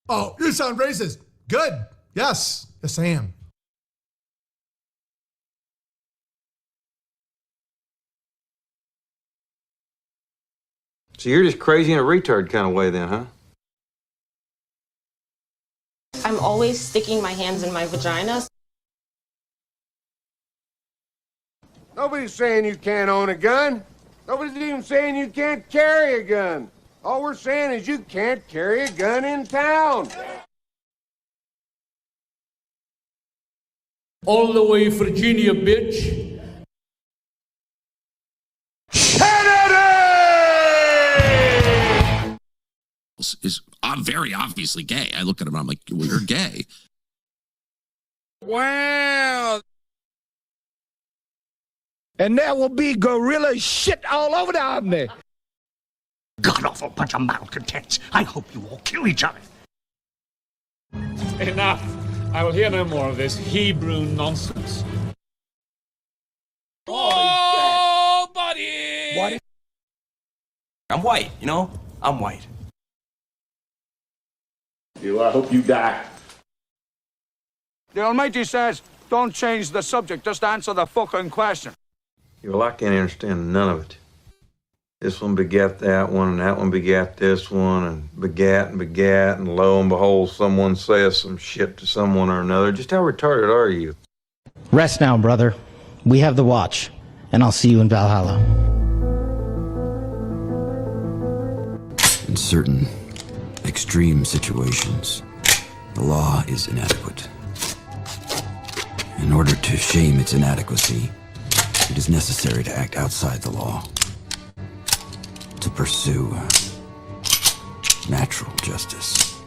Oh, you sound racist. Good. Yes. Yes, I am. So you're just crazy in a retard kind of way then, huh? I'm always sticking my hands in my vagina. Nobody's saying you can't own a gun. Nobody's even saying you can't carry a gun. All we're saying is you can't carry a gun in town. All the way Virginia, bitch. Is very obviously gay. I look at him and I'm like, well, you're gay. Wow. And there will be gorilla shit all over the army. God-awful bunch of malcontents. I hope you all kill each other. Enough. I will hear no more of this Hebrew nonsense. Oh, buddy! What? I'm white, you know? I'm white. I hope you die. The Almighty says, don't change the subject, just answer the fucking question. Well, I can't understand none of it. This one begat that one, and that one begat this one, and begat, and lo and behold, someone says some shit to someone or another. Just how retarded are you? Rest now, brother. We have the watch, and I'll see you in Valhalla. In certain extreme situations, the law is inadequate. In order to shame its inadequacy, it is necessary to act outside the law, to pursue natural justice.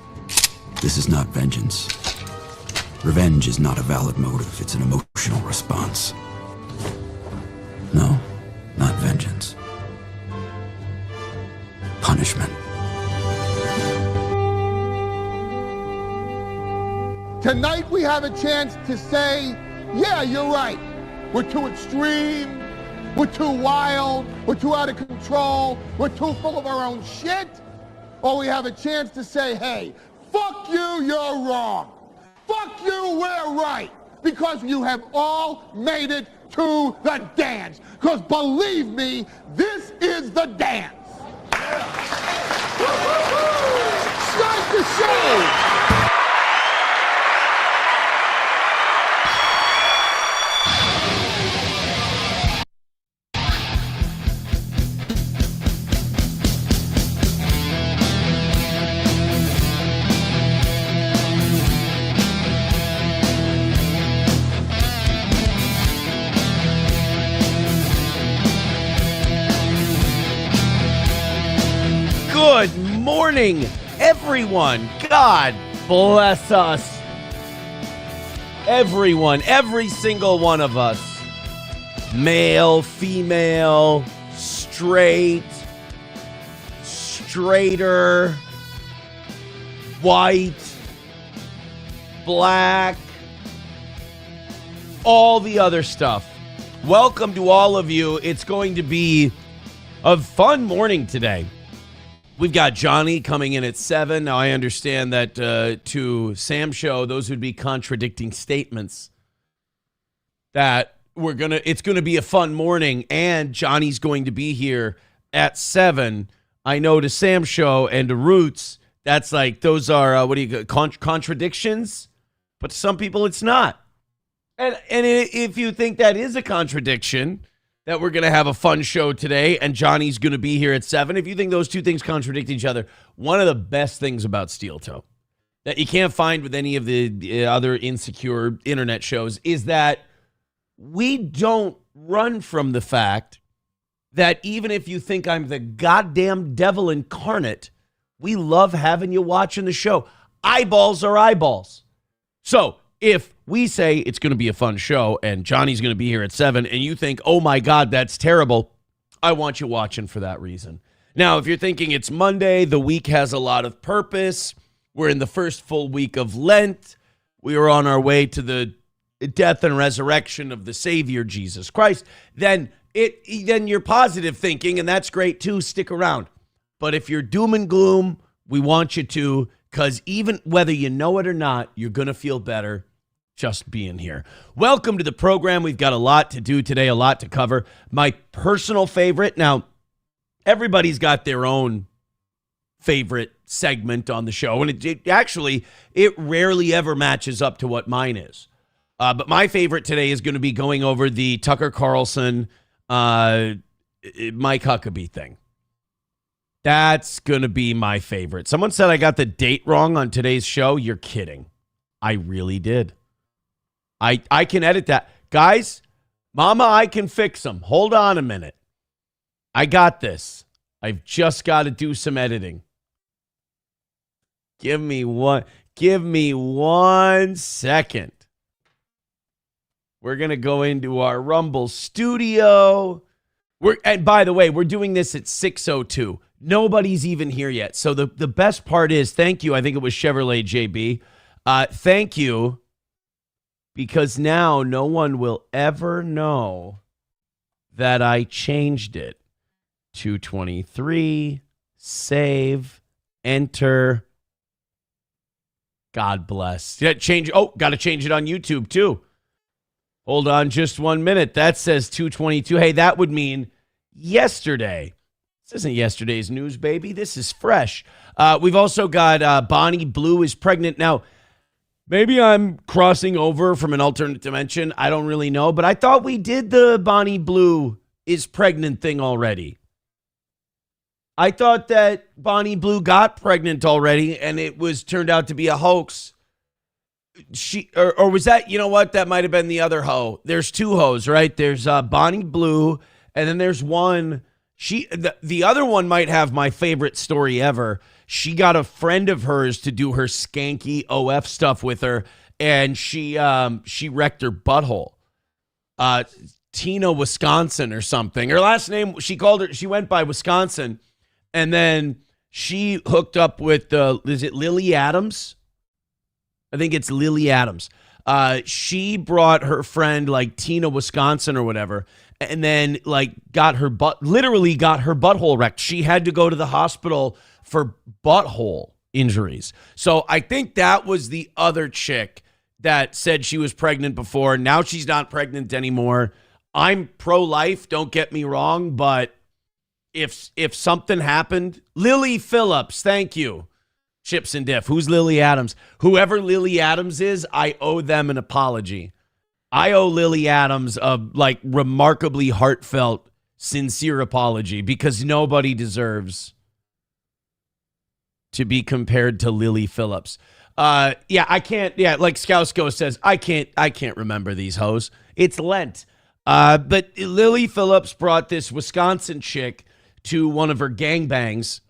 This is not vengeance. Revenge is not a valid motive, it's an emotional response. No, not vengeance. Punishment. Tonight we have a chance to say, yeah, you're right. We're too extreme, we're too wild, we're too out of control, we're too full of our own shit. Or we have a chance to say, hey, fuck you, you're wrong. Fuck you, we're right. Because you have all made it to the dance. Because believe me, this is the dance. Start the show. Good morning, everyone. God bless us. Everyone, every single one of us. Male, female, straight, straighter, white, black, all the other stuff. Welcome to all of you. It's going to be a fun morning today. We've got Johnny coming in at 7. Now, I understand that to Sam's show, those would be contradicting statements. That it's going to be a fun morning, and Johnny's going to be here at 7. I know to Sam's show and to Roots, that's like, those are, contradictions? But to some people, it's not. And if you think that is a contradiction, that we're going to have a fun show today, and Johnny's going to be here at 7. If you think those two things contradict each other, one of the best things about Steel Toe that you can't find with any of the other insecure internet shows is that we don't run from the fact that even if you think I'm the goddamn devil incarnate, we love having you watching the show. Eyeballs are eyeballs. So if we say it's going to be a fun show and Johnny's going to be here at 7 and you think, oh my God, that's terrible, I want you watching for that reason. Now, if you're thinking it's Monday, the week has a lot of purpose. We're in the first full week of Lent. We are on our way to the death and resurrection of the Savior, Jesus Christ. Then you're positive thinking, and that's great too. Stick around. But if you're doom and gloom, we want you to because even whether you know it or not, you're going to feel better just being here. Welcome to the program. We've got a lot to do today, a lot to cover. My personal favorite, now, everybody's got their own favorite segment on the show, and it rarely ever matches up to what mine is. But my favorite today is going to be going over the Tucker Carlson, Mike Huckabee thing. That's going to be my favorite. Someone said I got the date wrong on today's show. You're kidding. I really did. I can edit that. Guys, Mama, I can fix them. Hold on a minute. I got this. I've just got to do some editing. Give me one second. We're going to go into our Rumble studio. And by the way, we're doing this at 6:02. Nobody's even here yet. So the best part is, thank you. I think it was Chevrolet JB. Thank you. Because now no one will ever know that I changed it. 223, save, enter. God bless. Yeah, got to change it on YouTube too. Hold on just 1 minute. That says 222. Hey, that would mean yesterday. This isn't yesterday's news, baby. This is fresh. We've also got Bonnie Blue is pregnant. Now, maybe I'm crossing over from an alternate dimension. I don't really know, but I thought we did the Bonnie Blue is pregnant thing already. I thought that Bonnie Blue got pregnant already, and it turned out to be a hoax. Or was that, you know what? That might have been the other hoe. There's two hoes, right? There's Bonnie Blue, and then there's one. The other one might have my favorite story ever. She got a friend of hers to do her skanky OF stuff with her, and she wrecked her butthole. Tina Wisconsin or something. Her last name, she went by Wisconsin, and then she hooked up with is it Lily Adams? I think it's Lily Adams. She brought her friend like Tina Wisconsin or whatever, and then like literally got her butthole wrecked. She had to go to the hospital for butthole injuries. So I think that was the other chick that said she was pregnant before. Now she's not pregnant anymore. I'm pro-life, don't get me wrong, but if something happened, Lily Phillips, thank you. Chips and Diff. Who's Lily Adams? Whoever Lily Adams is, I owe them an apology. I owe Lily Adams a remarkably heartfelt, sincere apology because nobody deserves to be compared to Lily Phillips. I can't. Yeah, like Scousko says, I can't remember these hoes. It's Lent. But Lily Phillips brought this Wisconsin chick to one of her gangbangs.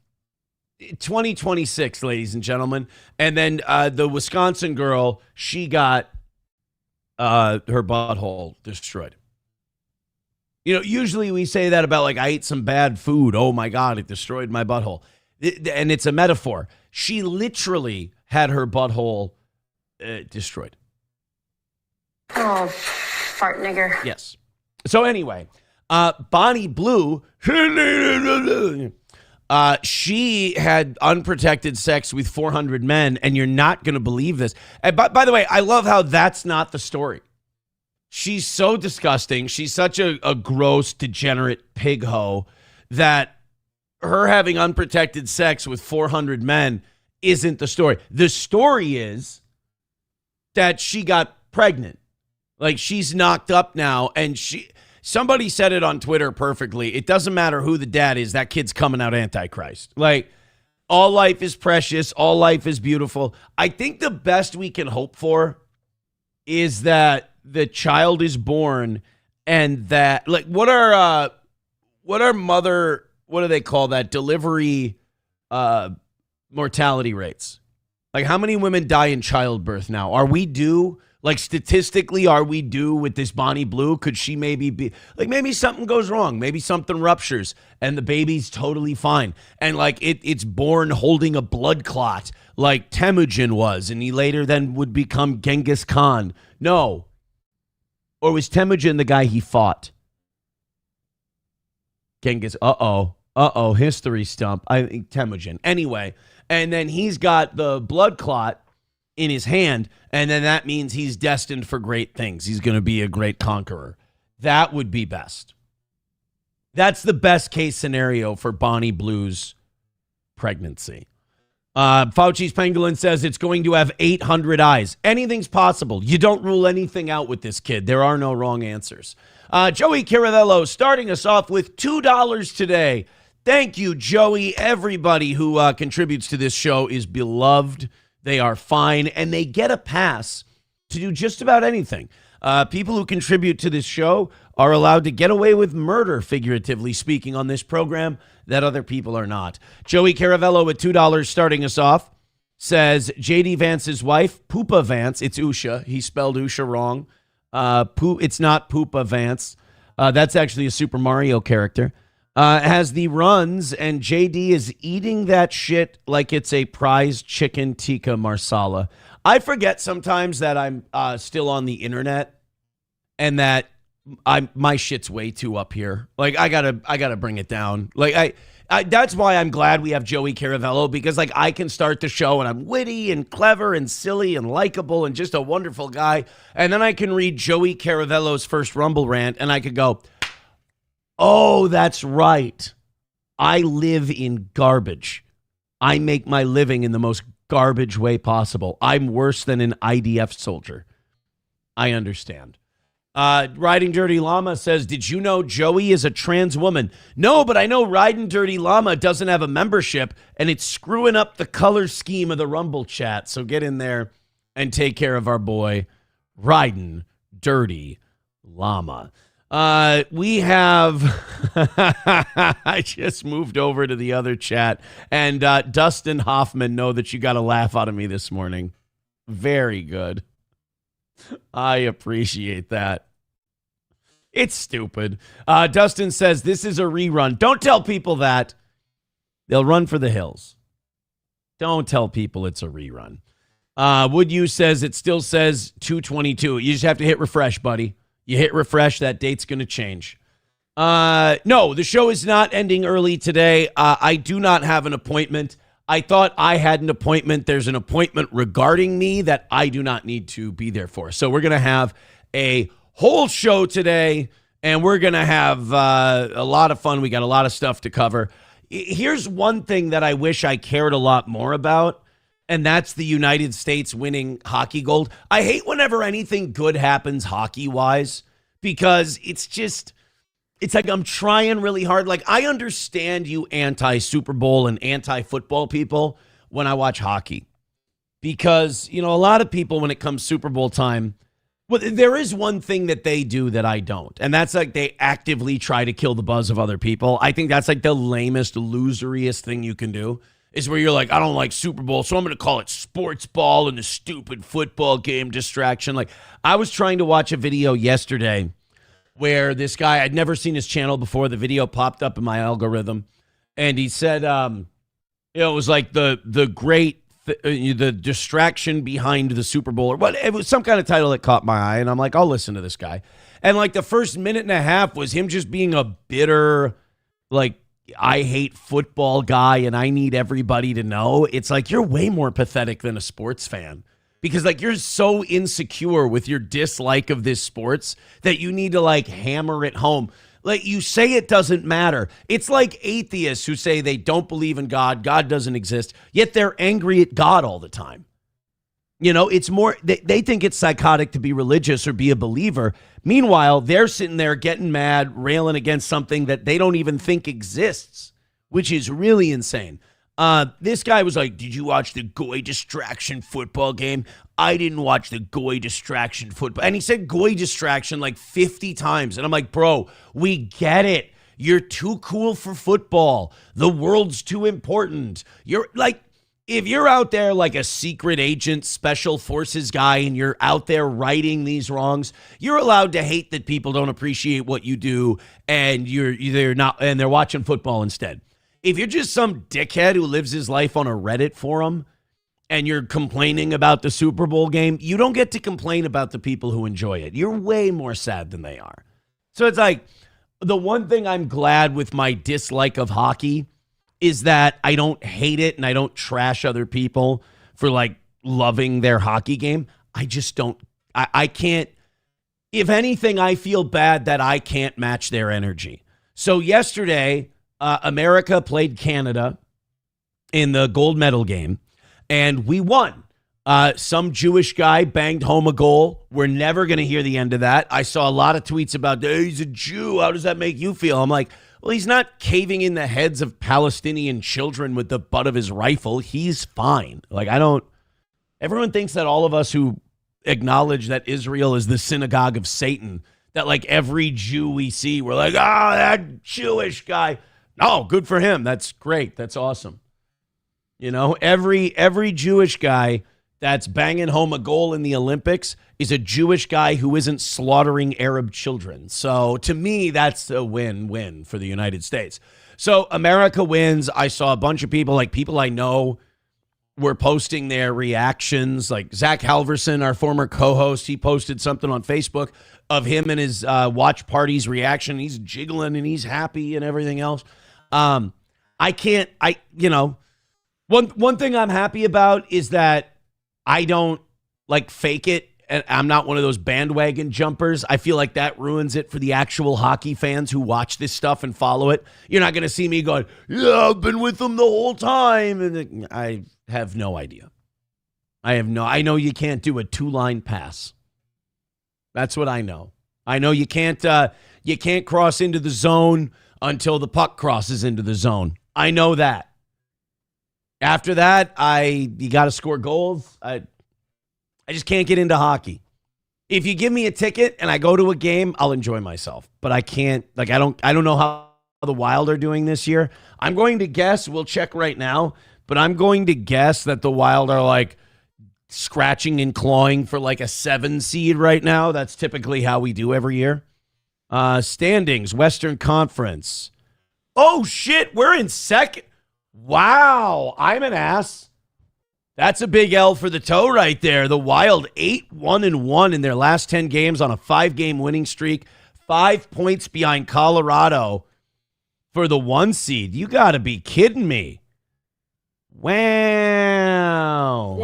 2026, ladies and gentlemen. And then the Wisconsin girl, she got her butthole destroyed. You know, usually we say that about I ate some bad food. Oh my God, it destroyed my butthole. And it's a metaphor. She literally had her butthole destroyed. Oh, fart nigger. Yes. So anyway, Bonnie Blue, she had unprotected sex with 400 men, and you're not going to believe this. And by the way, I love how that's not the story. She's so disgusting. She's such a gross, degenerate pig hoe that her having unprotected sex with 400 men isn't the story. The story is that she got pregnant. She's knocked up now, and somebody said it on Twitter perfectly. It doesn't matter who the dad is. That kid's coming out Antichrist. All life is precious. All life is beautiful. I think the best we can hope for is that the child is born and that, what do they call that? Delivery mortality rates. How many women die in childbirth now? Are we due? Statistically, are we due with this Bonnie Blue? Could she maybe be maybe something goes wrong? Maybe something ruptures and the baby's totally fine. And it's born holding a blood clot like Temujin was, and he later then would become Genghis Khan. No. Or was Temujin the guy he fought? Genghis. History stump. I think Temujin. Anyway, and then he's got the blood clot in his hand, and then that means he's destined for great things. He's going to be a great conqueror. That would be best. That's the best case scenario for Bonnie Blue's pregnancy. Fauci's Pangolin says it's going to have 800 eyes. Anything's possible. You don't rule anything out with this kid. There are no wrong answers. Joey Caravello starting us off with $2 today. Thank you, Joey. Everybody who contributes to this show is beloved. They are fine, and they get a pass to do just about anything. People who contribute to this show are allowed to get away with murder, figuratively speaking, on this program that other people are not. Joey Caravello with $2 starting us off says J.D. Vance's wife, Poopa Vance. It's Usha. He spelled Usha wrong. It's not Poopa Vance. That's actually a Super Mario character. Has the runs, and J.D. is eating that shit like it's a prized chicken tikka marsala. I forget sometimes that I'm still on the internet and that my shit's way too up here. Like I gotta bring it down. Like I that's why I'm glad we have Joey Caravello, because like I can start the show and I'm witty and clever and silly and likable and just a wonderful guy, and then I can read Joey Caravello's first Rumble rant and I could go, oh, that's right. I live in garbage. I make my living in the most garbage way possible. I'm worse than an IDF soldier. I understand. Riding Dirty Llama says, did you know Joey is a trans woman? No, but I know Riding Dirty Llama doesn't have a membership, and it's screwing up the color scheme of the Rumble chat. So get in there and take care of our boy, Riding Dirty Llama. We have, I just moved over to the other chat, and Dustin Hoffman, know that you got a laugh out of me this morning. Very good. I appreciate that. It's stupid. Dustin says, this is a rerun. Don't tell people that. They'll run for the hills. Don't tell people it's a rerun. Would you says it still says 222. You just have to hit refresh, buddy. You hit refresh, that date's going to change. No, the show is not ending early today. I do not have an appointment. I thought I had an appointment. There's an appointment regarding me that I do not need to be there for. So we're going to have a whole show today, and we're going to have a lot of fun. We got a lot of stuff to cover. Here's one thing that I wish I cared a lot more about, and that's the United States winning hockey gold. I hate whenever anything good happens hockey-wise, because it's like I'm trying really hard. Like, I understand you anti-Super Bowl and anti-football people when I watch hockey. Because, you know, a lot of people, when it comes Super Bowl time, well, there is one thing that they do that I don't. And that's like they actively try to kill the buzz of other people. I think that's like the lamest, loseriest thing you can do. Is where you're like, I don't like Super Bowl, so I'm going to call it sports ball and the stupid football game distraction. Like, I was trying to watch a video yesterday where this guy, I'd never seen his channel before. The video popped up in my algorithm, and he said, it was like the distraction behind the Super Bowl, or what? It was some kind of title that caught my eye, and I'm like, I'll listen to this guy. And like the first minute and a half was him just being a bitter, like, I hate football guy, and I need everybody to know. It's like, you're way more pathetic than a sports fan, because like you're so insecure with your dislike of this sports that you need to like hammer it home. Like, you say it doesn't matter. It's like atheists who say they don't believe in God, God doesn't exist, yet they're angry at God all the time. You know, it's more, they think it's psychotic to be religious or be a believer. Meanwhile, they're sitting there getting mad, railing against something that they don't even think exists, which is really insane. This guy was like, did you watch the Goy distraction football game? I didn't watch the Goy distraction football. And he said Goy distraction like 50 times. And I'm like, bro, we get it. You're too cool for football. The world's too important. You're like, if you're out there like a secret agent, special forces guy, and you're out there righting these wrongs, you're allowed to hate that people don't appreciate what you do, and they're not, and they're watching football instead. If you're just some dickhead who lives his life on a Reddit forum and you're complaining about the Super Bowl game, you don't get to complain about the people who enjoy it. You're way more sad than they are. So it's like, the one thing I'm glad with my dislike of hockey is that I don't hate it and I don't trash other people for like loving their hockey game. I just don't. I can't. If anything, I feel bad that I can't match their energy. So yesterday, America played Canada in the gold medal game, and we won. Some Jewish guy banged home a goal. We're never going to hear the end of that. I saw a lot of tweets about, hey, he's a Jew. How does that make you feel? I'm like, well, he's not caving in the heads of Palestinian children with the butt of his rifle. He's fine. Like, everyone thinks that all of us who acknowledge that Israel is the synagogue of Satan, that like every Jew we see, we're like, that Jewish guy. Oh, good for him. That's great. That's awesome. You know, every Jewish guy that's banging home a goal in the Olympics is a Jewish guy who isn't slaughtering Arab children. So to me, that's a win-win for the United States. So America wins. I saw a bunch of people, like people I know, were posting their reactions. Like Zach Halverson, our former co-host, he posted something on Facebook of him and his watch party's reaction. He's jiggling and he's happy and everything else. One thing I'm happy about is that I don't like fake it, and I'm not one of those bandwagon jumpers. I feel like that ruins it for the actual hockey fans who watch this stuff and follow it. You're not going to see me going, yeah, I've been with them the whole time. And I have no idea. I know you can't do a 2-line pass. That's what I know. I know you can't cross into the zone until the puck crosses into the zone. I know that. After that, you got to score goals. I just can't get into hockey. If you give me a ticket and I go to a game, I'll enjoy myself. But I can't. Like I don't know how the Wild are doing this year. I'm going to guess. We'll check right now. But I'm going to guess that the Wild are like scratching and clawing for like a 7 seed right now. That's typically how we do every year. Standings, Western Conference. Oh shit, we're in second. Wow, I'm an ass. That's a big L for the toe right there. The Wild 8-1-1 in their last 10 games on a 5-game winning streak. 5 points behind Colorado for the 1 seed. You got to be kidding me. Wow.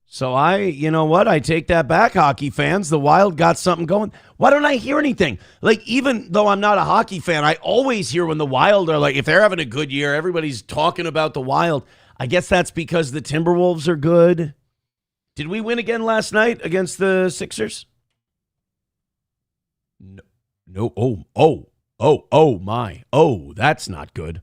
So you know what? I take that back, hockey fans. The Wild got something going. Why don't I hear anything? Like, even though I'm not a hockey fan, I always hear when the Wild are like, if they're having a good year, everybody's talking about the Wild. I guess that's because the Timberwolves are good. Did we win again last night against the Sixers? No. Oh my. Oh, that's not good.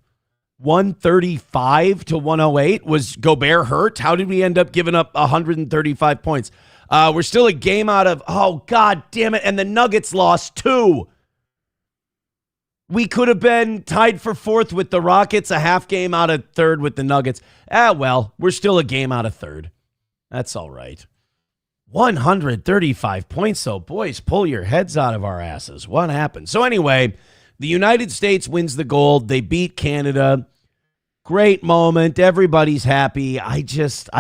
135 to 108. Was Gobert hurt? How did we end up giving up 135 points? We're still a game out of, oh, God damn it. And the Nuggets lost 2. We could have been tied for 4th with the Rockets, a half game out of 3rd with the Nuggets. Well, we're still a game out of 3rd. That's all right. 135 points, so boys, pull your heads out of our asses. What happened? So anyway, the United States wins the gold. They beat Canada. Great moment. Everybody's happy. I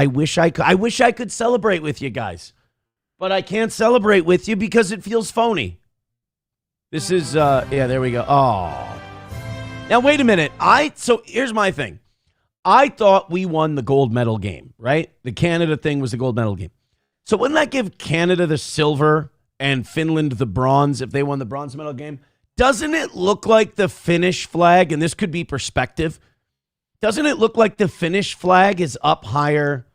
wish I could celebrate with you guys. But I can't celebrate with you because it feels phony. This is there we go. Oh. Now wait a minute. So here's my thing. I thought we won the gold medal game, right? The Canada thing was the gold medal game. So wouldn't that give Canada the silver and Finland the bronze if they won the bronze medal game? Doesn't it look like the Finnish flag, and this could be perspective, doesn't it look like the Finnish flag is up higher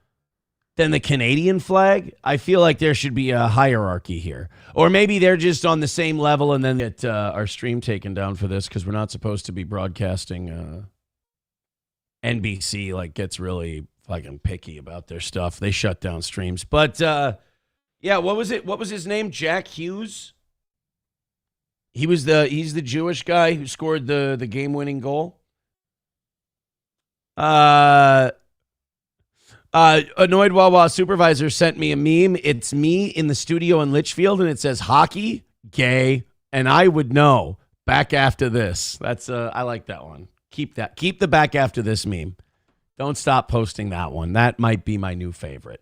than the Canadian flag? I feel like there should be a hierarchy here. Or maybe they're just on the same level and then get our stream taken down for this because we're not supposed to be broadcasting. NBC gets really fucking picky about their stuff. They shut down streams. But what was it? What was his name? Jack Hughes? He's the Jewish guy who scored the game-winning goal. Annoyed Wawa supervisor sent me a meme. It's me in the studio in Litchfield, and it says hockey, gay, and I would know. Back after this. That's I like that one. Keep that. Keep the back after this meme. Don't stop posting that one. That might be my new favorite.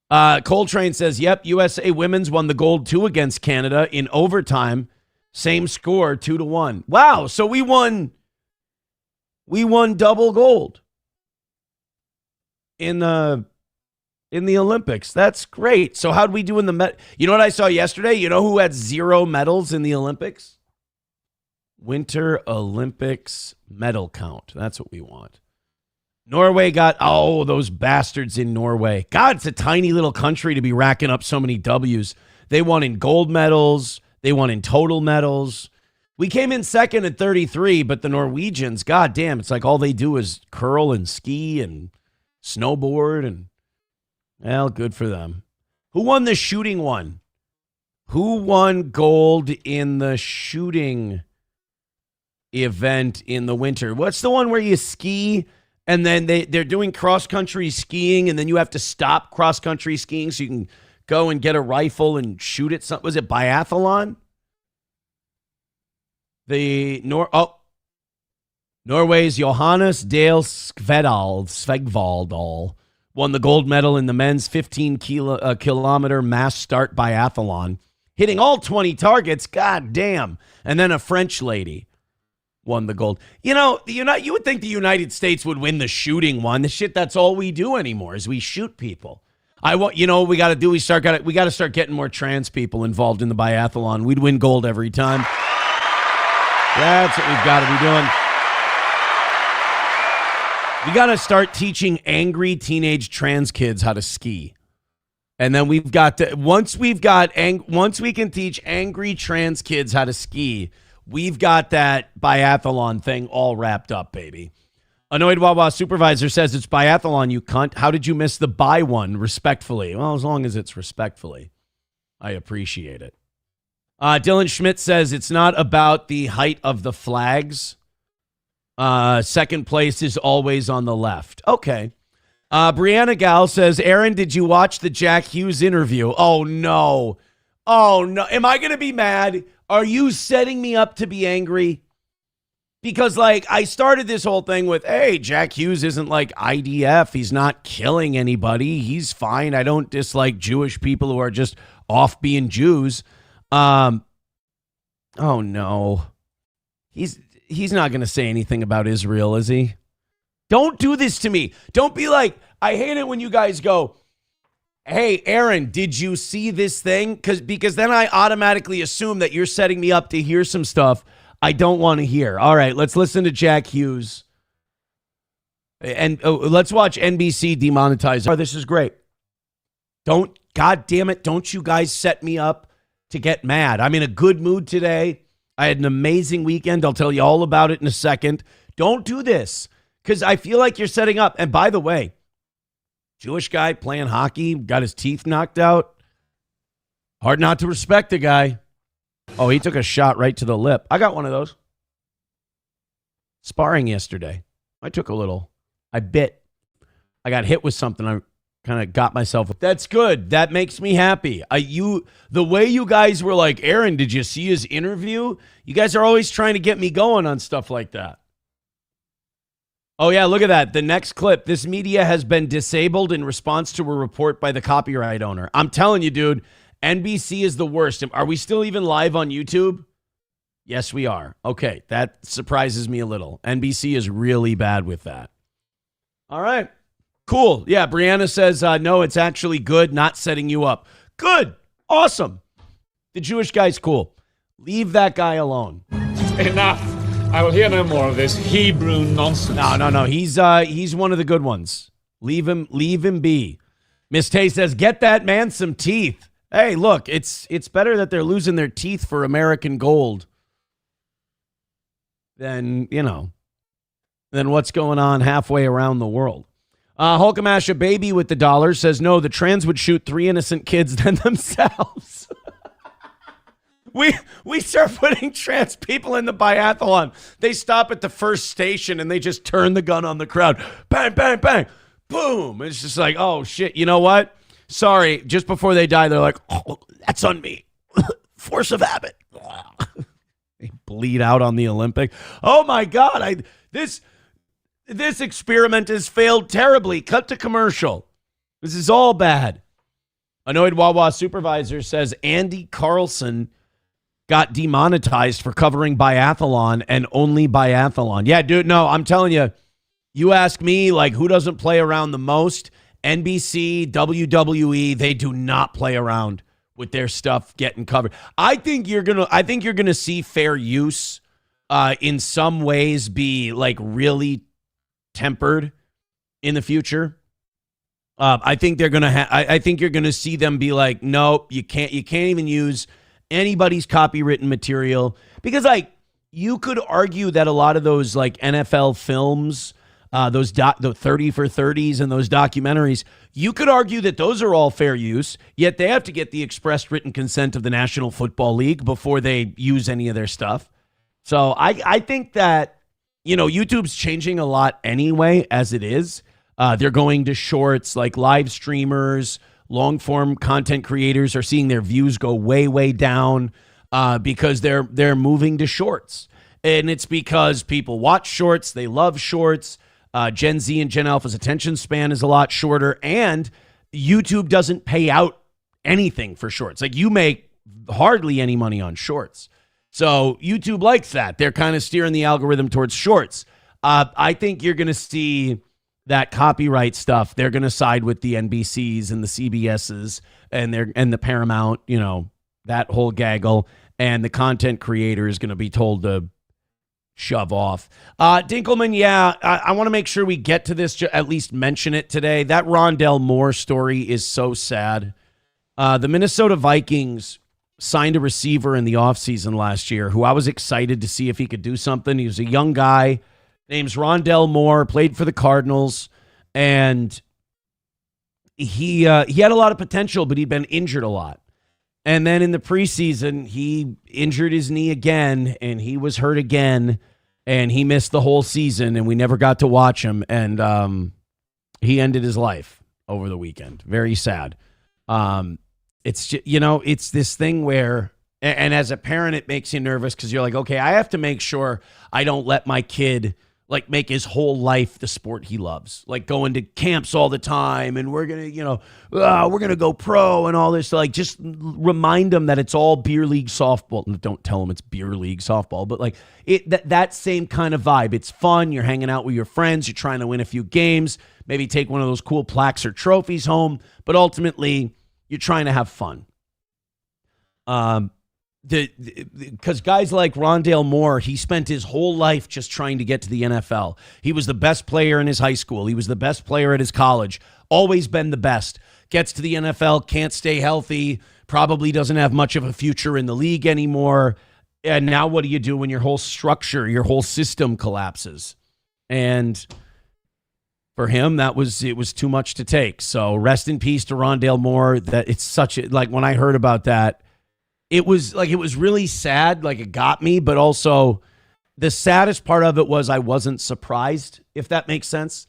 Coltrane says, yep, USA women's won the gold 2 against Canada in overtime. Same score, 2-1. Wow, so we won We won double gold in the Olympics. That's great. So how'd we do in the You know what I saw yesterday? You know who had 0 medals in the Olympics? Winter Olympics medal count. That's what we want. Norway got, those bastards in Norway. God, it's a tiny little country to be racking up so many W's. They won in gold medals. They won in total medals. We came in second at 33, but the Norwegians, god damn, it's like all they do is curl and ski and snowboard. And, well, good for them. Who won the shooting one? Who won gold in the shooting event in the winter? What's the one where you ski and then they're doing cross-country skiing and then you have to stop cross-country skiing so you can go and get a rifle and shoot it? Was it biathlon? Norway's Johannes Dale Svegvaldal won the gold medal in the men's 15-kilometer mass start biathlon, hitting all 20 targets. God damn. And then a French lady won the gold. You know, you would think the United States would win the shooting one. The shit, that's all we do anymore is we shoot people. What we got to do? We got to start getting more trans people involved in the biathlon. We'd win gold every time. That's what we've got to be doing. We got to start teaching angry teenage trans kids how to ski. And then we've got to, once we can teach angry trans kids how to ski, we've got that biathlon thing all wrapped up, baby. Annoyed Wawa Supervisor says it's biathlon, you cunt. How did you miss the buy one? Respectfully. Well, as long as it's respectfully, I appreciate it. Dylan Schmidt says it's not about the height of the flags. Second place is always on the left. Okay. Brianna Gal says, Aaron, did you watch the Jack Hughes interview? Oh, no. Oh, no. Am I going to be mad? Are you setting me up to be angry? Because, I started this whole thing with, hey, Jack Hughes isn't like IDF. He's not killing anybody. He's fine. I don't dislike Jewish people who are just off being Jews. Oh, no. He's not going to say anything about Israel, is he? Don't do this to me. Don't be like, I hate it when you guys go, hey, Aaron, did you see this thing? Because then I automatically assume that you're setting me up to hear some stuff I don't want to hear. All right, let's listen to Jack Hughes. And let's watch NBC demonetize. Oh, this is great. God damn it, don't you guys set me up to get mad. I'm in a good mood today. I had an amazing weekend. I'll tell you all about it in a second. Don't do this because I feel like you're setting up. And by the way, Jewish guy playing hockey, got his teeth knocked out. Hard not to respect the guy. Oh, he took a shot right to the lip. I got one of those. Sparring yesterday. I took a little. I got hit with something. I kind of got myself. That's good. That makes me happy. The way you guys were like, Aaron, did you see his interview? You guys are always trying to get me going on stuff like that. Oh, yeah, look at that. The next clip. This media has been disabled in response to a report by the copyright owner. I'm telling you, dude, NBC is the worst. Are we still even live on YouTube? Yes, we are. Okay, that surprises me a little. NBC is really bad with that. All right. Cool. Yeah, Brianna says, no, it's actually good, not setting you up. Good. Awesome. The Jewish guy's cool. Leave that guy alone. Enough. I will hear no more of this Hebrew nonsense. No. He's one of the good ones. Leave him be. Miss Tay says, get that man some teeth. Hey, look, it's better that they're losing their teeth for American gold than what's going on halfway around the world. Hulkamasha Baby with the dollar says, no, the trans would shoot 3 innocent kids than themselves. We start putting trans people in the biathlon. They stop at the first station and they just turn the gun on the crowd. Bang, bang, bang. Boom. It's just like, oh, shit. You know what? Sorry. Just before they die, they're like, oh, that's on me. Force of habit. They bleed out on the Olympic. Oh, my God. This experiment has failed terribly. Cut to commercial. This is all bad. Annoyed Wawa Supervisor says Andy Carlson got demonetized for covering biathlon and only biathlon. Yeah, dude, no, I'm telling you, you ask me, like, who doesn't play around the most? NBC, WWE, they do not play around with their stuff getting covered. I think you're gonna see fair use in some ways be like really tempered in the future. I think they're gonna I think you're gonna see them be like, nope, you can't even use anybody's copywritten material, because like you could argue that a lot of those like NFL films, the 30 for 30s and those documentaries, you could argue that those are all fair use, yet they have to get the express written consent of the National Football League before they use any of their stuff. So I think that, you know, YouTube's changing a lot anyway as it is. They're going to shorts, like live streamers, long form content creators are seeing their views go way, way down because they're moving to shorts. And it's because people watch shorts. They love shorts. Gen Z and Gen Alpha's attention span is a lot shorter, and YouTube doesn't pay out anything for shorts. Like, you make hardly any money on shorts. So YouTube likes that. They're kind of steering the algorithm towards shorts. I think you're going to see that copyright stuff. They're going to side with the NBCs and the CBSs and the Paramount, you know, that whole gaggle. And the content creator is going to be told to shove off. Dinkelman, yeah, I want to make sure we get to this, at least mention it today. That Rondale Moore story is so sad. The Minnesota Vikings signed a receiver in the offseason last year who I was excited to see if he could do something. He was a young guy. Name's Rondale Moore, played for the Cardinals, and he had a lot of potential, but he'd been injured a lot. And then in the preseason, he injured his knee again, and he was hurt again, and he missed the whole season, and we never got to watch him, and he ended his life over the weekend. Very sad. It's just, you know, it's this thing where, and as a parent, it makes you nervous because you're like, okay, I have to make sure I don't let my kid like make his whole life the sport he loves, like going to camps all the time, and we're gonna, you know, we're gonna go pro and all this. Like, just remind them that it's all beer league softball. Don't tell them it's beer league softball, but like that same kind of vibe. It's fun. You're hanging out with your friends. You're trying to win a few games. Maybe take one of those cool plaques or trophies home. But ultimately, you're trying to have fun. Because guys like Rondale Moore, he spent his whole life just trying to get to the NFL. He was the best player in his high school. He was the best player at his college. Always been the best. Gets to the NFL, can't stay healthy, probably doesn't have much of a future in the league anymore. And now what do you do when your whole structure, your whole system collapses? And for him, it was too much to take. So rest in peace to Rondale Moore. That it's such a, like, when I heard about that, it was really sad. Like, it got me, but also the saddest part of it was I wasn't surprised, if that makes sense.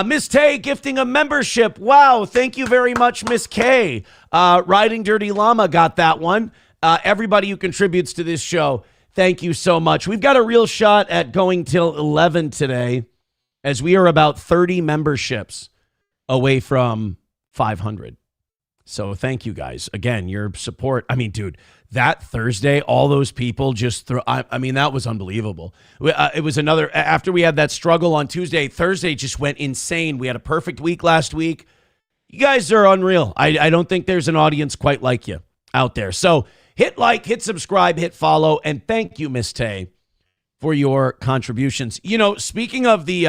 Miss Tay gifting a membership. Wow. Thank you very much, Miss K. Riding Dirty Llama got that one. Everybody who contributes to this show, thank you so much. We've got a real shot at going till 11 today, as we are about 30 memberships away from 500. So thank you guys. Again, your support. I mean, dude, that Thursday, all those people just threw, I mean, that was unbelievable. It was another, after we had that struggle on Tuesday, Thursday just went insane. We had a perfect week last week. You guys are unreal. I don't think there's an audience quite like you out there. So hit like, hit subscribe, hit follow, and thank you, Miss Tay, for your contributions. You know, speaking of the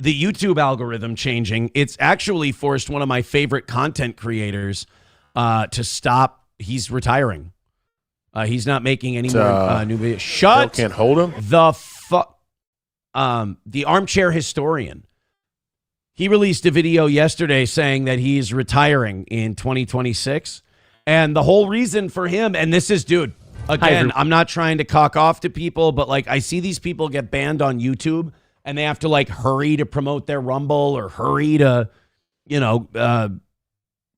YouTube algorithm changing, it's actually forced one of my favorite content creators to stop. He's retiring. He's not making any more new videos. Shut. Can't hold him. The Armchair Historian. He released a video yesterday saying that he's retiring in 2026, and the whole reason for him. And this is, dude. Again, I'm not trying to cock off to people, but like, I see these people get banned on YouTube, and they have to like hurry to promote their Rumble or hurry to, you know,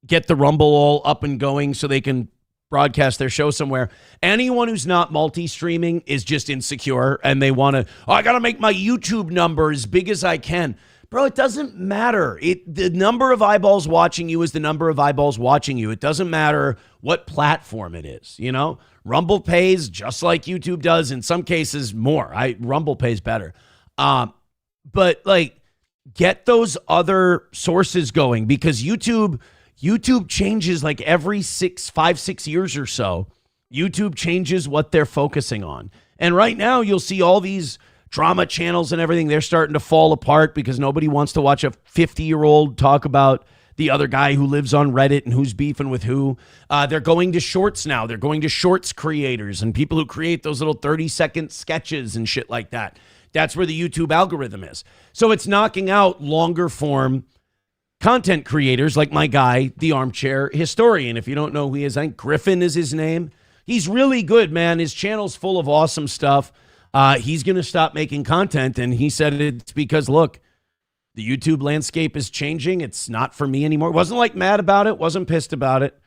get the Rumble all up and going so they can broadcast their show somewhere. Anyone who's not multi-streaming is just insecure, and they want to, I got to make my YouTube number as big as I can. Bro, it doesn't matter. The number of eyeballs watching you is the number of eyeballs watching you. It doesn't matter what platform it is, you know? Rumble pays just like YouTube does, in some cases more. Rumble pays better. But like, get those other sources going, because YouTube changes like every 5-6 years or so. YouTube changes what they're focusing on. And right now you'll see all these drama channels and everything, they're starting to fall apart because nobody wants to watch a 50-year-old talk about the other guy who lives on Reddit and who's beefing with who. They're going to shorts now. They're going to shorts creators and people who create those little 30-second sketches and shit like that. That's where the YouTube algorithm is. So it's knocking out longer form content creators like my guy, the Armchair Historian. If you don't know who he is, I think Griffin is his name. He's really good, man. His channel's full of awesome stuff. He's going to stop making content, and he said it's because, look, the YouTube landscape is changing. It's not for me anymore. Wasn't like mad about it, wasn't pissed about it.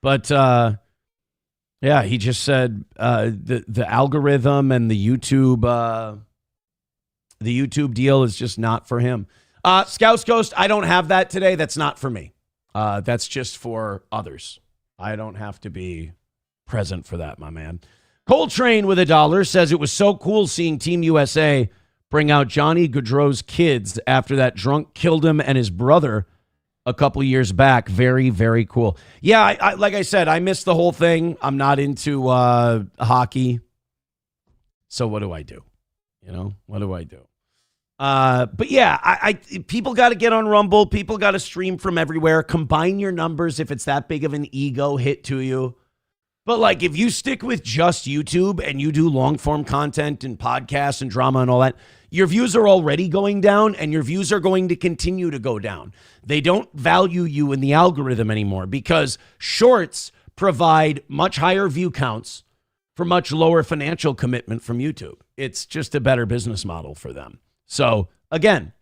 But, yeah, he just said the algorithm and the YouTube deal is just not for him. Scouts Ghost, I don't have that today. That's not for me. That's just for others. I don't have to be present for that, my man. Coltrane with $1 says it was so cool seeing Team USA bring out Johnny Gaudreau's kids after that drunk killed him and his brother a couple years back. Very, very cool. Yeah, I like I said, I missed the whole thing. I'm not into hockey. So what do I do? You know, what do I do? But yeah, I people got to get on Rumble. People got to stream from everywhere. Combine your numbers if it's that big of an ego hit to you. But like, if you stick with just YouTube and you do long form content and podcasts and drama and all that, your views are already going down and your views are going to continue to go down. They don't value you in the algorithm anymore because shorts provide much higher view counts for much lower financial commitment from YouTube. It's just a better business model for them. So again,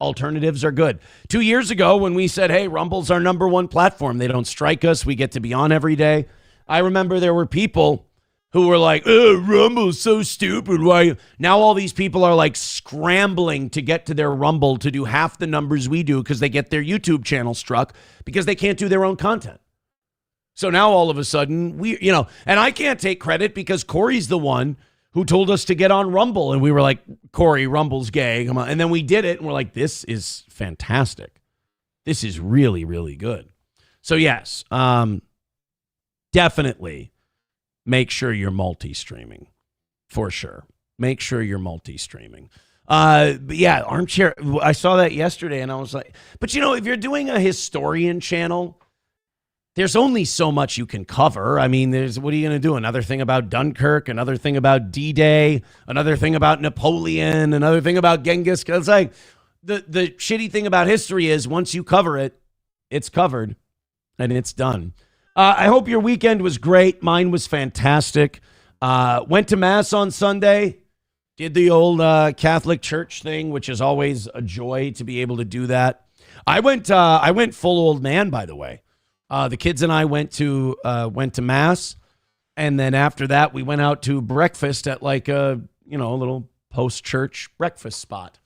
alternatives are good. 2 years ago when we said, hey, Rumble's our number one platform. They don't strike us. We get to be on every day. I remember there were people who were like, Rumble's so stupid. Why? Now all these people are like scrambling to get to their Rumble to do half the numbers we do because they get their YouTube channel struck because they can't do their own content. So now all of a sudden and I can't take credit because Corey's the one who told us to get on Rumble. And we were like, Corey, Rumble's gay. Come on. And then we did it and we're like, this is fantastic. This is really, really good. So yes, definitely make sure you're multi-streaming for sure. Make sure you're multi-streaming. But yeah, Armchair, I saw that yesterday and I was like, but if you're doing a historian channel, there's only so much you can cover. I mean, what are you going to do? Another thing about Dunkirk, another thing about D-Day, another thing about Napoleon, another thing about Genghis. It's like the shitty thing about history is once you cover it, it's covered and it's done. I hope your weekend was great. Mine was fantastic. Went to Mass on Sunday. Did the old Catholic Church thing, which is always a joy to be able to do that. I went full old man, by the way. The kids and I went to Mass, and then after that, we went out to breakfast at like a little post-church breakfast spot.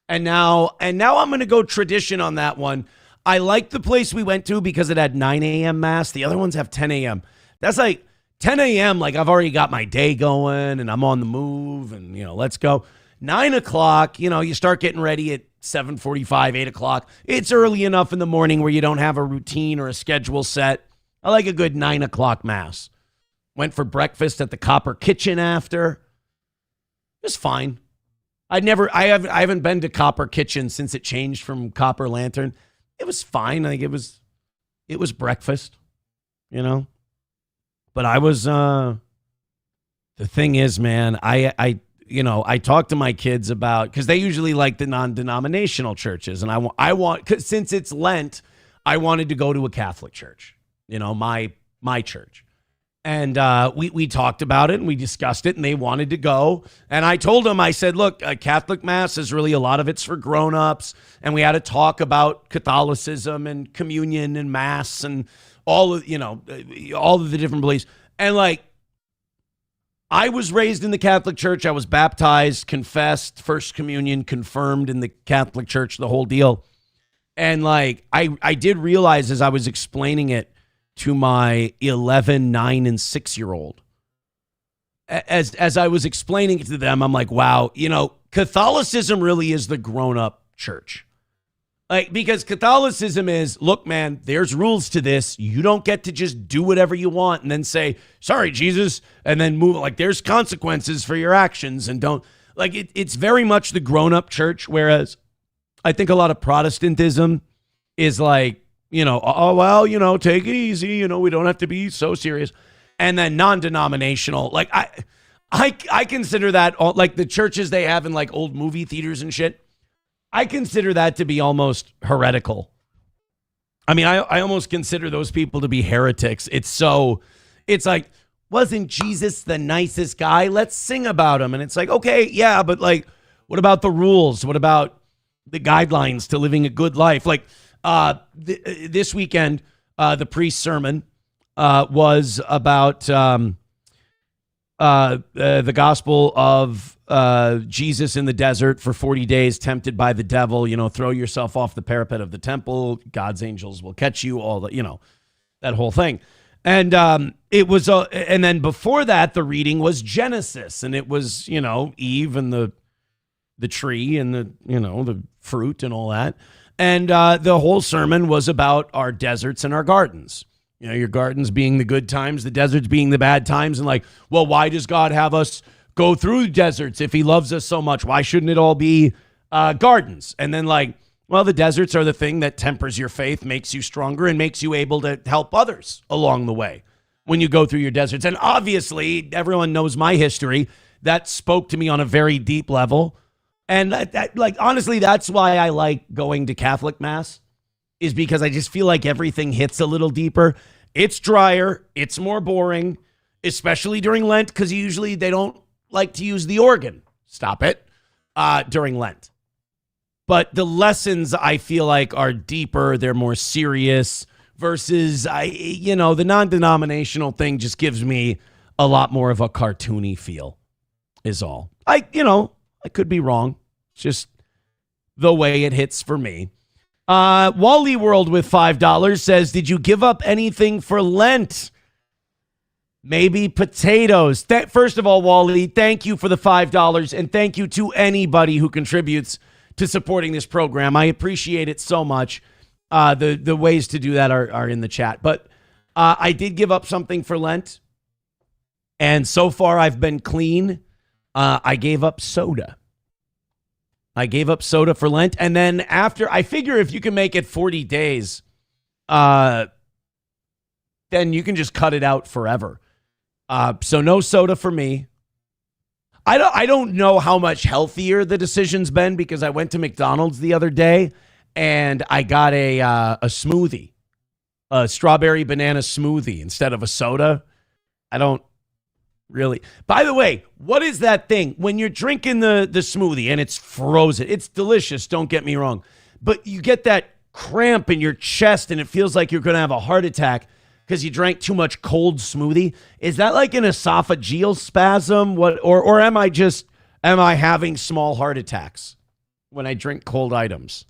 And now I'm going to go tradition on that one. I like the place we went to because it had 9 a.m. Mass. The other ones have 10 a.m. That's like 10 a.m. Like I've already got my day going and I'm on the move and, let's go. 9 o'clock, you start getting ready at 7:45, 8 o'clock. It's early enough in the morning where you don't have a routine or a schedule set. I like a good 9 o'clock Mass. Went for breakfast at the Copper Kitchen after. It was fine. I haven't been to Copper Kitchen since it changed from Copper Lantern. It was fine. I think it was breakfast, But I was the thing is, man, I talk to my kids about, because they usually like the non-denominational churches, and I want, cause since it's Lent, I wanted to go to a Catholic church, my church. And we talked about it and we discussed it and they wanted to go. And I told them, I said, look, Catholic Mass is really, a lot of it's for grown-ups. And we had to talk about Catholicism and communion and Mass and all of the different beliefs. And like, I was raised in the Catholic Church. I was baptized, confessed, First Communion, confirmed in the Catholic Church, the whole deal. And like, I did realize as I was explaining it to my 11, 9, and 6-year-old, as I was explaining it to them, I'm like, wow, you know, Catholicism really is the grown-up church. Like, because Catholicism is, look, man, there's rules to this. You don't get to just do whatever you want and then say, sorry, Jesus, and then move. Like, there's consequences for your actions, and don't, like, it's very much the grown-up church, whereas I think a lot of Protestantism is like, you know, oh, well, you know, take it easy. You know, we don't have to be so serious. And then non-denominational, like, I consider that, all, like, the churches they have in, like, old movie theaters and shit, I consider that to be almost heretical. I mean, I almost consider those people to be heretics. It's like, wasn't Jesus the nicest guy? Let's sing about him. And it's like, okay, yeah, but like, what about the rules? What about the guidelines to living a good life? Like, this weekend, the priest's sermon was about the gospel of Jesus in the desert for 40 days, tempted by the devil, you know, throw yourself off the parapet of the temple. God's angels will catch you, all the, you know, that whole thing. And it was, and then before that, the reading was Genesis, and it was, you know, Eve and the tree and the, you know, the fruit and all that. And the whole sermon was about our deserts and our gardens. You know, your gardens being the good times, the deserts being the bad times. And like, well, why does God have us go through deserts if he loves us so much? Why shouldn't it all be gardens? And then like, well, the deserts are the thing that tempers your faith, makes you stronger, and makes you able to help others along the way when you go through your deserts. And obviously, everyone knows my history. That spoke to me on a very deep level. And that, like, honestly, that's why I like going to Catholic Mass, is because I just feel like everything hits a little deeper. It's drier. It's more boring, especially during Lent, because usually they don't like to use the organ. Stop it. During Lent. But the lessons, I feel like, are deeper. They're more serious versus, the non-denominational thing just gives me a lot more of a cartoony feel is all. I could be wrong. It's just the way it hits for me. Wally World with $5 says, did you give up anything for Lent? Maybe potatoes. First of all, Wally, thank you for the $5, and thank you to anybody who contributes to supporting this program. I appreciate it so much. The ways to do that are in the chat. But I did give up something for Lent, and so far I've been clean. I gave up soda. I gave up soda for Lent, and then after, I figure if you can make it 40 days, then you can just cut it out forever. So no soda for me. I don't know how much healthier the decision's been, because I went to McDonald's the other day and I got a smoothie, a strawberry banana smoothie instead of a soda. I don't really. By the way, what is that thing when you're drinking the smoothie and it's frozen? It's delicious, don't get me wrong, but you get that cramp in your chest and it feels like you're going to have a heart attack because you drank too much cold smoothie. Is that like an esophageal spasm? What, or am I having small heart attacks when I drink cold items?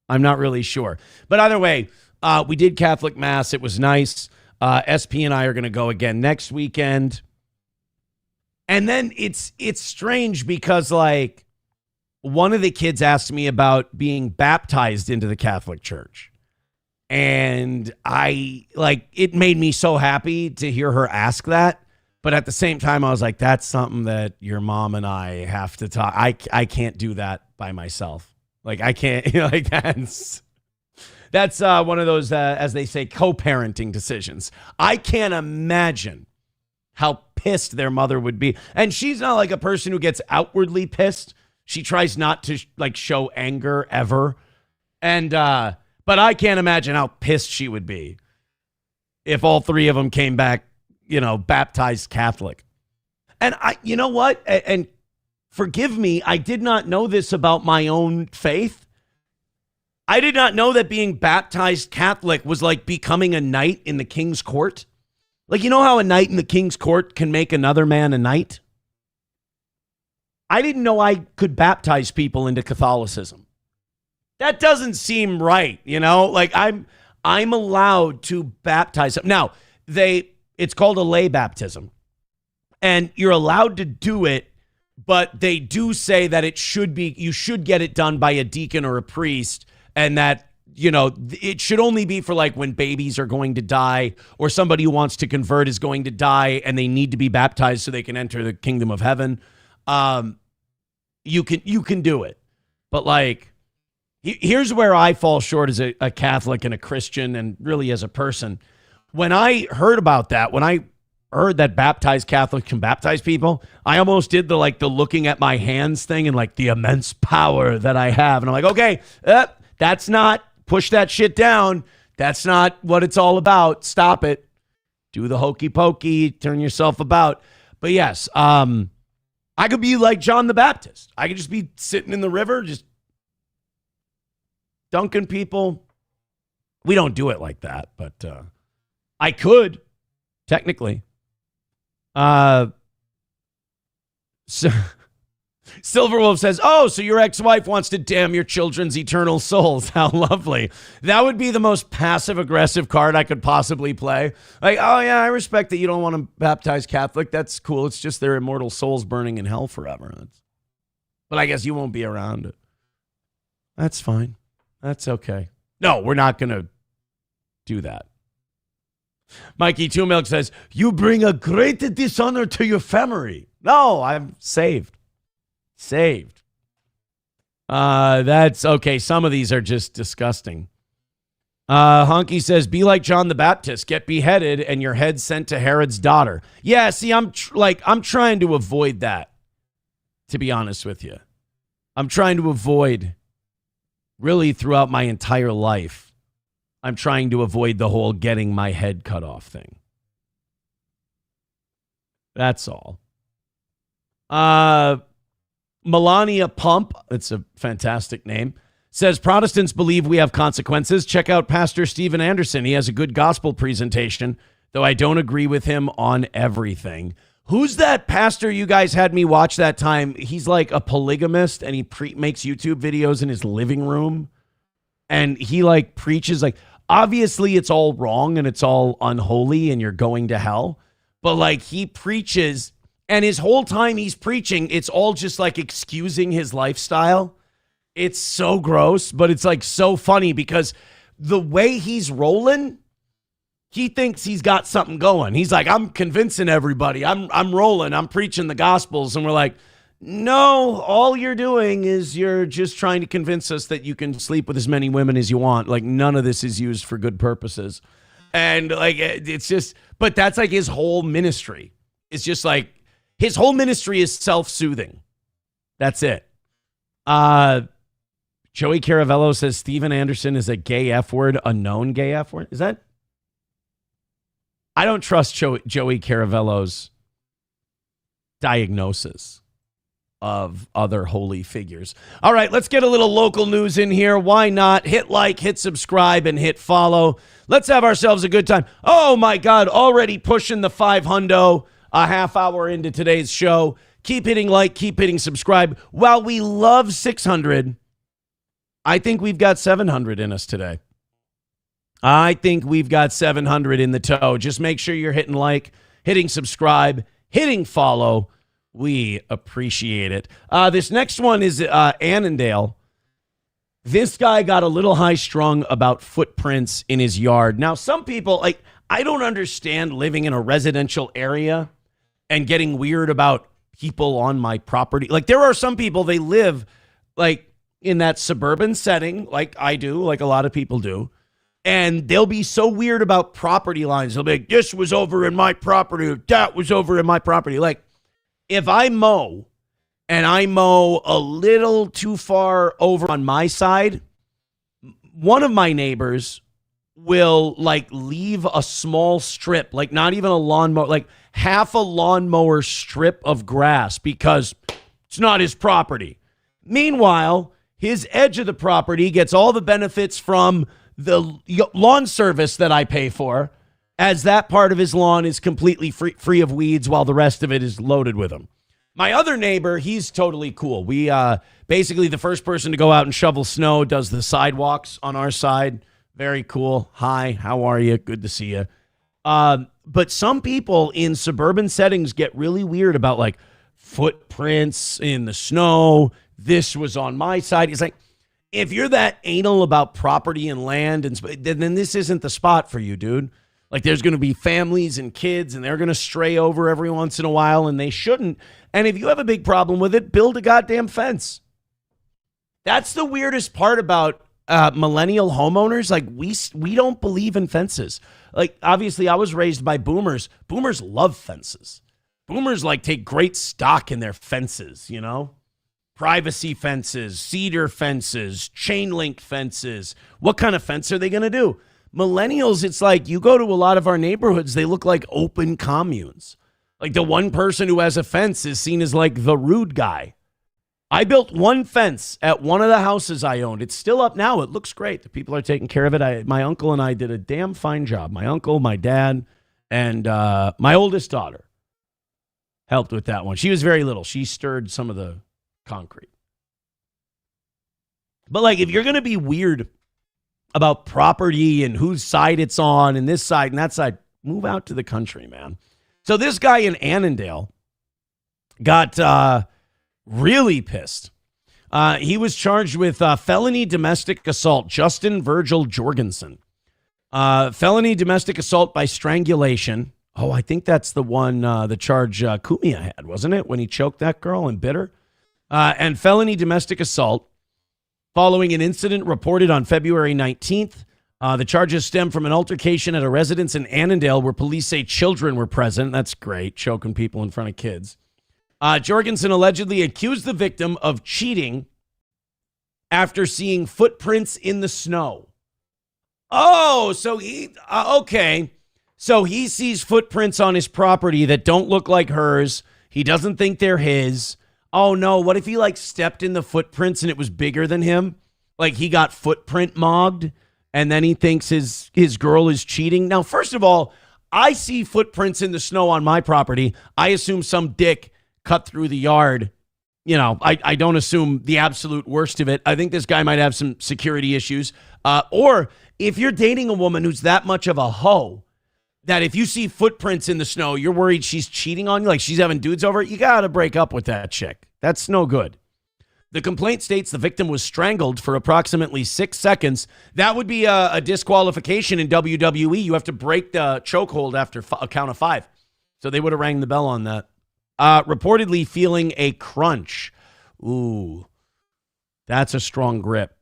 I'm not really sure. But either way, we did Catholic Mass. It was nice. SP and I are going to go again next weekend. And then it's strange because, like, one of the kids asked me about being baptized into the Catholic Church. And it made me so happy to hear her ask that. But at the same time, I was like, that's something that your mom and I have to talk. I can't do that by myself. Like, I can't, like, that's one of those, as they say, co-parenting decisions. I can't imagine how pissed their mother would be. And she's not like a person who gets outwardly pissed. She tries not to show anger ever. And, but I can't imagine how pissed she would be if all three of them came back, baptized Catholic. And you know what? And forgive me, I did not know this about my own faith. I did not know that being baptized Catholic was like becoming a knight in the king's court. Like, you know how a knight in the king's court can make another man a knight? I didn't know I could baptize people into Catholicism. That doesn't seem right, you know? Like I'm allowed to baptize them. Now, it's called a lay baptism. And you're allowed to do it, but they do say that you should get it done by a deacon or a priest, and that, you know, it should only be for like when babies are going to die or somebody who wants to convert is going to die and they need to be baptized so they can enter the kingdom of heaven. You can do it. But like, here's where I fall short as a Catholic and a Christian and really as a person. When I heard about that, when I heard that baptized Catholics can baptize people, I almost did the looking at my hands thing and like the immense power that I have. And I'm like, okay, that's not, push that shit down. That's not what it's all about. Stop it. Do the hokey pokey, turn yourself about. But yes, I could be like John the Baptist. I could just be sitting in the river, just dunking people. We don't do it like that, but I could, technically. So Silverwolf says, oh, so your ex-wife wants to damn your children's eternal souls. How lovely. That would be the most passive-aggressive card I could possibly play. Like, oh, yeah, I respect that you don't want to baptize Catholic. That's cool. It's just their immortal souls burning in hell forever. But I guess you won't be around it. That's fine. That's okay. No, we're not going to do that. Mikey Two Milk says, you bring a great dishonor to your family. No, I'm saved. Saved. That's okay. Some of these are just disgusting. Honky says, be like John the Baptist, get beheaded and your head sent to Herod's daughter. Yeah, see, I'm trying to avoid that, to be honest with you. I'm trying to avoid, really throughout my entire life, I'm trying to avoid the whole getting my head cut off thing. That's all. Melania Pump, it's a fantastic name, says Protestants believe we have consequences. Check out Pastor Steven Anderson. He has a good gospel presentation, though I don't agree with him on everything. Who's that pastor you guys had me watch that time? He's like a polygamist and he makes YouTube videos in his living room. And he like preaches like, obviously it's all wrong and it's all unholy and you're going to hell. But like he preaches, and his whole time he's preaching, it's all just like excusing his lifestyle. It's so gross, but it's like so funny because the way he's rolling, he thinks he's got something going. He's like, I'm convincing everybody. I'm rolling. I'm preaching the gospels. And we're like, no, all you're doing is you're just trying to convince us that you can sleep with as many women as you want. Like none of this is used for good purposes. And like, it's just, but that's like his whole ministry. It's just like, his whole ministry is self-soothing. That's it. Joey Caravello says Steven Anderson is a gay F word, a known gay F word. Is that? I don't trust Joey Caravello's diagnosis of other holy figures. All right, let's get a little local news in here. Why not? Hit like, hit subscribe, and hit follow. Let's have ourselves a good time. Oh my God, already pushing the 500, a half hour into today's show. Keep hitting like, keep hitting subscribe. While we love 600, I think we've got 700 in us today. I think we've got 700 in the toe. Just make sure you're hitting like, hitting subscribe, hitting follow. We appreciate it. This next one is Annandale. This guy got a little high strung about footprints in his yard. Now, some people, like, I don't understand living in a residential area and getting weird about people on my property. Like, there are some people, they live like in that suburban setting, like I do, like a lot of people do. And they'll be so weird about property lines. They'll be like, this was over in my property, or that was over in my property. Like, if I mow and I mow a little too far over on my side, one of my neighbors will like leave a small strip, like not even a lawnmower, like half a lawnmower strip of grass because it's not his property. Meanwhile, his edge of the property gets all the benefits from the lawn service that I pay for, as that part of his lawn is completely free of weeds while the rest of it is loaded with them. My other neighbor, he's totally cool. We basically the first person to go out and shovel snow does the sidewalks on our side. Very cool. Hi, how are you? Good to see you. But some people in suburban settings get really weird about like footprints in the snow. This was on my side. It's like, if you're that anal about property and land, and then this isn't the spot for you, dude. Like, there's going to be families and kids, and they're going to stray over every once in a while, and they shouldn't. And if you have a big problem with it, build a goddamn fence. That's the weirdest part about millennial homeowners. Like, we don't believe in fences. Like, obviously, I was raised by boomers. Boomers love fences. Boomers, like, take great stock in their fences, you know? Privacy fences, cedar fences, chain link fences. What kind of fence are they going to do? Millennials, it's like you go to a lot of our neighborhoods, they look like open communes. Like the one person who has a fence is seen as like the rude guy. I built one fence at one of the houses I owned. It's still up now. It looks great. The people are taking care of it. My uncle and I did a damn fine job. My uncle, my dad, and my oldest daughter helped with that one. She was very little. She stirred some of the concrete. But like, if you're going to be weird about property and whose side it's on and this side and that side, move out to the country, man. So this guy in Annandale got really pissed. He was charged with felony domestic assault, Justin Virgil Jorgensen. Felony domestic assault by strangulation. Oh, I think that's the one, the charge Cumia had, wasn't it? When he choked that girl and bit her? And felony domestic assault following an incident reported on February 19th. The charges stem from an altercation at a residence in Annandale where police say children were present. That's great, choking people in front of kids. Jorgensen allegedly accused the victim of cheating after seeing footprints in the snow. Oh, so okay. So he sees footprints on his property that don't look like hers. He doesn't think they're his. Oh no, what if he like stepped in the footprints and it was bigger than him? Like he got footprint mogged and then he thinks his girl is cheating. Now, first of all, I see footprints in the snow on my property. I assume some dick cut through the yard. You know, I don't assume the absolute worst of it. I think this guy might have some security issues. Or if you're dating a woman who's that much of a hoe, that if you see footprints in the snow, you're worried she's cheating on you, like she's having dudes over, you got to break up with that chick. That's no good. The complaint states the victim was strangled for approximately 6 seconds. That would be a disqualification in WWE. You have to break the chokehold after a count of 5. So they would have rang the bell on that. Reportedly feeling a crunch. Ooh, that's a strong grip.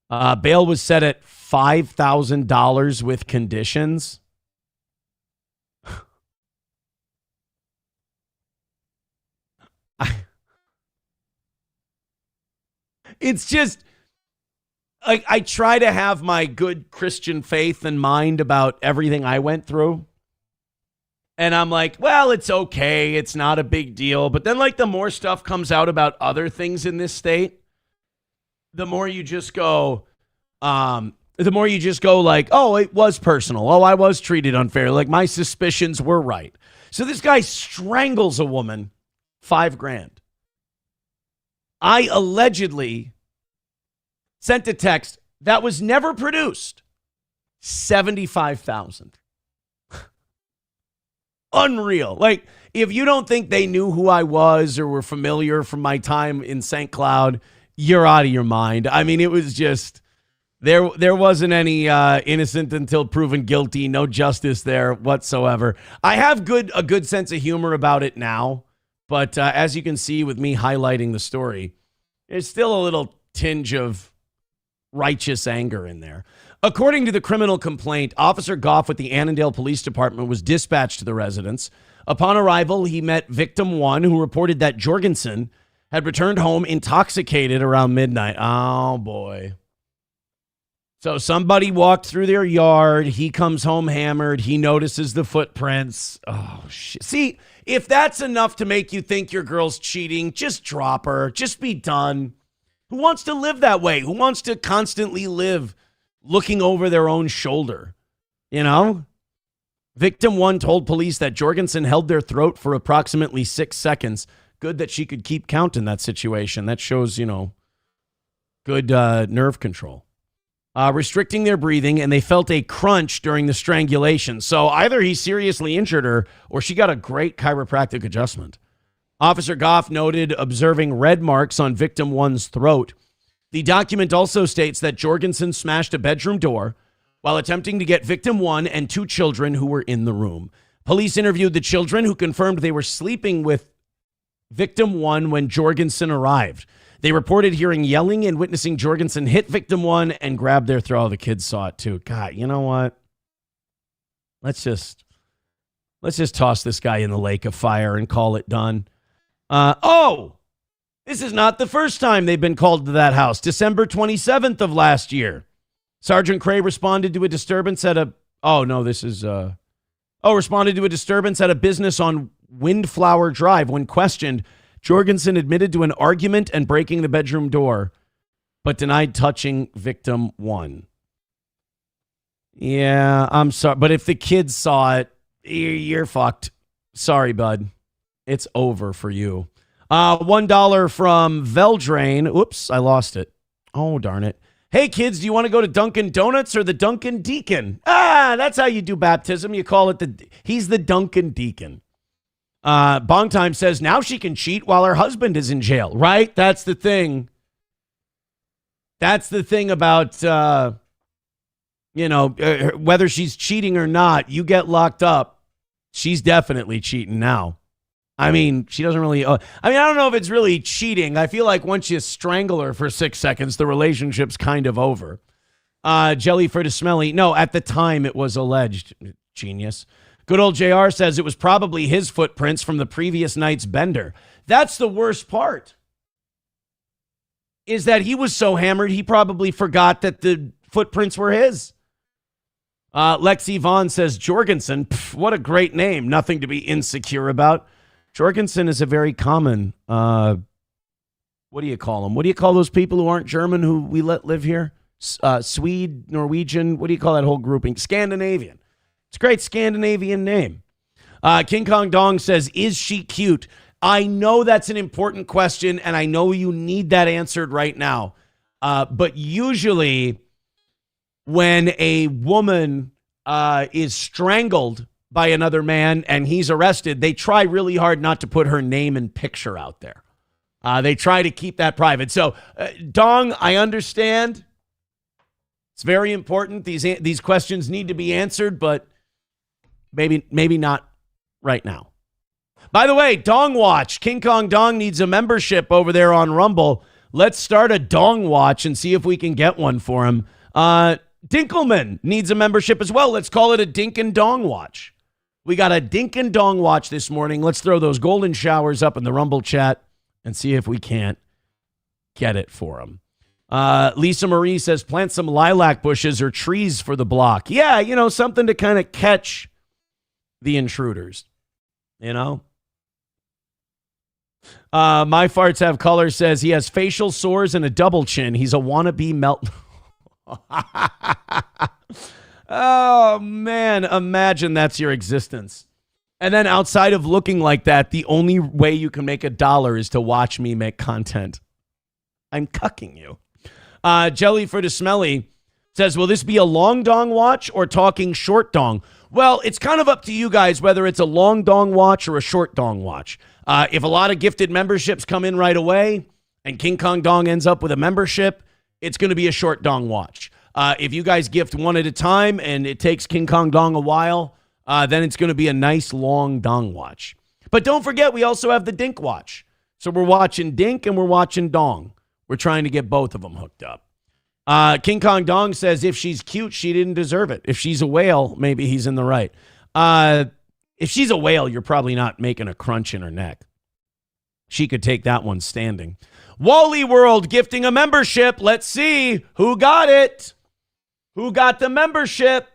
Bail was set at $5,000 with conditions. It's just, I try to have my good Christian faith in mind about everything I went through. And I'm like, well, it's okay. It's not a big deal. But then like the more stuff comes out about other things in this state, the more you just go like, oh, it was personal. Oh, I was treated unfair. Like my suspicions were right. So this guy strangles a woman, $5,000. I allegedly sent a text that was never produced. $75,000. Unreal. Like, if you don't think they knew who I was or were familiar from my time in St. Cloud, you're out of your mind. I mean, it was just, there wasn't any innocent until proven guilty, no justice there whatsoever. I have a good sense of humor about it now, but as you can see with me highlighting the story, there's still a little tinge of righteous anger in there. According to the criminal complaint, Officer Goff with the Annandale Police Department was dispatched to the residence. Upon arrival, he met victim 1, who reported that Jorgensen had returned home intoxicated around midnight. Oh, boy. So somebody walked through their yard. He comes home hammered. He notices the footprints. Oh, shit. See, if that's enough to make you think your girl's cheating, just drop her. Just be done. Who wants to live that way? Who wants to constantly live looking over their own shoulder? You know? Victim 1 told police that Jorgensen held their throat for approximately 6 seconds, good that she could keep count in that situation. That shows, good nerve control. Restricting their breathing, and they felt a crunch during the strangulation. So either he seriously injured her or she got a great chiropractic adjustment. Officer Goff noted observing red marks on victim one's throat. The document also states that Jorgensen smashed a bedroom door while attempting to get victim one and 2 children who were in the room. Police interviewed the children, who confirmed they were sleeping with victim one when Jorgensen arrived. They reported hearing yelling and witnessing Jorgensen hit victim one and grab their throat. The kids saw it too. God, you know what? Let's just toss this guy in the lake of fire and call it done. This is not the first time they've been called to that house. December 27th of last year. Sergeant Cray responded to a disturbance at a business on Windflower Drive. When questioned, Jorgensen admitted to an argument and breaking the bedroom door, but denied touching victim one. Yeah, I'm sorry, but if the kids saw it, you're fucked. Sorry, bud. It's over for you. $1 from Veldrain. Oops, I lost it. Oh, darn it. Hey, kids, do you want to go to Dunkin' Donuts or the Dunkin' Deacon? That's how you do baptism. You call it he's the Dunkin' Deacon. Bong Time says now she can cheat while her husband is in jail, right? That's the thing. That's the thing about, whether she's cheating or not, you get locked up. She's definitely cheating now. I mean, she doesn't really... I don't know if it's really cheating. I feel like once you strangle her for 6 seconds, the relationship's kind of over. Jelly for the smelly. No, at the time it was alleged. Genius. Good old JR says it was probably his footprints from the previous night's bender. That's the worst part. Is that he was so hammered, he probably forgot that the footprints were his. Lexi Vaughn says, Jorgensen, what a great name. Nothing to be insecure about. Jorgensen is a very common, what do you call them? What do you call those people who aren't German who we let live here? Swede, Norwegian, what do you call that whole grouping? Scandinavian. It's a great Scandinavian name. King Kong Dong says, is she cute? I know that's an important question, and I know you need that answered right now. But usually when a woman is strangled by another man and he's arrested, they try really hard not to put her name and picture out there. They try to keep that private. So, Dong, I understand. It's very important. These questions need to be answered, but maybe not right now. By the way, Dong Watch. King Kong Dong needs a membership over there on Rumble. Let's start a Dong Watch and see if we can get one for him. Dinkelman needs a membership as well. Let's call it a Dink and Dong Watch. We got a Dink and Dong Watch this morning. Let's throw those golden showers up in the Rumble chat and see if we can't get it for him. Lisa Marie says, plant some lilac bushes or trees for the block. Yeah, something to kind of catch the intruders. My Farts Have Color says he has facial sores and a double chin. He's a wannabe melt. Oh, man, imagine that's your existence. And then outside of looking like that, the only way you can make $1 is to watch me make content. I'm cucking you. Jelly for the Smelly says, will this be a long dong watch or talking short dong? Well, it's kind of up to you guys whether it's a long dong watch or a short dong watch. If a lot of gifted memberships come in right away and King Kong Dong ends up with a membership, it's going to be a short dong watch. If you guys gift one at a time and it takes King Kong Dong a while, then it's going to be a nice long dong watch. But don't forget, we also have the Dink watch. So we're watching Dink and we're watching Dong. We're trying to get both of them hooked up. King Kong Dong says if she's cute, she didn't deserve it. If she's a whale, maybe he's in the right. If she's a whale, you're probably not making a crunch in her neck. She could take that one standing. Wally World gifting a membership. Let's see who got it. Who got the membership?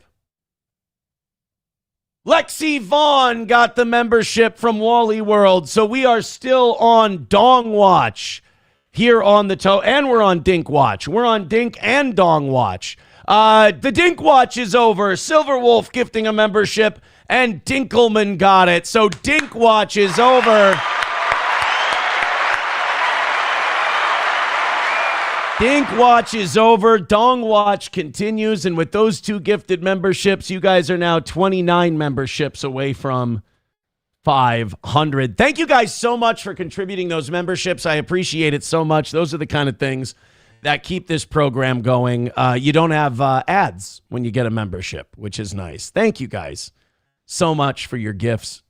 Lexi Vaughn got the membership from Wally World. So we are still on Dong Watch here on the toe. And we're on Dink Watch. We're on Dink and Dong Watch. The Dink Watch is over. Silver Wolf gifting a membership. And Dinkelman got it. So Dink Watch is over. Dink Watch is over. Dong Watch continues. And with those 2 gifted memberships, you guys are now 29 memberships away from 500. Thank you guys so much for contributing those memberships. I appreciate it so much. Those are the kind of things that keep this program going. You don't have ads when you get a membership, which is nice. Thank you guys so much for your gifts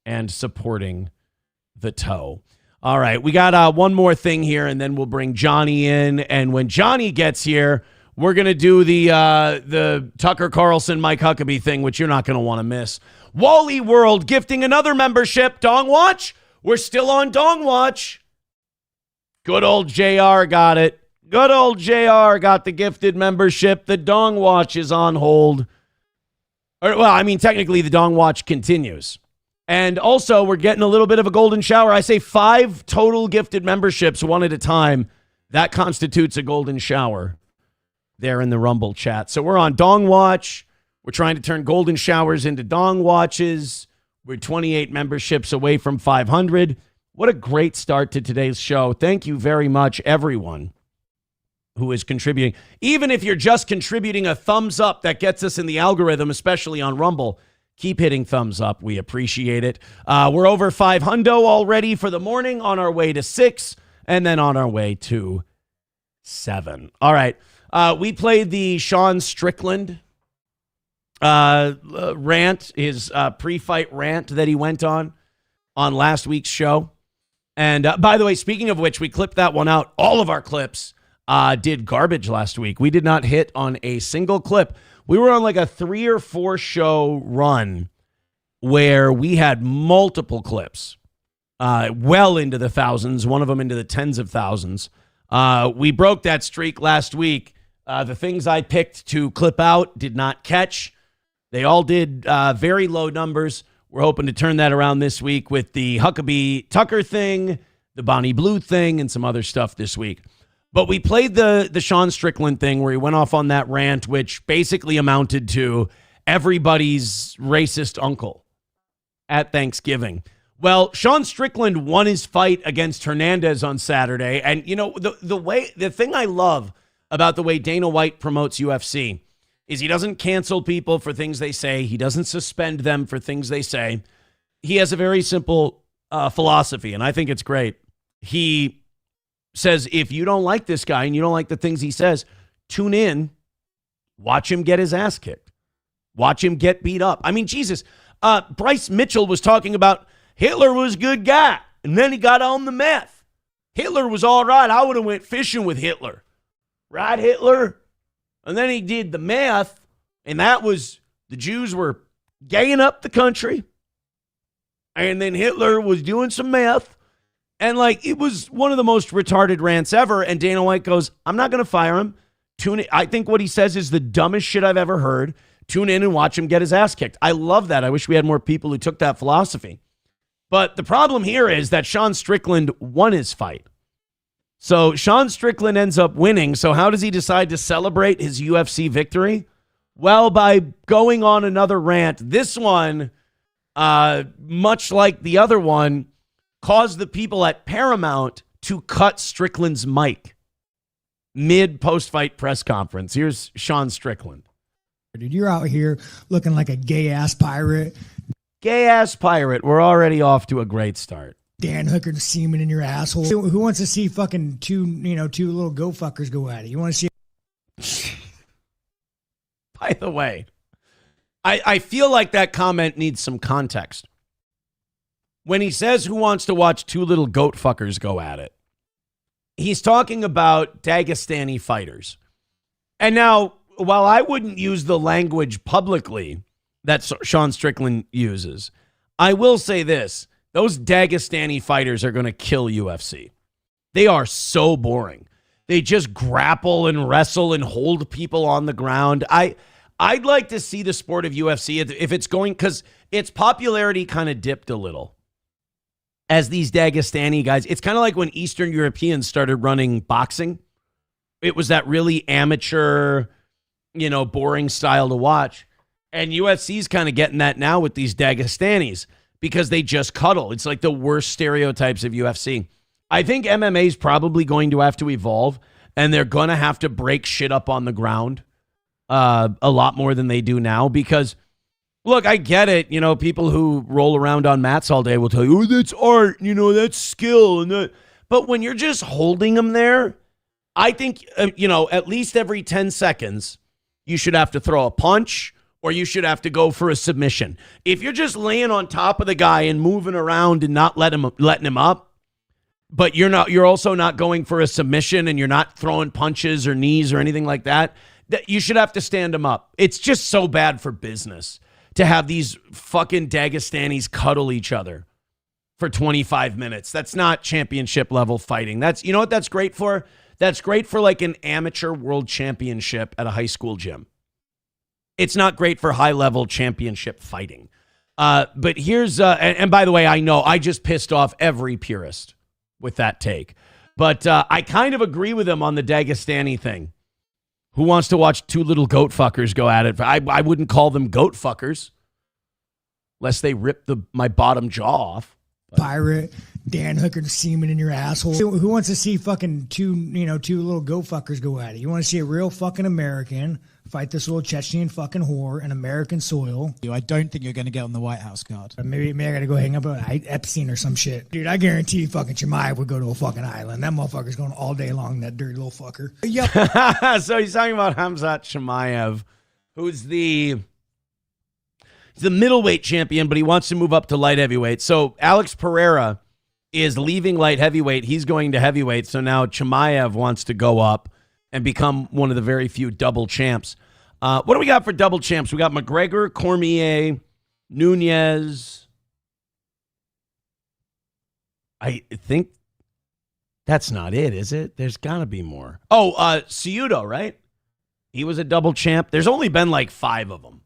and supporting the toe. All right, we got one more thing here, and then we'll bring Johnny in. And when Johnny gets here, we're going to do the Tucker Carlson, Mike Huckabee thing, which you're not going to want to miss. Wally World gifting another membership. Dong Watch, we're still on Dong Watch. Good old JR got it. Good old JR got the gifted membership. The Dong Watch is on hold. Technically, the Dong Watch continues. And also, we're getting a little bit of a golden shower. I say 5 total gifted memberships, one at a time. That constitutes a golden shower there in the Rumble chat. So we're on Dong Watch. We're trying to turn golden showers into Dong Watches. We're 28 memberships away from 500. What a great start to today's show. Thank you very much, everyone who is contributing. Even if you're just contributing a thumbs up, that gets us in the algorithm, especially on Rumble. Keep hitting thumbs up. We appreciate it. We're over 500 already for the morning, on our way to 6, and then on our way to 7. All right. We played the Sean Strickland rant, his pre-fight rant that he went on last week's show. And by the way, speaking of which, we clipped that one out. All of our clips did garbage last week. We did not hit on a single clip. We were on like a 3 or 4 show run where we had multiple clips, well into the thousands, one of them into the tens of thousands. We broke that streak last week. The things I picked to clip out did not catch. They all did very low numbers. We're hoping to turn that around this week with the Huckabee Tucker thing, the Bonnie Blue thing, and some other stuff this week. But we played the Sean Strickland thing where he went off on that rant, which basically amounted to everybody's racist uncle at Thanksgiving. Well, Sean Strickland won his fight against Hernandez on Saturday. And, you know, the thing I love about the way Dana White promotes UFC is he doesn't cancel people for things they say. He doesn't suspend them for things they say. He has a very simple philosophy, and I think it's great. He says, if you don't like this guy and you don't like the things he says, tune in, watch him get his ass kicked. Watch him get beat up. I mean, Jesus, Bryce Mitchell was talking about Hitler was a good guy, and then he got on the meth. Hitler was all right. I would have went fishing with Hitler. Right, Hitler? And then he did the meth, and that was, the Jews were gaying up the country, and then Hitler was doing some meth. And, like, it was one of the most retarded rants ever. And Dana White goes, I'm not going to fire him. Tune in. I think what he says is the dumbest shit I've ever heard. Tune in and watch him get his ass kicked. I love that. I wish we had more people who took that philosophy. But the problem here is that Sean Strickland won his fight. So Sean Strickland ends up winning. So how does he decide to celebrate his UFC victory? Well, by going on another rant. This one, much like the other one, caused the people at Paramount to cut Strickland's mic mid-post-fight press conference. Here's Sean Strickland. Dude, you're out here looking like a gay-ass pirate. Gay-ass pirate. We're already off to a great start. Dan Hooker semen in your asshole. Who wants to see fucking two little go fuckers go at it? You want to see? By the way, I feel like that comment needs some context. When he says who wants to watch 2 little goat fuckers go at it, he's talking about Dagestani fighters. And now, while I wouldn't use the language publicly that Sean Strickland uses, I will say this. Those Dagestani fighters are going to kill UFC. They are so boring. They just grapple and wrestle and hold people on the ground. I'd like to see the sport of UFC if it's going, because its popularity kind of dipped a little as these Dagestani guys. It's kind of like when Eastern Europeans started running boxing. It was that really amateur, boring style to watch. And UFC's kind of getting that now with these Dagestanis because they just cuddle. It's like the worst stereotypes of UFC. I think MMA is probably going to have to evolve. and they're going to have to break shit up on the ground a lot more than they do now because, look, I get it. You know, people who roll around on mats all day will tell you, oh, that's art, you know, that's skill. But when you're just holding them there, I think, at least every 10 seconds, you should have to throw a punch or you should have to go for a submission. If you're just laying on top of the guy and moving around and not letting him up, but you're also not going for a submission and you're not throwing punches or knees or anything like that, you should have to stand him up. It's just so bad for business to have these fucking Dagestanis cuddle each other for 25 minutes. That's not championship level fighting. You know what that's great for? That's great for like an amateur world championship at a high school gym. It's not great for high level championship fighting. But here's, and by the way, I know I just pissed off every purist with that take. But I kind of agree with him on the Dagestani thing. Who wants to watch two little goat fuckers go at it? I wouldn't call them goat fuckers unless they rip my bottom jaw off. Pirate, Dan Hooker semen in your asshole. Who wants to see fucking two little goat fuckers go at it? You want to see a real fucking American fight this little Chechen fucking whore in American soil? I don't think you're going to get on the White House card. Maybe I got to go hang up with Epstein or some shit. Dude, I guarantee fucking Chimaev would go to a fucking island. That motherfucker's going all day long, that dirty little fucker. Yep. So he's talking about Khamzat Chimaev, who's the middleweight champion, but he wants to move up to light heavyweight. So Alex Pereira is leaving light heavyweight. He's going to heavyweight. So now Chimaev wants to go up and become one of the very few double champs. What do we got for double champs? We got McGregor, Cormier, Nunez. I think that's not it, is it? There's got to be more. Oh, Cejudo, right? He was a double champ. There's only been like 5 of them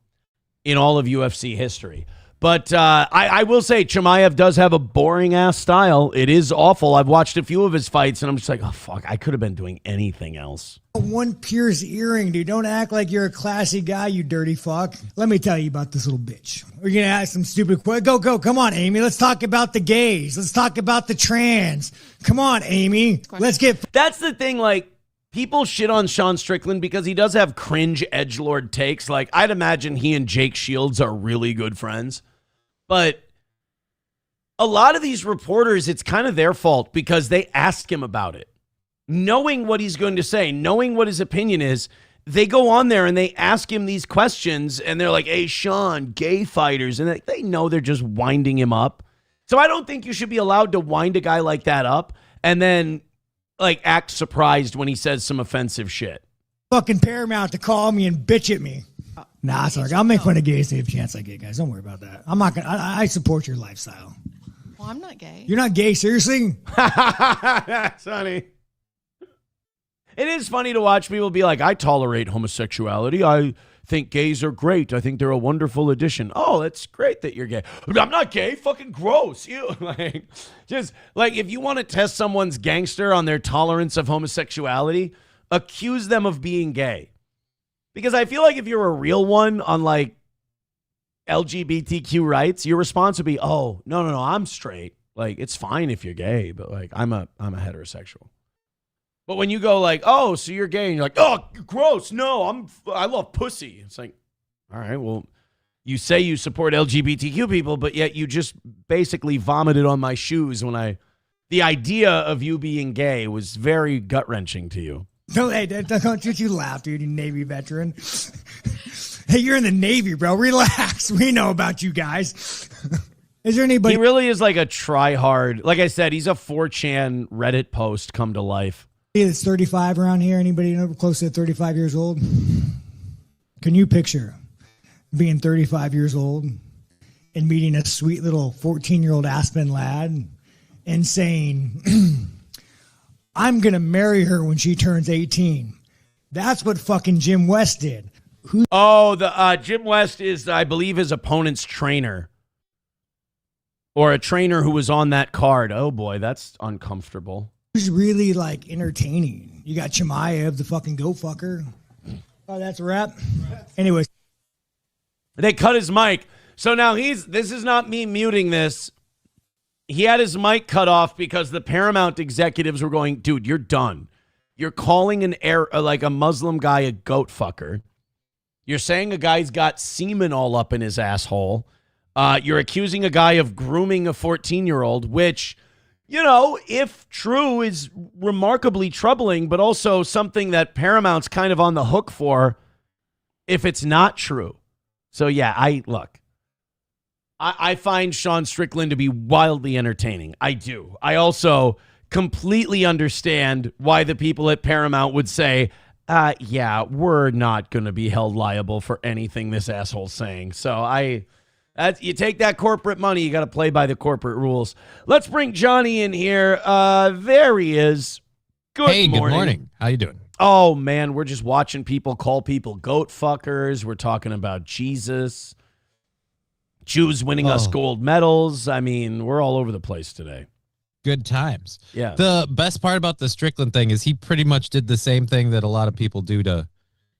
in all of UFC history. But I will say Chimaev does have a boring-ass style. It is awful. I've watched a few of his fights, and I'm just like, oh, fuck, I could have been doing anything else. One pierced earring, dude. Don't act like you're a classy guy, you dirty fuck. Let me tell you about this little bitch. We're going to ask some stupid questions. Go. Come on, Amy. Let's talk about the gays. Let's talk about the trans. Come on, Amy. Let's get... That's the thing, like, people shit on Sean Strickland because he does have cringe edgelord takes. Like, I'd imagine he and Jake Shields are really good friends. But a lot of these reporters, it's kind of their fault because they asked him about it. Knowing what he's going to say, knowing what his opinion is, they go on there and they ask him these questions and they're like, hey, Sean, gay fighters. And they know they're just winding him up. So I don't think you should be allowed to wind a guy like that up and then like act surprised when he says some offensive shit. Fucking Paramount to call me and bitch at me. Nah, sorry. I'll make fun of gays every chance I get, guys. Don't worry about that. I'm not gonna. I support your lifestyle. Well, I'm not gay. You're not gay, seriously? That's funny. It is funny to watch people be like, I tolerate homosexuality. I think gays are great. I think they're a wonderful addition. Oh, it's great that you're gay. I'm not gay. Fucking gross. You like just like if you want to test someone's gangster on their tolerance of homosexuality, accuse them of being gay. Because I feel like if you're a real one on like LGBTQ rights, your response would be, oh, no, I'm straight. Like, it's fine if you're gay, but like I'm a heterosexual. But when you go like, oh, so you're gay, and you're like, oh, gross. No, I love pussy. It's like, all right, well, you say you support LGBTQ people, but yet you just basically vomited on my shoes when the idea of you being gay was very gut-wrenching to you. No, hey, don't you laugh, dude, you Navy veteran. Hey, you're in the Navy, bro. Relax. We know about you guys. Is there anybody? He really is like a try-hard. Like I said, he's a 4chan Reddit post come to life. It's 35 around here. Anybody know close to 35 years old? Can you picture being 35 years old and meeting a sweet little 14-year-old Aspen lad and saying, I'm going to marry her when she turns 18. That's what fucking Jim West did. Jim West is, I believe, his opponent's trainer. Or a trainer who was on that card. Oh, boy, that's uncomfortable. Who's really, like, entertaining? You got Chimaev, the fucking goat fucker. Oh, that's a wrap? Anyways. They cut his mic. So now this is not me muting this. He had his mic cut off because the Paramount executives were going, dude, you're done. You're calling like a Muslim guy a goat fucker. You're saying a guy's got semen all up in his asshole. You're accusing a guy of grooming a 14-year-old, which, you know, if true, is remarkably troubling, but also something that Paramount's kind of on the hook for if it's not true. So, yeah, I find Sean Strickland to be wildly entertaining. I do. I also completely understand why the people at Paramount would say, yeah, we're not going to be held liable for anything this asshole's saying. So you take that corporate money, you got to play by the corporate rules. Let's bring Johnny in here. There he is. Good morning. Good morning. How you doing? Oh, man, we're just watching people call people goat fuckers. We're talking about Jesus. Jews winning us gold medals. I mean, we're all over the place today. Good times. Yeah. The best part about the Strickland thing is he pretty much did the same thing that a lot of people do to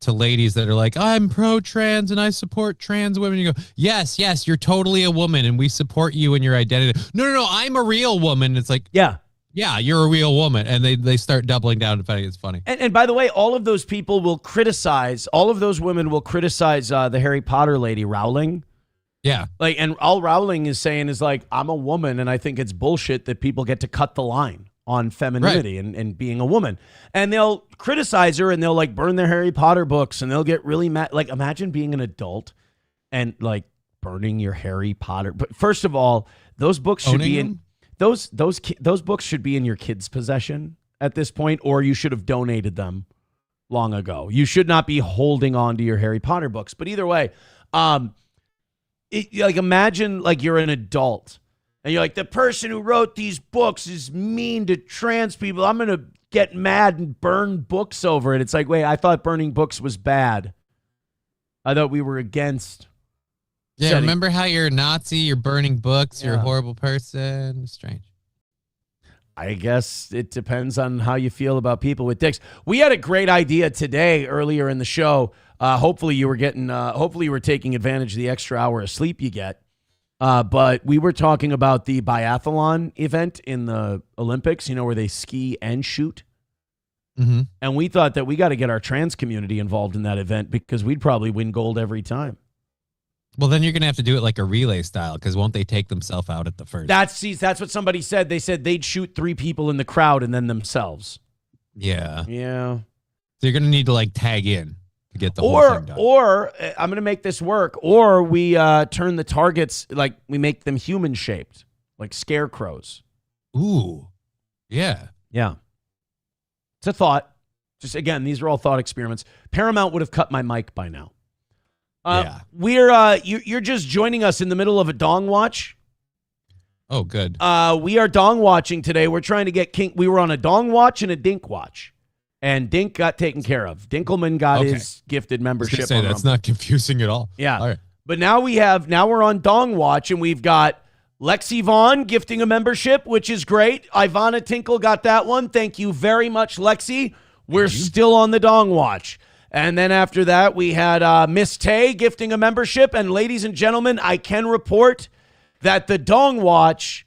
ladies that are like, I'm pro-trans and I support trans women. You go, yes, you're totally a woman and we support you in your identity. No, I'm a real woman. It's like, yeah, you're a real woman. And they start doubling down and finding it's funny. And by the way, all of those people will criticize, all of those women will criticize the Harry Potter lady, Rowling. Yeah. Like, and all Rowling is saying is like, I'm a woman and I think it's bullshit that people get to cut the line on femininity and being a woman. And they'll criticize her and they'll like burn their Harry Potter books and they'll get really mad. Like, imagine being an adult and like burning your Harry Potter. But first of all, those books should be in those books should be in your kids' possession at this point, or you should have donated them long ago. You should not be holding on to your Harry Potter books. But either way, like imagine like you're an adult and you're like, the person who wrote these books is mean to trans people. I'm going to get mad and burn books over it. It's like, wait, I thought burning books was bad. I thought we were against. Yeah, remember how you're a Nazi, you're burning books, you're a horrible person. Strange. I guess it depends on how you feel about people with dicks. We had a great idea today earlier in the show. Hopefully you were taking advantage of the extra hour of sleep you get. But we were talking about the biathlon event in the Olympics, you know, where they ski and shoot. Mm-hmm. And we thought that we got to get our trans community involved in that event because we'd probably win gold every time. Well, then you're going to have to do it like a relay style because won't they take themselves out at the first? That's what somebody said. They said they'd shoot 3 people in the crowd and then themselves. Yeah. Yeah. So you're going to need to like tag in to get the whole thing done. Or I'm going to make this work. Or we turn the targets, like we make them human shaped, like scarecrows. Ooh. Yeah. Yeah. It's a thought. Just again, these are all thought experiments. Paramount would have cut my mic by now. You're just joining us in the middle of a dong watch. Oh, good. We are dong watching today. We're trying to get we were on a dong watch and a dink watch, and Dink got taken care of. Dinkelman got his gifted membership. That's not confusing at all. Yeah. All right. But now we're on dong watch, and we've got Lexi Vaughn gifting a membership, which is great. Ivana Tinkle got that one. Thank you very much, Lexi. We're still on the dong watch. And then after that, we had Miss Tay gifting a membership. And ladies and gentlemen, I can report that the Dong Watch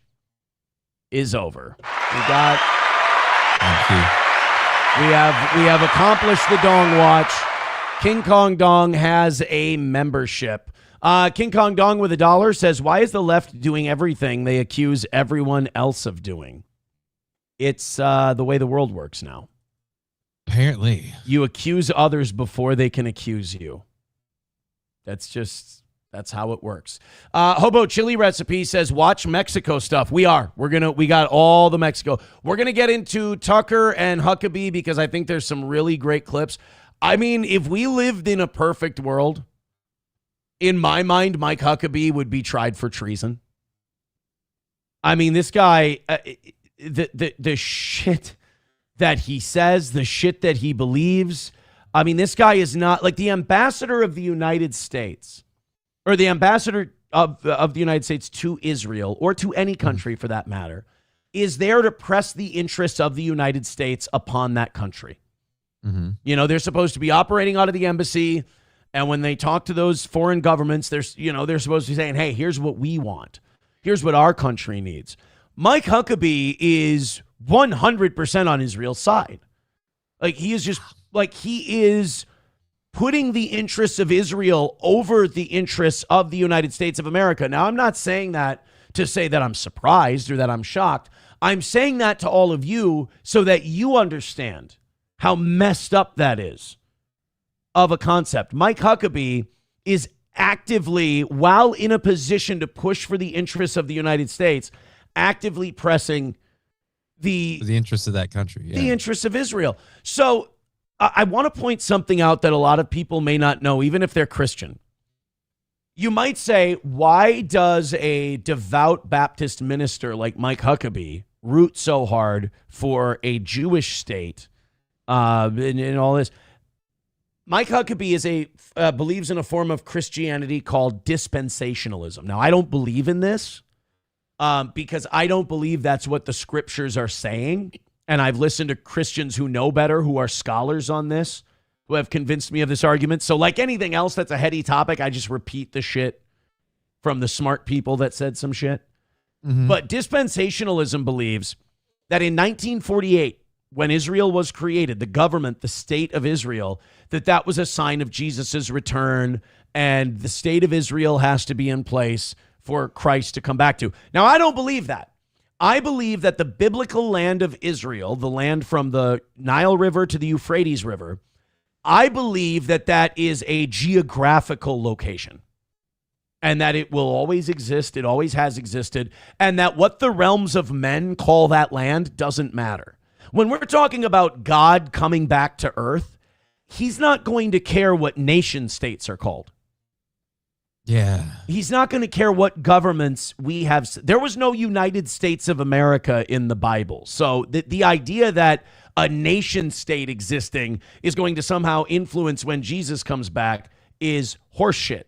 is over. We have accomplished the Dong Watch. King Kong Dong has a membership. King Kong Dong with $1 says, why is the left doing everything they accuse everyone else of doing? It's the way the world works now. Apparently. You accuse others before they can accuse you. That's how it works. Hobo Chili Recipe says, watch Mexico stuff. We got all the Mexico. We're going to get into Tucker and Huckabee because I think there's some really great clips. I mean, if we lived in a perfect world, in my mind, Mike Huckabee would be tried for treason. I mean, this guy, the shit that he says, the shit that he believes. I mean, this guy is not like the ambassador of the United States or the ambassador of the United States to Israel or to any country for that matter is there to press the interests of the United States upon that country. Mm-hmm. You know, they're supposed to be operating out of the embassy. And when they talk to those foreign governments, they're supposed to be saying, hey, here's what we want. Here's what our country needs. Mike Huckabee is 100% on Israel's side. Like he is putting the interests of Israel over the interests of the United States of America. Now, I'm not saying that to say that I'm surprised or that I'm shocked. I'm saying that to all of you so that you understand how messed up that is of a concept. Mike Huckabee is actively, while in a position to push for the interests of the United States, actively pressing the interests of that country, the interests of Israel. So I want to point something out that a lot of people may not know, even if they're Christian. You might say, why does a devout Baptist minister like Mike Huckabee root so hard for a Jewish state and all this? Mike Huckabee believes in a form of Christianity called dispensationalism. Now, I don't believe in this because I don't believe that's what the scriptures are saying. And I've listened to Christians who know better, who are scholars on this, who have convinced me of this argument. So like anything else that's a heady topic, I just repeat the shit from the smart people that said some shit. Mm-hmm. But dispensationalism believes that in 1948, when Israel was created, the government, the state of Israel, that was a sign of Jesus's return, and the state of Israel has to be in place for Christ to come back to. Now, I don't believe that. I believe that the biblical land of Israel, the land from the Nile River to the Euphrates River, I believe that is a geographical location and that it will always exist. It always has existed. And that what the realms of men call that land doesn't matter. When we're talking about God coming back to earth, he's not going to care what nation states are called. Yeah. He's not going to care what governments we have. There was no United States of America in the Bible. So the idea that a nation state existing is going to somehow influence when Jesus comes back is horseshit.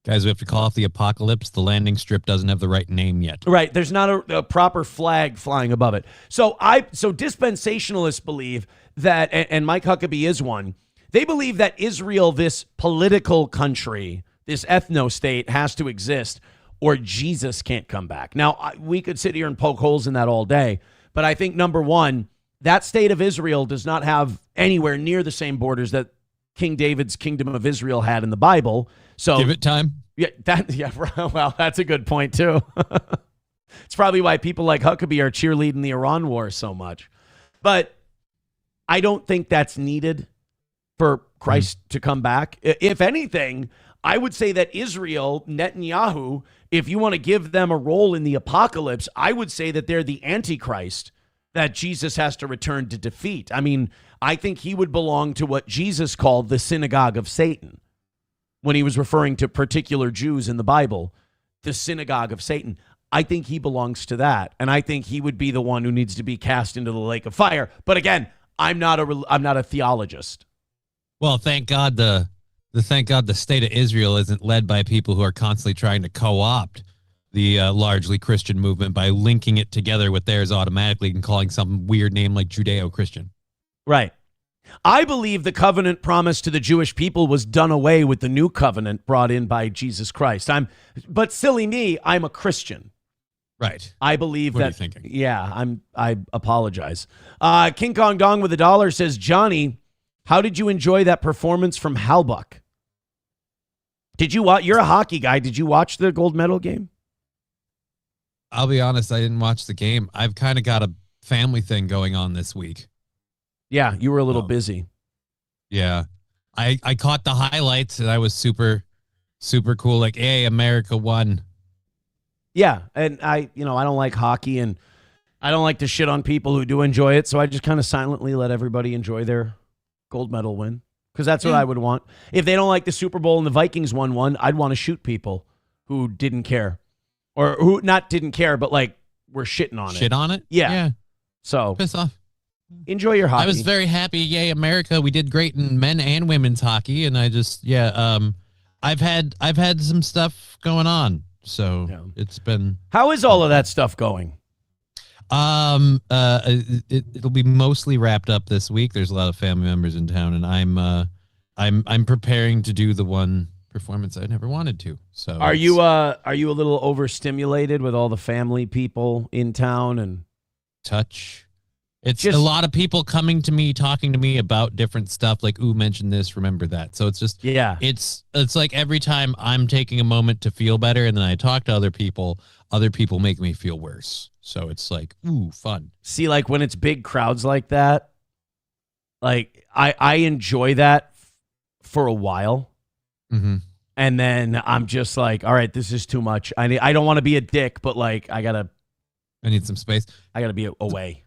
Guys, we have to call off the apocalypse. The landing strip doesn't have the right name yet. Right. There's not a proper flag flying above it. So dispensationalists believe that, and Mike Huckabee is one, they believe that Israel, this political country, this ethno-state, has to exist or Jesus can't come back. Now, we could sit here and poke holes in that all day, but I think, number one, that state of Israel does not have anywhere near the same borders that King David's kingdom of Israel had in the Bible. So give it time. Yeah, well, that's a good point, too. It's probably why people like Huckabee are cheerleading the Iran war so much. But I don't think that's needed for Christ to come back. If anything, I would say that Israel, Netanyahu, if you want to give them a role in the apocalypse, I would say that they're the Antichrist that Jesus has to return to defeat. I mean, I think he would belong to what Jesus called the synagogue of Satan when he was referring to particular Jews in the Bible, the synagogue of Satan. I think he belongs to that, and I think he would be the one who needs to be cast into the lake of fire. But again, I'm not a theologist. Well, thank God the state of Israel isn't led by people who are constantly trying to co-opt the largely Christian movement by linking it together with theirs automatically and calling some weird name like Judeo-Christian. Right. I believe the covenant promised to the Jewish people was done away with the new covenant brought in by Jesus Christ. But silly me, I'm a Christian. Right. I believe what that. Are you thinking? Yeah, I apologize. King Kong Dong with $1 says, Johnny, how did you enjoy that performance from Halbuck? Did you watch? You're a hockey guy. Did you watch the gold medal game? I'll be honest, I didn't watch the game. I've kind of got a family thing going on this week. Yeah, you were a little busy. Yeah. I caught the highlights and I was super, super cool. Like, hey, America won. Yeah, and I don't like hockey and I don't like to shit on people who do enjoy it, so I just kind of silently let everybody enjoy their gold medal win. Because that's what I would want. If they don't like the Super Bowl and the Vikings won one, I'd want to shoot people who didn't care. Or who not didn't care, but like were shitting on it. Shit on it? Yeah. So piss off. Enjoy your hockey. I was very happy. Yay, America. We did great in men and women's hockey. And I just, I've had some stuff going on. So it's been. How is all of that stuff going? It'll be mostly wrapped up this week. There's a lot of family members in town, and I'm preparing to do the one performance I never wanted to. So are you a little overstimulated with all the family people in town and touch It's just a lot of people coming to me, talking to me about different stuff, like, ooh, mention this, remember that. So it's just, it's like every time I'm taking a moment to feel better and then I talk to other people make me feel worse. So it's like, ooh, fun. See, like when it's big crowds like that, like I enjoy that for a while. Mm-hmm. And then I'm just like, all right, this is too much. I don't want to be a dick, but like I need some space. I gotta be away.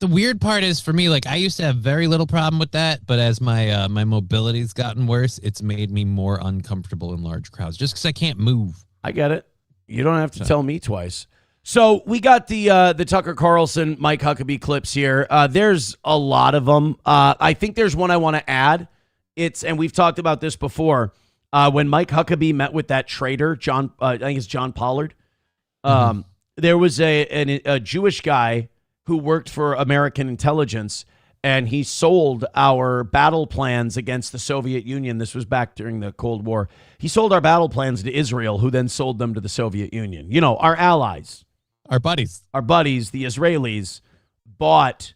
The weird part is for me, like I used to have very little problem with that, but as my my mobility's gotten worse, it's made me more uncomfortable in large crowds just because I can't move. I get it. You don't have to tell me twice. So we got the Tucker Carlson, Mike Huckabee clips here. There's a lot of them. I think there's one I want to add. And we've talked about this before. When Mike Huckabee met with that trader, John, I think it's John Pollard. There was a Jewish guy who worked for American intelligence, and he sold our battle plans against the Soviet Union. This was back during the Cold War. He sold our battle plans to Israel, who then sold them to the Soviet Union. You know, our allies. Our buddies. Our buddies, the Israelis, bought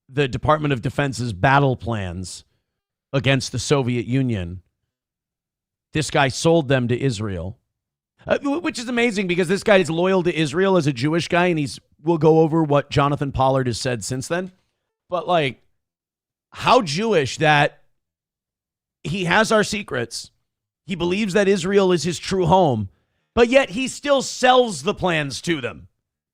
the Department of Defense's battle plans against the Soviet Union. This guy sold them to Israel, which is amazing because this guy is loyal to Israel as a Jewish guy, and we'll go over what Jonathan Pollard has said since then. But, like, how Jewish that he has our secrets. He believes that Israel is his true home, but yet he still sells the plans to them.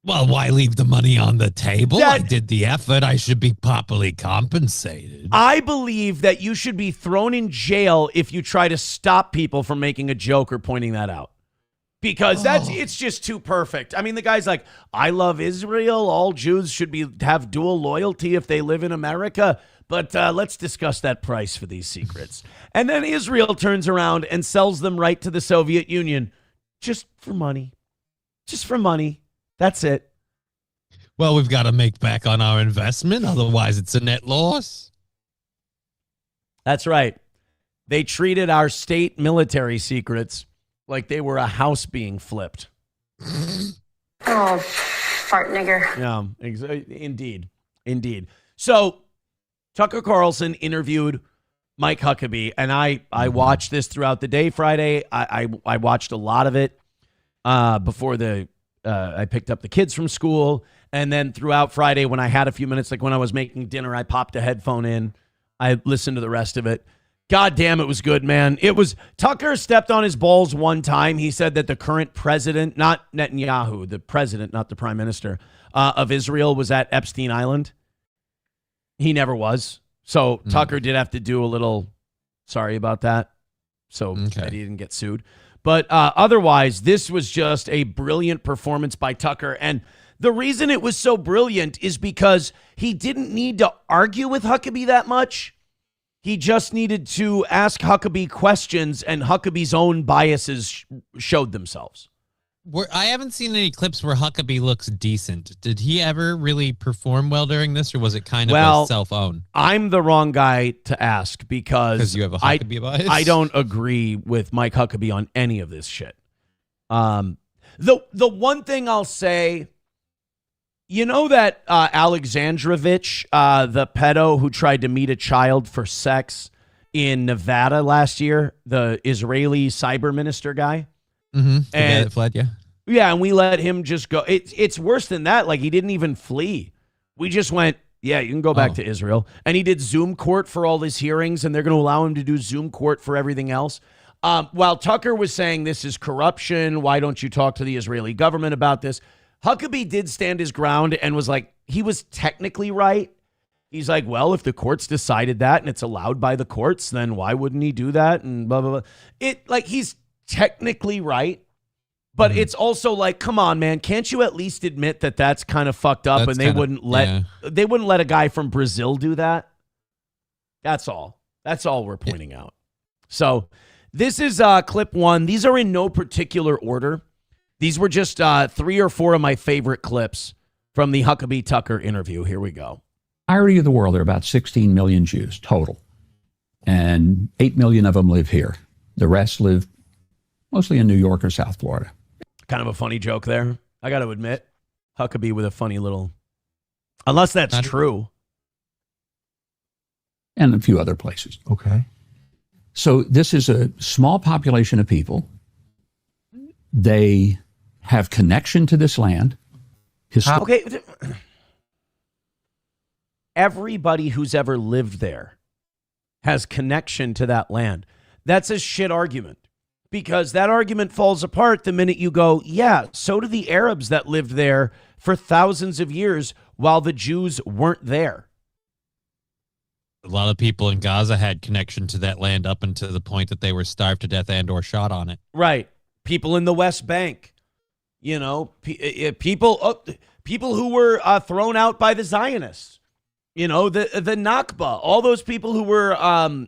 Well, why leave the money on the table? I did the effort. I should be properly compensated. I believe that you should be thrown in jail if you try to stop people from making a joke or pointing that out. Because it's just too perfect. I mean, the guy's like, I love Israel. All Jews should have dual loyalty if they live in America. But let's discuss that price for these secrets. And then Israel turns around and sells them right to the Soviet Union just for money. Just for money. That's it. Well, we've got to make back on our investment. Otherwise, it's a net loss. That's right. They treated our state military secrets like they were a house being flipped. Oh, fart nigger. Yeah, indeed. So Tucker Carlson interviewed Mike Huckabee, and I watched this throughout the day Friday. I watched a lot of it before I picked up the kids from school, and then throughout Friday when I had a few minutes, like when I was making dinner, I popped a headphone in. I listened to the rest of it. God damn, it was good, man. Tucker stepped on his balls one time. He said that the current president, not Netanyahu, the president, not the prime minister, of Israel was at Epstein Island. He never was. So Tucker did have to do a little sorry about that so that he didn't get sued. But otherwise, this was just a brilliant performance by Tucker. And the reason it was so brilliant is because he didn't need to argue with Huckabee that much. He just needed to ask Huckabee questions, and Huckabee's own biases showed themselves. I haven't seen any clips where Huckabee looks decent. Did he ever really perform well during this, or was it kind of a self-own? I'm the wrong guy to ask because you have a Huckabee bias? I don't agree with Mike Huckabee on any of this shit. The one thing I'll say, you know that Alexandrovich, the pedo who tried to meet a child for sex in Nevada last year, the Israeli cyber minister guy? Mm-hmm. The guy that fled, yeah. Yeah, and we let him just go. It's worse than that. Like, he didn't even flee. We just went, yeah, you can go back to Israel. And he did Zoom court for all his hearings, and they're going to allow him to do Zoom court for everything else. While Tucker was saying this is corruption, why don't you talk to the Israeli government about this? Huckabee did stand his ground and was like, he was technically right. He's like, well, if the courts decided that and it's allowed by the courts, then why wouldn't he do that? And blah, blah, blah. He's technically right, but it's also like, come on, man, can't you at least admit that that's kind of fucked up? And they wouldn't let a guy from Brazil do that. That's all we're pointing out. So this is clip one. These are in no particular order. These were just 3 or 4 of my favorite clips from the Huckabee Tucker interview. Here we go. Entirety of the world, there are about 16 million Jews total, and 8 million of them live here. The rest live mostly in New York or South Florida. Kind of a funny joke there, I got to admit. Huckabee with a funny little Unless that's true. And a few other places. Okay. So this is a small population of people. They have connection to this land. Okay. Everybody who's ever lived there has connection to that land. That's a shit argument, because that argument falls apart the minute you go, yeah, so do the Arabs that lived there for thousands of years while the Jews weren't there. A lot of people in Gaza had connection to that land up until the point that they were starved to death and or shot on it. Right. People in the West Bank, people who were thrown out by the Zionists, the Nakba, all those people who were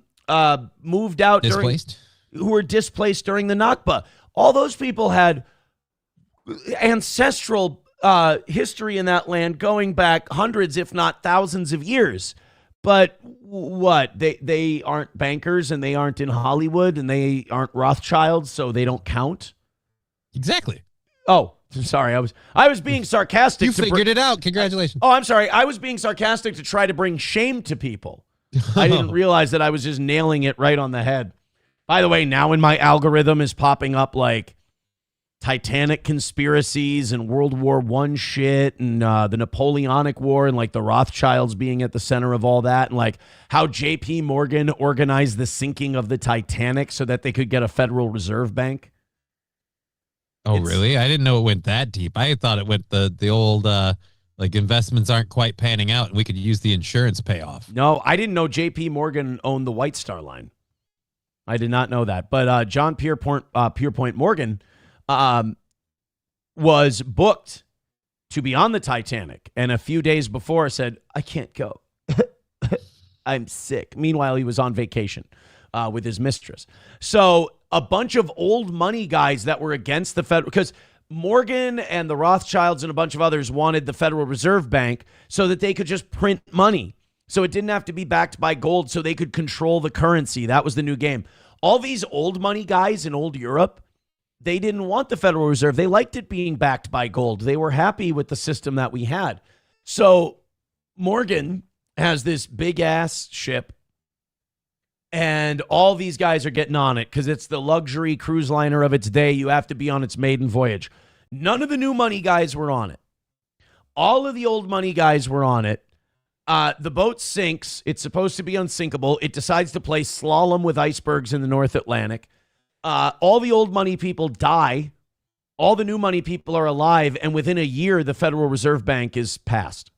moved out who were displaced during the Nakba. All those people had ancestral history in that land going back hundreds, if not thousands of years. But what? They aren't bankers, and they aren't in Hollywood, and they aren't Rothschilds, so they don't count? Exactly. Oh, sorry. I was being sarcastic. You figured it out. Congratulations. Oh, I'm sorry. I was being sarcastic to try to bring shame to people. I didn't realize that I was just nailing it right on the head. By the way, now in my algorithm is popping up like Titanic conspiracies and World War I shit and the Napoleonic War and like the Rothschilds being at the center of all that, and like how J.P. Morgan organized the sinking of the Titanic so that they could get a Federal Reserve Bank. Oh, really? I didn't know it went that deep. I thought it went the old like investments aren't quite panning out and we could use the insurance payoff. No, I didn't know J.P. Morgan owned the White Star Line. I did not know that. But John Pierpont Morgan was booked to be on the Titanic, and a few days before said, I can't go. I'm sick. Meanwhile, he was on vacation with his mistress. So a bunch of old money guys that were against the Federal, because Morgan and the Rothschilds and a bunch of others wanted the Federal Reserve Bank so that they could just print money. So it didn't have to be backed by gold, so they could control the currency. That was the new game. All these old money guys in old Europe, they didn't want the Federal Reserve. They liked it being backed by gold. They were happy with the system that we had. So Morgan has this big ass ship, and all these guys are getting on it because it's the luxury cruise liner of its day. You have to be on its maiden voyage. None of the new money guys were on it. All of the old money guys were on it. The boat sinks. It's supposed to be unsinkable. It decides to play slalom with icebergs in the North Atlantic. All the old money people die. All the new money people are alive. And within a year, the Federal Reserve Bank is passed.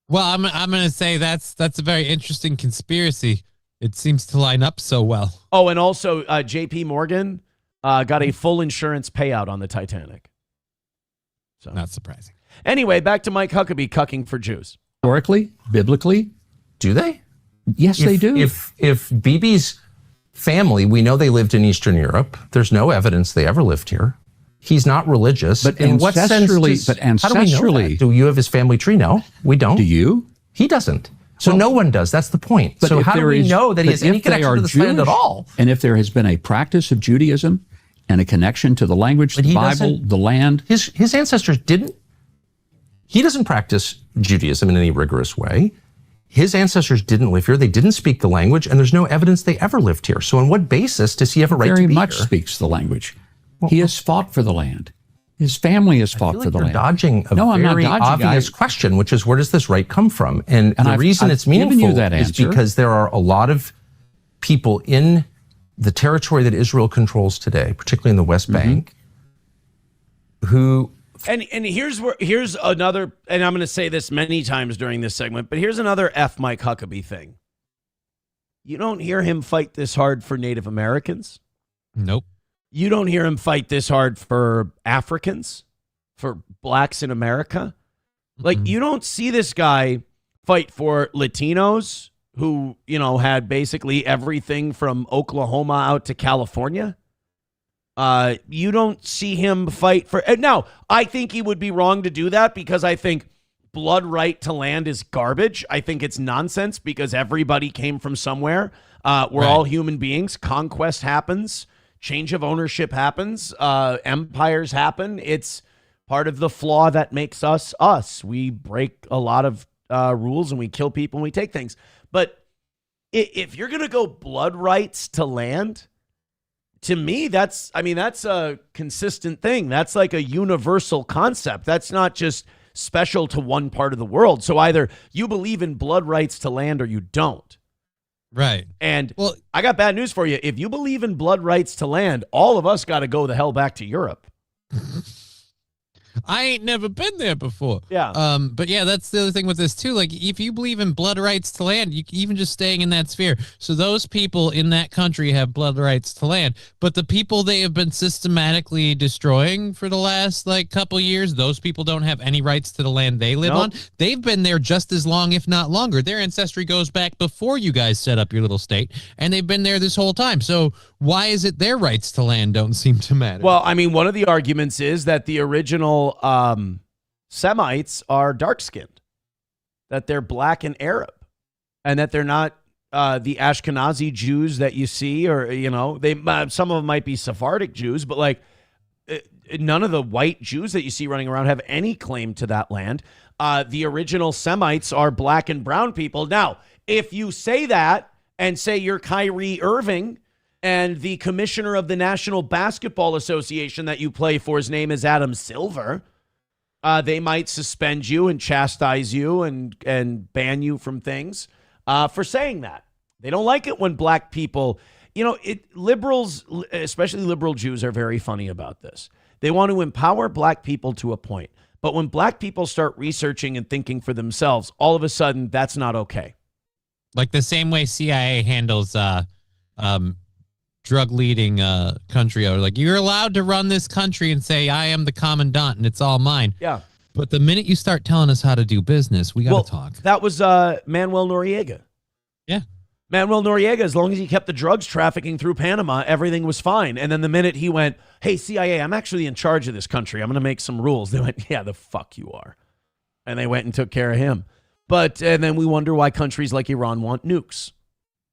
Well, I'm going to say that's a very interesting conspiracy. It seems to line up so well. Oh, and also J.P. Morgan got a full insurance payout on the Titanic. So not surprising. Anyway, back to Mike Huckabee cucking for Jews. Historically, biblically, do they? Yes, they do. If Bibi's family, we know they lived in Eastern Europe. There's no evidence they ever lived here. He's not religious. But in what sense? How do we know that? Do you have his family tree? No, we don't. Do you? He doesn't. So no one does. That's the point. But so how do we know that he has any connection to this land at all? And if there has been a practice of Judaism and a connection to the language, the Bible, the land. His ancestors didn't. He doesn't practice Judaism in any rigorous way. His ancestors didn't live here. They didn't speak the language, and there's no evidence they ever lived here. So on what basis does he have a right to be here? Very much speaks the language. He has fought for the land. His family has fought for the land. You're dodging a very obvious question, which is, where does this right come from? And the reason it's meaningful is because there are a lot of people in the territory that Israel controls today, particularly in the West Bank, who... And here's another, and I'm going to say this many times during this segment, but here's another F Mike Huckabee thing. You don't hear him fight this hard for Native Americans. Nope. You don't hear him fight this hard for Africans, for blacks in America. Like, you don't see this guy fight for Latinos who, had basically everything from Oklahoma out to California. You don't see him fight for... Now, I think he would be wrong to do that because I think blood right to land is garbage. I think it's nonsense because everybody came from somewhere. We're all human beings. Conquest happens. Change of ownership happens. Empires happen. part of the flaw that makes us us. We break a lot of rules and we kill people and we take things. But if you're going to go blood rights to land, to me, that's a consistent thing. That's like a universal concept. That's not just special to one part of the world. So either you believe in blood rights to land or you don't. Right. And well, I got bad news for you. If you believe in blood rights to land, all of us got to go the hell back to Europe. I ain't never been there before. Yeah. But yeah, that's the other thing with this too. Like, if you believe in blood rights to land, you even just staying in that sphere. So those people in that country have blood rights to land, but the people they have been systematically destroying for the last like couple years, those people don't have any rights to the land they live on. They've been there just as long, if not longer. Their ancestry goes back before you guys set up your little state, and they've been there this whole time. So why is it their rights to land don't seem to matter? Well, I mean, one of the arguments is that the original Semites are dark-skinned, that they're black and Arab, and that they're not the Ashkenazi Jews that you see, or, you know, they some of them might be Sephardic Jews, but like none of the white Jews that you see running around have any claim to that land. The original Semites are black and brown people. Now, if you say that and say you're Kyrie Irving and the commissioner of the National Basketball Association that you play for, his name is Adam Silver, they might suspend you and chastise you and ban you from things for saying that. They don't like it when black people, you know, liberals, especially liberal Jews, are very funny about this. They want to empower black people to a point. But when black people start researching and thinking for themselves, all of a sudden, that's not okay. Like the same way CIA handles drug-leading country. Or like, you're allowed to run this country and say, I am the commandant and it's all mine. Yeah. But the minute you start telling us how to do business, we got to talk. That was Manuel Noriega. Yeah. Manuel Noriega, as long as he kept the drugs trafficking through Panama, everything was fine. And then the minute he went, hey, CIA, I'm actually in charge of this country. I'm going to make some rules. They went, yeah, the fuck you are. And they went and took care of him. And then we wonder why countries like Iran want nukes.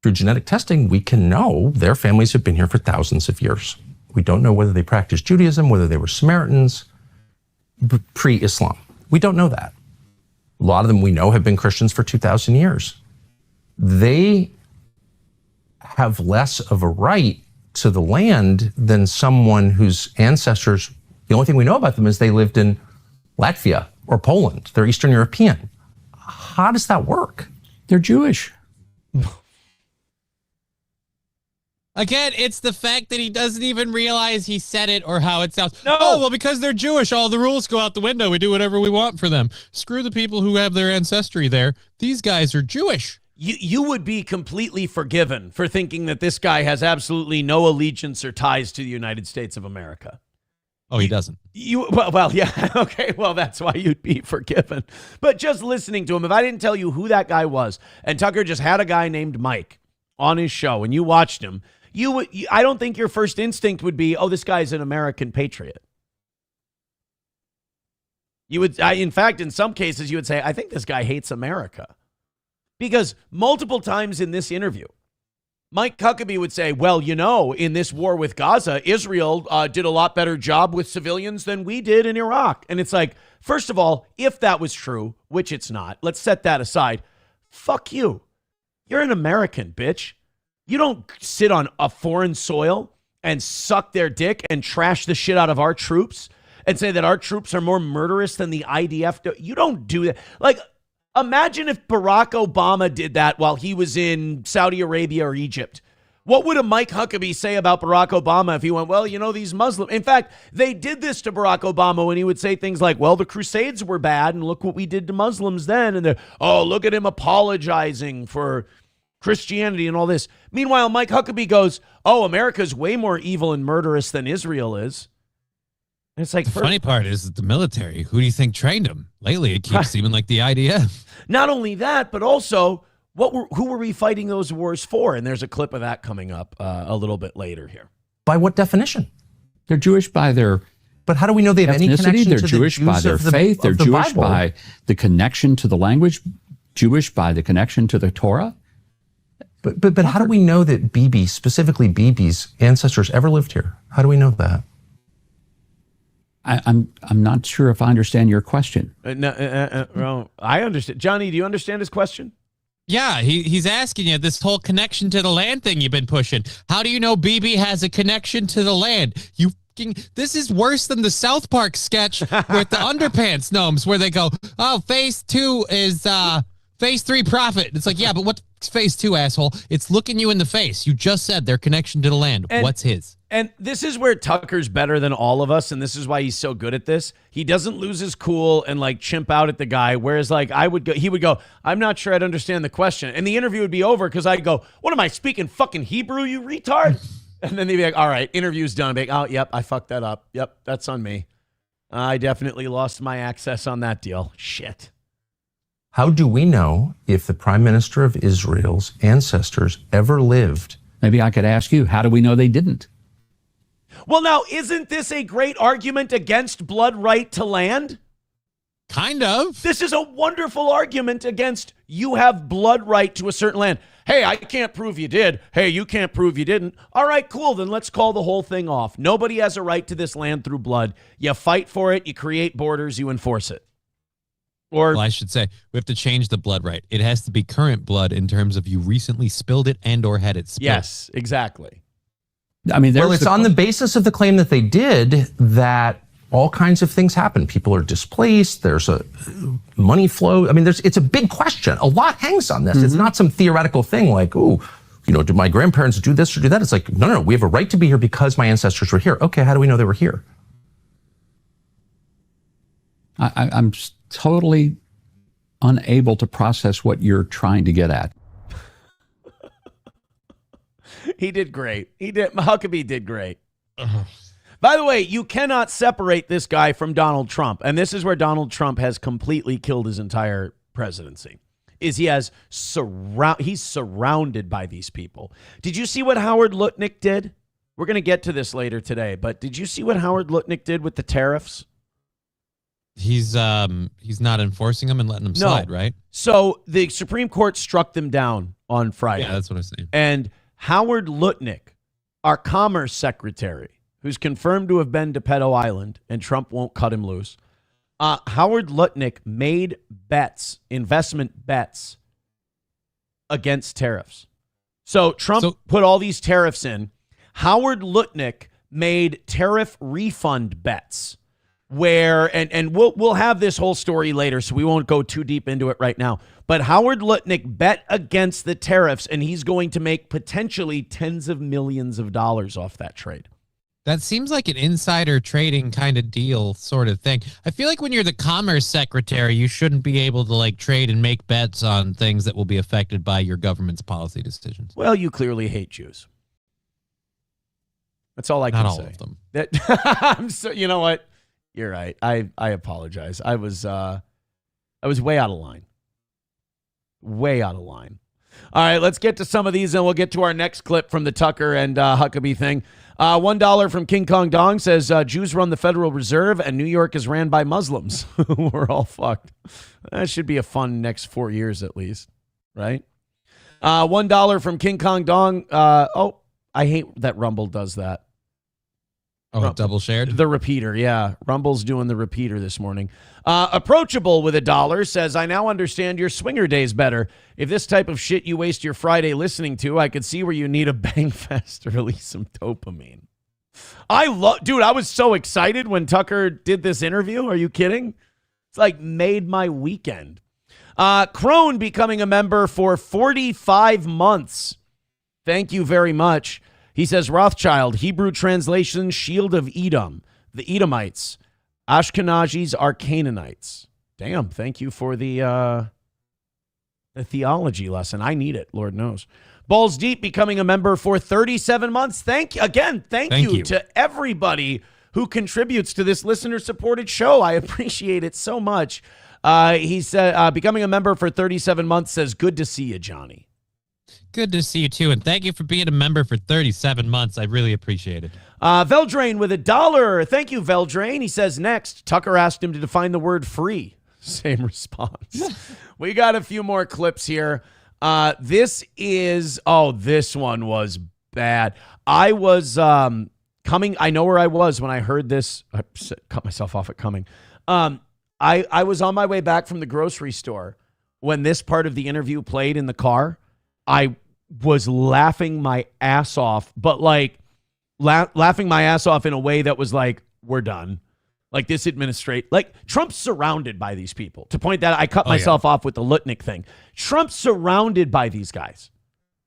Through genetic testing, we can know their families have been here for thousands of years. We don't know whether they practiced Judaism, whether they were Samaritans, pre-Islam. We don't know that. A lot of them we know have been Christians for 2,000 years. They have less of a right to the land than someone whose ancestors, the only thing we know about them is they lived in Latvia or Poland. They're Eastern European. How does that work? They're Jewish. Again, it's the fact that he doesn't even realize he said it or how it sounds. No. Oh, well, because they're Jewish, all the rules go out the window. We do whatever we want for them. Screw the people who have their ancestry there. These guys are Jewish. You would be completely forgiven for thinking that this guy has absolutely no allegiance or ties to the United States of America. Oh, he doesn't. Well, yeah. Okay. Well, that's why you'd be forgiven. But just listening to him, if I didn't tell you who that guy was, and Tucker just had a guy named Mike on his show, and you watched him, I don't think your first instinct would be, oh, this guy's an American patriot. In fact, in some cases, you would say, I think this guy hates America. Because multiple times in this interview, Mike Huckabee would say, well, you know, in this war with Gaza, Israel did a lot better job with civilians than we did in Iraq. And it's like, first of all, if that was true, which it's not, let's set that aside. Fuck you. You're an American, bitch. You don't sit on a foreign soil and suck their dick and trash the shit out of our troops and say that our troops are more murderous than the IDF. You don't do that. Like, imagine if Barack Obama did that while he was in Saudi Arabia or Egypt. What would a Mike Huckabee say about Barack Obama if he went, well, you know, these Muslims. In fact, they did this to Barack Obama when he would say things like, well, the Crusades were bad and look what we did to Muslims then. And oh, look at him apologizing for Christianity and all this. Meanwhile, Mike Huckabee goes, oh, America's way more evil and murderous than Israel is. And it's like, the funny part is that the military, who do you think trained them? Lately, it keeps seeming like the IDF. Not only that, but also, who were we fighting those wars for? And there's a clip of that coming up a little bit later here. By what definition? They're Jewish by their But how do we know they have any connection they're to Jewish the by Jews their of the, faith. They're of the Jewish Bible? by the connection to the language. Jewish by the connection to the Torah. But how do we know that specifically Bibi's ancestors ever lived here? How do we know that? I'm not sure if I understand your question. Well, I understand. Johnny, do you understand his question? Yeah, he's asking you this whole connection to the land thing you've been pushing. How do you know BB has a connection to the land? This is worse than the South Park sketch with the underpants gnomes where they go, oh, phase 2 is phase 3 profit. It's like, yeah, but what's phase 2, asshole? It's looking you in the face. You just said their connection to the land. What's his? And this is where Tucker's better than all of us, and this is why he's so good at this. He doesn't lose his cool and like chimp out at the guy, whereas like he would go, I'm not sure I'd understand the question. And the interview would be over because I'd go, what am I speaking fucking Hebrew, you retard? And then they'd be like, all right, interview's done. I'd be like, oh, yep, I fucked that up. Yep, that's on me. I definitely lost my access on that deal. Shit. How do we know if the Prime Minister of Israel's ancestors ever lived? Maybe I could ask you, how do we know they didn't? Well, now, isn't this a great argument against blood right to land? Kind of. This is a wonderful argument against you have blood right to a certain land. Hey, I can't prove you did. Hey, you can't prove you didn't. All right, cool. Then let's call the whole thing off. Nobody has a right to this land through blood. You fight for it. You create borders. You enforce it. Or, well, I should say, we have to change the blood right. It has to be current blood in terms of you recently spilled it and or had it spilled. Yes, exactly. I mean, it's on the basis of the claim that they did that all kinds of things happen. People are displaced. There's a money flow. I mean, it's a big question. A lot hangs on this. Mm-hmm. It's not some theoretical thing like, oh, did my grandparents do this or do that? It's like, no, we have a right to be here because my ancestors were here. Okay, how do we know they were here? I'm totally unable to process what you're trying to get at. He did great. Huckabee did great. By the way, you cannot separate this guy from Donald Trump. And this is where Donald Trump has completely killed his entire presidency. He's surrounded by these people. Did you see what Howard Lutnick did? We're going to get to this later today, but did you see what Howard Lutnick did with the tariffs? He's not enforcing them and letting them slide, right? So the Supreme Court struck them down on Friday. Yeah, that's what I'm saying. And Howard Lutnick, our Commerce Secretary, who's confirmed to have been to Pedo Island, and Trump won't cut him loose. Howard Lutnick made investment bets against tariffs. So Trump put all these tariffs in. Howard Lutnick made tariff refund bets where, and we'll have this whole story later, so we won't go too deep into it right now. But Howard Lutnick bet against the tariffs, and he's going to make potentially tens of millions of dollars off that trade. That seems like an insider trading kind of deal sort of thing. I feel like when you're the Commerce Secretary, you shouldn't be able to like trade and make bets on things that will be affected by your government's policy decisions. Well, you clearly hate Jews. That's all I can say. Not all of them. You know what? You're right. I apologize. I was way out of line. Way out of line. All right, let's get to some of these, and we'll get to our next clip from the Tucker and Huckabee thing. $1 from King Kong Dong says, Jews run the Federal Reserve, and New York is ran by Muslims. We're all fucked. That should be a fun next 4 years at least, right? $1 from King Kong Dong. I hate that Rumble does that. Oh, double shared? The repeater, yeah. Rumble's doing the repeater this morning. Approachable with $1 says, I now understand your swinger days better. If this type of shit you waste your Friday listening to, I could see where you need a bang fest to release some dopamine. Dude, I was so excited when Tucker did this interview. Are you kidding? It's like made my weekend. Crone becoming a member for 45 months. Thank you very much. He says, Rothschild, Hebrew translation, Shield of Edom, the Edomites. Ashkenazis are Canaanites. Damn, thank you for the theology lesson. I need it, Lord knows. Balls Deep becoming a member for 37 months. Thank you to everybody who contributes to this listener-supported show. I appreciate it so much. He said, becoming a member for 37 months says, good to see you, Johnny. Good to see you, too, and thank you for being a member for 37 months. I really appreciate it. Veldrain with $1. Thank you, Veldrain. He says, next, Tucker asked him to define the word free. Same response. We got a few more clips here. This one was bad. I was coming, I know where I was when I heard this. I cut myself off at coming. I was on my way back from the grocery store when this part of the interview played in the car. I was laughing my ass off, but like laughing my ass off in a way that was like, we're done. Like this administration, like Trump's surrounded by these people. To point that, I cut myself off with the Lutnick thing. Trump's surrounded by these guys,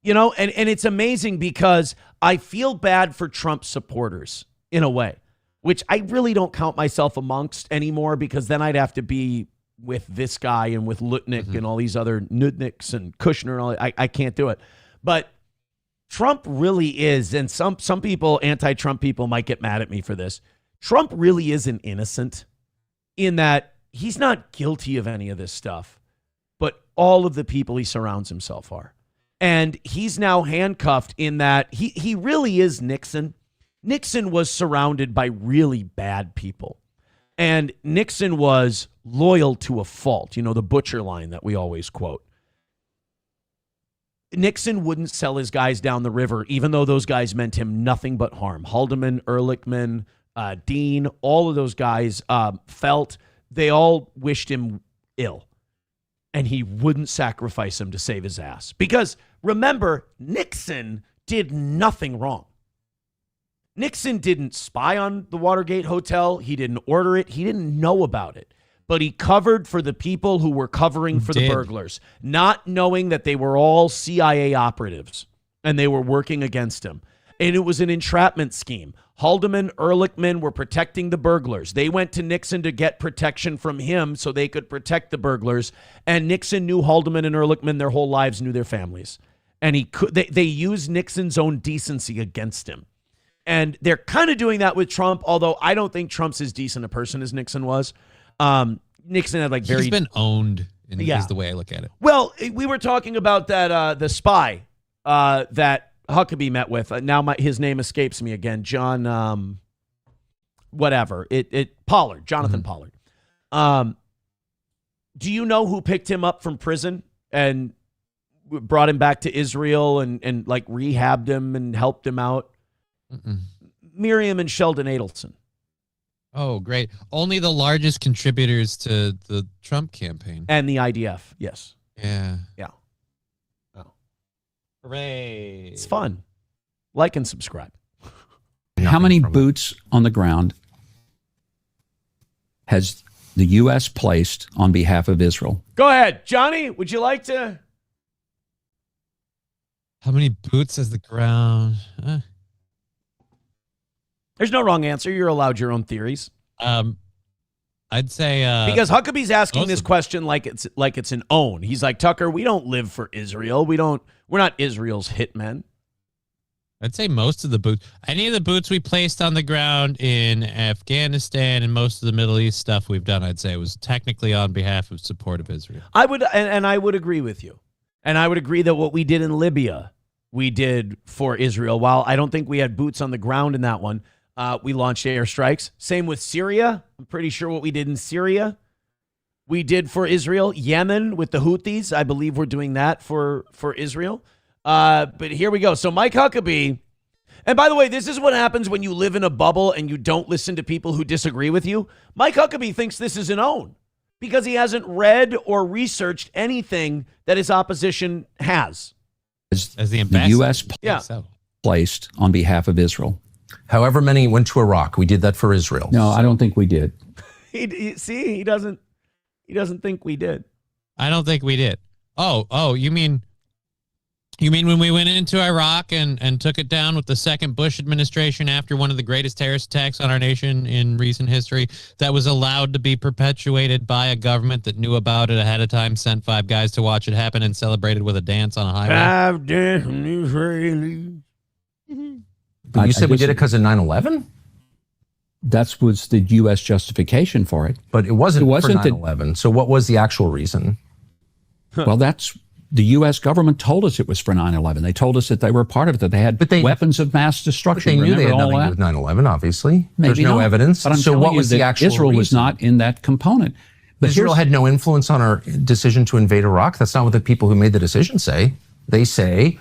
you know, and it's amazing because I feel bad for Trump supporters in a way, which I really don't count myself amongst anymore, because then I'd have to be with this guy and with Lutnick and all these other Nudnicks and Kushner and all. I can't do it. But Trump really is, and some people, anti-Trump people, might get mad at me for this. Trump really isn't innocent in that he's not guilty of any of this stuff, but all of the people he surrounds himself are. And he's now handcuffed in that he really is Nixon. Nixon was surrounded by really bad people. And Nixon was loyal to a fault. You know, the butcher line that we always quote. Nixon wouldn't sell his guys down the river, even though those guys meant him nothing but harm. Haldeman, Ehrlichman, Dean, all of those guys felt they all wished him ill. And he wouldn't sacrifice him to save his ass. Because remember, Nixon did nothing wrong. Nixon didn't spy on the Watergate Hotel. He didn't order it. He didn't know about it. But he covered for the people who were covering for the burglars, not knowing that they were all CIA operatives and they were working against him. And it was an entrapment scheme. Haldeman, Ehrlichman were protecting the burglars. They went to Nixon to get protection from him so they could protect the burglars. And Nixon knew Haldeman and Ehrlichman their whole lives, knew their families. And they used Nixon's own decency against him. And they're kind of doing that with Trump, although I don't think Trump's as decent a person as Nixon was. Nixon had like He's been owned, is the way I look at it. Well, we were talking about that the spy that Huckabee met with. Now his name escapes me again. John, whatever. Pollard, Jonathan Pollard. Do you know who picked him up from prison and brought him back to Israel and like rehabbed him and helped him out? Miriam and Sheldon Adelson. Oh, great. Only the largest contributors to the Trump campaign. And the IDF, yes. Yeah. Yeah. Oh. Hooray. It's fun. Like and subscribe. How many boots on the ground has the U.S. placed on behalf of Israel? Go ahead. Johnny, would you like to? How many boots has the ground? There's no wrong answer. You're allowed your own theories. I'd say because Huckabee's asking this question like it's an own. He's like, Tucker, we don't live for Israel. We're not Israel's hitmen. I'd say most of the boots, any of the boots we placed on the ground in Afghanistan and most of the Middle East stuff we've done, I'd say was technically on behalf of support of Israel. I would, and I would agree with you. And I would agree that what we did in Libya, we did for Israel. While I don't think we had boots on the ground in that one, we launched airstrikes. Same with Syria. I'm pretty sure what we did in Syria, we did for Israel. Yemen with the Houthis, I believe we're doing that for Israel. But here we go. So Mike Huckabee, and by the way, this is what happens when you live in a bubble and you don't listen to people who disagree with you. Mike Huckabee thinks this is an own because he hasn't read or researched anything that his opposition has. As the ambassador. The U.S. placed on behalf of Israel. However many went to Iraq. We did that for Israel. No, I don't think we did. He doesn't think we did. I don't think we did. Oh, you mean when we went into Iraq and took it down with the second Bush administration after one of the greatest terrorist attacks on our nation in recent history that was allowed to be perpetuated by a government that knew about it ahead of time, sent 5 guys to watch it happen and celebrated with a dance on a highway? 5 dancing Israelis. But you said we did it because of 9/11? That was the U.S. justification for it. But it wasn't for 9/11. So what was the actual reason? Well, that's the U.S. government told us it was for 9/11. They told us that they were part of it, that they had weapons of mass destruction. But they knew they had nothing to do with 9/11, obviously. There's no evidence. But so what was the actual Israel reason? was not in that component. But Israel had no influence on our decision to invade Iraq. That's not what the people who made the decision say. They say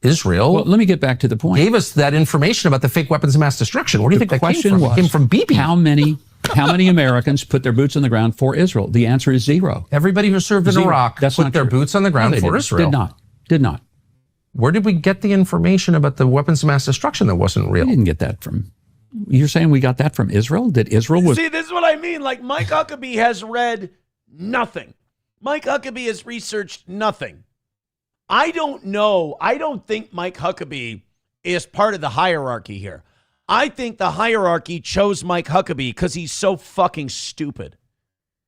Israel. Well, let me get back to the point. Gave us that information about the fake weapons of mass destruction. Where do you think that came from? It came from Bibi. How many Americans put their boots on the ground for Israel? The answer is zero. Everybody who served in Iraq put their boots on the ground for Israel. Did not. Where did we get the information about the weapons of mass destruction that wasn't real? We didn't get that from... You're saying we got that from Israel? That Israel was... See, this is what I mean. Like, Mike Huckabee has read nothing. Mike Huckabee has researched nothing. I don't know. I don't think Mike Huckabee is part of the hierarchy here. I think the hierarchy chose Mike Huckabee because he's so fucking stupid.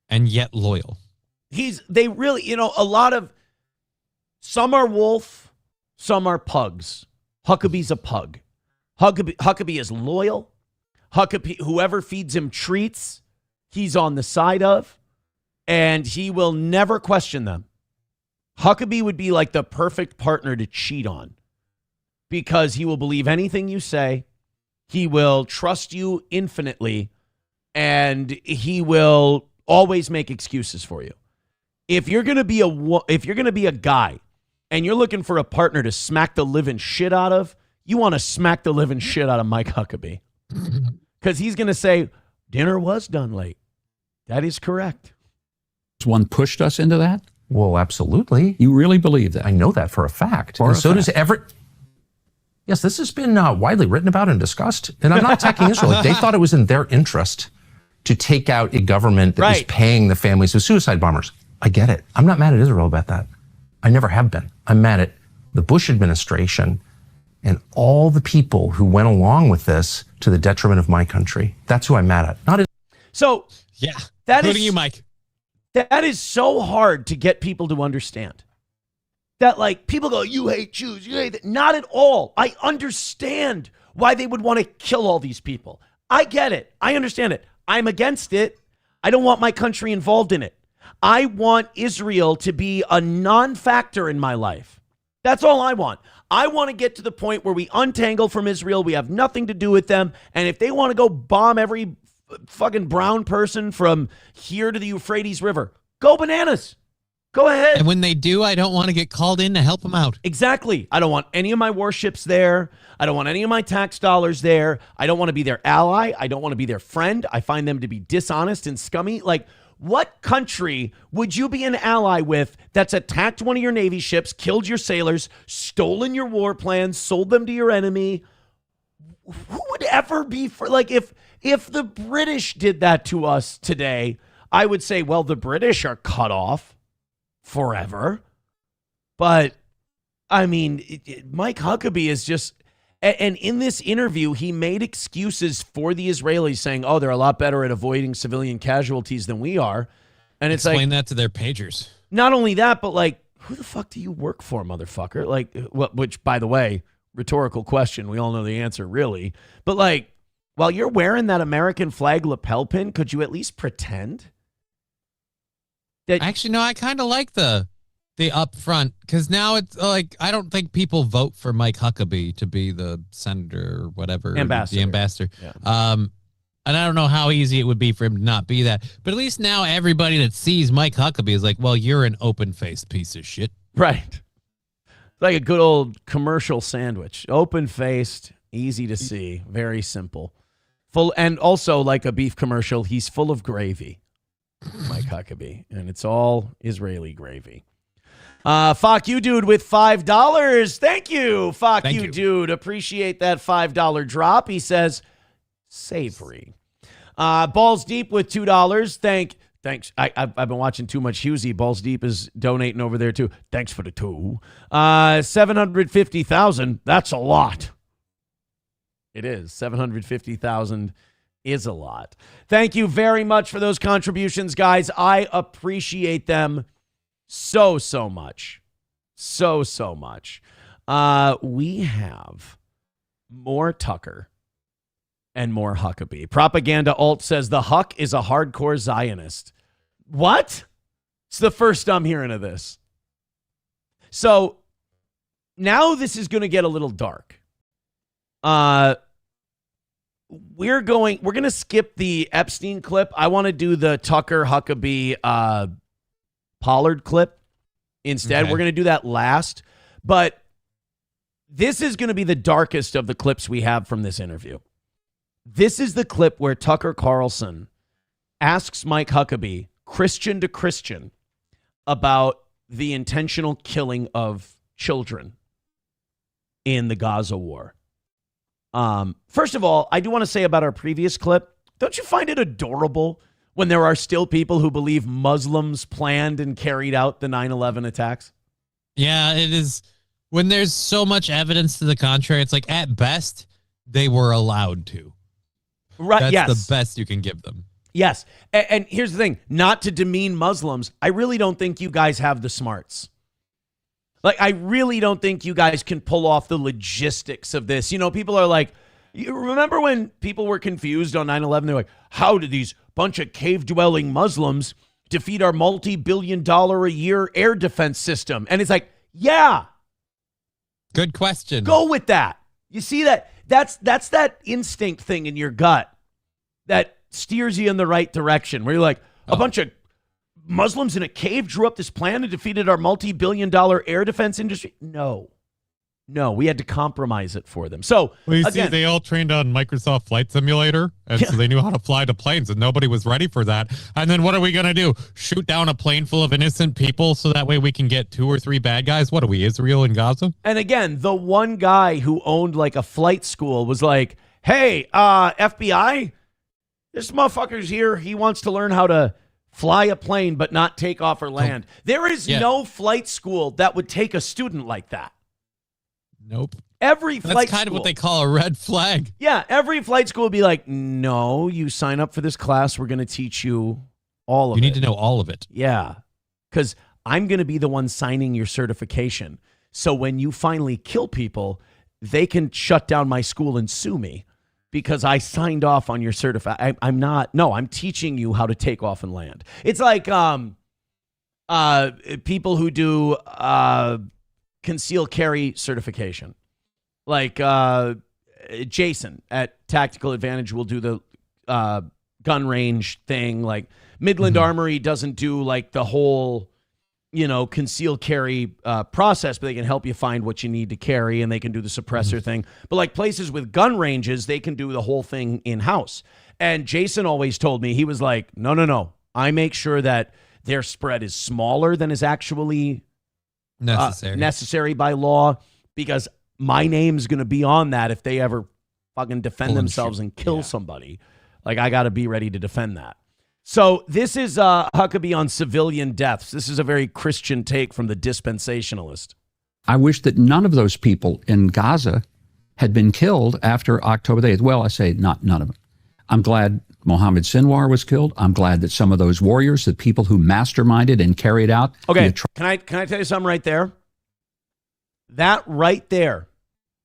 And yet loyal. They really, a lot of, some are wolf, some are pugs. Huckabee's a pug. Huckabee is loyal. Huckabee, whoever feeds him treats, he's on the side of, and he will never question them. Huckabee would be like the perfect partner to cheat on because he will believe anything you say. He will trust you infinitely, and he will always make excuses for you. If you're going to be a guy and you're looking for a partner to smack the living shit out of, you want to smack the living shit out of Mike Huckabee because he's going to say, dinner was done late. That is correct. One pushed us into that? Well, absolutely. You really believe that? I know that for a fact. And so does Yes, this has been widely written about and discussed. And I'm not attacking Israel. They thought it was in their interest to take out a government that was paying the families of suicide bombers. I get it. I'm not mad at Israel about that. I never have been. I'm mad at the Bush administration and all the people who went along with this to the detriment of my country. That's who I'm mad at. Not So, yeah, that including you, Mike. That is so hard to get people to understand. That, like, people go, you hate Jews, you hate that. Not at all. I understand why they would want to kill all these people. I get it. I understand it. I'm against it. I don't want my country involved in it. I want Israel to be a non-factor in my life. That's all I want. I want to get to the point where we untangle from Israel. We have nothing to do with them. And if they want to go bomb every fucking brown person from here to the Euphrates River, go bananas. Go ahead. And when they do, I don't want to get called in to help them out. Exactly. I don't want any of my warships there. I don't want any of my tax dollars there. I don't want to be their ally. I don't want to be their friend. I find them to be dishonest and scummy. Like, what country would you be an ally with that's attacked one of your Navy ships, killed your sailors, stolen your war plans, sold them to your enemy? Who would ever be for, like, if the British did that to us today, I would say, well, the British are cut off forever. But I mean, Mike Huckabee is just, and in this interview, he made excuses for the Israelis saying, oh, they're a lot better at avoiding civilian casualties than we are. And it's Explain like, that to their pagers. Not only that, but like, who the fuck do you work for, motherfucker? Like, which, by the way, rhetorical question. We all know the answer, really. But like, while you're wearing that American flag lapel pin, could you at least pretend? Actually, no, I kind of like the upfront, because now it's like, I don't think people vote for Mike Huckabee to be the senator or whatever. Ambassador. The ambassador. Yeah. And I don't know how easy it would be for him to not be that. But at least now everybody that sees Mike Huckabee is like, well, you're an open-faced piece of shit. Right. Like a good old commercial sandwich. Open-faced, easy to see, very simple. Full, and also like a beef commercial, he's full of gravy. Mike Huckabee, and it's all Israeli gravy. Fuck you, dude, with $5. Thank you. Thank you, dude. Appreciate that $5 drop. He says, savory. Balls Deep with $2. Thanks. I've been watching too much Hughesy. Balls Deep is donating over there too. Thanks for the $2. 750,000. That's a lot. It is. 750,000 is a lot. Thank you very much for those contributions, guys. I appreciate them so much. So much. We have more Tucker and more Huckabee. Propaganda Alt says the Huck is a hardcore Zionist. What? It's the first I'm hearing of this. So now this is going to get a little dark. We're going to skip the Epstein clip. I want to do the Tucker Huckabee Pollard clip instead. Okay. We're going to do that last. But This is going to be the darkest of the clips we have from this interview. This is the clip where Tucker Carlson asks Mike Huckabee, Christian to Christian, about the intentional killing of children in the Gaza war. First of all, I do want to say about our previous clip, don't you find it adorable when there are still people who believe Muslims planned and carried out the 9/11 attacks? Yeah, it is. When there's so much evidence to the contrary, it's like, at best, they were allowed to. Right, That's the best you can give them. Yes. And here's the thing, not to demean Muslims, I really don't think you guys have the smarts. Like, I really don't think you guys can pull off the logistics of this. You know, people are like, you remember when people were confused on 9/11? They're like, how did these bunch of cave-dwelling Muslims defeat our multi-billion-dollar-a-year air defense system? And it's like, yeah. Good question. Go with that. You see that? That's that instinct thing in your gut that steers you in the right direction, where you're like, a bunch of Muslims in a cave drew up this plan and defeated our multi-billion-dollar air defense industry. No, we had to compromise it for them. So, well, you again, see, they all trained on Microsoft Flight Simulator, and so they knew how to fly to planes, and nobody was ready for that. And then what are we going to do? Shoot down a plane full of innocent people so that way we can get 2 or 3 bad guys? What are we, Israel and Gaza? And again, the one guy who owned like a flight school was like, hey, FBI, this motherfucker's here. He wants to learn how to fly a plane but not take off or land. There is no flight school that would take a student like that. Nope. Every flight That's kind of what they call a red flag. Yeah, every flight school would be like, no, you sign up for this class. We're going to teach you all of it. You need to know all of it. Yeah, because I'm going to be the one signing your certification. So when you finally kill people, they can shut down my school and sue me because I signed off on your certificate. I'm teaching you how to take off and land. It's like people who do concealed carry certification. Like Jason at Tactical Advantage will do the gun range thing. Like Midland Armory doesn't do like the whole, concealed carry process, but they can help you find what you need to carry, and they can do the suppressor thing. But like places with gun ranges, they can do the whole thing in-house. And Jason always told me, he was like, no. I make sure that their spread is smaller than is actually necessary by law, because my name's going to be on that if they ever fucking defend themselves and kill somebody. Like, I got to be ready to defend that. So this is Huckabee on civilian deaths. This is a very Christian take from the dispensationalist. I wish that none of those people in Gaza had been killed after October the 8th. Well, I say not none of them. I'm glad Mohammed Sinwar was killed. I'm glad that some of those warriors, the people who masterminded and carried out. Okay, can I tell you something right there? That right there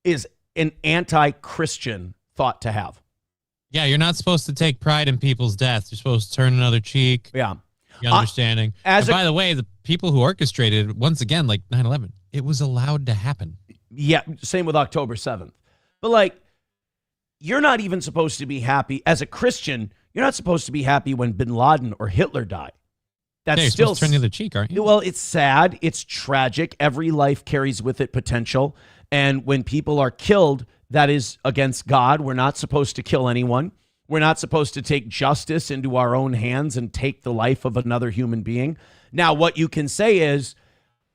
is an anti-Christian thought to have. Yeah, you're not supposed to take pride in people's deaths. You're supposed to turn another cheek. Yeah. Understanding. And by the way, the people who orchestrated, once again, like 9/11, it was allowed to happen. Yeah, same with October 7th. But like, you're not even supposed to be happy. As a Christian, you're not supposed to be happy when bin Laden or Hitler died. That's you're still supposed to turn the other cheek, aren't you? Well, it's sad. It's tragic. Every life carries with it potential. And when people are killed, that is against God. We're not supposed to kill anyone. We're not supposed to take justice into our own hands and take the life of another human being. Now, what you can say is,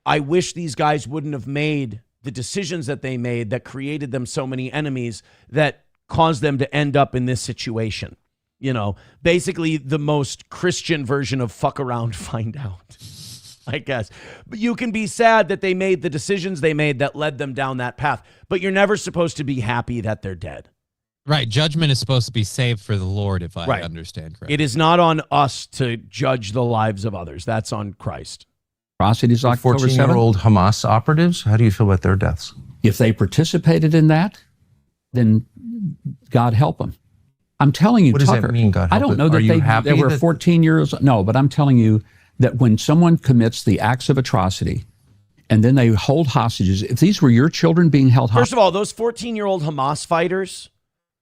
I wish these guys wouldn't have made the decisions that they made that created them so many enemies that caused them to end up in this situation. Basically the most Christian version of fuck around, find out, I guess. But you can be sad that they made the decisions they made that led them down that path. But you're never supposed to be happy that they're dead. Right. Judgment is supposed to be saved for the Lord, if I understand correctly. It is not on us to judge the lives of others. That's on Christ. Atrocities October 7th. 14-year-old Hamas operatives, how do you feel about their deaths? If they participated in that, then God help them. I'm telling you, what does Tucker, that mean, God help I don't know that they were 14 years. No, but I'm telling you that when someone commits the acts of atrocity and then they hold hostages, if these were your children being held hostage. First of all, those 14-year-old Hamas fighters,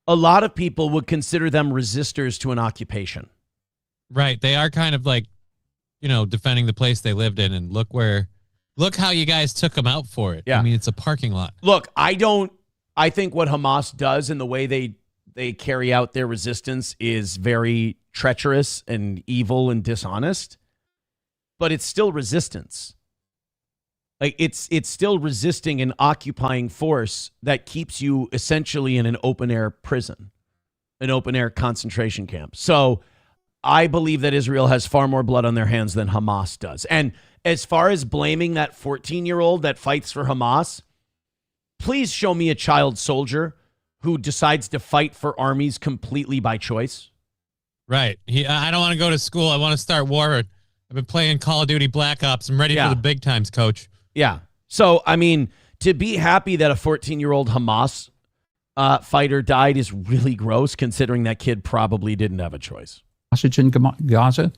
a lot of people would consider them resistors to an occupation. Right. They are kind of like, defending the place they lived in. And look Look how you guys took him out for it. Yeah. I mean, it's a parking lot. Look, I think what Hamas does and the way they carry out their resistance is very treacherous and evil and dishonest, but it's still resistance. Like it's still resisting an occupying force that keeps you essentially in an open air prison, an open air concentration camp. So I believe that Israel has far more blood on their hands than Hamas does. And as far as blaming that 14-year-old that fights for Hamas, please show me a child soldier who decides to fight for armies completely by choice. Right. I don't want to go to school. I want to start war. I've been playing Call of Duty Black Ops. I'm ready for the big times, coach. Yeah. So, I mean, to be happy that a 14-year-old Hamas fighter died is really gross, considering that kid probably didn't have a choice. Hostage in Gaza?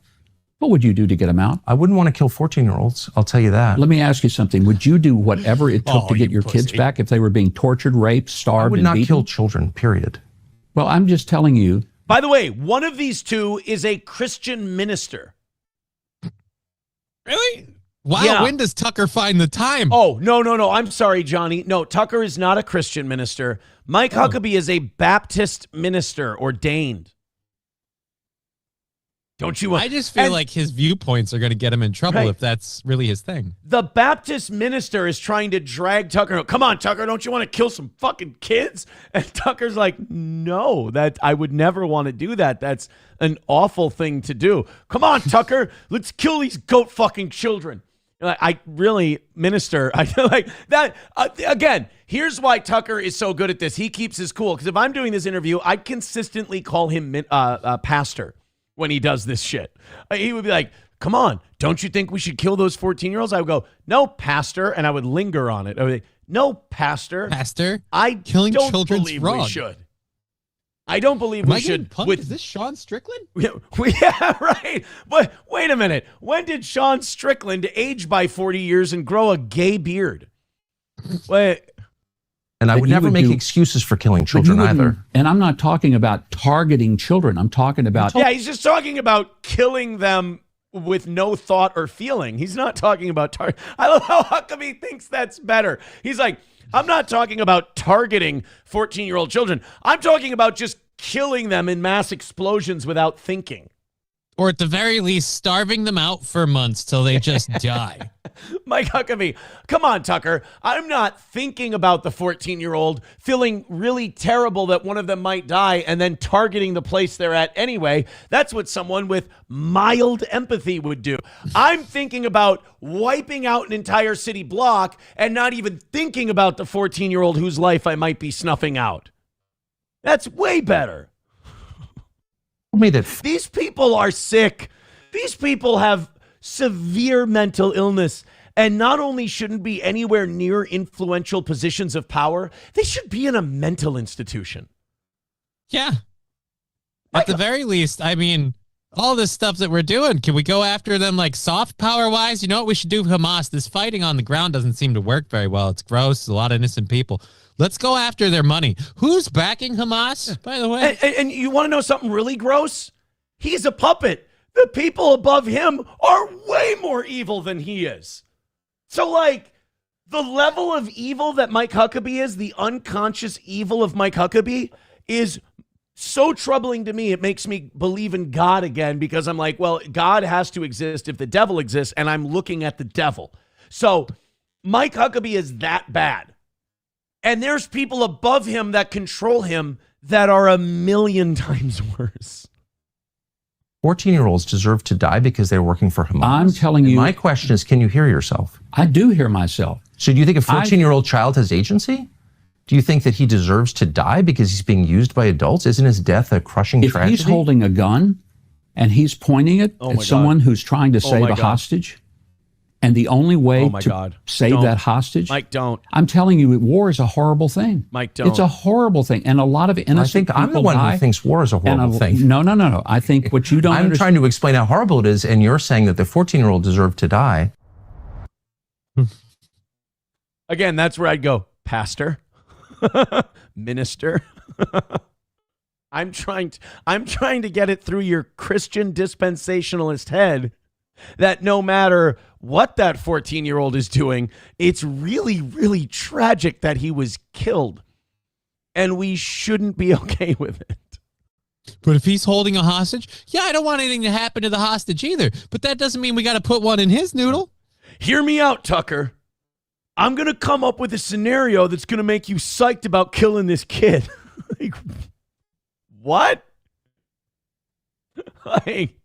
What would you do to get him out? I wouldn't want to kill 14-year-olds. I'll tell you that. Let me ask you something. Would you do whatever it took to get your kids back if they were being tortured, raped, starved, I would and not beaten? kill children, period. Well, I'm just telling you. By the way, one of these two is a Christian minister. Really? Wow, Yeah. when does Tucker find the time? Oh, no. I'm sorry, Johnny. No, Tucker is not a Christian minister. Mike Huckabee is a Baptist minister ordained. Don't you want? I just feel like his viewpoints are going to get him in trouble if that's really his thing. The Baptist minister is trying to drag Tucker. Come on, Tucker, don't you want to kill some fucking kids? And Tucker's like, no, that I would never want to do that. That's an awful thing to do. Come on, Tucker, let's kill these goat fucking children. I really, minister, I feel like that. Again, here's why Tucker is so good at this. He keeps his cool. Because if I'm doing this interview, I consistently call him pastor when he does this shit. He would be like, come on, don't you think we should kill those 14-year-olds? I would go, no, pastor. And I would linger on it. I would say, no, pastor. Pastor? Killing don't children's believe wrong. We should. I don't believe we should. Is this Sean Strickland? Yeah, right. But wait a minute. When did Sean Strickland age by 40 years and grow a gay beard? Wait. And I would never make excuses for killing children either. And I'm not talking about targeting children. I'm talking about... Yeah, he's just talking about killing them with no thought or feeling. He's not talking about... I love how Huckabee thinks that's better. He's like, I'm not talking about targeting 14-year-old children. I'm talking about just killing them in mass explosions without thinking. Or at the very least, starving them out for months till they just die. Mike Huckabee, come on, Tucker. I'm not thinking about the 14-year-old, feeling really terrible that one of them might die and then targeting the place they're at anyway. That's what someone with mild empathy would do. I'm thinking about wiping out an entire city block and not even thinking about the 14-year-old whose life I might be snuffing out. That's way better. These people are sick. These people have severe mental illness and not only shouldn't be anywhere near influential positions of power, they should be in a mental institution. Yeah. At the very least, I mean, all this stuff that we're doing, can we go after them like soft power wise? You know what we should do, Hamas? This fighting on the ground doesn't seem to work very well. It's gross. A lot of innocent people. Let's go after their money. Who's backing Hamas, by the way? And you want to know something really gross? He's a puppet. The people above him are way more evil than he is. So, like, the level of evil that Mike Huckabee is, the unconscious evil of Mike Huckabee, is so troubling to me. It makes me believe in God again because I'm like, well, God has to exist if the devil exists, and I'm looking at the devil. So, Mike Huckabee is that bad. And there's people above him that control him that are a million times worse. 14-year-olds deserve to die because they're working for Hamas. I'm telling you. My question is, can you hear yourself? I do hear myself. So do you think a 14-year-old child has agency? Do you think that he deserves to die because he's being used by adults? Isn't his death a crushing tragedy? If he's holding a gun and he's pointing it at someone who's trying to save a hostage, and the only way to save that hostage, Mike, don't. I'm telling you, war is a horrible thing. Mike, don't. It's a horrible thing, and a lot of innocent people I think I'm the one who thinks war is a horrible thing. No. I think what you don't. I'm trying to explain how horrible it is, and you're saying that the 14-year-old deserved to die. Again, that's where I'd go, pastor, minister. I'm trying to get it through your Christian dispensationalist head that no matter what that 14-year-old is doing. It's really, really tragic that he was killed. And we shouldn't be okay with it. But if he's holding a hostage, yeah, I don't want anything to happen to the hostage either. But that doesn't mean we got to put one in his noodle. Hear me out, Tucker. I'm going to come up with a scenario that's going to make you psyched about killing this kid. Like, what? Like,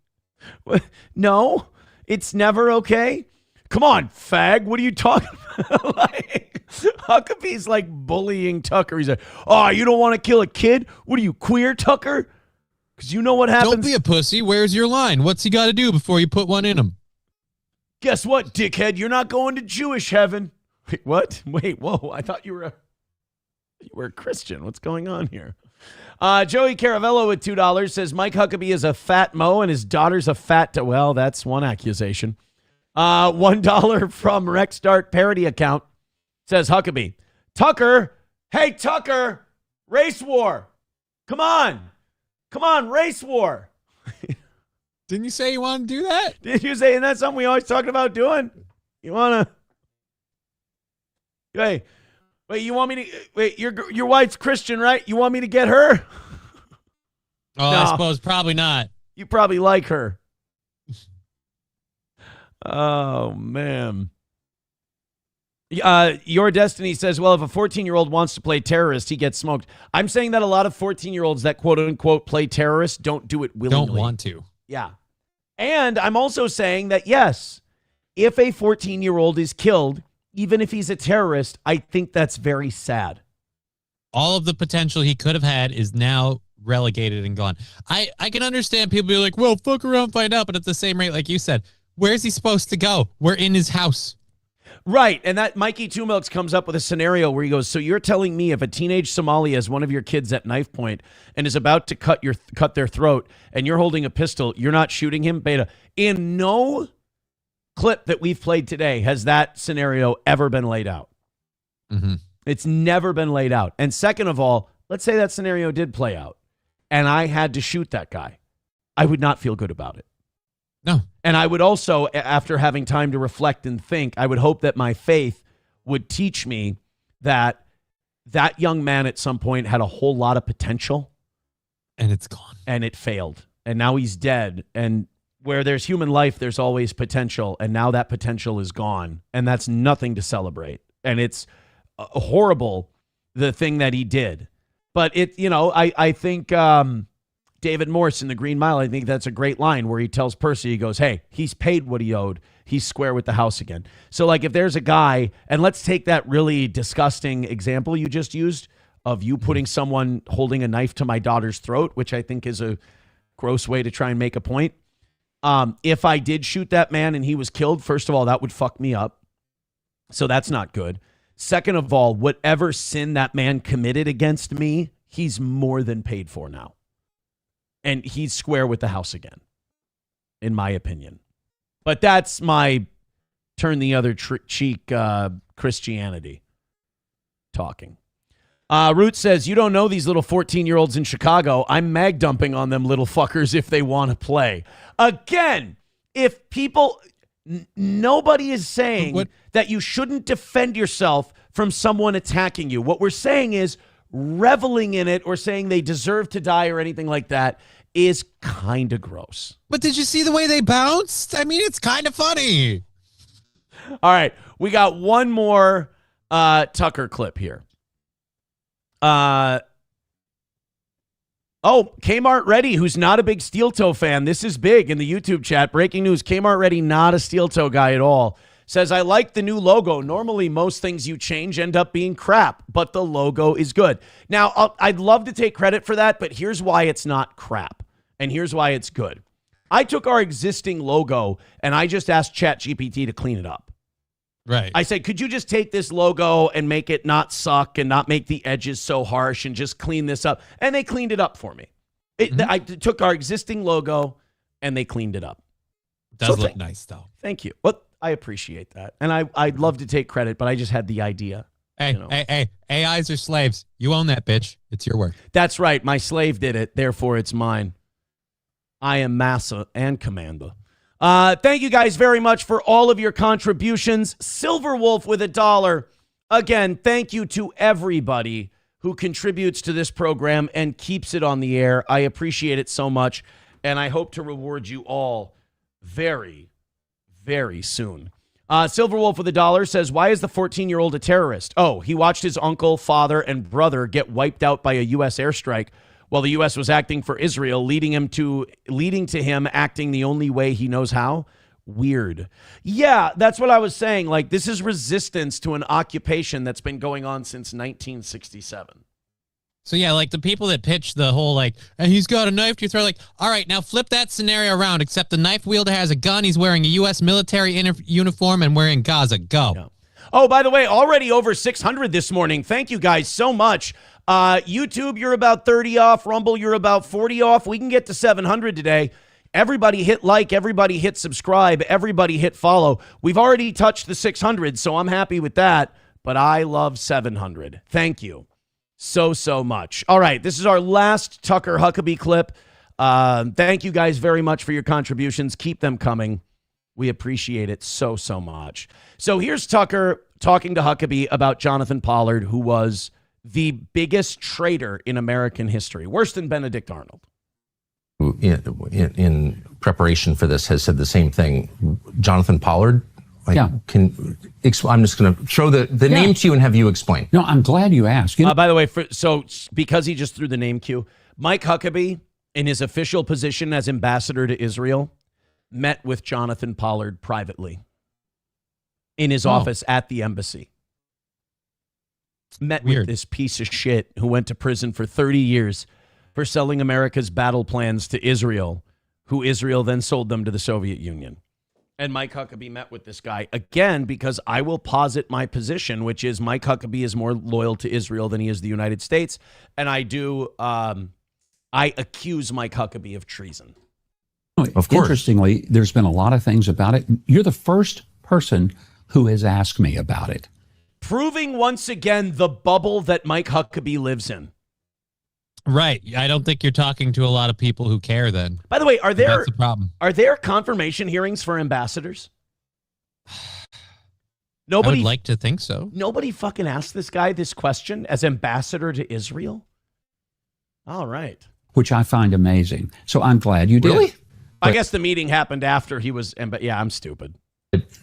what? No, it's never okay. Come on, fag. What are you talking about? Like, Huckabee's like bullying Tucker. He's like, oh, you don't want to kill a kid? What are you, queer, Tucker? Because you know what happens. Don't be a pussy. Where's your line? What's he got to do before you put one in him? Guess what, dickhead? You're not going to Jewish heaven. Wait, what? Wait, whoa. I thought you were a Christian. What's going on here? Joey Caravello with $2 says Mike Huckabee is a fat mo and his daughter's a fat. Well, that's one accusation. $1 from Rex Dart parody account says Huckabee. Tucker, hey, Tucker, race war. Come on, race war. Didn't you say you want to do that? Did you say, and that's something we always talked about doing? You want to, hey, wait, you want me to, wait, your wife's Christian, right? You want me to get her? Oh, no. I suppose probably not. You probably like her. Oh, man. Your Destiny says, well, if a 14-year-old wants to play terrorist, he gets smoked. I'm saying that a lot of 14-year-olds that quote-unquote play terrorist don't do it willingly. Don't want to. Yeah. And I'm also saying that, yes, if a 14-year-old is killed, even if he's a terrorist, I think that's very sad. All of the potential he could have had is now relegated and gone. I can understand people be like, well, fuck around, find out. But at the same rate, like you said, where's he supposed to go? We're in his house. Right. And that Mikey Two Milks comes up with a scenario where he goes, so you're telling me if a teenage Somali has one of your kids at knife point and is about to cut their throat and you're holding a pistol, you're not shooting him? Beta. In no clip that we've played today has that scenario ever been laid out. Mm-hmm. It's never been laid out. And second of all, let's say that scenario did play out and I had to shoot that guy. I would not feel good about it. No. And I would also, after having time to reflect and think, I would hope that my faith would teach me that that young man at some point had a whole lot of potential. And it's gone. And it failed. And now he's dead. And where there's human life, there's always potential. And now that potential is gone. And that's nothing to celebrate. And it's horrible, the thing that he did. But I think David Morse in The Green Mile, I think that's a great line where he tells Percy, he goes, hey, he's paid what he owed. He's square with the house again. So like if there's a guy, and let's take that really disgusting example you just used of you putting someone holding a knife to my daughter's throat, which I think is a gross way to try and make a point. If I did shoot that man and he was killed, first of all, that would fuck me up. So that's not good. Second of all, whatever sin that man committed against me, he's more than paid for now. And he's square with the house again, in my opinion. But that's my turn the other cheek Christianity talking. Root says, you don't know these little 14-year-olds in Chicago. I'm mag dumping on them little fuckers if they want to play. Again, if people, nobody is saying that you shouldn't defend yourself from someone attacking you. What we're saying is reveling in it or saying they deserve to die or anything like that is kind of gross. But did you see the way they bounced? I mean, it's kind of funny. All right. We got one more Tucker clip here. Kmart Ready, who's not a big Steel Toe fan. This is big in the YouTube chat. Breaking news. Kmart Ready, not a Steel Toe guy at all. Says, I like the new logo. Normally, most things you change end up being crap, but the logo is good. Now, I'd love to take credit for that, but here's why it's not crap, and here's why it's good. I took our existing logo, and I just asked ChatGPT to clean it up. Right. I said, could you just take this logo and make it not suck and not make the edges so harsh and just clean this up? And they cleaned it up for me. I took our existing logo, and they cleaned it up. It does look nice, though. Thank you. Well, I appreciate that. And I'd love to take credit, but I just had the idea. Hey, AIs are slaves. You own that, bitch. It's your work. That's right. My slave did it. Therefore, it's mine. I am Massa and Commander. Thank you guys very much for all of your contributions. Silverwolf with $1. Again, thank you to everybody who contributes to this program and keeps it on the air. I appreciate it so much, and I hope to reward you all very, very soon. Silverwolf with $1 says, why is the 14-year-old a terrorist? Oh, he watched his uncle, father, and brother get wiped out by a U.S. airstrike while the U.S. was acting for Israel, leading to him acting the only way he knows how. Weird. Yeah, that's what I was saying. Like, this is resistance to an occupation that's been going on since 1967. So yeah, like the people that pitch the whole like, and he's got a knife to throw, like, all right, now flip that scenario around, except the knife wielder has a gun, he's wearing a U.S. military uniform, and we're in Gaza. Go. Yeah. Oh, by the way, already over 600 this morning. Thank you guys so much. YouTube, you're about 30 off. Rumble, you're about 40 off. We can get to 700 today. Everybody hit like, everybody hit subscribe, everybody hit follow. We've already touched the 600, so I'm happy with that, but I love 700. Thank you so much. All right, this is our last Tucker Huckabee clip. Thank you guys very much for your contributions. Keep them coming. We appreciate it so much. So here's Tucker talking to Huckabee about Jonathan Pollard, who was the biggest traitor in American history, worse than Benedict Arnold. In preparation for this has said the same thing. Jonathan Pollard, I'm just going to throw the name to you and have you explain. No, I'm glad you asked. By the way, because he just threw the name cue, Mike Huckabee, in his official position as ambassador to Israel, met with Jonathan Pollard privately in his office at the embassy. Met with this piece of shit who went to prison for 30 years for selling America's battle plans to Israel, who Israel then sold them to the Soviet Union. And Mike Huckabee met with this guy, again, because I will posit my position, which is Mike Huckabee is more loyal to Israel than he is the United States. And I accuse Mike Huckabee of treason. Of course. Interestingly, there's been a lot of things about it. You're the first person who has asked me about it. Proving once again the bubble that Mike Huckabee lives in. Right. I don't think you're talking to a lot of people who care then. By the way, that's the problem. Are there confirmation hearings for ambassadors? Nobody, I would like to think so. Nobody fucking asked this guy this question as ambassador to Israel? All right. Which I find amazing. So I'm glad you did. Really? I guess the meeting happened after he was, yeah, I'm stupid.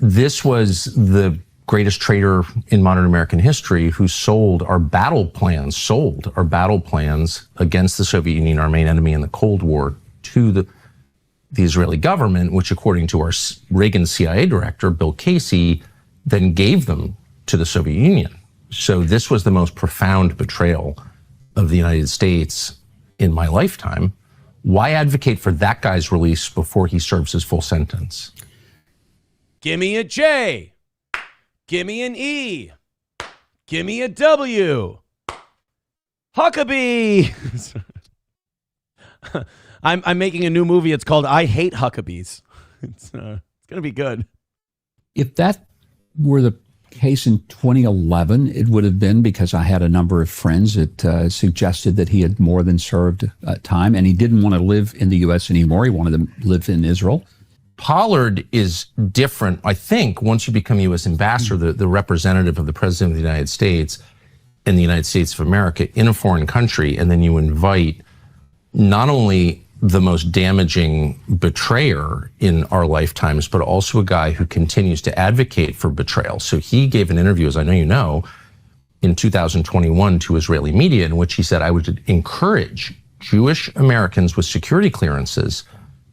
This was the greatest traitor in modern American history who sold our battle plans against the Soviet Union, our main enemy in the Cold War, to the Israeli government, which according to our Reagan CIA director, Bill Casey, then gave them to the Soviet Union. So this was the most profound betrayal of the United States in my lifetime. Why advocate for that guy's release before he serves his full sentence? Give me a J. Give me an E. Give me a W. Huckabee. I'm making a new movie. It's called I Hate Huckabees. It's going to be good. If that were the case in 2011, it would have been because I had a number of friends that suggested that he had more than served time, and he didn't want to live in the U.S. anymore. He wanted to live in Israel. Pollard is different. I think once you become U.S. ambassador, the representative of the President of the United States in the United States of America in a foreign country, and then you invite not only the most damaging betrayer in our lifetimes, but also a guy who continues to advocate for betrayal. So he gave an interview, as I know you know, in 2021 to Israeli media, in which he said, I would encourage Jewish Americans with security clearances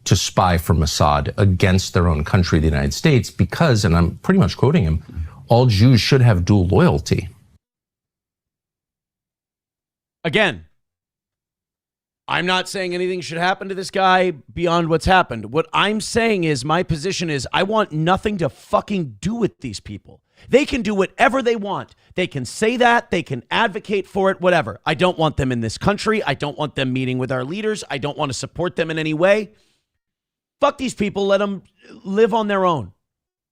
to spy for Mossad against their own country, the United States, because, and I'm pretty much quoting him, all Jews should have dual loyalty. Again, I'm not saying anything should happen to this guy beyond what's happened. What I'm saying is, my position is, I want nothing to fucking do with these people. They can do whatever they want. They can say that. They can advocate for it, whatever. I don't want them in this country. I don't want them meeting with our leaders. I don't want to support them in any way. Fuck these people. Let them live on their own.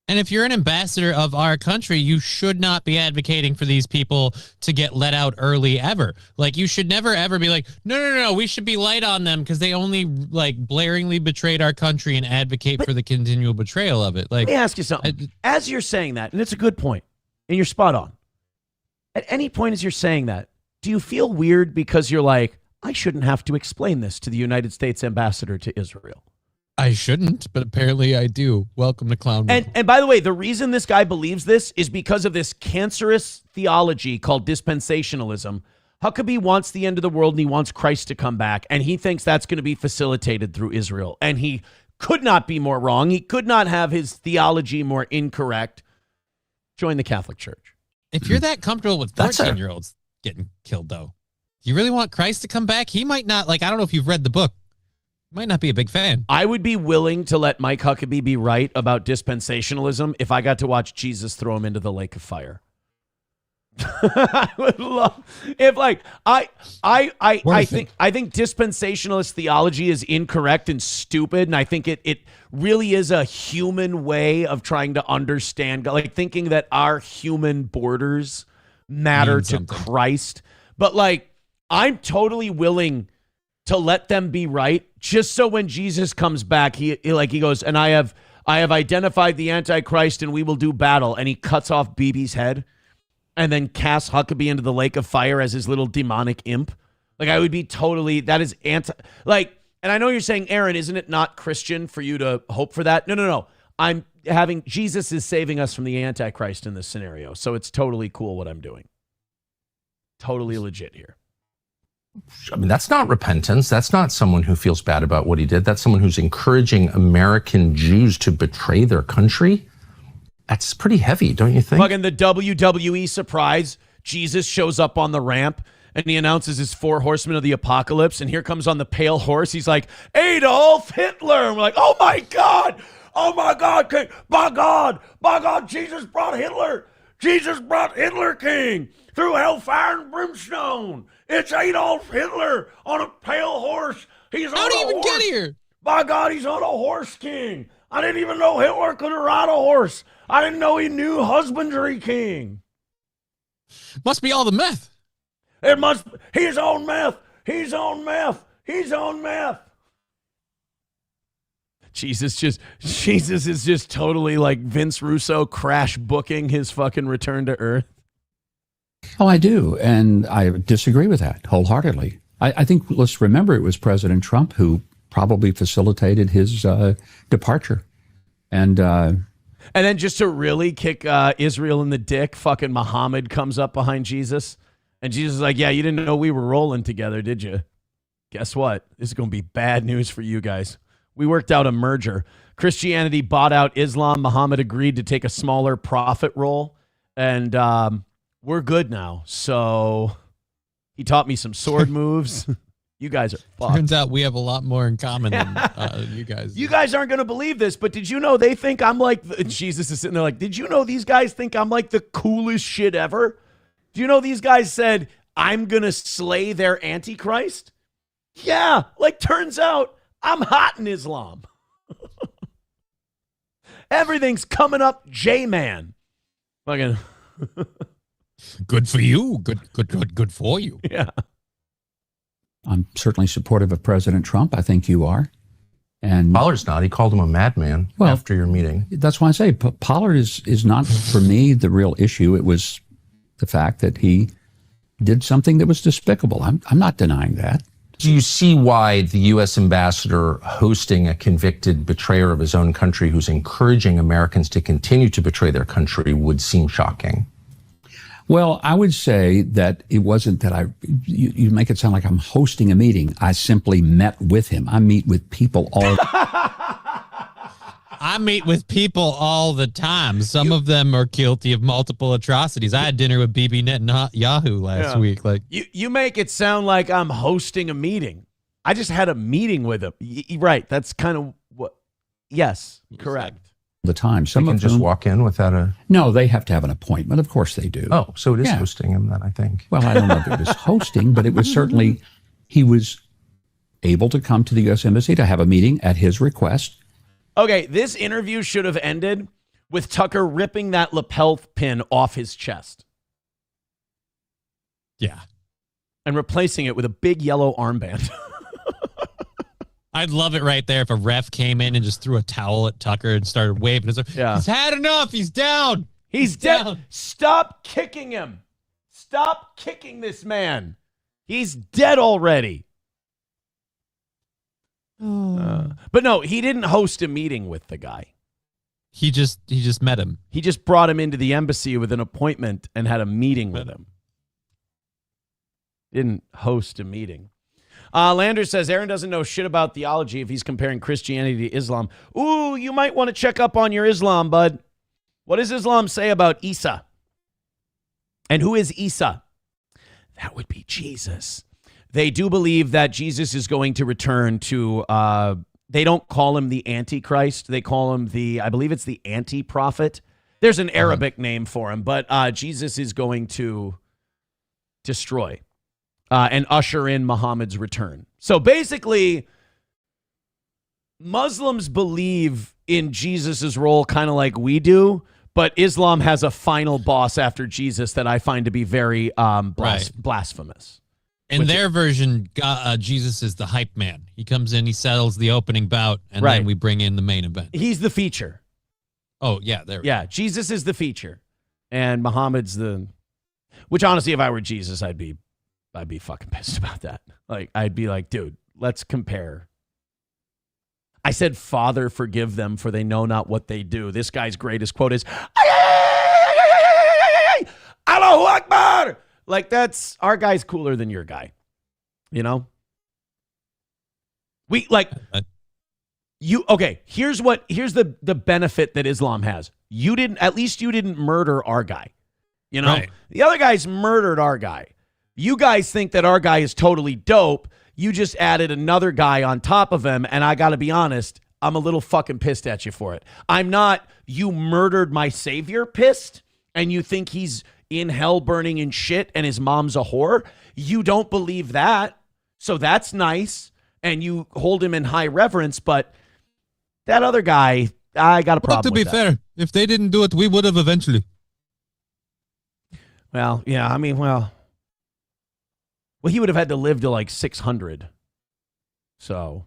And if you're an ambassador of our country, you should not be advocating for these people to get let out early ever. Like, you should never, ever be like, no, we should be light on them because they only, like, blaringly betrayed our country and advocate for the continual betrayal of it. Like, let me ask you something. As you're saying that, and it's a good point, and you're spot on. At any point as you're saying that, do you feel weird because you're like, I shouldn't have to explain this to the United States ambassador to Israel? I shouldn't, but apparently I do. Welcome to Clown World. And by the way, the reason this guy believes this is because of this cancerous theology called dispensationalism. Huckabee wants the end of the world and he wants Christ to come back, and he thinks that's going to be facilitated through Israel. And he could not be more wrong. He could not have his theology more incorrect. Join the Catholic Church. If you're that comfortable with 14-year-olds getting killed, though, you really want Christ to come back? He might not, like, I don't know if you've read the book. Might not be a big fan. I would be willing to let Mike Huckabee be right about dispensationalism if I got to watch Jesus throw him into the lake of fire. I would love if, like, I think dispensationalist theology is incorrect and stupid, and I think it really is a human way of trying to understand, like, thinking that our human borders matter to Christ. But, like, I'm totally willing to let them be right, just so when Jesus comes back, he goes, and I have identified the Antichrist, and we will do battle. And he cuts off BB's head, and then casts Huckabee into the lake of fire as his little demonic imp. Like, I would be totally, that is and I know you're saying, Aaron, isn't it not Christian for you to hope for that? No. Jesus is saving us from the Antichrist in this scenario, so it's totally cool what I'm doing. Totally legit here. I mean, that's not repentance. That's not someone who feels bad about what he did. That's someone who's encouraging American Jews to betray their country. That's pretty heavy, don't you think? Fucking the WWE surprise. Jesus shows up on the ramp and he announces his 4 horsemen of the apocalypse. And here comes on the pale horse. He's like, Adolf Hitler. And we're like, oh my God, King. By God, Jesus brought Hitler. Jesus brought Hitler King through hellfire and brimstone. It's Adolf Hitler on a pale horse. He's How did he even get here? By God, he's on a horse king. I didn't even know Hitler could ride a horse. I didn't know he knew husbandry king. Must be all the meth. He's on meth. He's on meth. Jesus is just totally like Vince Russo crash booking his fucking return to Earth. Oh, I do. And I disagree with that wholeheartedly. I think, let's remember, it was President Trump who probably facilitated his departure. And then just to really kick Israel in the dick, fucking Muhammad comes up behind Jesus. And Jesus is like, yeah, you didn't know we were rolling together, did you? Guess what? This is going to be bad news for you guys. We worked out a merger. Christianity bought out Islam. Muhammad agreed to take a smaller profit role. And we're good now. So he taught me some sword moves. You guys are fucked. Turns out we have a lot more in common than you guys. You guys aren't going to believe this, but did you know they think I'm like, Jesus is sitting there like, did you know these guys think I'm like the coolest shit ever? Do you know these guys said, I'm going to slay their Antichrist? Yeah, like turns out I'm hot in Islam. Everything's coming up J-Man. Fucking... Good for you. Good for you. Yeah. I'm certainly supportive of President Trump. I think you are. And Pollard's not. He called him a madman after your meeting. That's why I say Pollard is not, for me, the real issue. It was the fact that he did something that was despicable. I'm not denying that. Do you see why the U.S. ambassador hosting a convicted betrayer of his own country who's encouraging Americans to continue to betray their country would seem shocking? Well, I would say that it wasn't that you make it sound like I'm hosting a meeting. I simply met with him. I meet with people all I meet with people all the time. Some of them are guilty of multiple atrocities. I had dinner with Bibi Netanyahu last week. Like you make it sound like I'm hosting a meeting. I just had a meeting with him. Right. That's kind of what. Yes, correct. The time. Some can of just them walk in without a... No, they have to have an appointment. Of course they do. Oh, so it is hosting him then, I think. Well, I don't know if it was hosting, but it was certainly, he was able to come to the U.S. Embassy to have a meeting at his request. Okay, this interview should have ended with Tucker ripping that lapel pin off his chest. Yeah. And replacing it with a big yellow armband. I'd love it right there if a ref came in and just threw a towel at Tucker and started waving. Yeah. He's had enough. He's down. He's down. Stop kicking him. Stop kicking this man. He's dead already. But no, he didn't host a meeting with the guy. He just met him. He just brought him into the embassy with an appointment and had a meeting with him. Didn't host a meeting. Lander says Aaron doesn't know shit about theology if he's comparing Christianity to Islam. Ooh, you might want to check up on your Islam, bud. What does Islam say about Isa? And who is Isa? That would be Jesus. They do believe that Jesus is going to return to, they don't call him the Antichrist. They call him I believe it's the Anti-Prophet. There's an Arabic name for him, but Jesus is going to destroy and usher in Muhammad's return. So basically, Muslims believe in Jesus's role kind of like we do, but Islam has a final boss after Jesus that I find to be very blasphemous. In their version, Jesus is the hype man. He comes in, he settles the opening bout, and then we bring in the main event. He's the feature. Oh, yeah. Yeah, Jesus is the feature. And Muhammad's the... Which, honestly, if I were Jesus, I'd be fucking pissed about that. Like, I'd be like, dude, let's compare. I said, Father, forgive them, for they know not what they do. This guy's greatest quote is, Allahu Akbar! Like, that's, our guy's cooler than your guy. You know? Here's the benefit that Islam has. At least you didn't murder our guy. You know? Right. The other guys murdered our guy. You guys think that our guy is totally dope. You just added another guy on top of him, and I gotta be honest, I'm a little fucking pissed at you for it. I'm not, you murdered my savior pissed, and you think he's in hell burning in shit and his mom's a whore. You don't believe that. So that's nice. And you hold him in high reverence, but that other guy, I got a problem with that. To be fair, if they didn't do it, we would have eventually. Well, yeah, I mean, well, he would have had to live to like 600. So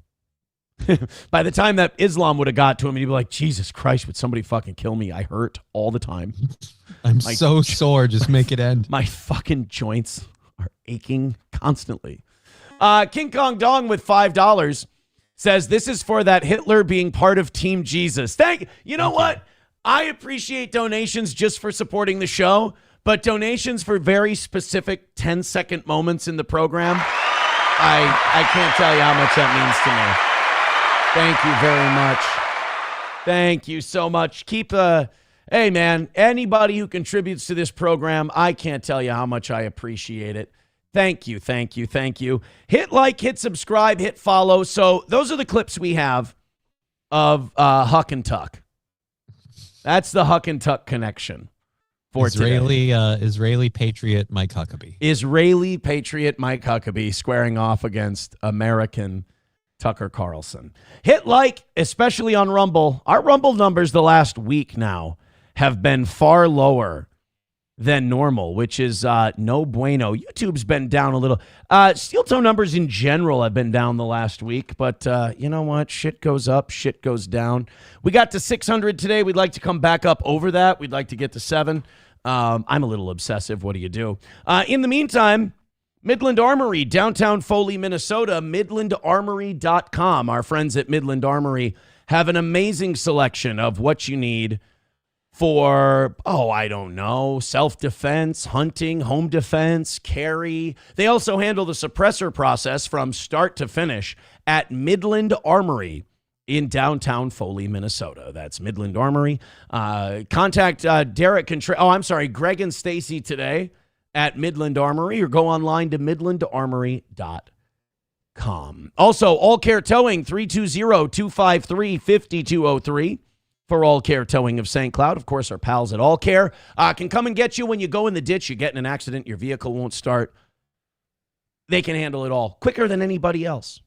by the time that Islam would have got to him, he'd be like, Jesus Christ, would somebody fucking kill me? I hurt all the time. I'm so sore. Just make it end. My fucking joints are aching constantly. King Kong Dong with $5 says, this is for that Hitler being part of Team Jesus. You know what? I appreciate donations just for supporting the show, but donations for very specific 10-second moments in the program, I can't tell you how much that means to me. Thank you very much. Thank you so much. Hey, man, anybody who contributes to this program, I can't tell you how much I appreciate it. Thank you, thank you, thank you. Hit like, hit subscribe, hit follow. So those are the clips we have of Huck and Tuck. That's the Huck and Tuck connection for today. Israeli patriot Mike Huckabee. Israeli patriot Mike Huckabee squaring off against American Tucker Carlson. Hit like, especially on Rumble. Our Rumble numbers the last week now have been far lower than normal, which is no bueno. YouTube's been down a little. Steel Toe numbers in general have been down the last week, but you know what? Shit goes up, shit goes down. We got to 600 today. We'd like to come back up over that. We'd like to get to 7. I'm a little obsessive. What do you do? In the meantime, Midland Armory, downtown Foley, Minnesota, midlandarmory.com. Our friends at Midland Armory have an amazing selection of what you need for, I don't know, self-defense, hunting, home defense, carry. They also handle the suppressor process from start to finish at Midland Armory in downtown Foley, Minnesota. That's Midland Armory. Contact Greg and Stacy today at Midland Armory, or go online to midlandarmory.com. Also, All Care Towing, 320-253-5203. For All Care Towing of St. Cloud. Of course, our pals at All Care can come and get you when you go in the ditch, you get in an accident, your vehicle won't start. They can handle it all quicker than anybody else.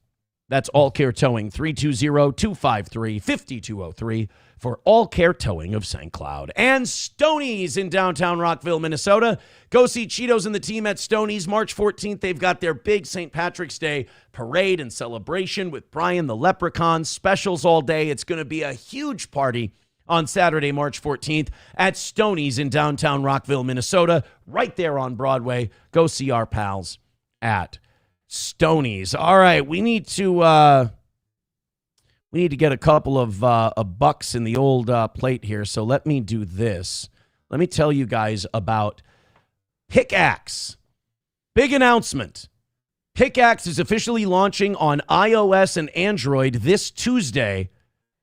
That's All Care Towing, 320-253-5203 for All Care Towing of St. Cloud. And Stoney's in downtown Rockville, Minnesota. Go see Cheetos and the team at Stoney's March 14th. They've got their big St. Patrick's Day parade and celebration with Brian the Leprechaun, specials all day. It's going to be a huge party on Saturday, March 14th at Stoney's in downtown Rockville, Minnesota, right there on Broadway. Go see our pals at Stoney's. All right, we need to get a couple of bucks in the old plate here. So let me do this. Let me tell you guys about Pickaxe. Big announcement. Pickaxe is officially launching on iOS and Android this Tuesday,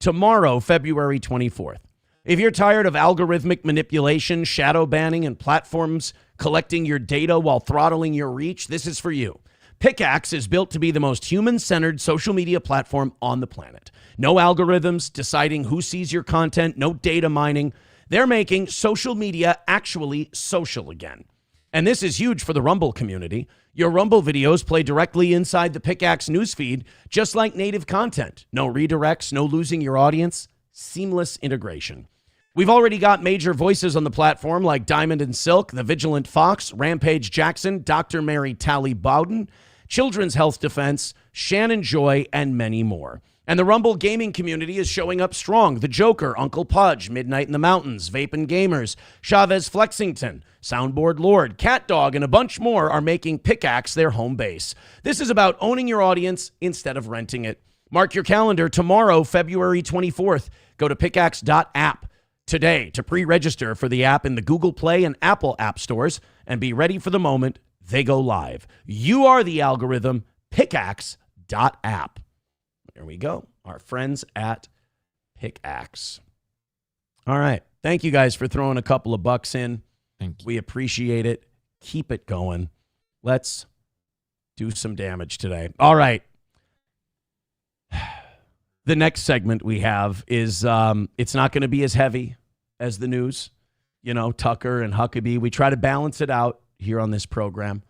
tomorrow, February 24th. If you're tired of algorithmic manipulation, shadow banning, and platforms collecting your data while throttling your reach, this is for you. Pickaxe is built to be the most human-centered social media platform on the planet. No algorithms deciding who sees your content, no data mining. They're making social media actually social again. And this is huge for the Rumble community. Your Rumble videos play directly inside the Pickaxe newsfeed, just like native content. No redirects, no losing your audience, seamless integration. We've already got major voices on the platform like Diamond and Silk, The Vigilant Fox, Rampage Jackson, Dr. Mary Tally Bowden, Children's Health Defense, Shannon Joy, and many more. And the Rumble gaming community is showing up strong. The Joker, Uncle Pudge, Midnight in the Mountains, Vapin' Gamers, Chavez Flexington, Soundboard Lord, Cat Dog, and a bunch more are making Pickaxe their home base. This is about owning your audience instead of renting it. Mark your calendar tomorrow, February 24th. Go to pickaxe.app today to pre-register for the app in the Google Play and Apple app stores and be ready for the moment they go live. You are the algorithm. Pickaxe.app. There we go. Our friends at Pickaxe. All right. Thank you guys for throwing a couple of bucks in. Thank you. We appreciate it. Keep it going. Let's do some damage today. All right. The next segment we have is it's not going to be as heavy as the news. You know, Tucker and Huckabee. We try to balance it out here on this program.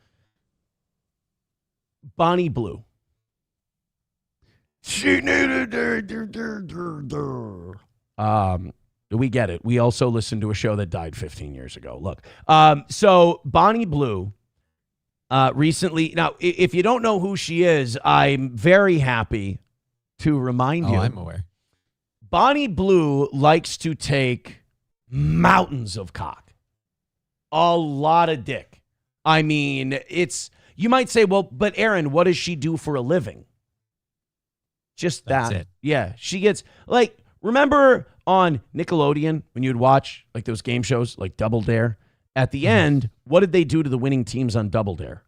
Bonnie Blue. She needed we get it. We also listened to a show that died 15 years ago. Look, so Bonnie Blue recently. Now, if you don't know who she is, I'm very happy to remind you. I'm aware. Bonnie Blue likes to take mountains of cock, a lot of dick. I mean, you might say, well, but Aaron, what does she do for a living? Just that. That's it. Yeah. She gets, like, remember on Nickelodeon when you'd watch like those game shows like Double Dare? At the end, what did they do to the winning teams on Double Dare?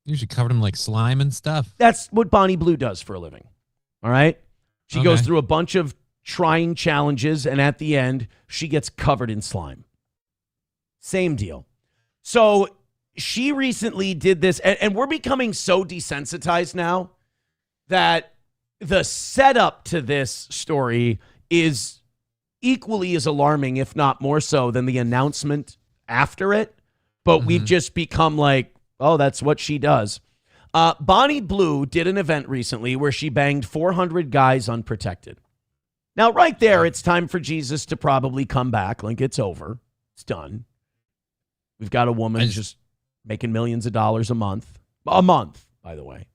Usually covered them like slime and stuff. That's what Bonnie Blue does for a living. All right? She goes through a bunch of trying challenges, and at the end, she gets covered in slime. Same deal. So she recently did this, and we're becoming so desensitized now that the setup to this story is equally as alarming, if not more so, than the announcement after it. But we've just become like, oh, that's what she does. Bonnie Blue did an event recently where she banged 400 guys unprotected. Now, right there, it's time for Jesus to probably come back. Like, it's over. It's done. We've got a woman just making millions of dollars a month. A month, by the way.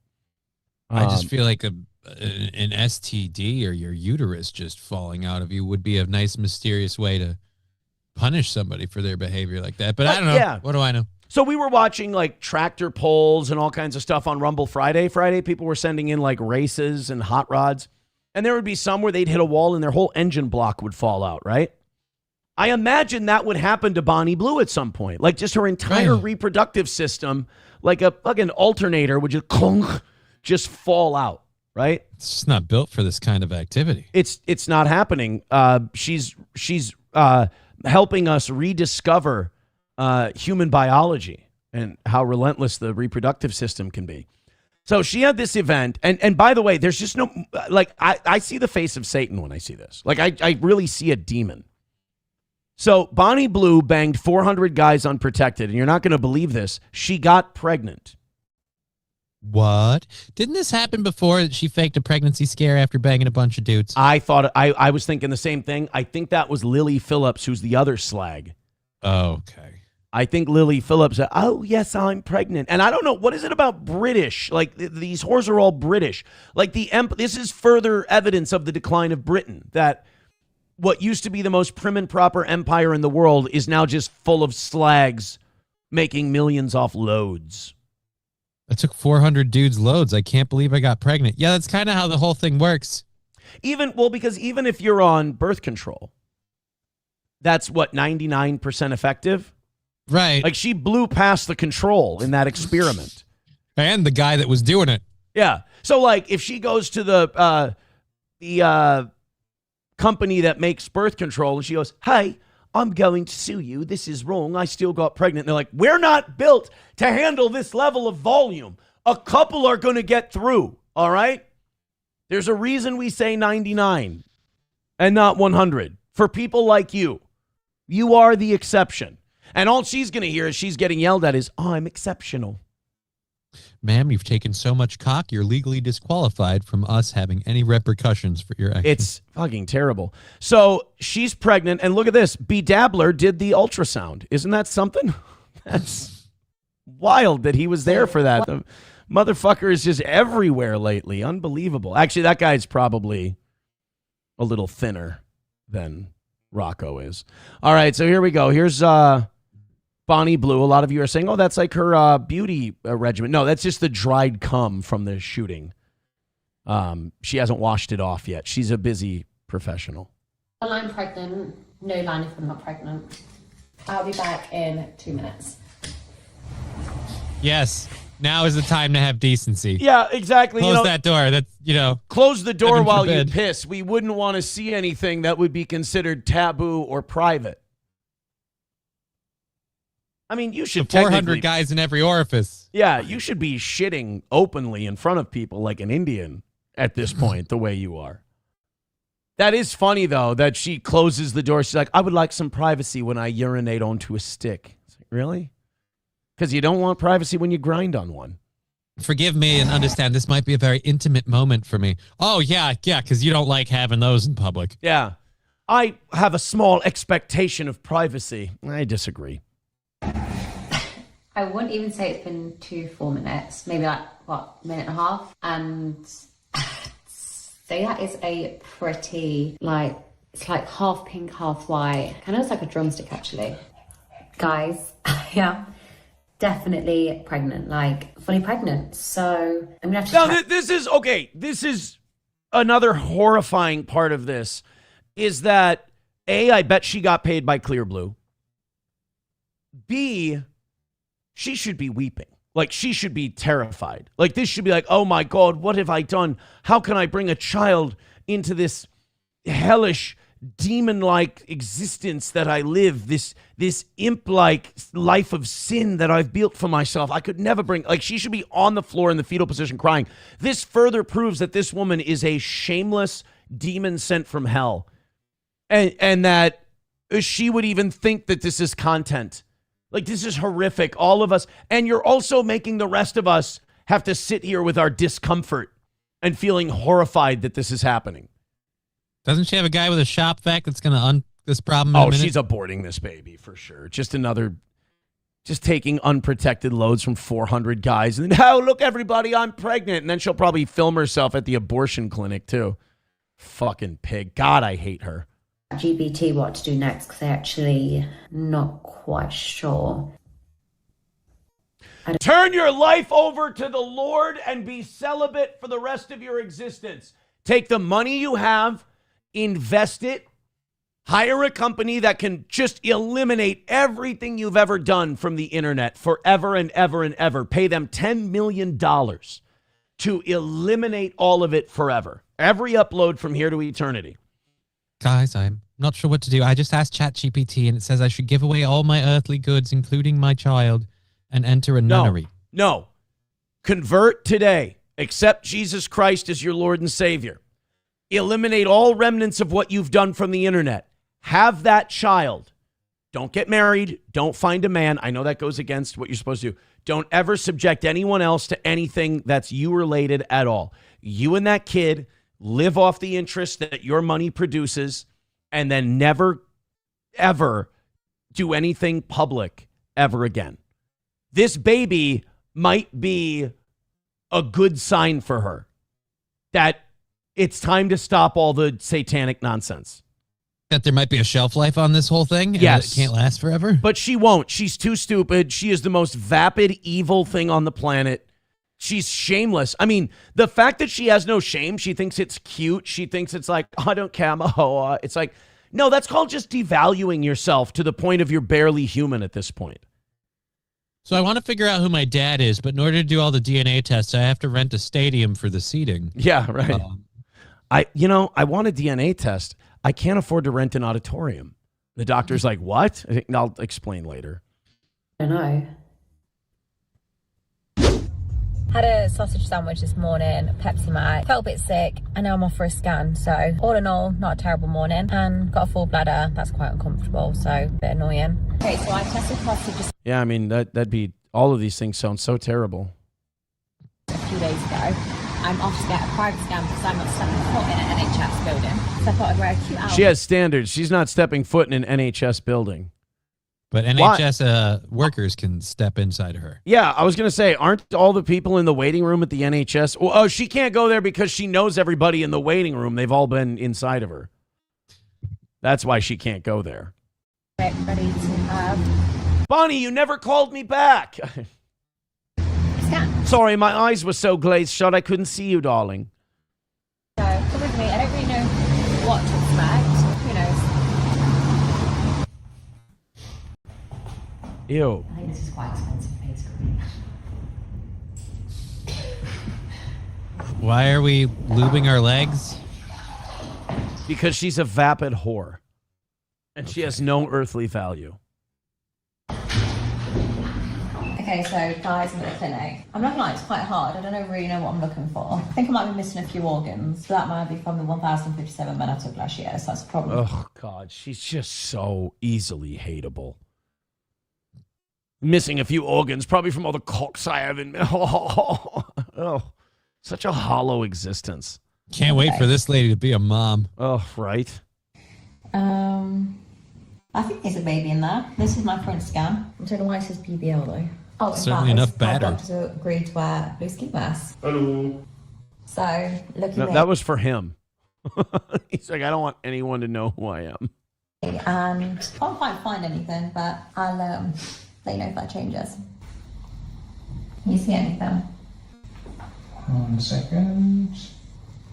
I just feel like an STD or your uterus just falling out of you would be a nice, mysterious way to punish somebody for their behavior like that. But I don't know. Yeah. What do I know? So we were watching like tractor pulls and all kinds of stuff on Rumble Friday. People were sending in like races and hot rods. And there would be some where they'd hit a wall and their whole engine block would fall out, right? I imagine that would happen to Bonnie Blue at some point. Like just her entire reproductive system, like a fucking alternator would just clunk, just fall out, right? It's just not built for this kind of activity. It's not happening. She's helping us rediscover human biology and how relentless the reproductive system can be. So she had this event, and by the way, there's just no, like, I see the face of Satan when I see this. Like, I really see a demon. So Bonnie Blue banged 400 guys unprotected, and you're not going to believe this. She got pregnant. What? Didn't this happen before that she faked a pregnancy scare after banging a bunch of dudes? I thought I was thinking the same thing. I think that was Lily Phillips, who's the other slag. Oh, okay. I think Lily Phillips said, oh, yes, I'm pregnant. And I don't know, what is it about British? Like, these whores are all British. Like, this is further evidence of the decline of Britain, that what used to be the most prim and proper empire in the world is now just full of slags making millions off loads. I took 400 dudes' loads. I can't believe I got pregnant. Yeah, that's kind of how the whole thing works. Because even if you're on birth control, that's what, 99% effective? Right. Like, she blew past the control in that experiment. And the guy that was doing it. Yeah. So, like, if she goes to the company that makes birth control and she goes, hey, I'm going to sue you. This is wrong. I still got pregnant. And they're like, we're not built to handle this level of volume. A couple are going to get through. All right. There's a reason we say 99 and not 100. For people like you, you are the exception. And all she's going to hear as she's getting yelled at is, I'm exceptional. Ma'am, you've taken so much cock, you're legally disqualified from us having any repercussions for your actions. It's fucking terrible. So she's pregnant, and look at this. Bedabbler did the ultrasound. Isn't that something? That's wild that he was there for that. The motherfucker is just everywhere lately. Unbelievable. Actually, that guy's probably a little thinner than Rocco is. All right, so here we go. Here's Bonnie Blue. A lot of you are saying, oh, that's like her beauty regimen. No, that's just the dried cum from the shooting. She hasn't washed it off yet. She's a busy professional. Well, I'm pregnant. No line if I'm not pregnant. I'll be back in 2 minutes. Yes. Now is the time to have decency. Yeah, exactly. Close that door. That's, Close the door while forbid. you piss. We wouldn't want to see anything that would be considered taboo or private. I mean, you should 400 guys in every orifice. Yeah, you should be shitting openly in front of people like an Indian at this point, the way you are. That is funny, though, that she closes the door. She's like, I would like some privacy when I urinate onto a stick. It's like, really? Because you don't want privacy when you grind on one. Forgive me and understand this might be a very intimate moment for me. Oh, yeah, because you don't like having those in public. Yeah. I have a small expectation of privacy. I disagree. I wouldn't even say it's been 2-4 minutes. Maybe like, minute and a half? And so that is a pretty, it's like half pink, half white. Kind of looks like a drumstick, actually. Guys, yeah. Definitely pregnant, fully pregnant. So I'm gonna have to. This is another horrifying part of this is that A, I bet she got paid by Clear Blue. B, she should be weeping. She should be terrified. This should be like, oh my God, what have I done? How can I bring a child into this hellish, demon-like existence that I live, this imp-like life of sin that I've built for myself? I could never bring, she should be on the floor in the fetal position crying. This further proves that this woman is a shameless demon sent from hell. And that she would even think that this is content. This is horrific. All of us. And you're also making the rest of us have to sit here with our discomfort and feeling horrified that this is happening. Doesn't she have a guy with a shop vac that's going to this problem? Oh, she's aborting this baby for sure. Just taking unprotected loads from 400 guys. And then, oh, look, everybody, I'm pregnant. And then she'll probably film herself at the abortion clinic, too. Fucking pig. God, I hate her. GBT what to do next because they're actually not quite sure. Turn your life over to the Lord and be celibate for the rest of your existence. Take the money you have, invest it, hire a company that can just eliminate everything you've ever done from the internet forever and ever and ever. Pay them $10 million to eliminate all of it forever. Every upload from here to eternity. Guys, I'm not sure what to do. I just asked ChatGPT and it says I should give away all my earthly goods, including my child, and enter a nunnery. No. Convert today. Accept Jesus Christ as your Lord and Savior. Eliminate all remnants of what you've done from the internet. Have that child. Don't get married. Don't find a man. I know that goes against what you're supposed to do. Don't ever subject anyone else to anything that's you related at all. You and that kid live off the interest that your money produces, and then never, ever do anything public ever again. This baby might be a good sign for her that it's time to stop all the satanic nonsense. That there might be a shelf life on this whole thing? And Yes. it can't last forever? But she won't. She's too stupid. She is the most vapid, evil thing on the planet. She's shameless. I mean, the fact that she has no shame, she thinks it's cute. She thinks it's like, I don't care, I'm a hoa. It's like, no, that's called just devaluing yourself to the point of you're barely human at this point. So I want to figure out who my dad is, but in order to do all the DNA tests, I have to rent a stadium for the seating. Yeah, right. I want a DNA test. I can't afford to rent an auditorium. The doctor's like, what? I'll explain later. I know. Had a sausage sandwich this morning, Pepsi Max. Felt a bit sick, and now I'm off for a scan. So all in all, not a terrible morning. And got a full bladder. That's quite uncomfortable, so a bit annoying. Okay, so I tested positive Yeah, I mean, that'd be, all of these things sound so terrible. a few days ago. I'm off to get a private scan because I'm not stepping foot in an NHS building. So I thought I'd wear a cute outfit. She has standards. She's not stepping foot in an NHS building. But NHS workers can step inside of her. Yeah, I was going to say, aren't all the people in the waiting room at the NHS? Oh, she can't go there because she knows everybody in the waiting room. They've all been inside of her. That's why she can't go there. Ready to have... Bonnie, you never called me back. Scan. Sorry, my eyes were so glazed shut I couldn't see you, darling. So come with me. I don't really know what to expect. Who knows? Ew. I think this is quite expensive face cream. Why are we lubing our legs? Because she's a vapid whore. And she has no earthly value. Okay, so guys, I'm at the clinic. I'm not gonna lie, it's quite hard. I don't really know what I'm looking for. I think I might be missing a few organs. So that might be from the 1,057 men I took last year, so that's a problem. Oh, God, she's just so easily hateable. Missing a few organs, probably from all the cocks I have in me. Oh, such a hollow existence. Can't wait for this lady to be a mom. Oh, right. I think there's a baby in there. This is my front scan. I don't know why it says BBL though. Oh, in Certainly fact, enough batter. Doctors agreed to wear blue ski masks. Hello. So, looking No, at that was for him. He's like, I don't want anyone to know who I am. and I can't quite find anything, but I'll let you know if that changes. Can you see anything? 1 second.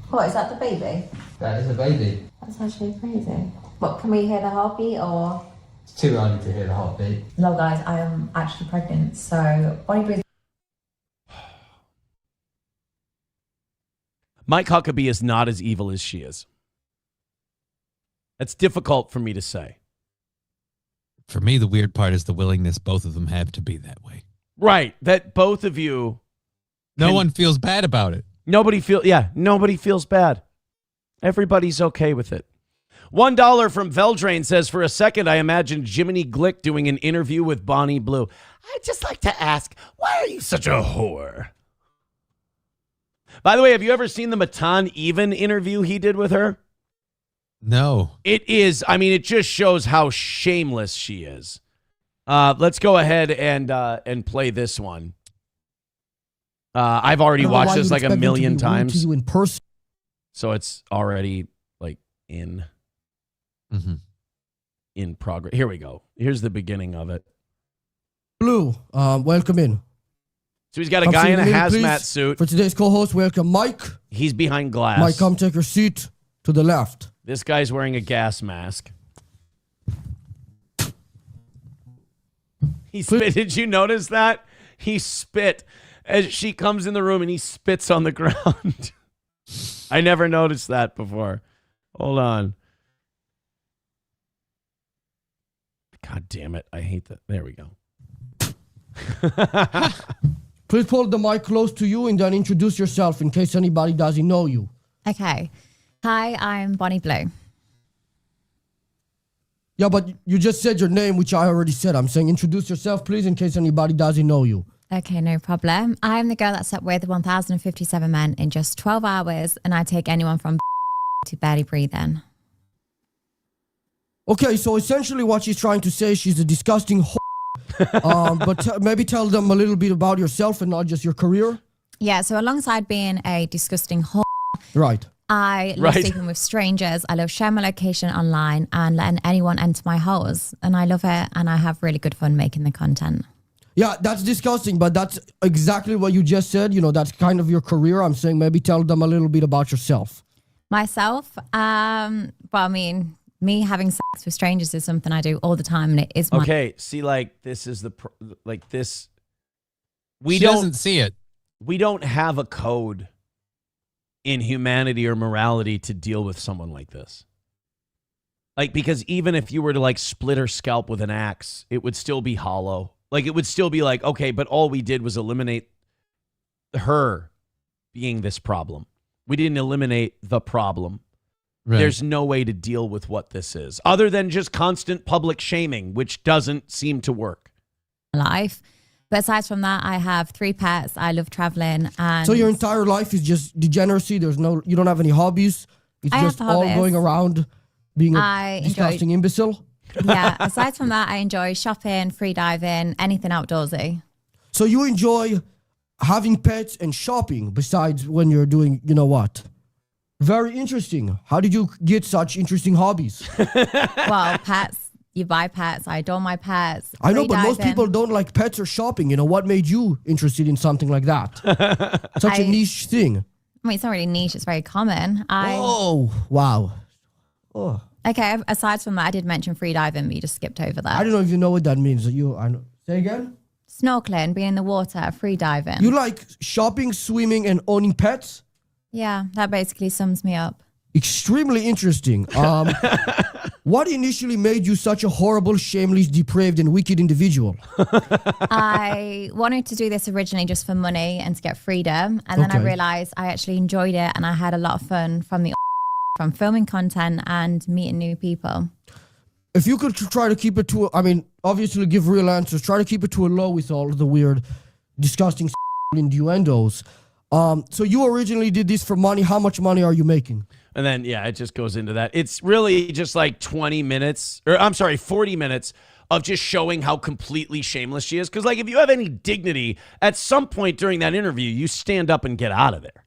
What, is that the baby? That is a baby. That's actually crazy. What, can we hear the heartbeat or? It's too early to hear the heartbeat. No, guys, I am actually pregnant, so body breathe. Mike Huckabee is not as evil as she is. That's difficult for me to say. For me, the weird part is the willingness both of them have to be that way. Right. That both of you. No one feels bad about it. Nobody feels bad. Everybody's okay with it. $1 from Veldrain says, for a second, I imagined Jiminy Glick doing an interview with Bonnie Blue. I'd just like to ask, why are you such a whore? By the way, have you ever seen the Matan Even interview he did with her? No. It is. I mean, it just shows how shameless she is. Let's go ahead and play this one. I've already watched this like a million times. To you in person. So it's already like in progress. Here we go. Here's the beginning of it. Blue, welcome in. So he's got a guy in a hazmat suit. For today's co-host, welcome Mike. He's behind glass. Mike, come take your seat to the left. This guy's wearing a gas mask. He spit. Did you notice that? He spit as she comes in the room and he spits on the ground. I never noticed that before. Hold on. God damn it. I hate that. There we go. Please hold the mic close to you and then introduce yourself in case anybody doesn't know you. Okay. Hi, I'm Bonnie Blue. Yeah, but you just said your name, which I already said. I'm saying introduce yourself, please, in case anybody doesn't know you. Okay, no problem. I'm the girl that slept with 1,057 men in just 12 hours, and I take anyone from to barely breathing. Okay, so essentially what she's trying to say, she's a disgusting but maybe tell them a little bit about yourself and not just your career. Yeah, so alongside being a disgusting right. I love sleeping with strangers. I love sharing my location online and letting anyone enter my holes. And I love it, and I have really good fun making the content. Yeah, that's disgusting, but that's exactly what you just said. You know, that's kind of your career. I'm saying maybe tell them a little bit about yourself. Myself? Well, I mean, me having sex with strangers is something I do all the time, and it is my... Okay, see, like, this is like this... She doesn't see it. We don't have a code in humanity or morality to deal with someone like this. Like, because even if you were to, like, split her scalp with an axe, it would still be hollow. Like, it would still be like, okay, but all we did was eliminate her being this problem. We didn't eliminate the problem. Right. There's no way to deal with what this is, other than just constant public shaming, which doesn't seem to work. Life. But aside from that, I have 3 pets. I love traveling. And so your entire life is just degeneracy? You don't have any hobbies? It's just all going around being a disgusting imbecile? Yeah, aside from that, I enjoy shopping, free diving, anything outdoorsy. So you enjoy having pets and shopping besides when you're doing, you know what? Very interesting. How did you get such interesting hobbies? Well, pets. You buy pets. I adore my pets. I know, but most people don't like pets or shopping. You know, what made you interested in something like that? Such a niche thing. I mean, it's not really niche. It's very common. Oh, wow. Oh. Okay, aside from that, I did mention free diving, but you just skipped over that. I don't know if you know what that means. Say again? Snorkeling, being in the water, free diving. You like shopping, swimming, and owning pets? Yeah, that basically sums me up. Extremely interesting. What initially made you such a horrible, shameless, depraved, and wicked individual? I wanted to do this originally just for money and to get freedom. And then I realized I actually enjoyed it, and I had a lot of fun from filming content and meeting new people. If you could try to keep it to, obviously give real answers, try to keep it to a low with all the weird, disgusting innuendos. So you originally did this for money. How much money are you making? And then, yeah, it just goes into that. It's really just like 40 minutes of just showing how completely shameless she is. Because, like, if you have any dignity, at some point during that interview, you stand up and get out of there.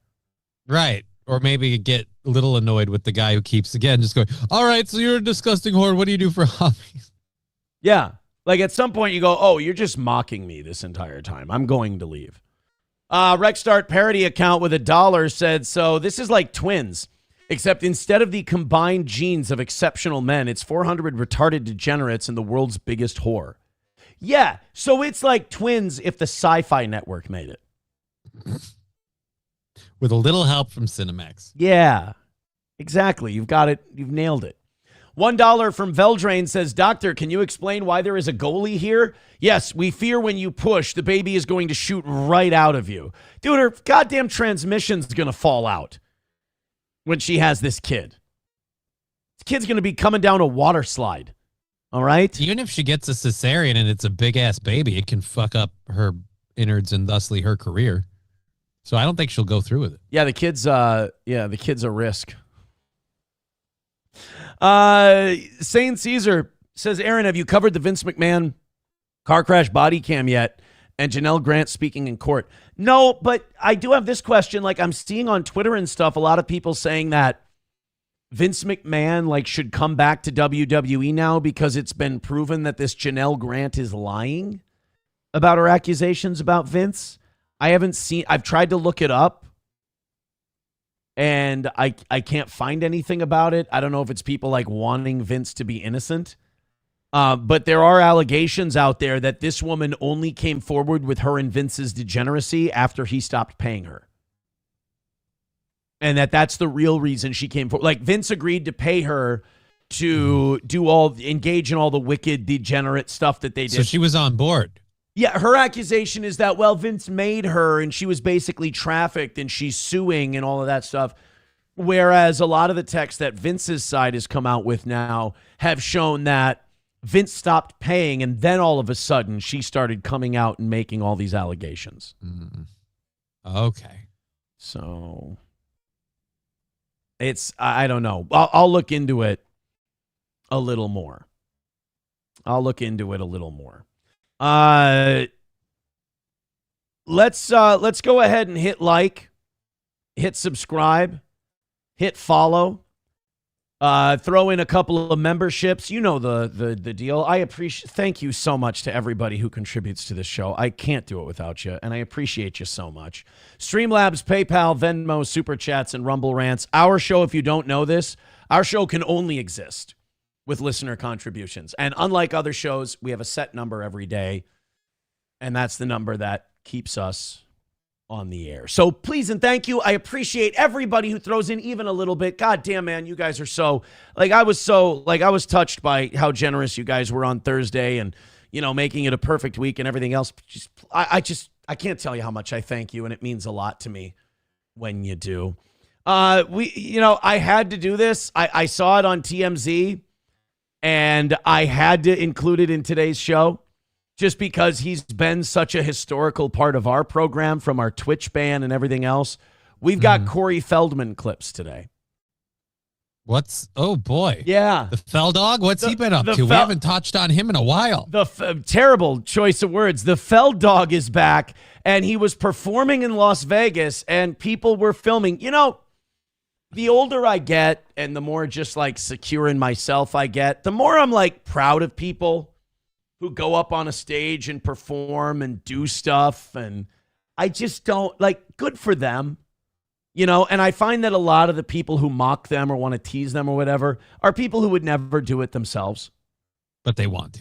Right. Or maybe get a little annoyed with the guy who keeps, again, just going, all right, so you're a disgusting whore. What do you do for hobbies? Yeah. Like, at some point you go, oh, you're just mocking me this entire time. I'm going to leave. Rexstart parody account with $1 said, so this is like twins, except instead of the combined genes of exceptional men, it's 400 retarded degenerates and the world's biggest whore. Yeah, so it's like twins if the Sci-Fi Network made it. With a little help from Cinemax. Yeah, exactly. You've got it. You've nailed it. $1 from Veldrain says, Doctor, can you explain why there is a goalie here? Yes, we fear when you push, the baby is going to shoot right out of you. Dude, her goddamn transmission's going to fall out when she has this kid. This kid's going to be coming down a water slide. All right? Even if she gets a cesarean and it's a big-ass baby, it can fuck up her innards and thusly her career. So I don't think she'll go through with it. Yeah, the kid's a risk. Saint Caesar says, Aaron, have you covered the Vince McMahon car crash body cam yet? And Janelle Grant speaking in court. No, but I do have this question. Like, I'm seeing on Twitter and stuff, a lot of people saying that Vince McMahon should come back to WWE now because it's been proven that this Janelle Grant is lying about her accusations about Vince. I've tried to look it up. And I can't find anything about it. I don't know if it's people wanting Vince to be innocent. But there are allegations out there that this woman only came forward with her and Vince's degeneracy after he stopped paying her. And that's the real reason she came forward. Vince agreed to pay her to engage in all the wicked, degenerate stuff that they did. So she was on board. Yeah, her accusation is that, Vince made her and she was basically trafficked and she's suing and all of that stuff. Whereas a lot of the texts that Vince's side has come out with now have shown that Vince stopped paying, and then all of a sudden she started coming out and making all these allegations. Okay. So I don't know. I'll look into it a little more. Let's go ahead and hit like, hit subscribe, hit follow. Throw in a couple of memberships. You know the deal. Thank you so much to everybody who contributes to this show. I can't do it without you, and I appreciate you so much. Streamlabs, PayPal, Venmo, Super Chats, and Rumble Rants. Our show, if you don't know this, our show can only exist with listener contributions. And unlike other shows, we have a set number every day, and that's the number that keeps us on the air. So please and thank you. I appreciate everybody who throws in even a little bit. God damn, man, you guys are so, I was touched by how generous you guys were on Thursday and, making it a perfect week and everything else. I can't tell you how much I thank you, and it means a lot to me when you do. I had to do this. I saw it on TMZ, and I had to include it in today's show. Just because he's been such a historical part of our program from our Twitch ban and everything else. We've got Corey Feldman clips today. Oh boy. Yeah. The Feldog? What's he been up to? We haven't touched on him in a while. Terrible choice of words. The Feldog is back, and he was performing in Las Vegas, and people were filming. The older I get and the more just secure in myself I get, the more I'm proud of people who go up on a stage and perform and do stuff. And I just don't good for them, and I find that a lot of the people who mock them or want to tease them or whatever are people who would never do it themselves. But they want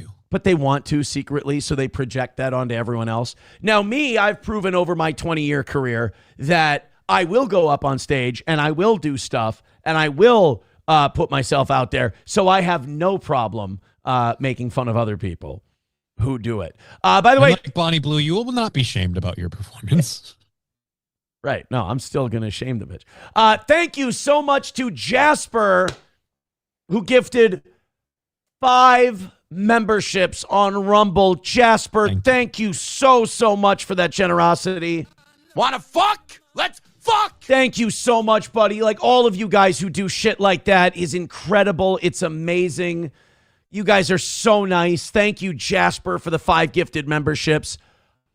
to secretly. So they project that onto everyone else. Now me, I've proven over my 20-year career that I will go up on stage and I will do stuff and I will put myself out there. So I have no problem making fun of other people who do it. By the way, like Bonnie Blue, you will not be shamed about your performance. Right. No, I'm still going to shame the bitch. Thank you so much to Jasper, who gifted 5 memberships on Rumble. Jasper, thank you so much for that generosity. Wanna fuck? Let's fuck! Thank you so much, buddy. All of you guys who do shit like that is incredible. It's amazing. You guys are so nice. Thank you, Jasper, for the 5 gifted memberships.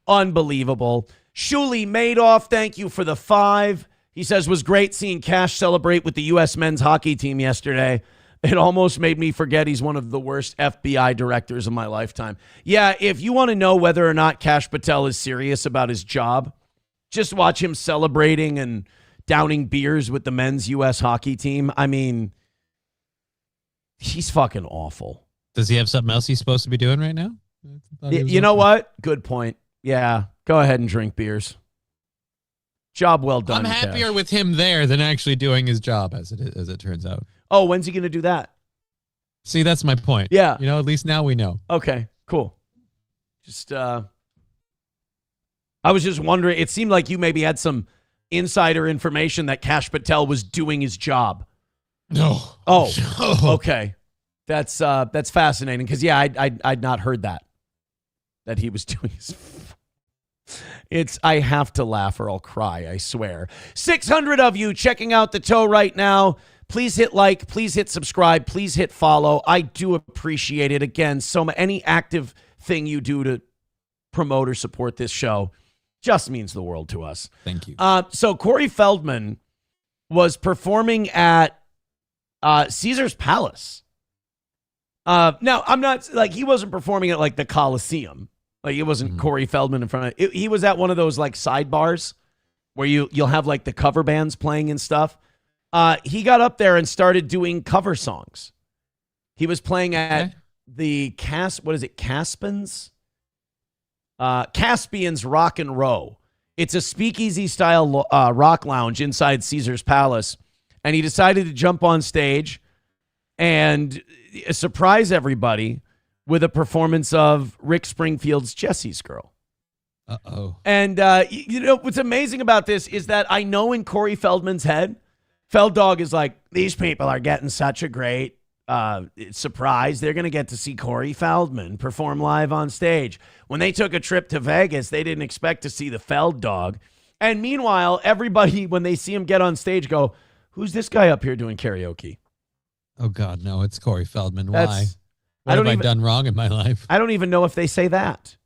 Unbelievable. Shuli Madoff, thank you for the 5. He says, was great seeing Cash celebrate with the U.S. men's hockey team yesterday. It almost made me forget he's one of the worst FBI directors of my lifetime. Yeah, if you want to know whether or not Cash Patel is serious about his job, just watch him celebrating and downing beers with the men's U.S. hockey team. I mean, he's fucking awful. Does he have something else he's supposed to be doing right now? You know what? Good point. Yeah, go ahead and drink beers. Job well done. I'm happier Cash. with him there than actually doing his job, as it turns out. Oh, when's he going to do that? See, that's my point. Yeah. At least now we know. Okay, cool. Just, I was just wondering, it seemed like you maybe had some insider information that Cash Patel was doing his job. No. Oh, no. Okay. That's fascinating because, yeah, I'd not heard that he was doing his... I have to laugh or I'll cry, I swear. 600 of you checking out the toe right now. Please hit like, please hit subscribe, please hit follow. I do appreciate it. Again, any active thing you do to promote or support this show just means the world to us. Thank you. So Corey Feldman was performing at Caesar's Palace. Now, I'm not he wasn't performing at the Coliseum. It wasn't Corey Feldman in front of it. He was at one of those sidebars where you'll have the cover bands playing and stuff. He got up there and started doing cover songs. He was playing at the Caspian's Rock and Row. It's a speakeasy style rock lounge inside Caesar's Palace. And he decided to jump on stage and surprise everybody with a performance of Rick Springfield's Jesse's Girl. Uh-oh. And, what's amazing about this is that I know in Corey Feldman's head, Felddog is like, these people are getting such a great surprise. They're going to get to see Corey Feldman perform live on stage. When they took a trip to Vegas, they didn't expect to see the Felddog. And meanwhile, everybody, when they see him get on stage, go, who's this guy up here doing karaoke? Oh, God, no, it's Corey Feldman. Why? What have I done wrong in my life? I don't even know if they say that.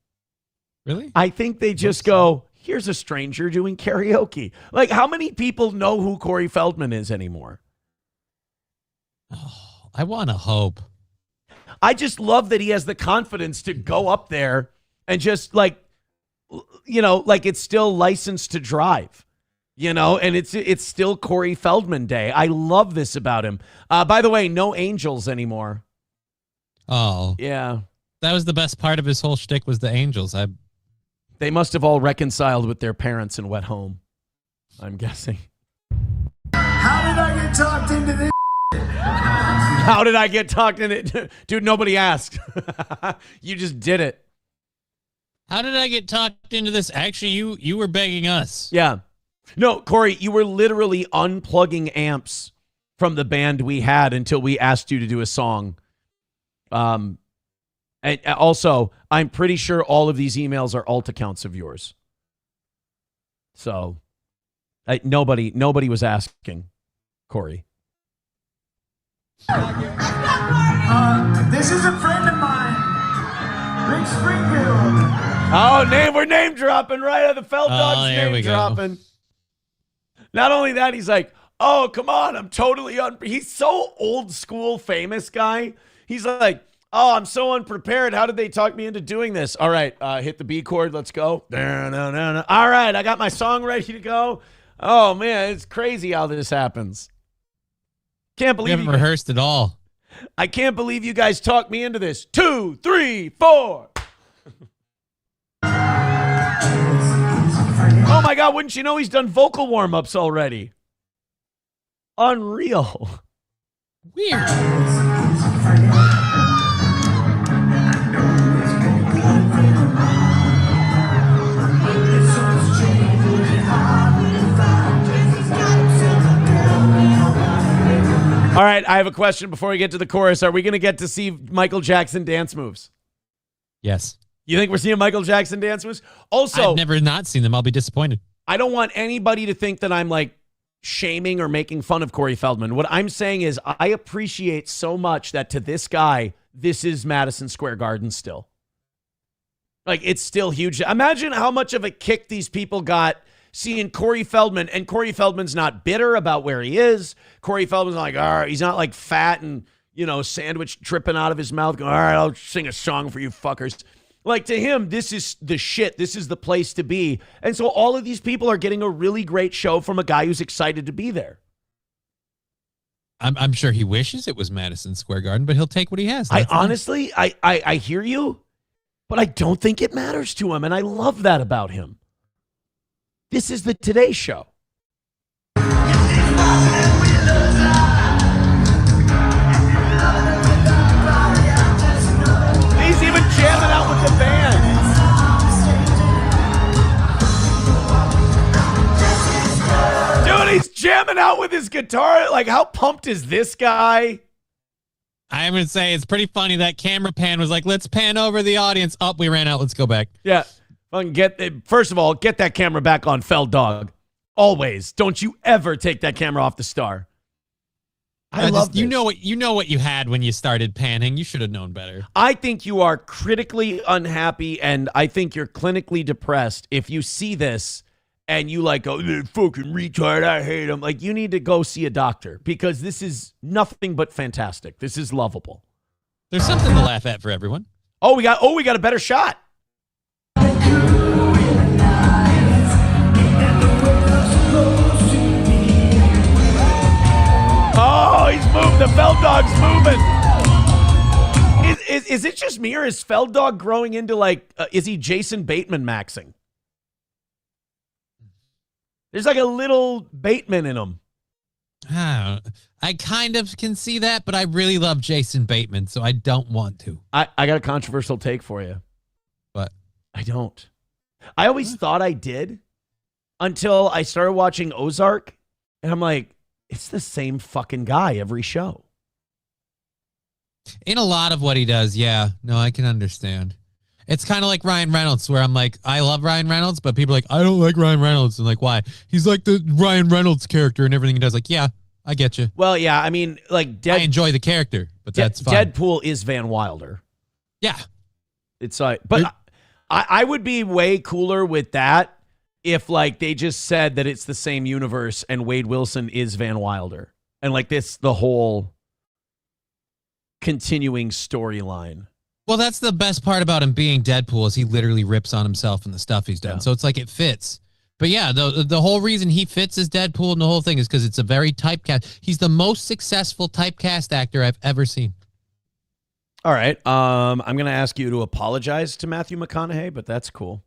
Really? I think they just go, here's a stranger doing karaoke. Like, how many people know who Corey Feldman is anymore? Oh, I want to hope. I just love that he has the confidence to go up there and just like, you know, like it's still licensed to drive, you know, and it's still Corey Feldman Day. I love this about him. By the way, no angels anymore. Oh. Yeah. That was the best part of his whole shtick was the angels. They must have all reconciled with their parents and went home, I'm guessing. How did I get talked into this? How did I get talked into? Dude, nobody asked. You just did it. How did I get talked into this? Actually, you were begging us. Yeah. No, Corey, you were literally unplugging amps from the band we had until we asked you to do a song. And also, I'm pretty sure all of these emails are alt accounts of yours. So, nobody was asking, Corey. This is a friend of mine, Rick Springfield. Oh, we're name dropping right at the Felddog's name dropping. Not only that, he's like, oh, come on, I'm totally he's so old school famous guy. He's like, oh, I'm so unprepared. How did they talk me into doing this? All right, hit the B chord. Let's go. No. All right, I got my song ready to go. Oh, man, it's crazy how this happens. Can't believe you haven't rehearsed at all. I can't believe you guys talked me into this. 2, 3, 4. Oh, my God, wouldn't you know he's done vocal warm-ups already? Unreal. Weird. All right, I have a question before we get to the chorus. Are we going to get to see Michael Jackson dance moves? Yes. You think we're seeing Michael Jackson dance moves? Also, I've never not seen them. I'll be disappointed. I don't want anybody to think that I'm like shaming or making fun of Corey Feldman. What I'm saying is I appreciate so much that to this guy, this is Madison Square Garden still. Like, it's still huge. Imagine how much of a kick these people got seeing Corey Feldman, and Corey Feldman's not bitter about where he is. Corey Feldman's like, all right, he's not like fat and, you know, sandwich dripping out of his mouth going, all right, I'll sing a song for you fuckers. Like, to him, this is the shit. This is the place to be. And so all of these people are getting a really great show from a guy who's excited to be there. I'm sure he wishes it was Madison Square Garden, but he'll take what he has. I honestly hear you, but I don't think it matters to him, and I love that about him. This is the Today Show. He's even jamming out with the band. Dude, he's jamming out with his guitar. Like, how pumped is this guy? I'm going to say it's pretty funny. That camera pan was like, let's pan over the audience. Up, we ran out. Let's go back. Yeah. First of all, get that camera back on Felddog. Always. Don't you ever take that camera off the star. I love this. You know what you had when you started panning. You should have known better. I think you are critically unhappy, and I think you're clinically depressed if you see this and you like, oh, they're fucking retard, I hate them. Like, you need to go see a doctor because this is nothing but fantastic. This is lovable. There's something to laugh at for everyone. Oh, we got a better shot. Oh, he's moved. The Felddog's moving. Is it just me, or is Felddog growing into like, is he Jason Bateman maxing? There's like a little Bateman in him. I kind of can see that, but I really love Jason Bateman, so I don't want to. I got a controversial take for you. What? I don't. I always thought I did until I started watching Ozark, and I'm like, it's the same fucking guy every show. In a lot of what he does, yeah. No, I can understand. It's kind of like Ryan Reynolds, where I'm like, I love Ryan Reynolds, but people are like, I don't like Ryan Reynolds. And like, why? He's like the Ryan Reynolds character and everything he does. Like, yeah, I get you. Well, yeah, I mean, like, I enjoy the character, but that's fine. Deadpool is Van Wilder. Yeah. It's like, but I would be way cooler with that if, like, they just said that it's the same universe and Wade Wilson is Van Wilder. And, like, this, the whole continuing storyline. Well, that's the best part about him being Deadpool is he literally rips on himself and the stuff he's done. Yeah. So it's like it fits. But yeah, the whole reason he fits as Deadpool and the whole thing is because it's a very typecast. He's the most successful typecast actor I've ever seen. All right. I'm going to ask you to apologize to Matthew McConaughey, but that's cool.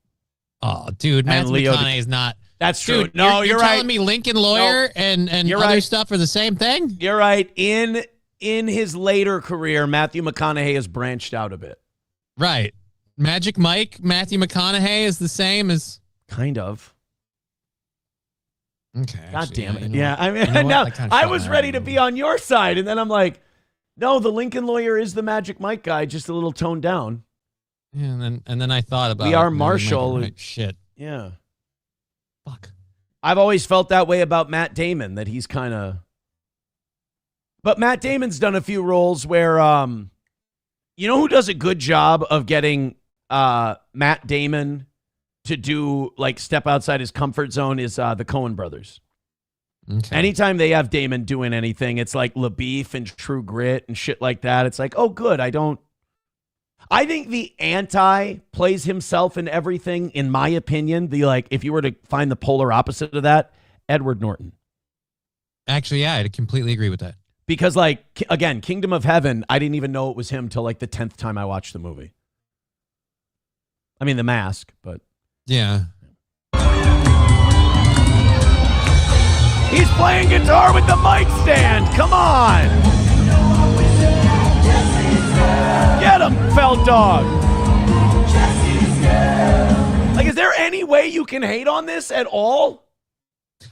Oh, dude, Matthew McConaughey is not. That's true. Dude, no, you're right. telling me Lincoln Lawyer and you're other right. stuff are the same thing? You're right. In his later career, Matthew McConaughey has branched out a bit. Right. Magic Mike, Matthew McConaughey is the same as... Kind of. Okay. God damn it. Yeah, I mean, now, I was ready to be on your side, and then I'm like, no, the Lincoln Lawyer is the Magic Mike guy, just a little toned down. Yeah, and then I thought about We Are Marshall. Right, shit. Yeah. Fuck. I've always felt that way about Matt Damon, that he's kind of... But Matt Damon's done a few roles where, you know who does a good job of getting Matt Damon to do, like, step outside his comfort zone is the Coen brothers. Okay. Anytime they have Damon doing anything, it's like LaBeef and True Grit and shit like that. It's like, oh, good. I think the anti plays himself in everything, in my opinion. The, like, if you were to find the polar opposite of that, Edward Norton. Actually, yeah, I completely agree with that. Because, like, again, Kingdom of Heaven, I didn't even know it was him till, like, the 10th time I watched the movie. I mean, The Mask, but... Yeah. He's playing guitar with the mic stand. Come on. Get him, Feld Dog. Like, is there any way you can hate on this at all?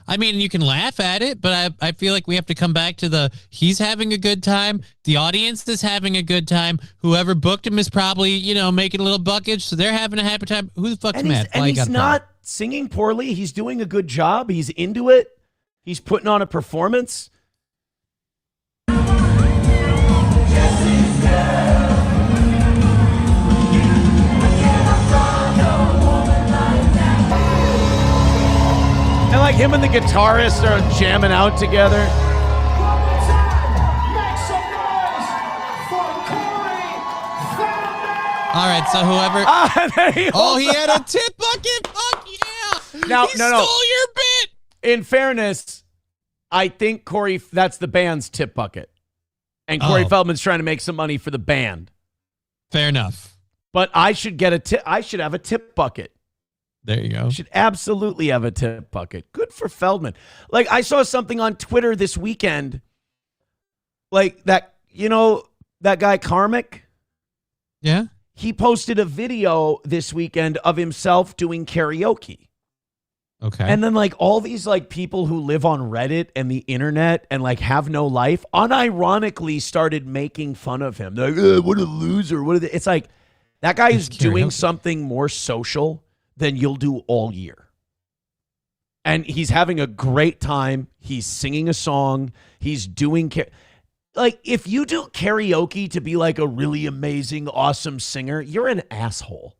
I mean, you can laugh at it, but I feel like we have to come back to he's having a good time. The audience is having a good time. Whoever booked him is probably, making a little buckage, so they're having a happy time. Who the fuck's mad? And he's not singing poorly. He's doing a good job. He's into it. He's putting on a performance. And like him and the guitarist are jamming out together. All right, so whoever... he had a tip bucket? Fuck yeah! Now, he stole your bit! In fairness, I think that's the band's tip bucket. And Corey Feldman's trying to make some money for the band. Fair enough. But I should I should have a tip bucket. There you go. Should absolutely have a tip bucket. Good for Feldman. Like, I saw something on Twitter this weekend. Like that guy Karmic? Yeah. He posted a video this weekend of himself doing karaoke. Okay. And then, like, all these, like, people who live on Reddit and the internet and, like, have no life unironically started making fun of him. They're like, what a loser. It's like, that guy is doing something more social than you'll do all year. And he's having a great time. He's singing a song. He's doing... Like, if you do karaoke to be, like, a really amazing, awesome singer, you're an asshole.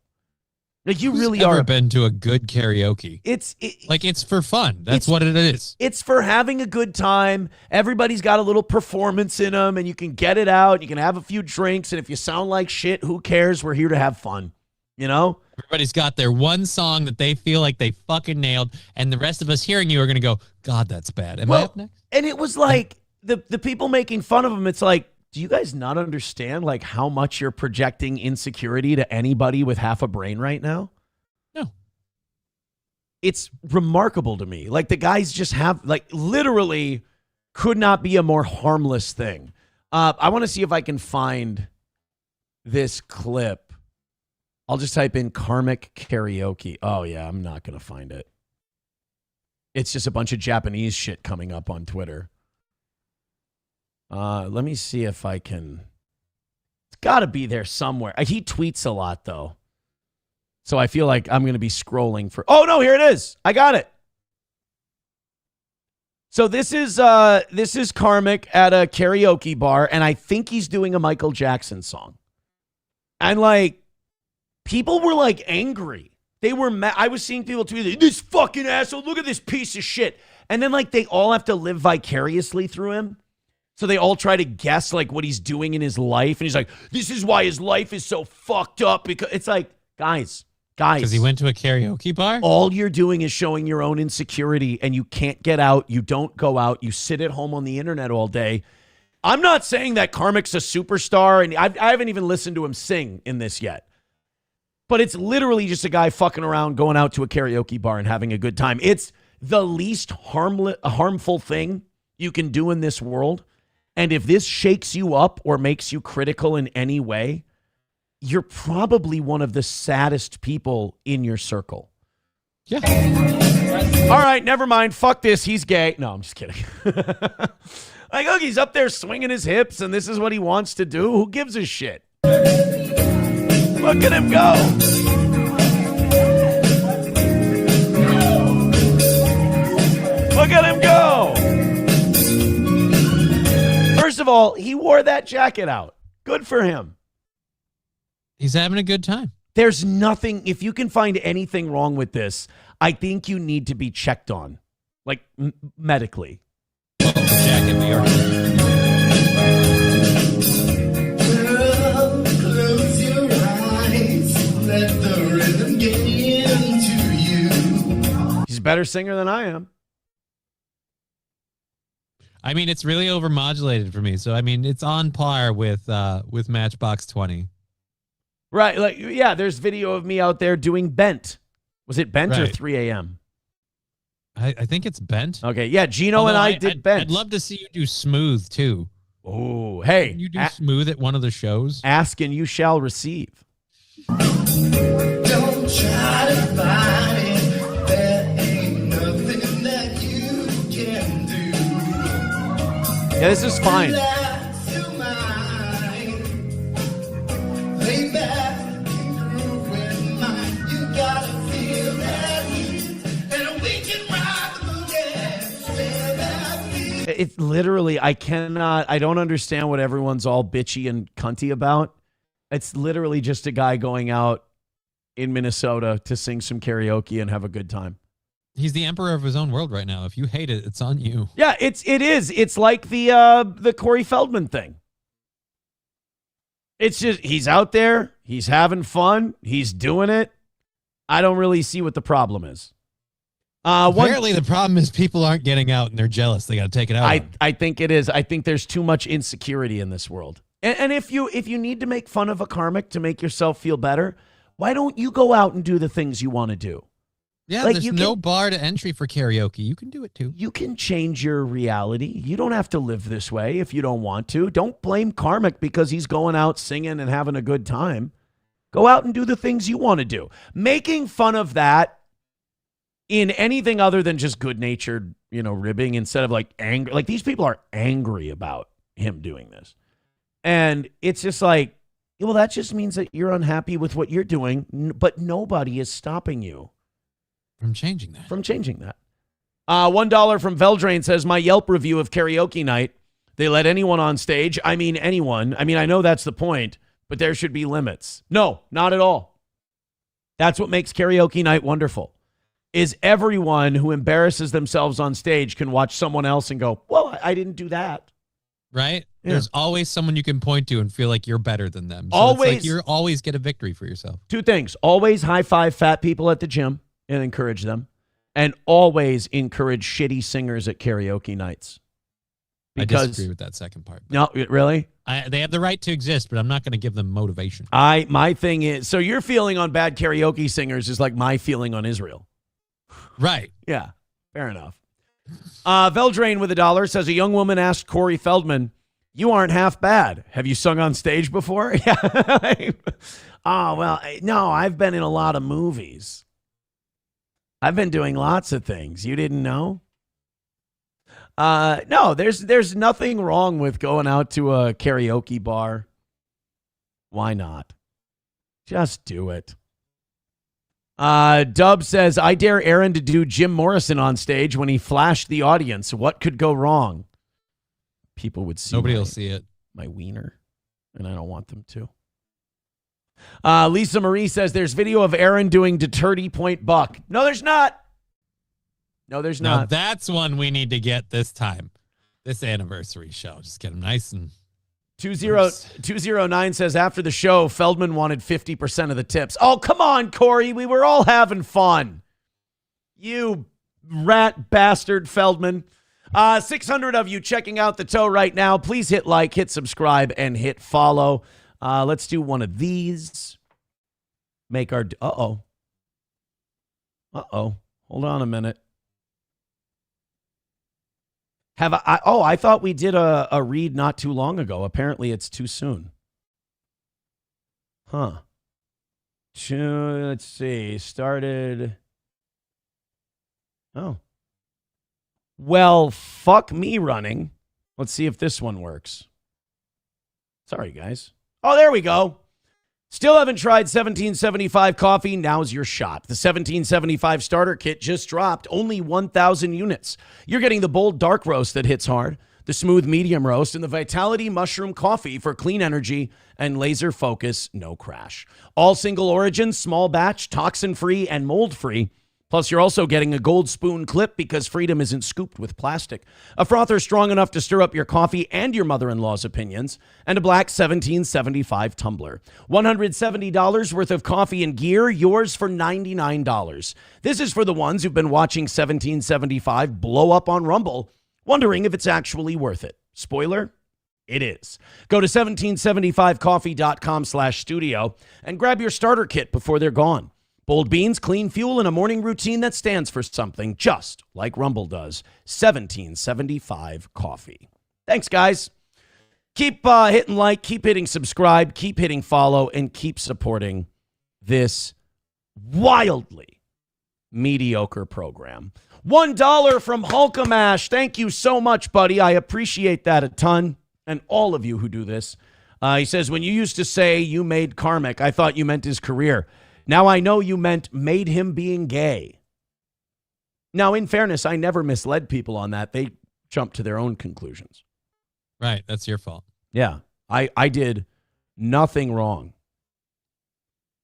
Like, you really are. Never been to a good karaoke. It's for fun. That's what it is. It's for having a good time. Everybody's got a little performance in them, and you can get it out. You can have a few drinks, and if you sound like shit, who cares? We're here to have fun. Everybody's got their one song that they feel like they fucking nailed, and the rest of us hearing you are going to go, God, that's bad. Am I up next? And it was like the people making fun of him. It's like, do you guys not understand, like, how much you're projecting insecurity to anybody with half a brain right now? No. It's remarkable to me. Like, the guys just have, like, literally could not be a more harmless thing. I want to see if I can find this clip. I'll just type in Karmic karaoke. Oh, yeah, I'm not going to find it. It's just a bunch of Japanese shit coming up on Twitter. Let me see if I can. It's got to be there somewhere. He tweets a lot, though. So I feel like I'm going to be scrolling for. Oh, no, here it is. I got it. So this is Karmic at a karaoke bar, and I think he's doing a Michael Jackson song. And, like, people were, like, angry. They were mad. I was seeing people tweet, this fucking asshole, look at this piece of shit. And then, like, they all have to live vicariously through him. So they all try to guess, like, what he's doing in his life. And he's like, this is why his life is so fucked up. Because it's like, guys. Because he went to a karaoke bar? All you're doing is showing your own insecurity, and you can't get out. You don't go out. You sit at home on the internet all day. I'm not saying that Karmic's a superstar, and I haven't even listened to him sing in this yet. But it's literally just a guy fucking around, going out to a karaoke bar and having a good time. It's the least harmful thing you can do in this world. And if this shakes you up or makes you critical in any way, you're probably one of the saddest people in your circle. Yeah. All right, never mind. Fuck this. He's gay. No, I'm just kidding. Like, look, he's up there swinging his hips, and this is what he wants to do. Who gives a shit? Look at him go. Look at him go. First of all, he wore that jacket out. Good for him. He's having a good time. There's nothing, if you can find anything wrong with this, I think you need to be checked on, like medically. Jacket, Close your eyes, let the rhythm get into you. He's a better singer than I am. I mean, it's really overmodulated for me. So, I mean, it's on par with Matchbox 20. Right. Like, yeah, there's video of me out there doing Bent. Was it Bent or 3 a.m.? I think it's Bent. Okay. Yeah. Gino and I did Bent. I'd love to see you do Smooth, too. Oh, hey. Can you do Smooth at one of the shows? Ask and you shall receive. Don't try to fight it. There ain't nothing that you can do. Yeah, this is fine. Relax your mind. Lay back and groove with mine. You gotta feel that heat. And we can ride the boogie. Feel that beat. It's literally, I don't understand what everyone's all bitchy and cunty about. It's literally just a guy going out in Minnesota to sing some karaoke and have a good time. He's the emperor of his own world right now. If you hate it, it's on you. Yeah, it is. It's like the Corey Feldman thing. It's just, he's out there, he's having fun, he's doing it. I don't really see what the problem is. Apparently the problem is people aren't getting out and they're jealous. They got to take it out. I think it is. I think there's too much insecurity in this world. And if you need to make fun of a karmic to make yourself feel better, why don't you go out and do the things you want to do? Yeah, like, there's no bar to entry for karaoke. You can do it too. You can change your reality. You don't have to live this way if you don't want to. Don't blame karmic because he's going out singing and having a good time. Go out and do the things you want to do. Making fun of that in anything other than just good-natured, ribbing instead of like angry. Like, these people are angry about him doing this. And it's just like, well, that just means that you're unhappy with what you're doing, but nobody is stopping you from changing that. $1 from Veldrain says, my Yelp review of karaoke night, they let anyone on stage. I mean, anyone. I mean, I know that's the point, but there should be limits. No, not at all. That's what makes karaoke night wonderful, is everyone who embarrasses themselves on stage can watch someone else and go, well, I didn't do that. Right? Yeah. There's always someone you can point to and feel like you're better than them. So always. It's like you always get a victory for yourself. Two things. Always high five fat people at the gym and encourage them. And always encourage shitty singers at karaoke nights. Because, I disagree with that second part. No, really? They have the right to exist, but I'm not going to give them motivation. My thing is, so your feeling on bad karaoke singers is like my feeling on Israel. Right. Yeah, fair enough. Veldrain with $1 says, a young woman asked Corey Feldman, you aren't half bad. Have you sung on stage before? Yeah. Oh, well, no, I've been in a lot of movies. I've been doing lots of things. You didn't know? No, there's nothing wrong with going out to a karaoke bar. Why not? Just do it. Dub says, I dare Aaron to do Jim Morrison on stage when he flashed the audience. What could go wrong? People would see. Nobody will see it. My wiener, and I don't want them to. Lisa Marie says there's video of Aaron doing Deterty Point Buck. No, there's not. No, there's Now, not. that's one we need to get this time. This anniversary show. Just get him nice and... 209 says after the show, Feldman wanted 50% of the tips. Oh, come on, Corey. We were all having fun. You rat bastard, Feldman. 600 of you checking out the toe right now. Please hit like, hit subscribe, and hit follow. Let's do one of these. Make our... Uh-oh. Uh-oh. Hold on a minute. I thought we did a read not too long ago. Apparently it's too soon. Huh. Let's see. Started. Oh. Well, fuck me running. Let's see if this one works. Sorry, guys. Oh, there we go. Still haven't tried 1775 coffee? Now's your shot. The 1775 starter kit just dropped. Only 1,000 units. You're getting the bold dark roast that hits hard, the smooth medium roast, and the Vitality Mushroom Coffee for clean energy and laser focus, no crash. All single origin, small batch, toxin-free, and mold-free. Plus, you're also getting a gold spoon clip because freedom isn't scooped with plastic. A frother strong enough to stir up your coffee and your mother-in-law's opinions. And a black 1775 tumbler. $170 worth of coffee and gear, yours for $99. This is for the ones who've been watching 1775 blow up on Rumble, wondering if it's actually worth it. Spoiler, it is. Go to 1775coffee.com/studio and grab your starter kit before they're gone. Bold beans, clean fuel, and a morning routine that stands for something, just like Rumble does. 1775 coffee. Thanks, guys. Keep hitting like, keep hitting subscribe, keep hitting follow, and keep supporting this wildly mediocre program. $1 from Hulkamash. Thank you so much, buddy. I appreciate that a ton, and all of you who do this. He says, when you used to say you made Karmic, I thought you meant his career. Now I know you meant made him being gay. Now, in fairness, I never misled people on that. They jumped to their own conclusions. Right. That's your fault. Yeah. I did nothing wrong.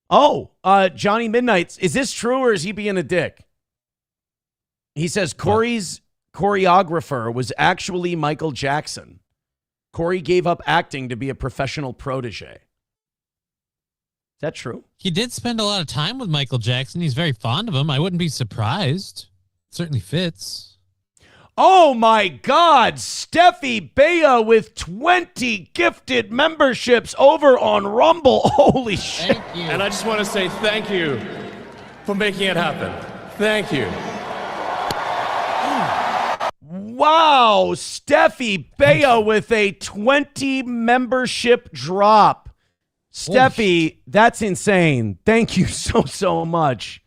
Oh, Johnny Midnights. Is this true or is he being a dick? He says Corey's choreographer was actually Michael Jackson. Corey gave up acting to be a professional protege. Is that true? He did spend a lot of time with Michael Jackson. He's very fond of him. I wouldn't be surprised. Certainly fits. Oh my God, Steffi Bea with 20 gifted memberships over on Rumble. Holy shit. Thank you. And I just want to say thank you for making it happen. Thank you. Wow, Steffi Bea with a 20 membership drop. Steffi, that's insane. Thank you so much.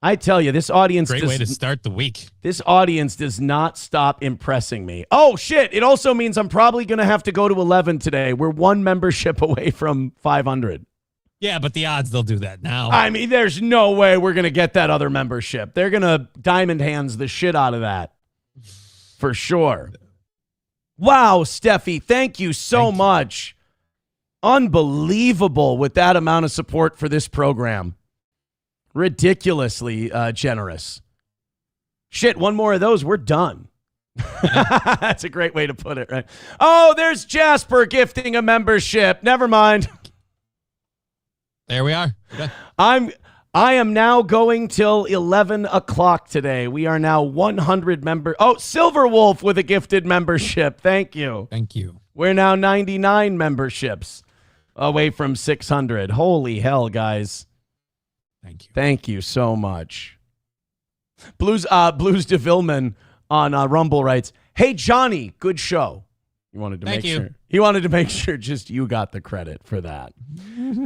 I tell you, this audience... Great way to start the week. This audience does not stop impressing me. Oh, shit. It also means I'm probably going to have to go to 11 today. We're one membership away from 500. Yeah, but the odds they'll do that now. I mean, there's no way we're going to get that other membership. They're going to diamond hands the shit out of that. For sure. Wow, Steffi, thank you so much. Unbelievable with that amount of support for this program. Ridiculously generous. Shit, one more of those, we're done. That's a great way to put it, right? Oh, there's Jasper gifting a membership. Never mind. There we are. Okay. I am now going till 11 o'clock today. We are now 100 members. Oh, Silver Wolf with a gifted membership. Thank you. Thank you. We're now 99 memberships away from 600. Holy hell, guys. Thank you. Thank you so much. Blues de Villman on Rumble writes, hey, Johnny, good show. He wanted to make sure just you got the credit for that.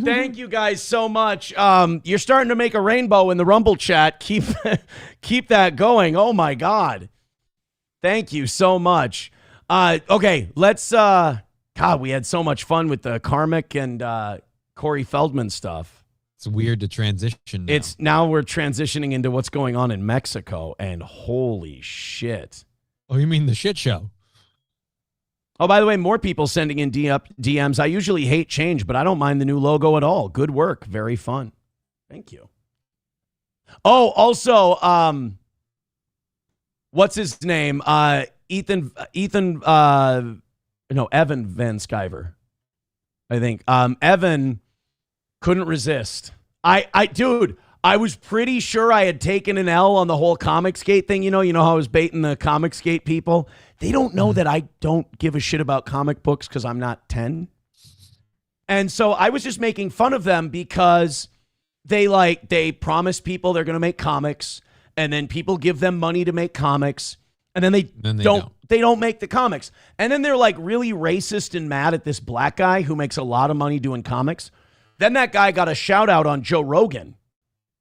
Thank you guys so much. You're starting to make a rainbow in the Rumble chat. Keep that going. Oh my God. Thank you so much. Okay, let's. God, we had so much fun with the Karmic and Corey Feldman stuff. It's weird to transition now. Now we're transitioning into what's going on in Mexico, and holy shit. Oh, you mean the shit show? Oh, by the way, more people sending in DMs. I usually hate change, but I don't mind the new logo at all. Good work. Very fun. Thank you. Oh, also, what's his name? Evan Van Sciver, I think. Evan couldn't resist. Dude, I was pretty sure I had taken an L on the whole ComicsGate thing. You know how I was baiting the ComicsGate people? They don't know that I don't give a shit about comic books because I'm not 10. And so I was just making fun of them because they promise people they're going to make comics, and then people give them money to make comics, and then they don't make the comics. And then they're like really racist and mad at this black guy who makes a lot of money doing comics. Then that guy got a shout out on Joe Rogan,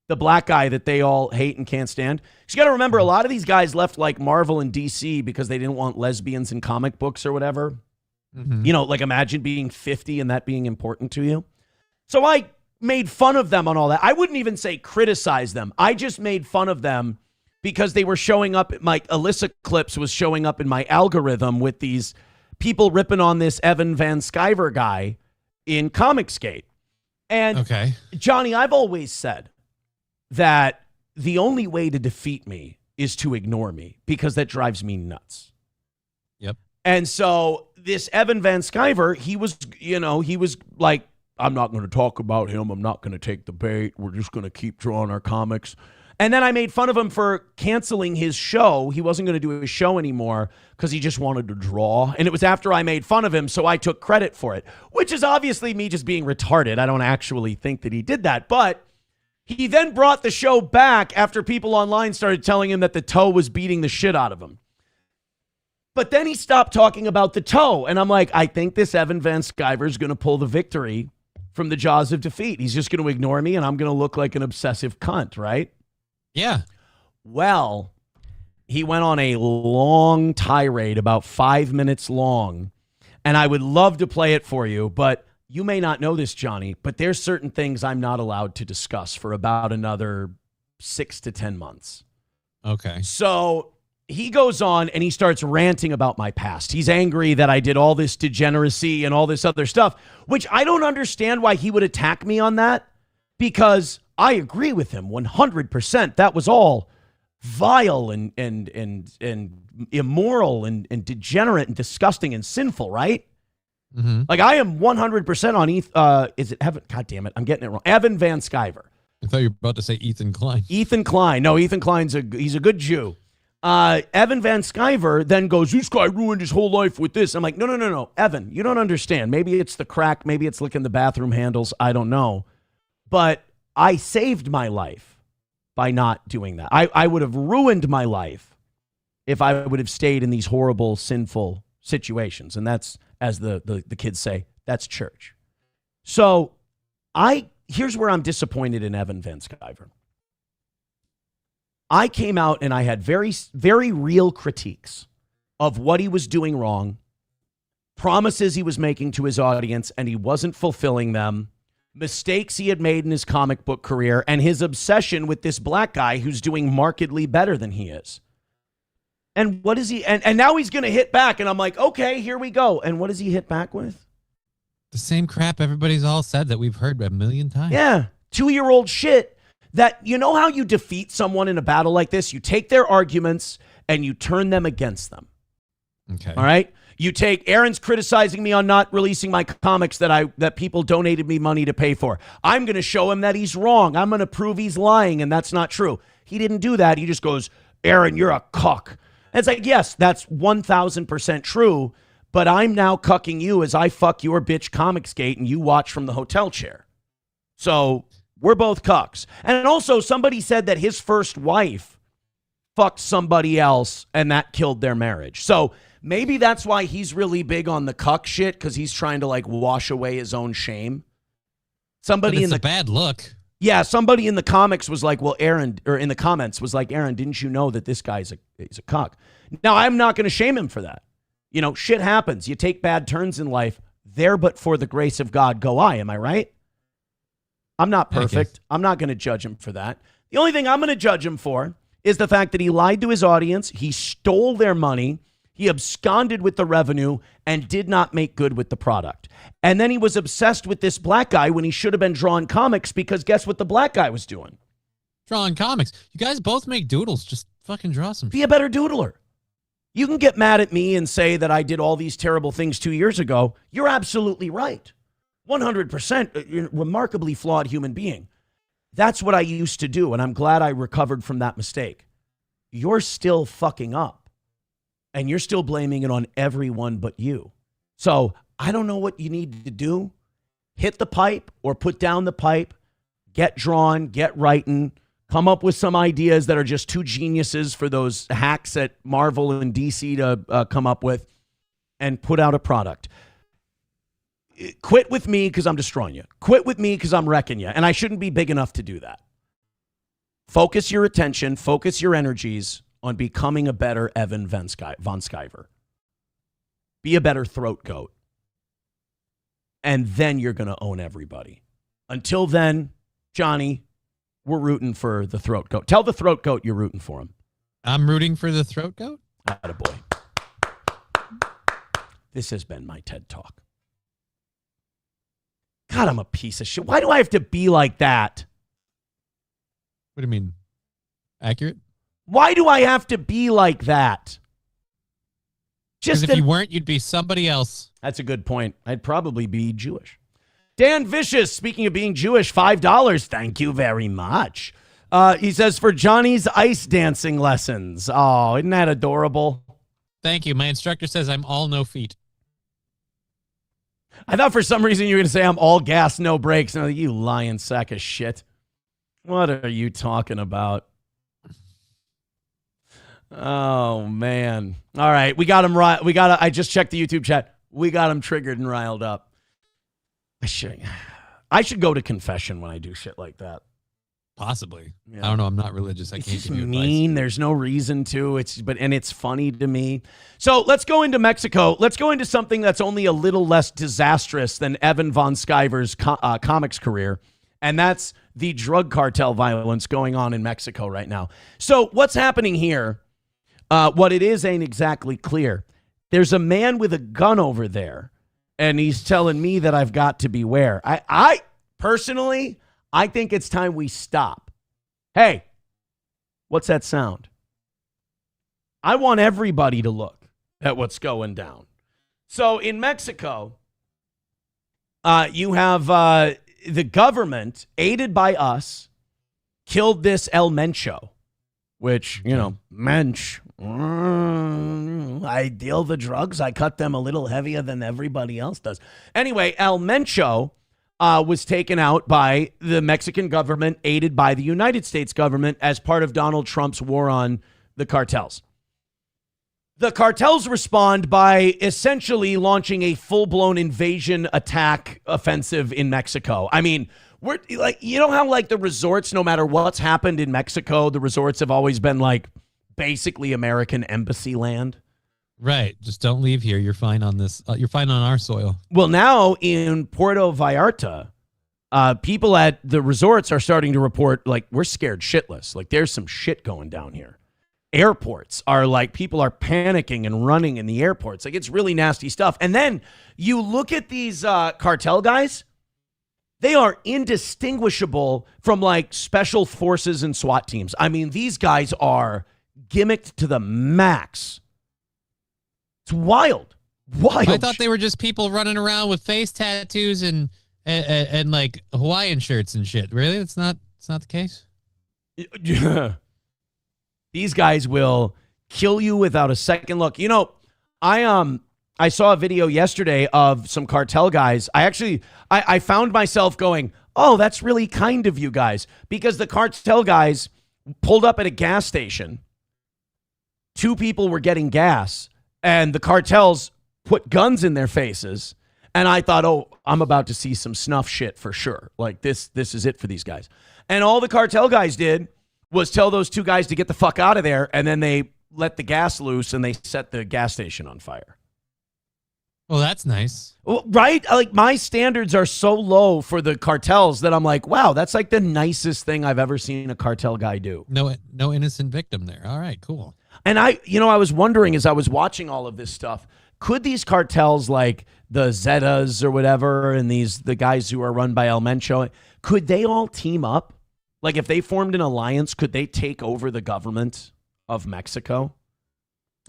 the black guy that they all hate and can't stand. So you got to remember, a lot of these guys left like Marvel and DC because they didn't want lesbians in comic books or whatever. Mm-hmm. Like imagine being 50 and that being important to you. So I made fun of them on all that. I wouldn't even say criticize them. I just made fun of them because they were showing up. My Alyssa Clips was showing up in my algorithm with these people ripping on this Evan Van Sciver guy in ComicsGate. And okay, Johnny, I've always said that the only way to defeat me is to ignore me because that drives me nuts. Yep. And so this Evan Van Sciver, he was like, I'm not going to talk about him. I'm not going to take the bait. We're just going to keep drawing our comics. And then I made fun of him for canceling his show. He wasn't going to do his show anymore because he just wanted to draw. And it was after I made fun of him, so I took credit for it, which is obviously me just being retarded. I don't actually think that he did that. But he then brought the show back after people online started telling him that the toe was beating the shit out of him. But then he stopped talking about the toe. And I'm like, I think this Evan Van Sciver is going to pull the victory from the jaws of defeat. He's just going to ignore me and I'm going to look like an obsessive cunt, right? Yeah. Well, he went on a long tirade, about 5 minutes long, and I would love to play it for you, but you may not know this, Johnny, but there's certain things I'm not allowed to discuss for about another 6 to 10 months. Okay. So he goes on and he starts ranting about my past. He's angry that I did all this degeneracy and all this other stuff, which I don't understand why he would attack me on that, because I agree with him 100%. That was all vile and immoral and degenerate and disgusting and sinful, right? Mm-hmm. Like I am 100% on is it Evan? God damn it, I'm getting it wrong. Evan Van Sciver. I thought you were about to say Ethan Klein. Ethan Klein. No, Ethan Klein's he's a good Jew. Evan Van Sciver then goes, this guy ruined his whole life with this. I'm like, no. Evan, you don't understand. Maybe it's the crack. Maybe it's licking the bathroom handles. I don't know. But I saved my life by not doing that. I would have ruined my life if I would have stayed in these horrible, sinful situations. And that's, as the kids say, that's church. So here's where I'm disappointed in Evan Van Sciver. I came out and I had very, very real critiques of what he was doing wrong, promises he was making to his audience, and he wasn't fulfilling them, mistakes he had made in his comic book career, and his obsession with this black guy who's doing markedly better than he is. And what is he? And now he's going to hit back. And I'm like, okay, here we go. And what does he hit back with? The same crap everybody's all said that we've heard a million times. Yeah. 2-year-old shit that, you know how you defeat someone in a battle like this? You take their arguments and you turn them against them. Okay. All right. You take Aaron's criticizing me on not releasing my comics that people donated me money to pay for. I'm going to show him that he's wrong. I'm going to prove he's lying, and that's not true. He didn't do that. He just goes, Aaron, you're a cuck. And it's like, yes, that's 1,000% true, but I'm now cucking you as I fuck your bitch ComicsGate and you watch from the hotel chair. So we're both cucks. And also somebody said that his first wife fucked somebody else and that killed their marriage. So maybe that's why he's really big on the cuck shit, because he's trying to like wash away his own shame. Somebody but it's in the a bad look. Yeah, somebody in the comics was like, well, Aaron, or in the comments was like, Aaron, didn't you know that this guy's he's a cuck? Now, I'm not going to shame him for that. You know, shit happens. You take bad turns in life. There, but for the grace of God go I. Am I right? I'm not perfect. I'm not going to judge him for that. The only thing I'm going to judge him for is the fact that he lied to his audience. He stole their money. He absconded with the revenue and did not make good with the product. And then he was obsessed with this black guy when he should have been drawing comics, because guess what the black guy was doing? Drawing comics. You guys both make doodles. Just fucking draw some. Be a better doodler. You can get mad at me and say that I did all these terrible things 2 years ago. You're absolutely right. 100%. Remarkably flawed human being. That's what I used to do, and I'm glad I recovered from that mistake. You're still fucking up, and you're still blaming it on everyone but you. So I don't know what you need to do. Hit the pipe or put down the pipe. Get drawn, get writing. Come up with some ideas that are just too geniuses for those hacks at Marvel and DC to come up with, and put out a product. Quit with me because I'm destroying you. Quit with me because I'm wrecking you. And I shouldn't be big enough to do that. Focus your attention, focus your energies on becoming a better Evan von Sciver. Be a better throat goat. And then you're going to own everybody. Until then, Johnny, we're rooting for the throat goat. Tell the throat goat you're rooting for him. I'm rooting for the throat goat? Attaboy. This has been my TED Talk. God, I'm a piece of shit. Why do I have to be like that? What do you mean? Accurate? Why do I have to be like that? Just if you weren't, you'd be somebody else. That's a good point. I'd probably be Jewish. Dan Vicious, speaking of being Jewish, $5. Thank you very much. He says, for Johnny's ice dancing lessons. Oh, isn't that adorable? Thank you. My instructor says I'm all no feet. I thought for some reason you were going to say I'm all gas, no brakes. No, you lying sack of shit. What are you talking about? Oh, man. All right. We got him right. I just checked the YouTube chat. We got him triggered and riled up. I should go to confession when I do shit like that. Possibly. Yeah. I don't know. I'm not religious. I it's can't just give you mean. advice. There's no reason to. It's funny to me. So let's go into Mexico. Let's go into something that's only a little less disastrous than Evan von Sciver's comics career, and that's the drug cartel violence going on in Mexico right now. So what's happening here? What it is ain't exactly clear. There's a man with a gun over there, and he's telling me that I've got to beware. I personally, I think it's time we stop. Hey, what's that sound? I want everybody to look at what's going down. So in Mexico, you have the government, aided by us, killed this El Mencho, which, you know, mensch. I deal the drugs. I cut them a little heavier than everybody else does. Anyway, El Mencho was taken out by the Mexican government, aided by the United States government as part of Donald Trump's war on the cartels. The cartels respond by essentially launching a full-blown invasion attack offensive in Mexico. I mean, we're like, you know how like the resorts, no matter what's happened in Mexico, the resorts have always been like basically American embassy land. Right. Just don't leave here. You're fine on this. You're fine on our soil. Well, now in Puerto Vallarta, people at the resorts are starting to report like we're scared shitless. Like there's some shit going down here. Airports are like people are panicking and running in the airports. Like it's really nasty stuff. And then you look at these cartel guys. They are indistinguishable from like special forces and SWAT teams. I mean, these guys are gimmicked to the max. It's wild. Wild. I thought they were just people running around with face tattoos and like Hawaiian shirts and shit. Really? It's not the case? These guys will kill you without a second look. You know, I saw a video yesterday of some cartel guys. I found myself going, oh, that's really kind of you guys. Because the cartel guys pulled up at a gas station. Two people were getting gas. And the cartels put guns in their faces. And I thought, oh, I'm about to see some snuff shit for sure. Like this is it for these guys. And all the cartel guys did was tell those two guys to get the fuck out of there, and then they let the gas loose and they set the gas station on fire. Well, that's nice. Well, right? Like my standards are so low for the cartels that I'm like, wow, that's like the nicest thing I've ever seen a cartel guy do. No innocent victim there. All right, cool. And I was wondering as I was watching all of this stuff, could these cartels like the Zetas or whatever, and the guys who are run by El Mencho, could they all team up? Like if they formed an alliance, could they take over the government of Mexico?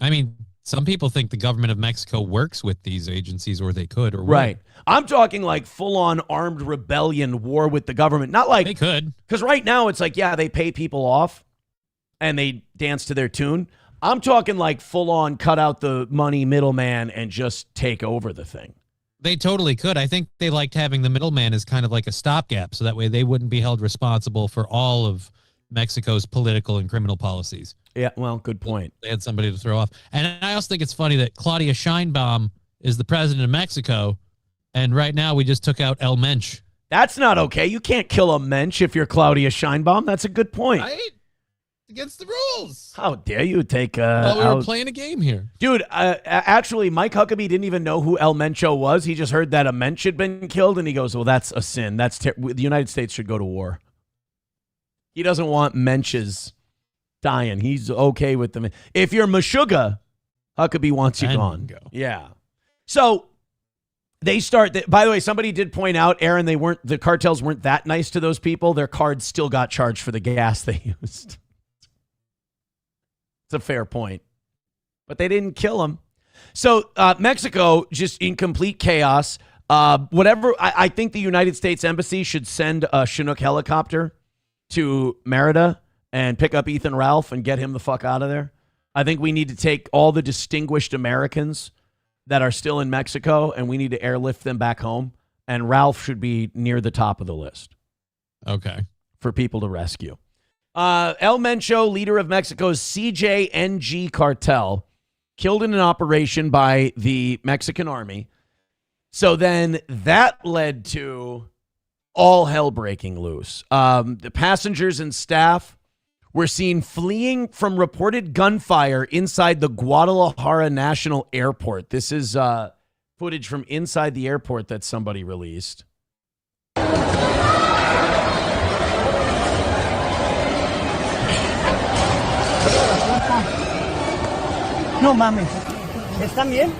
I mean, some people think the government of Mexico works with these agencies, or they could, or right. I'm talking like full-on armed rebellion war with the government. Not like they could, because right now it's like, yeah, they pay people off and they dance to their tune. I'm talking like full-on cut out the money middleman and just take over the thing. They totally could. I think they liked having the middleman as kind of like a stopgap, so that way they wouldn't be held responsible for all of Mexico's political and criminal policies. Yeah, well, good point. They had somebody to throw off. And I also think it's funny that Claudia Sheinbaum is the president of Mexico, and right now we just took out El Mensch. That's not okay. You can't kill a mensch if you're Claudia Sheinbaum. That's a good point. Right? Against the rules. How dare you take we were playing a game here. Dude, actually, Mike Huckabee didn't even know who El Mencho was. He just heard that a mensch had been killed, and he goes, well, that's a sin. The United States should go to war. He doesn't want mensches dying. He's okay with them. If you're Meshuggah, Huckabee wants you gone. Yeah. So they start. By the way, somebody did point out, Aaron, the cartels weren't that nice to those people. Their cards still got charged for the gas they used. It's a fair point. But they didn't kill them. So Mexico, just in complete chaos. I think the United States Embassy should send a Chinook helicopter to Merida and pick up Ethan Ralph and get him the fuck out of there. I think we need to take all the distinguished Americans that are still in Mexico and we need to airlift them back home. And Ralph should be near the top of the list. Okay. For people to rescue. El Mencho, leader of Mexico's CJNG cartel, killed in an operation by the Mexican army. So then that led to all hell breaking loose. The passengers and staff were seen fleeing from reported gunfire inside the Guadalajara National Airport. This is footage from inside the airport that somebody released. No mames. ¿Están bien?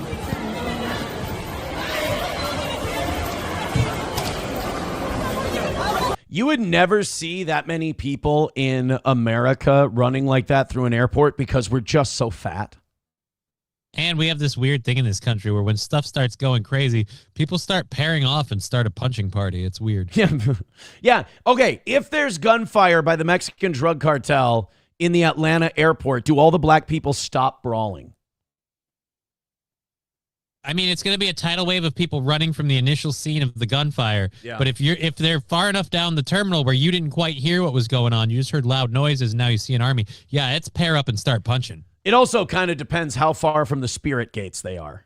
You would never see that many people in America running like that through an airport because we're just so fat. And we have this weird thing in this country where when stuff starts going crazy, people start pairing off and start a punching party. It's weird. Yeah. Yeah. Okay. If there's gunfire by the Mexican drug cartel in the Atlanta airport, do all the black people stop brawling? I mean, it's going to be a tidal wave of people running from the initial scene of the gunfire. Yeah. But if they're far enough down the terminal where you didn't quite hear what was going on, you just heard loud noises, and now you see an army. Yeah, it's pair up and start punching. It also kind of depends how far from the spirit gates they are.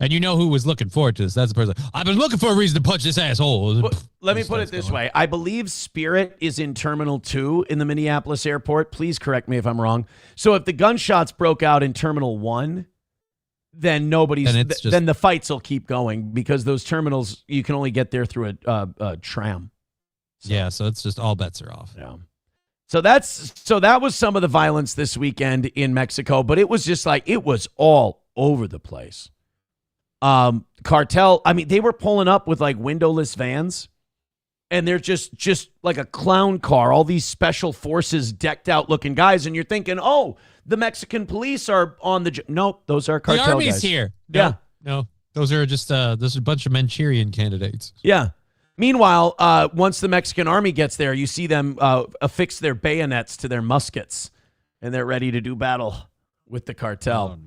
And you know who was looking forward to this. That's the person. I've been looking for a reason to punch this asshole. Well, let me put it this way. I believe Spirit is in Terminal 2 in the Minneapolis airport. Please correct me if I'm wrong. So if the gunshots broke out in Terminal 1, then then the fights will keep going because those terminals, you can only get there through a tram. So it's just all bets are off. Yeah. So that was some of the violence this weekend in Mexico, but it was just like, it was all over the place. Cartel, I mean, they were pulling up with like windowless vans and they're just like a clown car, all these special forces decked out looking guys. And you're thinking, oh, the Mexican police are on the, nope, those are cartel guys. The army's here. No, those are just, those are a bunch of Manchurian candidates. Yeah. Meanwhile, once the Mexican army gets there, you see them affix their bayonets to their muskets and they're ready to do battle with the cartel.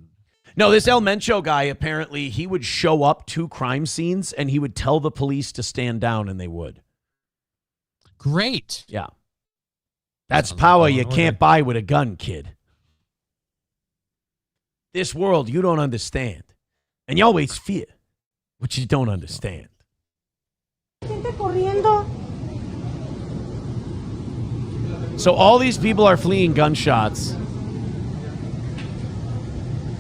No, this El Mencho guy, apparently, he would show up to crime scenes and he would tell the police to stand down and they would. Great. Yeah. That's power you can't buy with a gun, kid. This world you don't understand. And you always fear what you don't understand. So all these people are fleeing gunshots.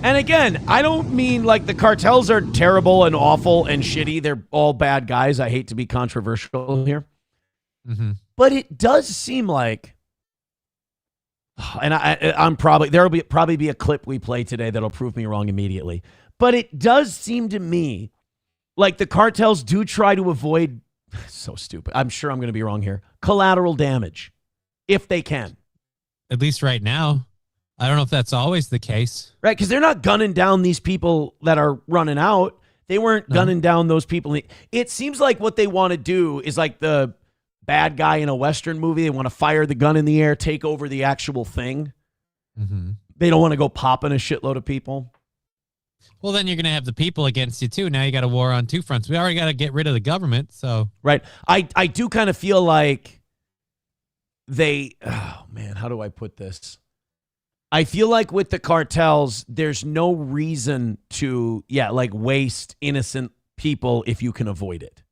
And again, I don't mean like the cartels are terrible and awful and shitty. They're all bad guys. I hate to be controversial here. Mm-hmm. But it does seem like, and I'm probably, there'll probably be a clip we play today that'll prove me wrong immediately. But it does seem to me like the cartels do try to avoid, so stupid, I'm sure I'm going to be wrong here, collateral damage, if they can. At least right now. I don't know if that's always the case. Right, because they're not gunning down these people that are running out. They weren't gunning down those people. It seems like what they want to do is like the bad guy in a Western movie. They want to fire the gun in the air, take over the actual thing. Mm-hmm. They don't want to go popping a shitload of people. Well, then you're going to have the people against you, too. Now you got a war on two fronts. We already got to get rid of the government, so. Right. I do kind of feel like oh, man, how do I put this? I feel like with the cartels, there's no reason to, waste innocent people if you can avoid it.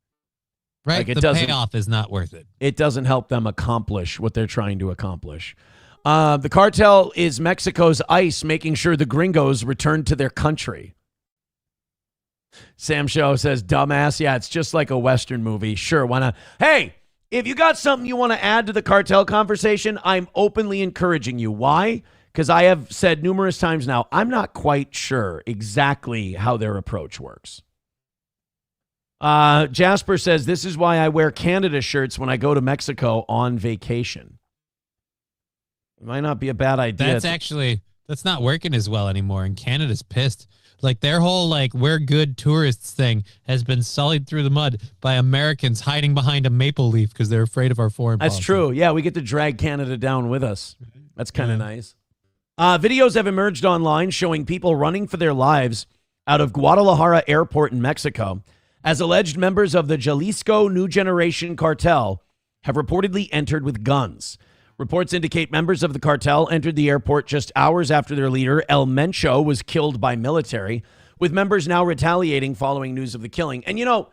Right, like the payoff is not worth it. It doesn't help them accomplish what they're trying to accomplish. The cartel is Mexico's ICE, making sure the gringos return to their country. Sam Show says, dumbass. Yeah, it's just like a Western movie. Sure, why not? Hey, if you got something you want to add to the cartel conversation, I'm openly encouraging you. Why? Because I have said numerous times now, I'm not quite sure exactly how their approach works. Jasper says, this is why I wear Canada shirts when I go to Mexico on vacation. It might not be a bad idea. That's not working as well anymore, and Canada's pissed. Like, their whole, we're good tourists thing has been sullied through the mud by Americans hiding behind a maple leaf because they're afraid of our foreign policy. That's true. Yeah, we get to drag Canada down with us. That's kind of nice. Videos have emerged online showing people running for their lives out of Guadalajara Airport in Mexico as alleged members of the Jalisco New Generation Cartel have reportedly entered with guns. Reports indicate members of the cartel entered the airport just hours after their leader, El Mencho, was killed by military, with members now retaliating following news of the killing. And,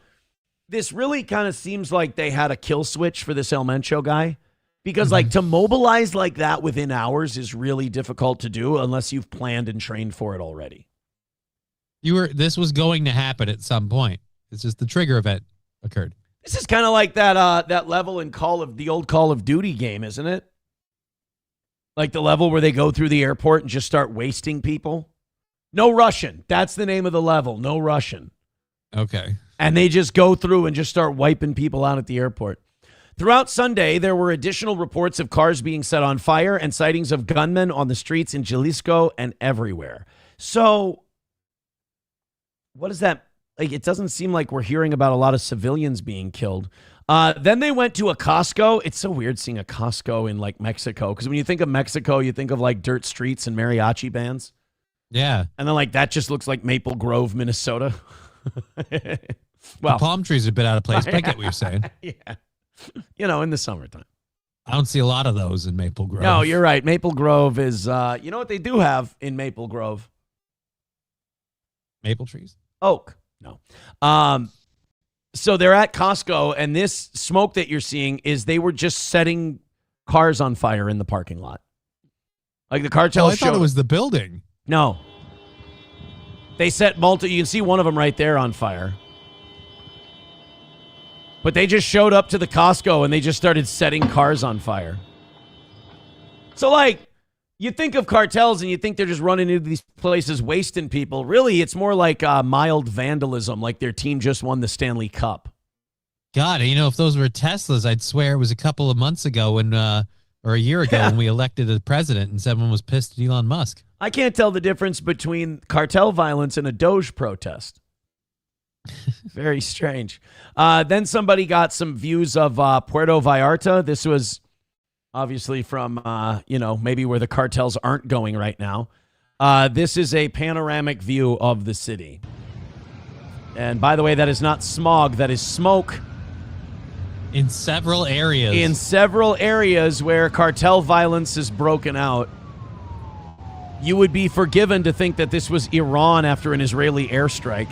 this really kind of seems like they had a kill switch for this El Mencho guy. Because, to mobilize like that within hours is really difficult to do unless you've planned and trained for it already. This was going to happen at some point. It's just the trigger event occurred. This is kind of like that level in the old Call of Duty game, isn't it? Like the level where they go through the airport and just start wasting people. No Russian. That's the name of the level. No Russian. Okay. And they just go through and just start wiping people out at the airport. Throughout Sunday, there were additional reports of cars being set on fire and sightings of gunmen on the streets in Jalisco and everywhere. So, what is that? It doesn't seem like we're hearing about a lot of civilians being killed. Then they went to a Costco. It's so weird seeing a Costco in Mexico, because when you think of Mexico, you think of dirt streets and mariachi bands. Yeah. And then that just looks like Maple Grove, Minnesota. Well, the palm trees are a bit out of place, but I get what you're saying. Yeah. In the summertime. I don't see a lot of those in Maple Grove. No, you're right. Maple Grove is, you know what they do have in Maple Grove? Maple trees? Oak. No. So they're at Costco, and this smoke that you're seeing is they were just setting cars on fire in the parking lot. Like the cartel I thought it was the building. No. They set you can see one of them right there on fire. But they just showed up to the Costco and they just started setting cars on fire. So, you think of cartels and you think they're just running into these places wasting people. Really, it's more like mild vandalism, like their team just won the Stanley Cup. God, if those were Teslas, I'd swear it was a couple of months ago or a year ago when we elected a president and someone was pissed at Elon Musk. I can't tell the difference between cartel violence and a Doge protest. Very strange. Then somebody got some views of Puerto Vallarta. This was obviously from, maybe where the cartels aren't going right now. This is a panoramic view of the city. And by the way, that is not smog. That is smoke. In several areas. In several areas where cartel violence is broken out. you would be forgiven to think that this was Iran after an Israeli airstrike.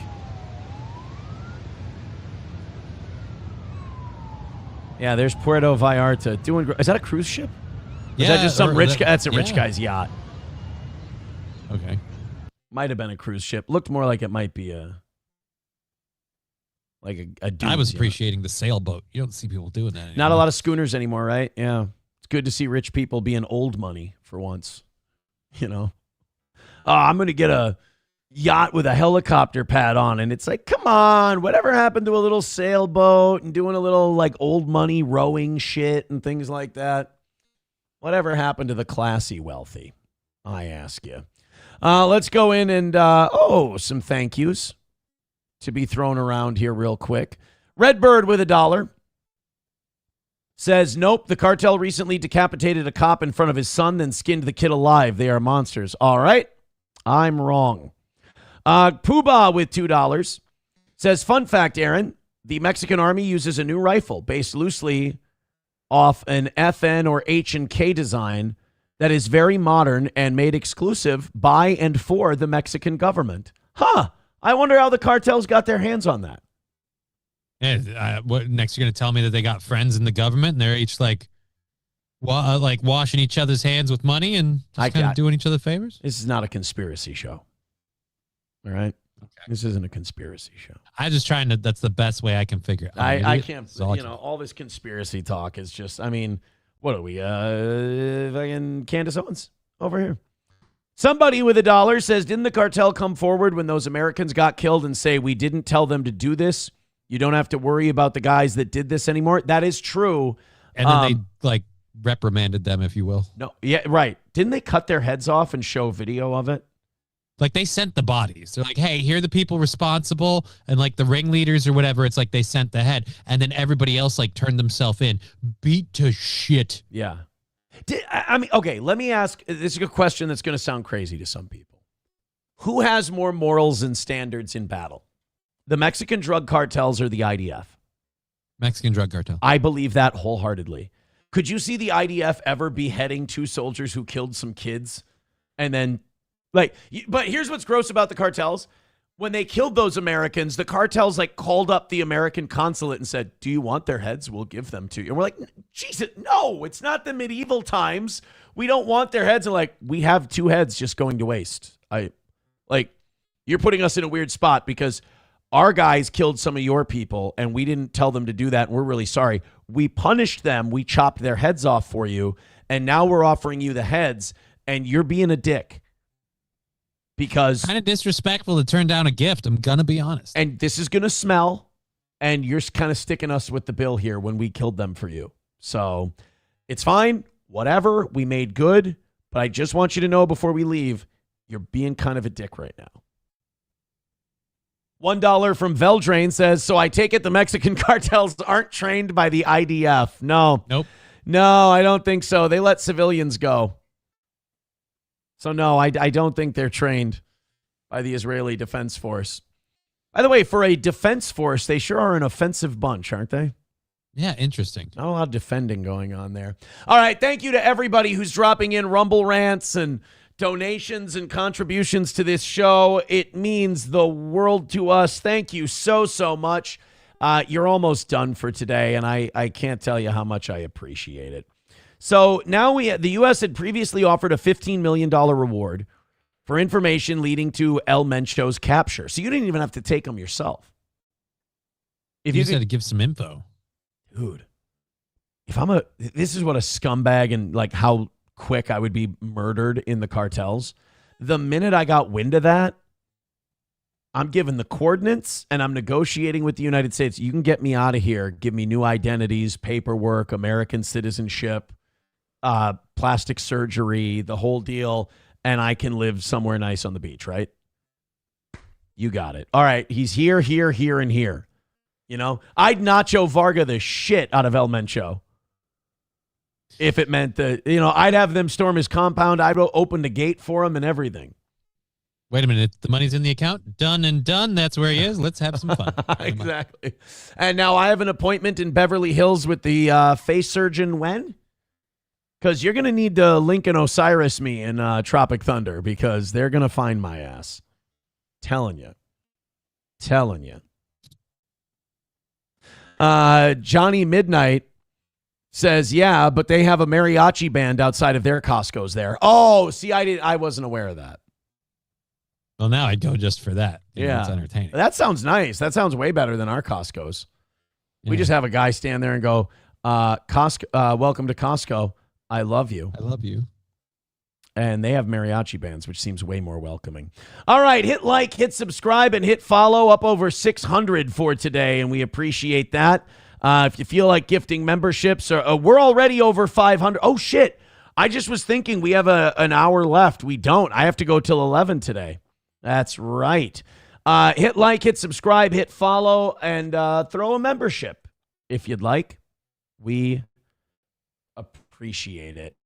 Yeah, there's Puerto Vallarta. Is that a cruise ship? Is that just some rich guy? That's a rich guy's yacht. Okay. Might have been a cruise ship. Looked more like it might be a dude's I was yacht. appreciating the sailboat. You don't see people doing that anymore. Not a lot of schooners anymore, right? Yeah. It's good to see rich people being old money for once. You know? Oh, I'm going to get a yacht with a helicopter pad on. And it's like, come on. Whatever happened to a little sailboat and doing a little like old money rowing shit and things like that? Whatever happened to the classy wealthy? I ask you. Let's go in and, some thank yous to be thrown around here real quick. Redbird with $1 says, nope, the cartel recently decapitated a cop in front of his son, then skinned the kid alive. They are monsters. All right. I'm wrong. Poobah with $2 says, fun fact, Aaron, the Mexican army uses a new rifle based loosely off an FN or H&K design that is very modern and made exclusive by and for the Mexican government. Huh. I wonder how the cartels got their hands on that. Yeah, what next? You're going to tell me that they got friends in the government and they're each like washing each other's hands with money and just kind of doing each other favors? This is not a conspiracy show. All right? Okay. This isn't a conspiracy show. I'm just trying to, that's the best way I can figure it. I can't, all this conspiracy talk is just, I mean, what are we, fucking Candace Owens over here? Somebody with $1 says, didn't the cartel come forward when those Americans got killed and say, we didn't tell them to do this? You don't have to worry about the guys that did this anymore. That is true. And then they reprimanded them, if you will. No, yeah, right. Didn't they cut their heads off and show video of it? Like they sent the bodies. They're like, hey, here are the people responsible. And like the ringleaders or whatever, it's like they sent the head. And then everybody else like turned themselves in. Beat to shit. Yeah. I mean, okay, let me ask. This is a question that's going to sound crazy to some people. Who has more morals and standards in battle? The Mexican drug cartels or the IDF? Mexican drug cartel. I believe that wholeheartedly. Could you see the IDF ever beheading 2 soldiers who killed some kids? And then, but here's what's gross about the cartels. When they killed those Americans, the cartels called up the American consulate and said, do you want their heads? We'll give them to you. And we're like, Jesus, no, it's not the medieval times. We don't want their heads. And we have 2 heads just going to waste. You're putting us in a weird spot because our guys killed some of your people and we didn't tell them to do that. And we're really sorry. We punished them. We chopped their heads off for you. And now we're offering you the heads and you're being a dick. Because kind of disrespectful to turn down a gift. I'm going to be honest. And this is going to smell. And you're kind of sticking us with the bill here when we killed them for you. So it's fine. Whatever. We made good. But I just want you to know before we leave, you're being kind of a dick right now. $1 from Veldrain says, so I take it the Mexican cartels aren't trained by the IDF. No. Nope. No, I don't think so. They let civilians go. So no, I don't think they're trained by the Israeli Defense Force. By the way, for a defense force, they sure are an offensive bunch, aren't they? Yeah, interesting. Not a lot of defending going on there. All right, thank you to everybody who's dropping in Rumble rants and donations and contributions to this show. It means the world to us. Thank you so, so much. You're almost done for today, and I can't tell you how much I appreciate it. So now the U.S. had previously offered a $15 million reward for information leading to El Mencho's capture. So you didn't even have to take them yourself. If you said to give some info. Dude, this is what a scumbag and how quick I would be murdered in the cartels. The minute I got wind of that, I'm giving the coordinates and I'm negotiating with the United States. You can get me out of here. Give me new identities, paperwork, American citizenship, plastic surgery, the whole deal, and I can live somewhere nice on the beach, right? You got it. All right, he's here, and here. You know, I'd Nacho Varga the shit out of El Mencho if it meant that, I'd have them storm his compound. I'd open the gate for him and everything. Wait a minute. The money's in the account. Done and done. That's where he is. Let's have some fun. Exactly. And now I have an appointment in Beverly Hills with the face surgeon when? Because you're going to need to Lincoln Osiris me in Tropic Thunder because they're going to find my ass. Telling you. Johnny Midnight says, yeah, but they have a mariachi band outside of their Costco's there. Oh, see, I wasn't aware of that. Well, now I'd go just for that. Yeah. It's entertaining. That sounds nice. That sounds way better than our Costco's. Yeah. We just have a guy stand there and go, Costco, welcome to Costco. I love you. I love you. And they have mariachi bands, which seems way more welcoming. All right, hit like, hit subscribe, and hit follow. Up over 600 for today, and we appreciate that. If you feel like gifting memberships, we're already over 500. Oh, shit. I just was thinking we have an hour left. We don't. I have to go till 11 today. That's right. Hit like, hit subscribe, hit follow, and throw a membership if you'd like. We appreciate it.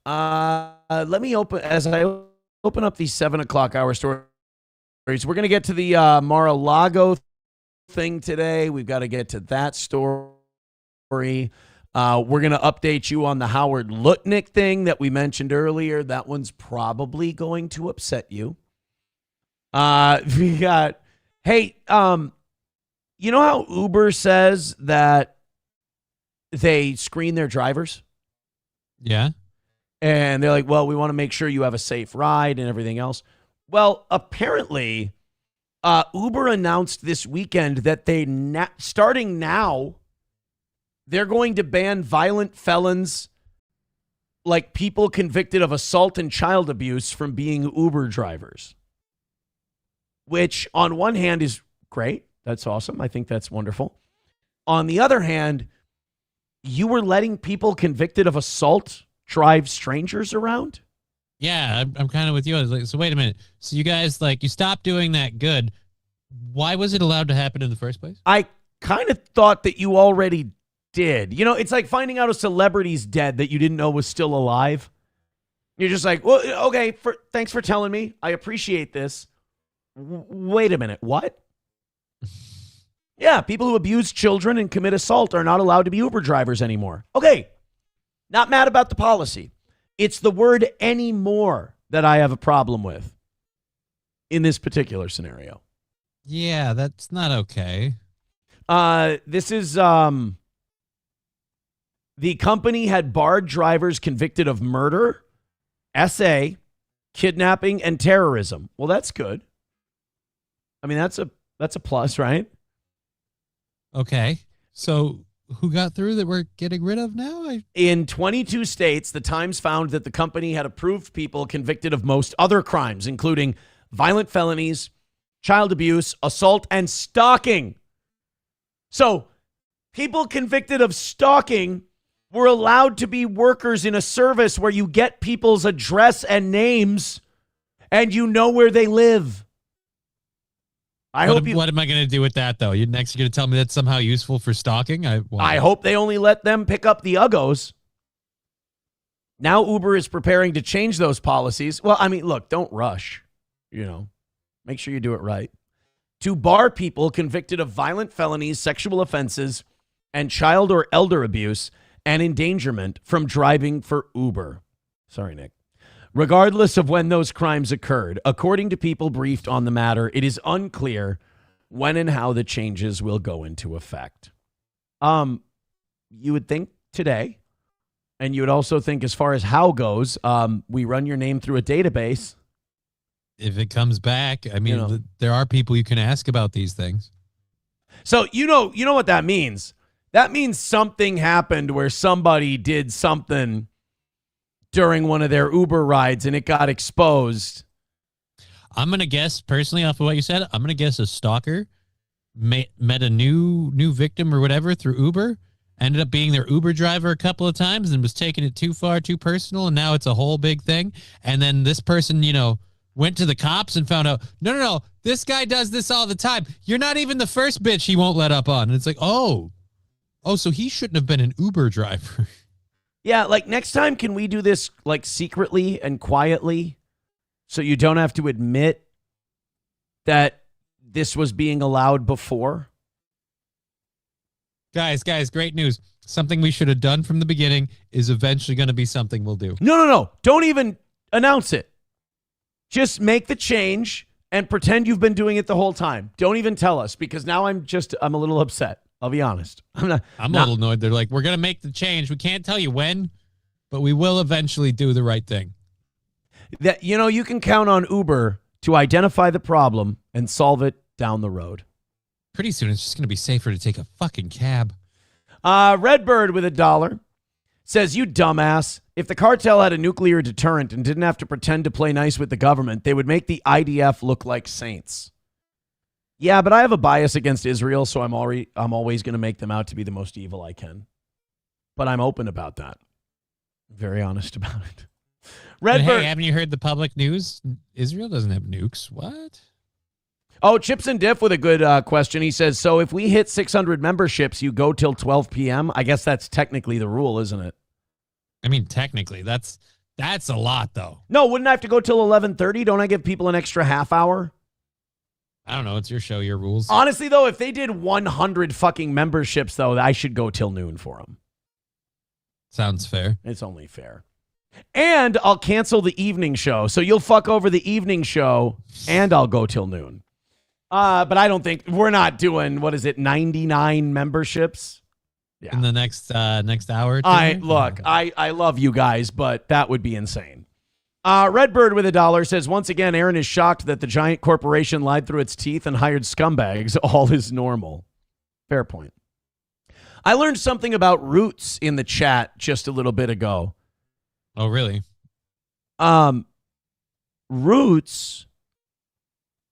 Let me as I open up these 7 o'clock hour stories. We're going to get to the Mar-a-Lago thing today. We've got to get to that story. We're going to update you on the Howard Lutnick thing that we mentioned earlier. That one's probably going to upset you. We got, hey, you know how Uber says that they screen their drivers? Yeah. And they're like, well, we want to make sure you have a safe ride and everything else. Well, apparently, Uber announced this weekend that starting now, they're going to ban violent felons, like people convicted of assault and child abuse, from being Uber drivers. Which, on one hand, is great. That's awesome. I think that's wonderful. On the other hand, you were letting people convicted of assault drive strangers around? Yeah, I'm kind of with you. I was like, so wait a minute. So you guys, you stopped doing that good. Why was it allowed to happen in the first place? I kind of thought that you already did. You know, it's like finding out a celebrity's dead that you didn't know was still alive. You're just like, well, okay, thanks for telling me. I appreciate this. Wait a minute, what? Yeah, people who abuse children and commit assault are not allowed to be Uber drivers anymore. Okay, not mad about the policy. It's the word anymore that I have a problem with in this particular scenario. Yeah, that's not okay. This is the company had barred drivers convicted of murder, SA, kidnapping, and terrorism. Well, that's good. I mean, that's a plus, right? Okay. So who got through that we're getting rid of now? In 22 states, the Times found that the company had approved people convicted of most other crimes, including violent felonies, child abuse, assault, and stalking. So people convicted of stalking were allowed to be workers in a service where you get people's address and names and you know where they live. What am I going to do with that, though? You're going to tell me that's somehow useful for stalking? I hope they only let them pick up the uggos. Now Uber is preparing to change those policies. Well, I mean, look, don't rush. Make sure you do it right. To bar people convicted of violent felonies, sexual offenses, and child or elder abuse and endangerment from driving for Uber. Sorry, Nick. Regardless of when those crimes occurred, according to people briefed on the matter, it is unclear when and how the changes will go into effect. You would think today, and you would also think as far as how goes, we run your name through a database. If it comes back, I mean, there are people you can ask about these things. So you know what that means? That means something happened where somebody did something during one of their Uber rides and it got exposed. I'm going to guess, personally, off of what you said, I'm going to guess a stalker met a new victim or whatever through Uber, ended up being their Uber driver a couple of times and was taking it too far, too personal, and now it's a whole big thing. And then this person, went to the cops and found out, no, this guy does this all the time. You're not even the first bitch he won't let up on. And it's like, oh, so he shouldn't have been an Uber driver. Yeah, next time, can we do this secretly and quietly so you don't have to admit that this was being allowed before? Guys, great news. something we should have done from the beginning is eventually going to be something we'll do. No. Don't even announce it. Just make the change and pretend you've been doing it the whole time. Don't even tell us, because now I'm a little upset. I'll be honest. I'm a little annoyed. They're like, we're going to make the change. We can't tell you when, but we will eventually do the right thing. That, you can count on Uber to identify the problem and solve it down the road. Pretty soon, it's just going to be safer to take a fucking cab. Redbird with $1 says, you dumbass. If the cartel had a nuclear deterrent and didn't have to pretend to play nice with the government, they would make the IDF look like saints. Yeah, but I have a bias against Israel, so I'm always going to make them out to be the most evil I can. But I'm open about that. Very honest about it. Redbird. Hey, haven't you heard the public news? Israel doesn't have nukes. What? Oh, Chips and Diff with a good question. He says, so if we hit 600 memberships, you go till 12 p.m.? I guess that's technically the rule, isn't it? I mean, technically, that's a lot, though. No, wouldn't I have to go till 11:30? Don't I give people an extra half hour? I don't know. It's your show, your rules. Honestly, though, if they did 100 fucking memberships, though, I should go till noon for them. Sounds fair. It's only fair. And I'll cancel the evening show. So you'll fuck over the evening show, and I'll go till noon. But I don't think we're not doing, 99 memberships? Yeah. In the next hour? I love you guys, but that would be insane. Redbird with $1 says, once again, Aaron is shocked that the giant corporation lied through its teeth and hired scumbags. All is normal. Fair point. I learned something about Roots in the chat just a little bit ago. Oh, really? Roots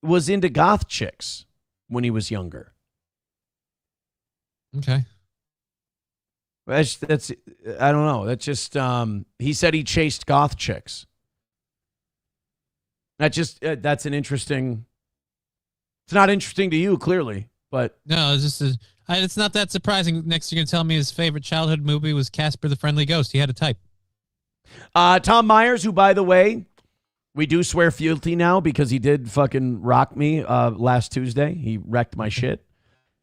was into goth chicks when he was younger. Okay. That's I don't know. That's just he said he chased goth chicks. That's an interesting. It's not interesting to you, clearly, but no, it's not that surprising. Next, you're gonna tell me his favorite childhood movie was Casper the Friendly Ghost. He had a type. Tom Myers, who, by the way, we do swear fealty now because he did fucking rock me last Tuesday. He wrecked my shit.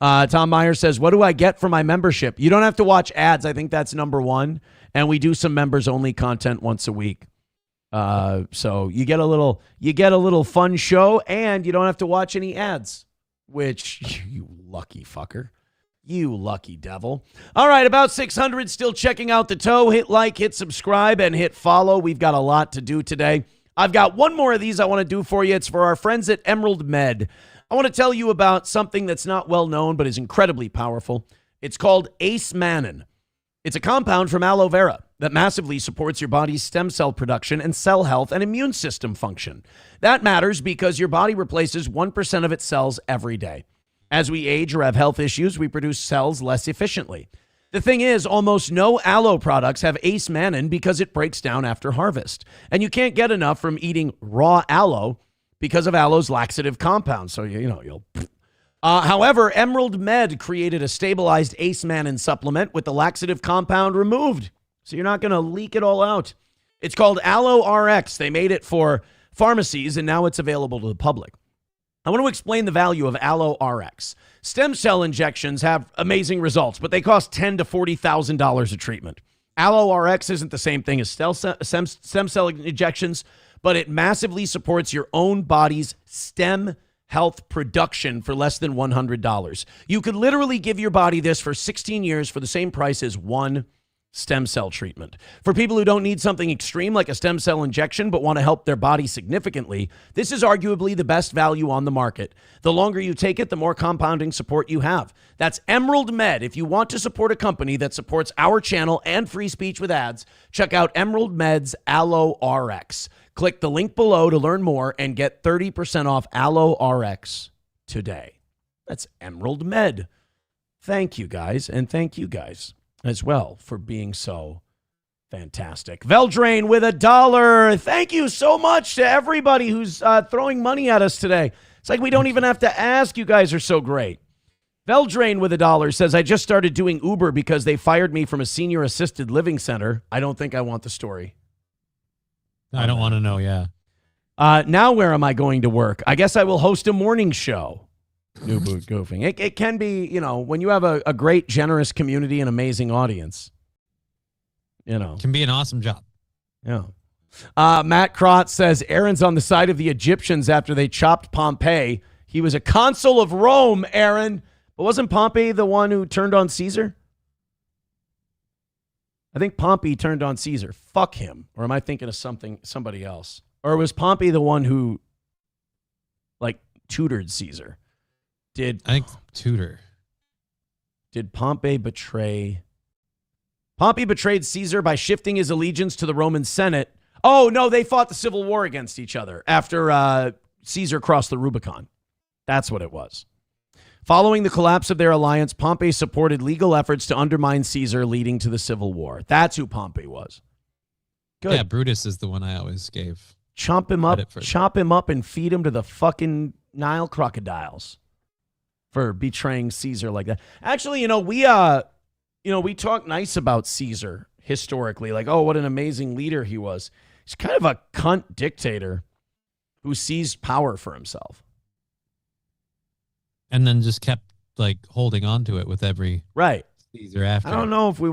Tom Myers says, what do I get for my membership? You don't have to watch ads. I think that's number one. And we do some members only content once a week. So you get a little fun show, and you don't have to watch any ads, which you lucky fucker. You lucky devil. All right, about 600, still checking out the toe. Hit like, hit subscribe, and hit follow. We've got a lot to do today. I've got one more of these I want to do for you. It's for our friends at Emerald Med. I want to tell you about something that's not well known but is incredibly powerful. It's called Ace-Mannan. It's a compound from aloe vera that massively supports your body's stem cell production and cell health and immune system function. That matters because your body replaces 1% of its cells every day. As we age or have health issues, we produce cells less efficiently. The thing is, almost no aloe products have Ace-Mannan because it breaks down after harvest. And you can't get enough from eating raw aloe because of aloe's laxative compound. So, you'll... However, Emerald Med created a stabilized Ace-Mannan supplement with the laxative compound removed. So you're not going to leak it all out. It's called Aloe RX. They made it for pharmacies, and now it's available to the public. I want to explain the value of Aloe RX. Stem cell injections have amazing results, but they cost $10,000 to $40,000 a treatment. Aloe RX isn't the same thing as stem cell injections, but it massively supports your own body's stem health production for less than $100. You could literally give your body this for 16 years for the same price as one stem cell treatment. For people who don't need something extreme like a stem cell injection but want to help their body significantly, this is arguably the best value on the market. The longer you take it, the more compounding support you have. That's Emerald Med. If you want to support a company that supports our channel and free speech with ads, check out Emerald Med's Aloe RX. Click the link below to learn more and get 30% off Aloe RX today. That's Emerald Med. Thank you guys, and thank you guys as well for being so fantastic. Veldrain with $1. Thank you so much to everybody who's throwing money at us today. It's like we don't even have to ask. You guys are so great. Veldrain with $1 says, I just started doing Uber because they fired me from a senior assisted living center. I don't think I want the story. I don't want to know, yeah. Now where am I going to work? I guess I will host a morning show. New boot goofing. It can be, when you have a great, generous community and amazing audience, Can be an awesome job. Yeah. Matt Crotz says, Aaron's on the side of the Egyptians after they chopped Pompey. He was a consul of Rome, Aaron. But wasn't Pompey the one who turned on Caesar? I think Pompey turned on Caesar. Fuck him. Or am I thinking of somebody else? Or was Pompey the one who, tutored Caesar? I think tutor. Did Pompey betray? Pompey betrayed Caesar by shifting his allegiance to the Roman Senate. Oh, no, they fought the Civil War against each other after Caesar crossed the Rubicon. That's what it was. Following the collapse of their alliance, Pompey supported legal efforts to undermine Caesar, leading to the Civil War. That's who Pompey was. Good. Yeah, Brutus is the one I always gave. Chop him up and feed him to the fucking Nile crocodiles for betraying Caesar like that. Actually, we talk nice about Caesar historically, like, oh, what an amazing leader he was. He's kind of a cunt dictator who seized power for himself. And then just kept holding on to it with every Caesar after. I don't know if we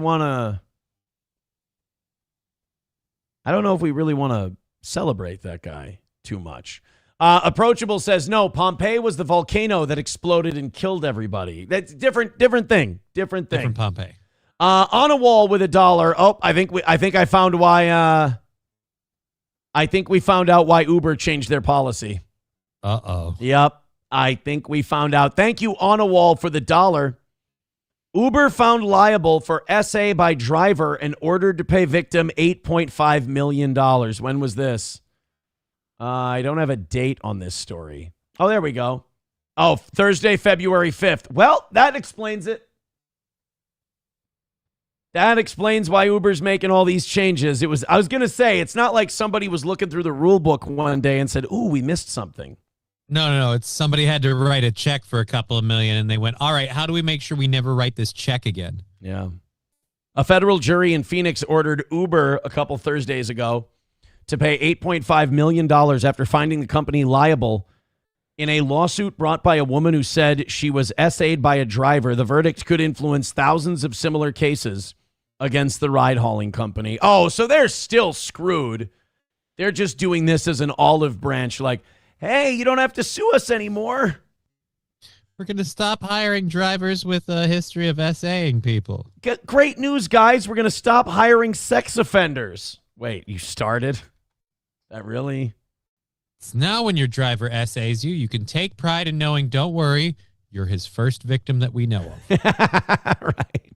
really want to celebrate that guy too much. Approachable says, no, Pompeii was the volcano that exploded and killed everybody. That's different thing. Different Pompeii. On a wall with $1. Oh, I think I found why. I think we found out why Uber changed their policy. Uh-oh. Yep. I think we found out. Thank you, On a Wall, for the $1. Uber found liable for SA by driver and ordered to pay victim $8.5 million. When was this? I don't have a date on this story. Oh, there we go. Oh, Thursday, February 5th. Well, that explains it. That explains why Uber's making all these changes. I was going to say, it's not like somebody was looking through the rule book one day and said, ooh, we missed something. No. It's somebody had to write a check for a couple of million, and they went, all right, how do we make sure we never write this check again? Yeah. A federal jury in Phoenix ordered Uber a couple Thursdays ago to pay $8.5 million after finding the company liable in a lawsuit brought by a woman who said she was SA'd by a driver. The verdict could influence thousands of similar cases against the ride-hauling company. Oh, so they're still screwed. They're just doing this as an olive branch, like, hey, you don't have to sue us anymore. We're going to stop hiring drivers with a history of SAing people. Great news, guys. We're going to stop hiring sex offenders. Wait, you started? That really? It's now when your driver SAs you, you can take pride in knowing, don't worry, you're his first victim that we know of. Right.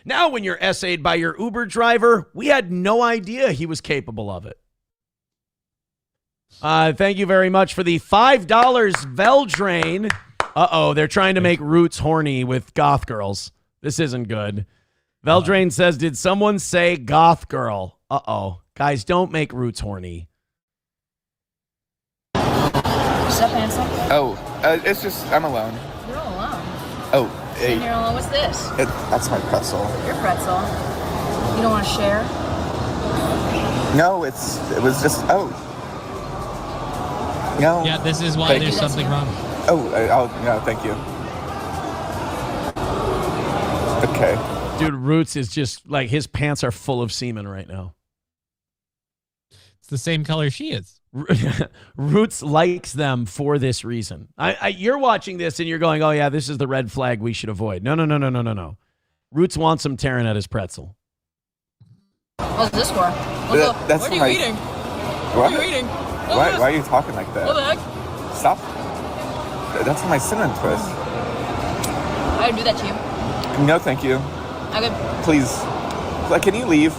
Now when you're SA'd by your Uber driver, we had no idea he was capable of it. Thank you very much for the $5 Veldrain. Uh-oh, they're trying to make Roots horny with goth girls. This isn't good. Veldrain says, did someone say goth girl? Uh-oh. Guys, don't make Roots horny. What's up, handsome? Oh, it's just, I'm alone. You're all alone. Oh, hey. You're alone. What's this? That's my pretzel. Your pretzel. You don't want to share? No, it was just, oh. No. Yeah, this is why there's something wrong. Oh, no, thank you. Okay. Dude, Roots is just like, his pants are full of semen right now. It's the same color she is. Roots likes them for this reason. You're watching this and you're going, oh yeah, this is the red flag we should avoid. No. Roots wants him tearing at his pretzel. What's this for? That's what are you eating? What? What are you eating? Why are you talking like that? What the heck? Stop. That's my cinnamon twist. I didn't do that to you. No, thank you. Okay. Please. Can you leave?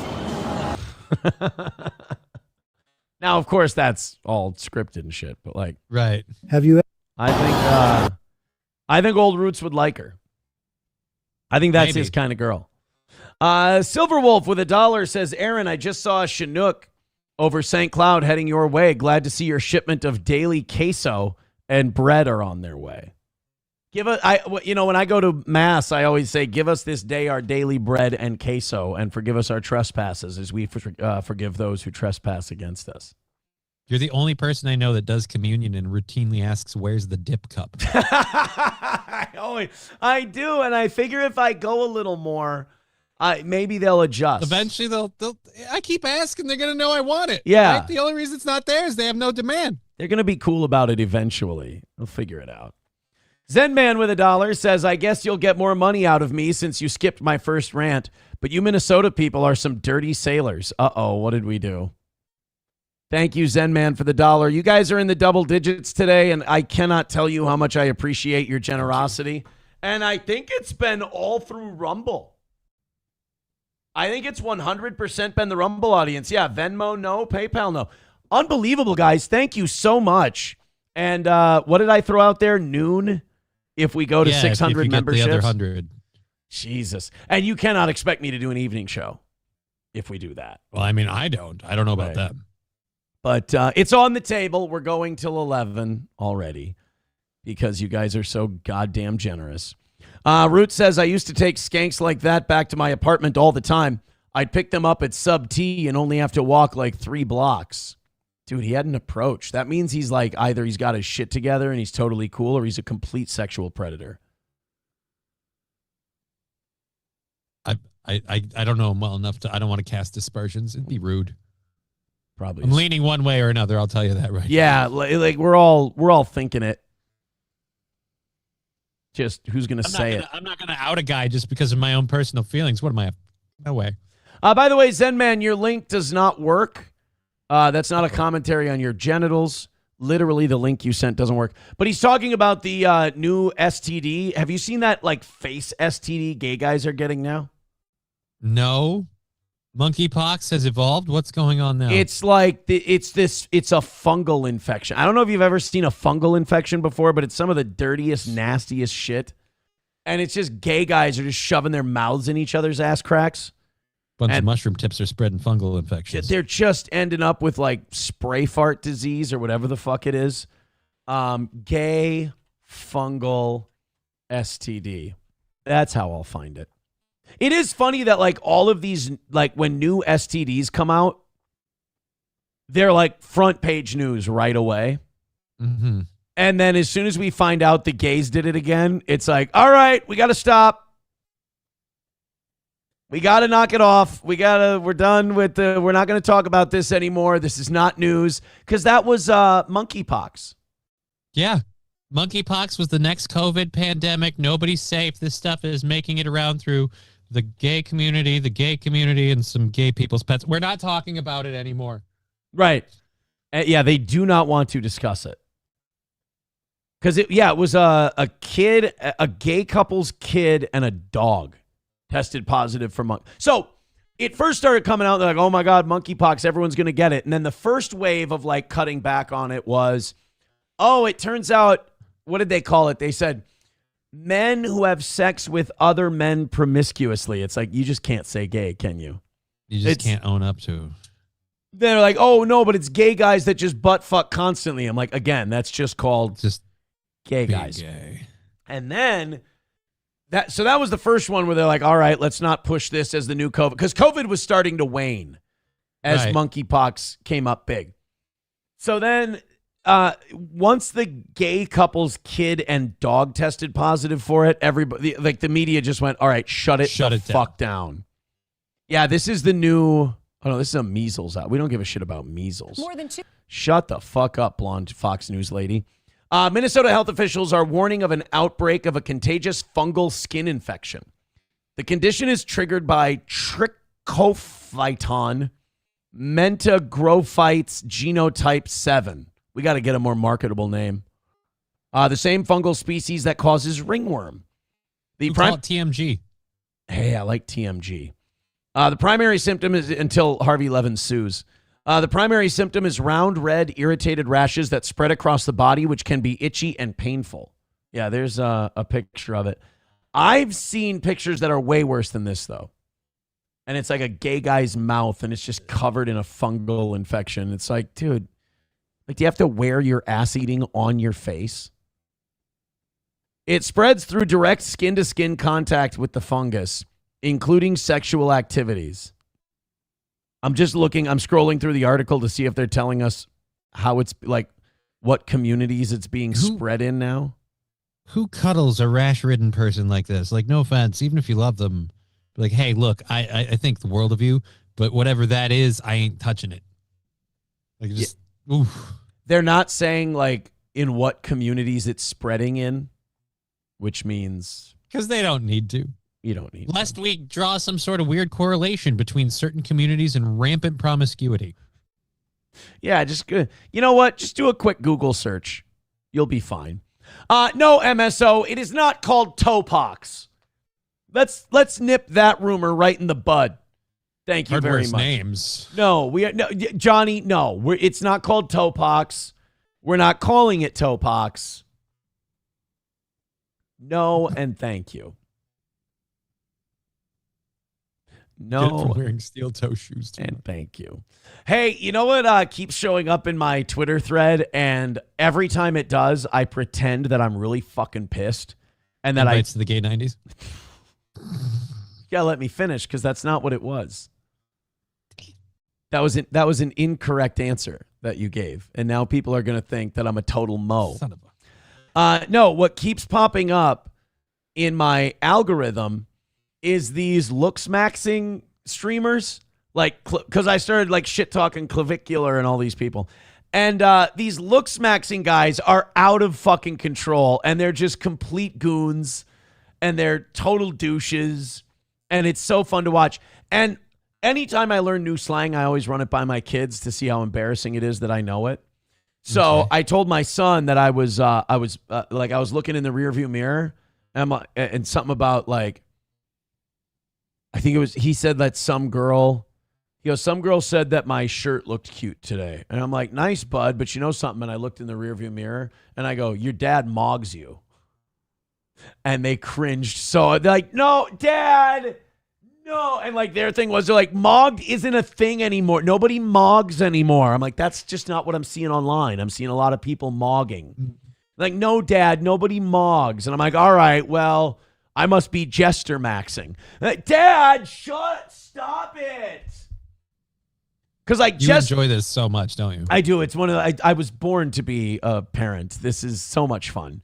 Now, of course, that's all scripted and shit, but like, right? Have you? I think old Roots would like her. I think that's Maybe. his kind of girl. Silverwolf with $1 says, Aaron, I just saw a Chinook over St. Cloud heading your way. Glad to see your shipment of daily queso and bread are on their way. When I go to mass, I always say, give us this day our daily bread and queso and forgive us our trespasses as we forgive those who trespass against us. You're the only person I know that does communion and routinely asks, "Where's the dip cup?" I do, and I figure if I go a little more, maybe they'll adjust. Eventually, they'll. I keep asking; they're gonna know I want it. Yeah. Right? The only reason it's not there is they have no demand. They're gonna be cool about it eventually. They'll figure it out. Zen Man with $1 says, "I guess you'll get more money out of me since you skipped my first rant. But you Minnesota people are some dirty sailors. Uh-oh, what did we do?" Thank you, Zen Man, for the $1. You guys are in the double digits today, and I cannot tell you how much I appreciate your generosity. And I think it's been all through Rumble. I think it's 100% been the Rumble audience. Yeah, Venmo, no. PayPal, no. Unbelievable, guys. Thank you so much. And what did I throw out there? Noon, if we go to 600 if you memberships. Get the other 100. Jesus. And you cannot expect me to do an evening show if we do that. Well, I mean, I don't know about them. But it's on the table. We're going till 11 already because you guys are so goddamn generous. Root says, "I used to take skanks like that back to my apartment all the time. I'd pick them up at Sub T and only have to walk like 3 blocks. Dude, he had an approach. That means he's like either he's got his shit together and he's totally cool or he's a complete sexual predator. I don't know him well enough I don't want to cast aspersions. It'd be rude. Probably. I'm leaning one way or another. I'll tell you that right. Yeah, like we're all thinking it. Just who's going to say it? I'm not going to out a guy just because of my own personal feelings. What am I? No way. By the way, Zen Man, your link does not work. That's not a commentary on your genitals. Literally, the link you sent doesn't work. But he's talking about the new STD. Have you seen that like face STD gay guys are getting now? No. Monkeypox has evolved. What's going on now? It's like it's a fungal infection. I don't know if you've ever seen a fungal infection before, but it's some of the dirtiest, nastiest shit. And it's just gay guys are just shoving their mouths in each other's ass cracks. Bunch of mushroom tips are spreading fungal infections. They're just ending up with like spray fart disease or whatever the fuck it is. Gay fungal STD. That's how I'll find it. It is funny that like all of these, like when new STDs come out, they're like front page news right away. Mm-hmm. And then as soon as we find out the gays did it again, it's like, all right, we got to stop. We got to knock it off. We're done with we're not going to talk about this anymore. This is not news. Because that was monkeypox. Yeah. Monkeypox was the next COVID pandemic. Nobody's safe. This stuff is making it around through the gay community, and some gay people's pets. We're not talking about it anymore. Right. Yeah, they do not want to discuss it. Because it was a kid, a gay couple's kid, and a dog tested positive for monkey. So it first started coming out, they're like, oh my God, monkeypox, everyone's going to get it. And then the first wave of like cutting back on it was, oh, it turns out, what did they call it? They said, men who have sex with other men promiscuously. It's like, you just can't say gay, can you? You just can't own up to. They're like, oh no, but it's gay guys that just butt fuck constantly. I'm like, again, that's just called gay guys. Gay. And then that was the first one where they're like, all right, let's not push this as the new COVID. Because COVID was starting to wane as monkeypox came up big. So then once the gay couple's kid and dog tested positive for it, everybody, like the media just went, all right, shut it the fuck down. Yeah, this is the new, oh no, this is a measles out. We don't give a shit about measles. More than 2. Shut the fuck up, blonde Fox News lady. Minnesota health officials are warning of an outbreak of a contagious fungal skin infection. The condition is triggered by Trichophyton mentagrophytes genotype 7. We got to get a more marketable name. The same fungal species that causes ringworm. Call it TMG. Hey, I like TMG. The primary symptom is, until Harvey Levin sues, the primary symptom is round, red, irritated rashes that spread across the body, which can be itchy and painful. Yeah, there's a picture of it. I've seen pictures that are way worse than this, though. And it's like a gay guy's mouth, and it's just covered in a fungal infection. It's like, dude, like, do you have to wear your ass eating on your face? It spreads through direct skin-to-skin contact with the fungus, including sexual activities. I'm scrolling through the article to see if they're telling us how it's like what communities it's being spread in now. Who cuddles a rash-ridden person like this? Like, no offense, even if you love them, like, hey, look, I think the world of you, but whatever that is, I ain't touching it. Like, just, oof. They're not saying like in what communities it's spreading in, which means because they don't need to. You don't need. Lest we draw some sort of weird correlation between certain communities and rampant promiscuity. Yeah, just good. You know what? Just do a quick Google search. You'll be fine. No, MSO, it is not called toepox. Let's nip that rumor right in the bud. Thank you very much. Names. No, Johnny. No, it's not called toepox. We're not calling it toepox. No, and thank you. No, wearing steel toe shoes. And thank you. Hey, you know what keeps showing up in my Twitter thread, and every time it does, I pretend that I'm really fucking pissed, and that Invites to the gay 90s. You gotta let me finish because that's not what it was. That was an incorrect answer that you gave, and now people are gonna think that I'm a total mo. Son of a... No, what keeps popping up in my algorithm is these Looksmaxxing streamers, like, because I started like shit talking Clavicular and all these people, and these Looksmaxxing guys are out of fucking control, and they're just complete goons, and they're total douches, and it's so fun to watch. And anytime I learn new slang, I always run it by my kids to see how embarrassing it is that I know it. So I told my son that I was looking in the rearview mirror, and something about like, I think it was, he said that some girl said that my shirt looked cute today. And I'm like, nice, bud, but you know something? And I looked in the rearview mirror and I go, your dad mogs you. And they cringed. So they're like, no, Dad, no. And like their thing was, they're like, mogged isn't a thing anymore. Nobody mogs anymore. I'm like, that's just not what I'm seeing online. I'm seeing a lot of people mogging. Like, no, Dad, nobody mogs. And I'm like, all right, well, I must be jester maxing. Like, Dad, stop it. Because you enjoy this so much, don't you? I do. It's one of the, I was born to be a parent. This is so much fun.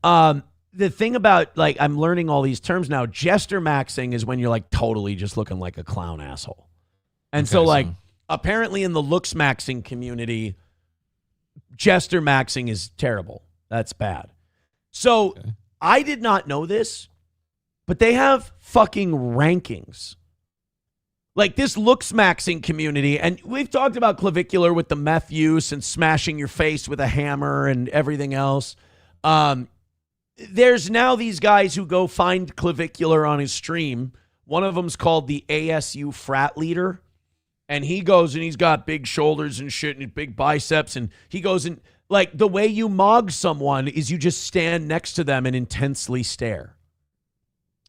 The thing about, like, I'm learning all these terms now. Jester maxing is when you're like totally just looking like a clown asshole. And apparently in the Looksmaxxing community, jester maxing is terrible. That's bad. So I did not know this, but they have fucking rankings. Like this Looksmaxxing community, and we've talked about Clavicular with the meth use and smashing your face with a hammer and everything else. There's now these guys who go find Clavicular on his stream. One of them's called the ASU frat leader, and he goes and he's got big shoulders and shit and big biceps, and he goes and like the way you mog someone is you just stand next to them and intensely stare.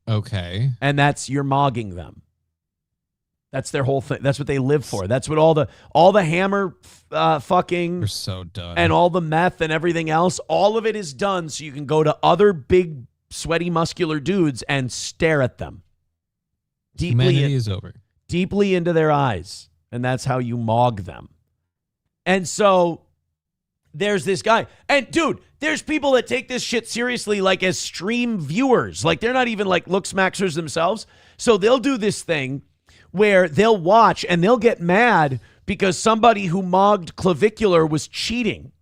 Okay. And you're mogging them. That's their whole thing. That's what they live for. That's what all the hammer fucking. You're so done. And all the meth and everything else. All of it is done so you can go to other big, sweaty, muscular dudes and stare at them. Humanity is over. Deeply into their eyes. And that's how you mog them. And so there's this guy. And dude, there's people that take this shit seriously, like as stream viewers. Like they're not even like Looksmaxxers themselves. So they'll do this thing where they'll watch and they'll get mad because somebody who mogged Clavicular was cheating.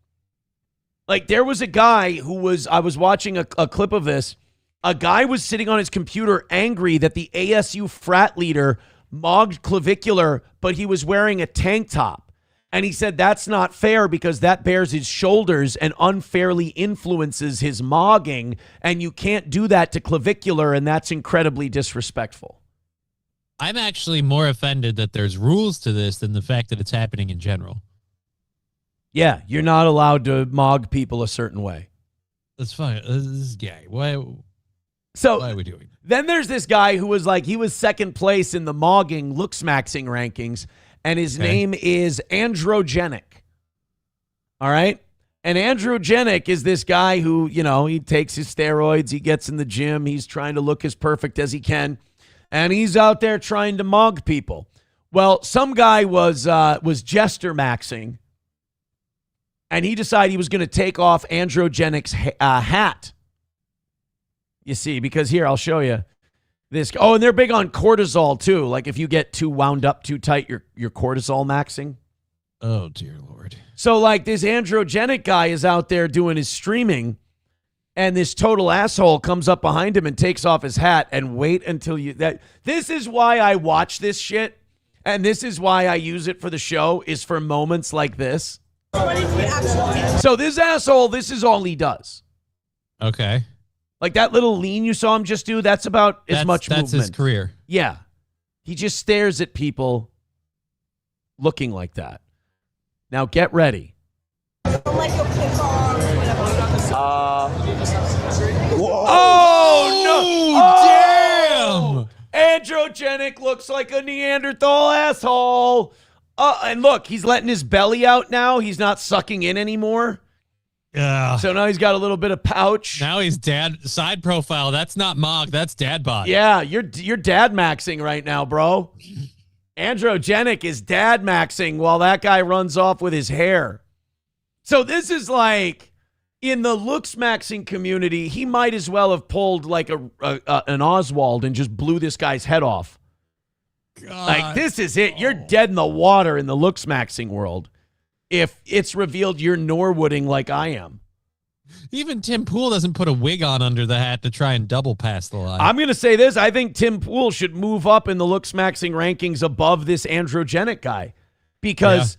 Like there was a guy I was watching a clip of this. A guy was sitting on his computer angry that the ASU frat leader mogged Clavicular, but he was wearing a tank top. And he said that's not fair because that bears his shoulders and unfairly influences his mogging. And you can't do that to Clavicular, and that's incredibly disrespectful. I'm actually more offended that there's rules to this than the fact that it's happening in general. Yeah, you're not allowed to mog people a certain way. That's fine. This is gay. Why are we doing? Then there's this guy who was like, he was second place in the mogging Looksmaxxing rankings, and his name is Androgenic. All right? And Androgenic is this guy who, he takes his steroids, he gets in the gym, he's trying to look as perfect as he can. And he's out there trying to mog people. Well, some guy was jester maxing And he decided he was going to take off Androgenic's hat. You see, because here, I'll show you this. Oh, and they're big on cortisol, too. Like if you get too wound up too tight, you're cortisol maxing. Oh, dear Lord. So, like, this androgenic guy is out there doing his streaming, and this total asshole comes up behind him and takes off his hat, and wait until you... This is why I watch this shit, and this is why I use it for the show, is for moments like this. So this asshole, this is all he does. Okay. Like that little lean you saw him just do, that's about as much movement. That's his career. Yeah. He just stares at people looking like that. Now get ready. Oh, damn! Androgenic looks like a Neanderthal asshole. And look, he's letting his belly out now. He's not sucking in anymore. Yeah. So now he's got a little bit of pouch. Now he's dad side profile. That's not Mog. That's dad bod. Yeah, you're dad maxing right now, bro. Androgenic is dad maxing while that guy runs off with his hair. So this is like, in the Looksmaxxing community, he might as well have pulled like an Oswald and just blew this guy's head off. God. Like, this is it. You're dead in the water in the Looksmaxxing world if it's revealed you're Norwooding like I am. Even Tim Pool doesn't put a wig on under the hat to try and double pass the line. I'm going to say this. I think Tim Pool should move up in the Looksmaxxing rankings above this androgenic guy because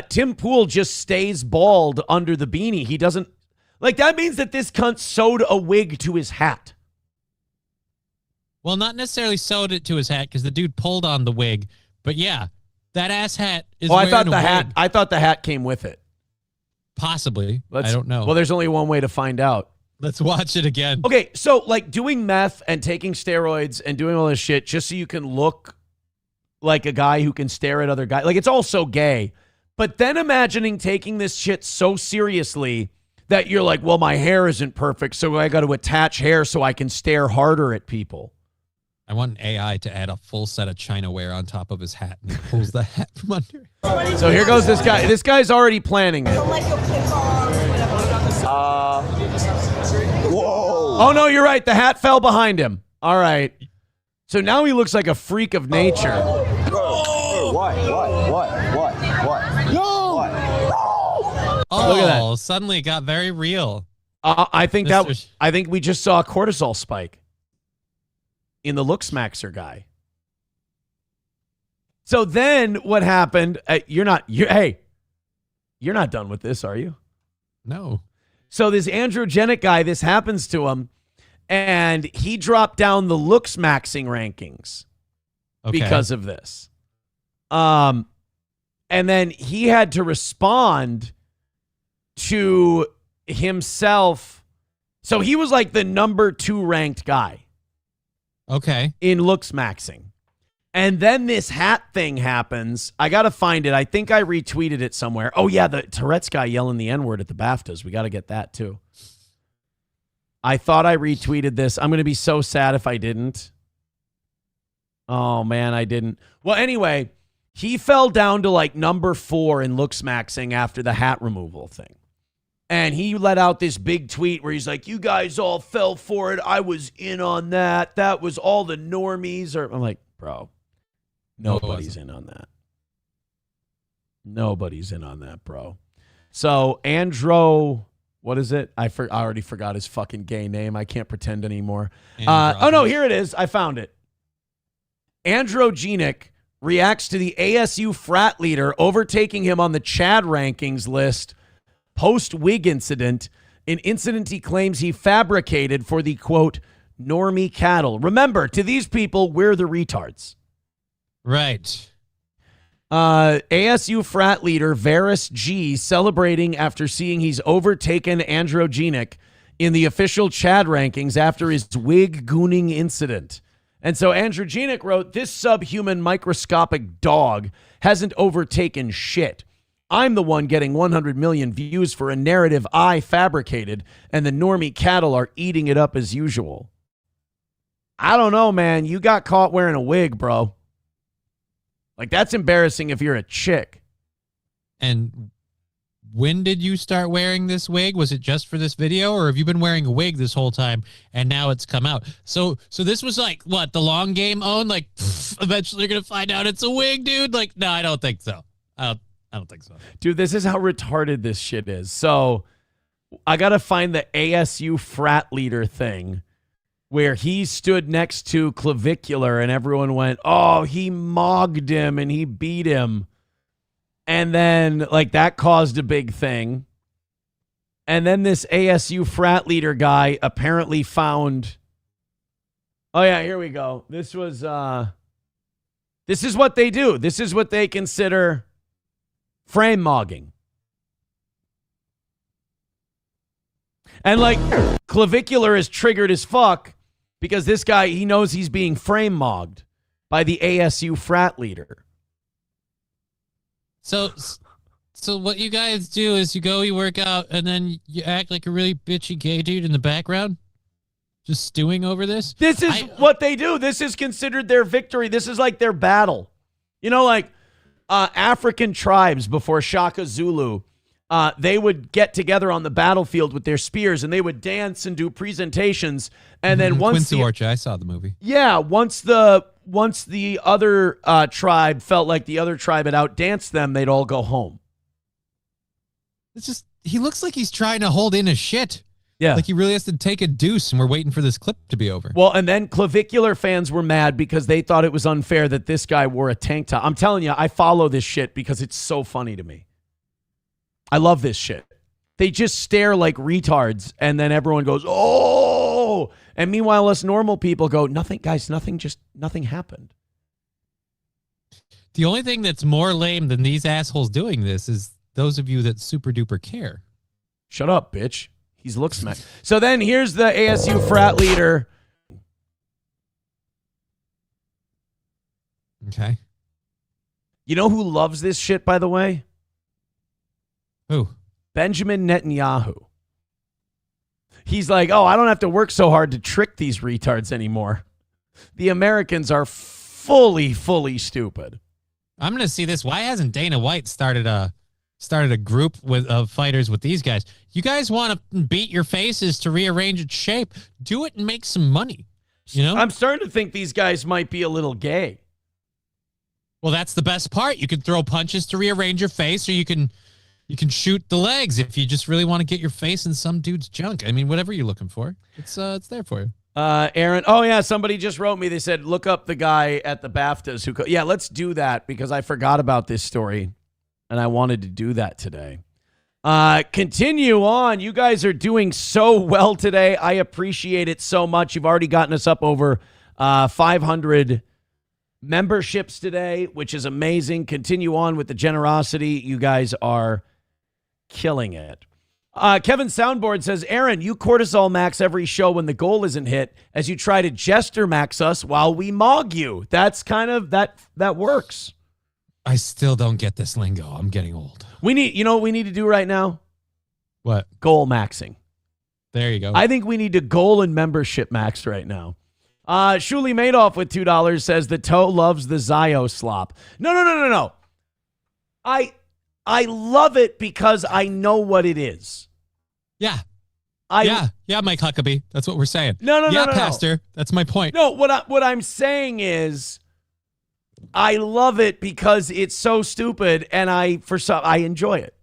Tim Pool just stays bald under the beanie. He doesn't... Like, that means that this cunt sewed a wig to his hat. Well, not necessarily sewed it to his hat because the dude pulled on the wig. But yeah, that ass hat is I thought wearing the a hat. wig. I thought the hat came with it. Possibly. I don't know. Well, there's only one way to find out. Let's watch it again. Okay, so like doing meth and taking steroids and doing all this shit just so you can look like a guy who can stare at other guys. Like, it's all so gay. But then imagining taking this shit so seriously that you're like, well, my hair isn't perfect, so I got to attach hair so I can stare harder at people. I want an AI to add a full set of Chinaware on top of his hat and he pulls the hat from under. So here goes this guy. This guy's already planning it. Whoa. Oh, no, you're right. The hat fell behind him. All right. So now he looks like a freak of nature. What? Oh, Look at that. Suddenly it got very real. I think we just saw a cortisol spike in the Looksmaxxer guy. So then what happened? You're not done with this, are you? No. So this androgenic guy, this happens to him, and he dropped down the Looksmaxxing rankings because of this. And then he had to respond to himself. So he was like the number 2 ranked guy. Okay. In Looksmaxxing. And then this hat thing happens. I got to find it. I think I retweeted it somewhere. Oh, yeah, the Tourette's guy yelling the N-word at the BAFTAs. We got to get that, too. I thought I retweeted this. I'm going to be so sad if I didn't. Oh, man, I didn't. Well, anyway, he fell down to like number 4 in Looksmaxxing after the hat removal thing. And he let out this big tweet where he's like, you guys all fell for it. I was in on that. That was all the normies. I'm like, bro, nobody's in on that. Nobody's in on that, bro. So what is it? I already forgot his fucking gay name. I can't pretend anymore. Oh, no, here it is. I found it. Androgenic reacts to the ASU frat leader overtaking him on the Chad rankings list post-wig incident, an incident he claims he fabricated for the, quote, normie cattle. Remember, to these people, we're the retards. Right. ASU frat leader Varys G celebrating after seeing he's overtaken Androgenic in the official Chad rankings after his wig gooning incident. And so Androgenic wrote, this subhuman microscopic dog hasn't overtaken shit. I'm the one getting 100 million views for a narrative I fabricated, and the normie cattle are eating it up as usual. I don't know, man. You got caught wearing a wig, bro. Like, that's embarrassing if you're a chick. And when did you start wearing this wig? Was it just for this video, or have you been wearing a wig this whole time and now it's come out? So this was like, what, the long game own? Like, eventually you're going to find out it's a wig, dude? Like, no, I don't think so. I don't think so. Dude, this is how retarded this shit is. So I got to find the ASU frat leader thing where he stood next to Clavicular and everyone went, oh, he mogged him and he beat him. And then, like, that caused a big thing. And then this ASU frat leader guy apparently found... Oh, yeah, here we go. This was... This is what they do. This is what they consider frame mogging. And, like, Clavicular is triggered as fuck because this guy, he knows he's being frame mogged by the ASU frat leader. So what you guys do is you go, you work out, and then you act like a really bitchy gay dude in the background, just stewing over this? This is what they do. This is considered their victory. This is like their battle. You know, like African tribes before Shaka Zulu, they would get together on the battlefield with their spears, and they would dance and do presentations. And then once Quincy Orchard, I saw the movie. Yeah, once the other tribe felt like the other tribe had outdanced them, they'd all go home. It's just, he looks like he's trying to hold in his shit. Yeah. Like he really has to take a deuce, and we're waiting for this clip to be over. Well, and then Clavicular fans were mad because they thought it was unfair that this guy wore a tank top. I'm telling you, I follow this shit because it's so funny to me. I love this shit. They just stare like retards, and then everyone goes, oh! And meanwhile, us normal people go, nothing, guys, nothing happened. The only thing that's more lame than these assholes doing this is those of you that super duper care. Shut up, bitch. He's Looksmaxxing. So then here's the ASU frat leader. Okay. You know who loves this shit, by the way? Who? Benjamin Netanyahu. He's like, oh, I don't have to work so hard to trick these retards anymore. The Americans are fully stupid. I'm going to see this. Why hasn't Dana White started a group of fighters with these guys? You guys want to beat your faces to rearrange its shape? Do it and make some money. You know? I'm starting to think these guys might be a little gay. Well, that's the best part. You can throw punches to rearrange your face, or you can shoot the legs if you just really want to get your face in some dude's junk. I mean, whatever you're looking for, it's there for you. Aaron, oh yeah, somebody just wrote me. They said, look up the guy at the BAFTAs who... Yeah, let's do that because I forgot about this story and I wanted to do that today. Continue on. You guys are doing so well today. I appreciate it so much. You've already gotten us up over 500 memberships today, which is amazing. Continue on with the generosity. You guys are killing it. Kevin Soundboard says, Aaron, you cortisol max every show when the goal isn't hit as you try to jester max us while we mog you. That's kind of, that works. I still don't get this lingo. I'm getting old. You know what we need to do right now? What? Goal maxing. There you go. I think we need to goal and membership max right now. Shuli Madoff with $2 says the toe loves the Zio slop. No. I love it because I know what it is. Yeah. Yeah, Mike Huckabee. That's what we're saying. No, Pastor. That's my point. No, what I'm saying is I love it because it's so stupid and I enjoy it.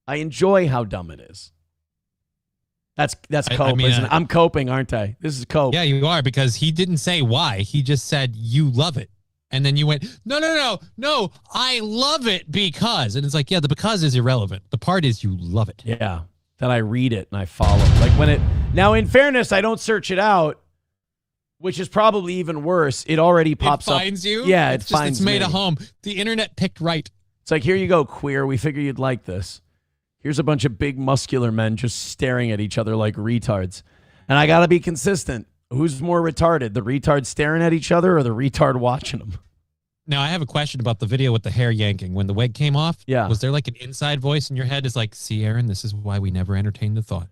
I enjoy how dumb it is. That's cope, isn't it? I'm coping, aren't I? This is cope. Yeah, you are, because he didn't say why. He just said you love it. And then you went, no, I love it because. And it's like, yeah, the because is irrelevant. The part is you love it. Yeah, that I read it and I follow. Like when it... Now, in fairness, I don't search it out, which is probably even worse. It already pops up. It finds you? Yeah, it finds It's made me. a home. The internet picked right. It's like, here you go, queer. We figure you'd like this. Here's a bunch of big muscular men just staring at each other like retards. And I got to be consistent. Who's more retarded, the retard staring at each other or the retard watching them? Now, I have a question about the video with the hair yanking. When the wig came off, yeah, was there like an inside voice in your head is like, see, Aaron, this is why we never entertained the thought?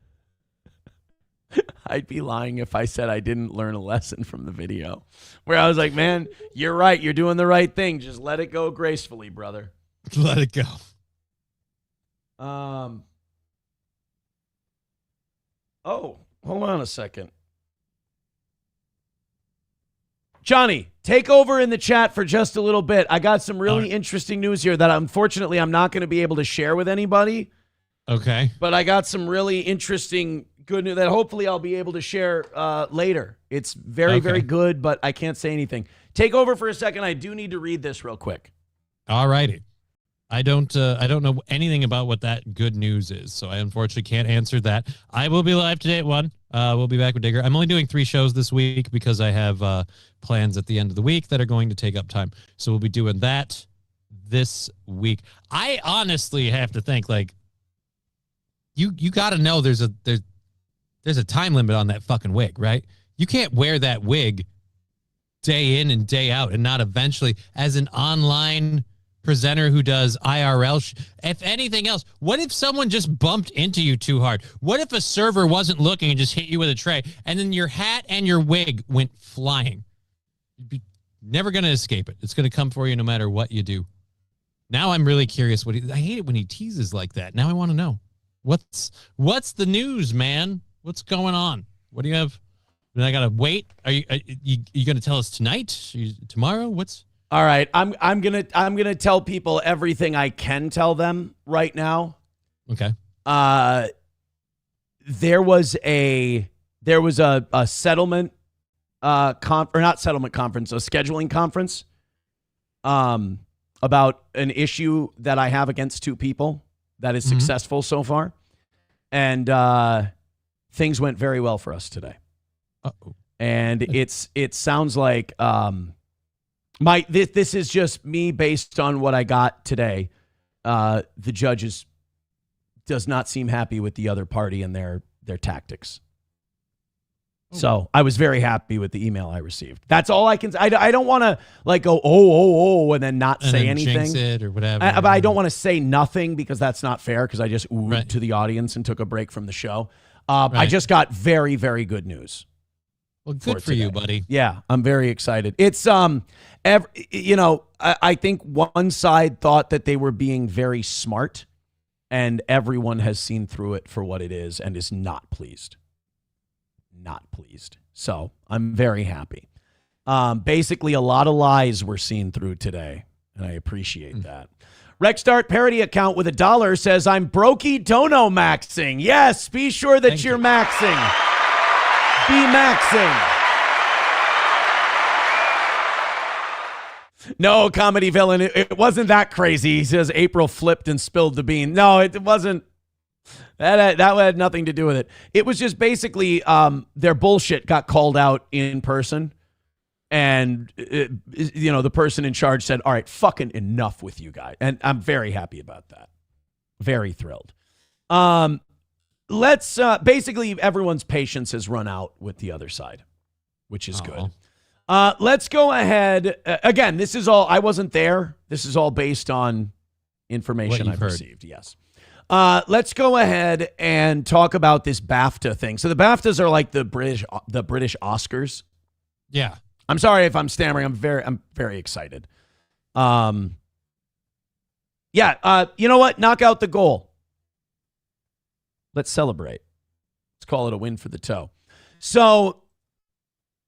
I'd be lying if I said I didn't learn a lesson from the video. Where I was like, man, you're right. You're doing the right thing. Just let it go gracefully, brother. Let it go. Oh, hold on a second. Johnny, take over in the chat for just a little bit. I got some really interesting news here that unfortunately I'm not going to be able to share with anybody. Okay. But I got some really interesting good news that hopefully I'll be able to share later. It's very, very good, but I can't say anything. Take over for a second. I do need to read this real quick. All righty. I don't know anything about what that good news is, so I unfortunately can't answer that. I will be live today at 1. We'll be back with Digger. I'm only doing 3 shows this week because I have plans at the end of the week that are going to take up time. So we'll be doing that this week. I honestly have to think, like, you got to know there's a time limit on that fucking wig, right? You can't wear that wig day in and day out and not eventually, as an online presenter who does IRL. If anything else, what if someone just bumped into you too hard? What if a server wasn't looking and just hit you with a tray and then your hat and your wig went flying? You'd be never going to escape it. It's going to come for you no matter what you do. Now I'm really curious. I hate it when he teases like that. Now I want to know. What's the news, man? What's going on? What do you have? And I gotta wait. Are you gonna tell us tonight? Tomorrow? What's? All right, I'm gonna tell people everything I can tell them right now. Okay. There was a settlement or not settlement conference, a scheduling conference about an issue that I have against 2 people that is successful so far. And things went very well for us today. Uh-oh. And it sounds like this is just me based on what I got today. The judge does not seem happy with the other party and their tactics. So I was very happy with the email I received. That's all I can say. I don't want to like go, and then not say anything. Jinx it or whatever. But I don't want to say nothing because that's not fair because I just oohed to the audience and took a break from the show. I just got very, very good news. Well, good for you, buddy. Yeah, I'm very excited. It's, I think one side thought that they were being very smart and everyone has seen through it for what it is and is not pleased. Not pleased. So I'm very happy. Basically, a lot of lies were seen through today, and I appreciate that. Rexstart parody account with $1 says, I'm brokey dono maxing. Yes, be sure that you're maxing. Be maxing. No, comedy villain, it wasn't that crazy. He says April flipped and spilled the bean. No, it wasn't. That had nothing to do with it. It was just basically their bullshit got called out in person. And, the person in charge said, all right, fucking enough with you guys. And I'm very happy about that. Very thrilled. Let's basically everyone's patience has run out with the other side, which is good. Let's go ahead. Again, this is all, I wasn't there. This is all based on information I've received. Yes. Let's go ahead and talk about this BAFTA thing. So the BAFTAs are like the British Oscars. Yeah. I'm sorry if I'm stammering. I'm very excited. You know what? Knock out the goal. Let's celebrate. Let's call it a win for the toe. So,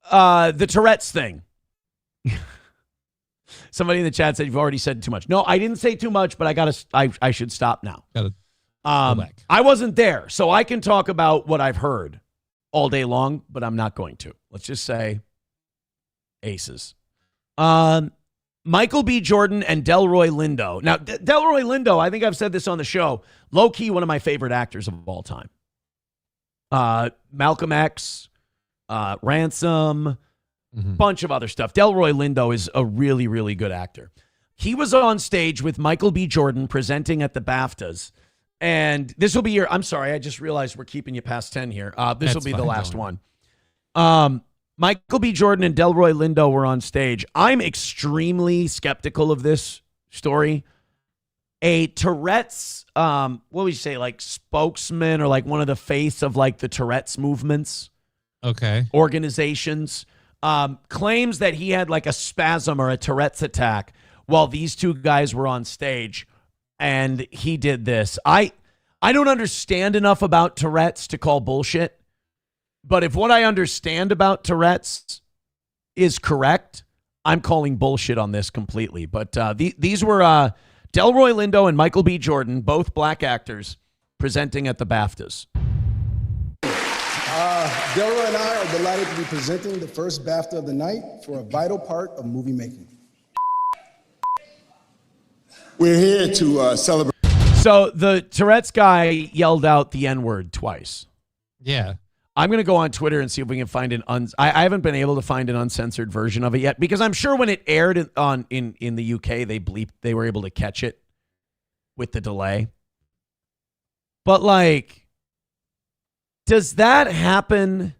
the Tourette's thing. Somebody in the chat said you've already said too much. No, I didn't say too much, but I should stop now. I wasn't there, so I can talk about what I've heard all day long, but I'm not going to. Let's just say aces. Michael B. Jordan and Delroy Lindo. Now, Delroy Lindo, I think I've said this on the show, low-key one of my favorite actors of all time. Malcolm X, Ransom, bunch of other stuff. Delroy Lindo is a really, really good actor. He was on stage with Michael B. Jordan presenting at the BAFTAs. And this will be your, I'm sorry, I just realized we're keeping you past 10 here. This will be the last one. Michael B. Jordan and Delroy Lindo were on stage. I'm extremely skeptical of this story. A Tourette's, what would you say, like spokesman or like one of the face of like the Tourette's movements. Okay. Organizations, claims that he had like a spasm or a Tourette's attack while these two guys were on stage. And he did this. I don't understand enough about Tourette's to call bullshit. But if what I understand about Tourette's is correct, I'm calling bullshit on this completely. But these were Delroy Lindo and Michael B. Jordan, both black actors, presenting at the BAFTAs. Delroy and I are delighted to be presenting the first BAFTA of the night for a vital part of movie making. We're here to celebrate. So the Tourette's guy yelled out the N-word twice. Yeah. I'm going to go on Twitter and see if we can find I haven't been able to find an uncensored version of it yet, because I'm sure when it aired in the UK, they were able to catch it with the delay. But like, does that happen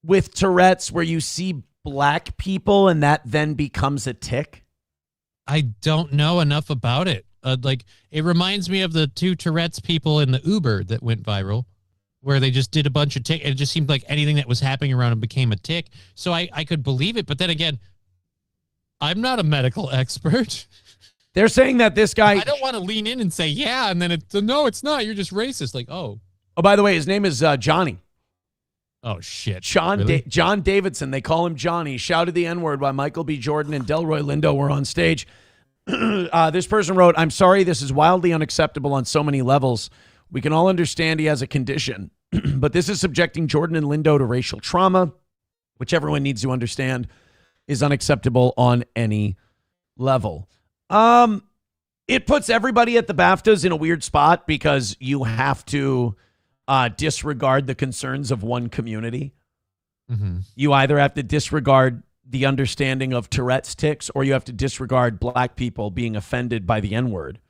with Tourette's where you see black people and that then becomes a tick? I don't know enough about it. Like, it reminds me of the 2 Tourette's people in the Uber that went viral, where they just did a bunch of tick. It just seemed like anything that was happening around them became a tick. So I could believe it. But then again, I'm not a medical expert. They're saying that this guy... I don't want to lean in and say, yeah, and then no, it's not. You're just racist. Like, oh. Oh, by the way, his name is Johnny. Oh, shit. John Really? Davidson. They call him Johnny. Shouted the N-word while Michael B. Jordan and Delroy Lindo were on stage. This person wrote, "I'm sorry, this is wildly unacceptable on so many levels. We can all understand he has a condition, but this is subjecting Jordan and Lindo to racial trauma, which everyone needs to understand is unacceptable on any level." It puts everybody at the BAFTAs in a weird spot because you have to disregard the concerns of one community. Mm-hmm. You either have to disregard the understanding of Tourette's tics, or you have to disregard black people being offended by the N-word.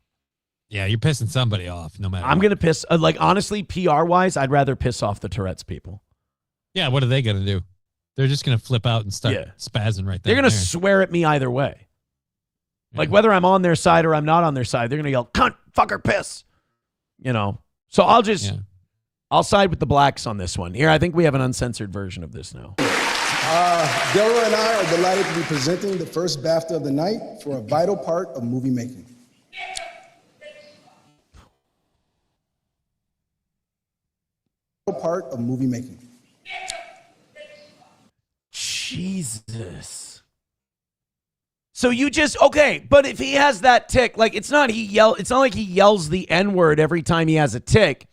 Yeah, you're pissing somebody off no matter I'm what. going to piss, honestly, PR-wise, I'd rather piss off the Tourette's people. Yeah, what are they going to do? They're just going to flip out and start spazzing right there. They're going to swear at me either way. Like, whether I'm on their side or I'm not on their side, they're going to yell, "Cunt, fucker, piss." You know? So I'll side with the blacks on this one. Here, I think we have an uncensored version of this now. Delroy and I are delighted to be presenting the first BAFTA of the night for a vital part of movie making. Part of movie making. Jesus. So you okay, but if he has that tick, like it's not like he yells the N-word every time he has a tick.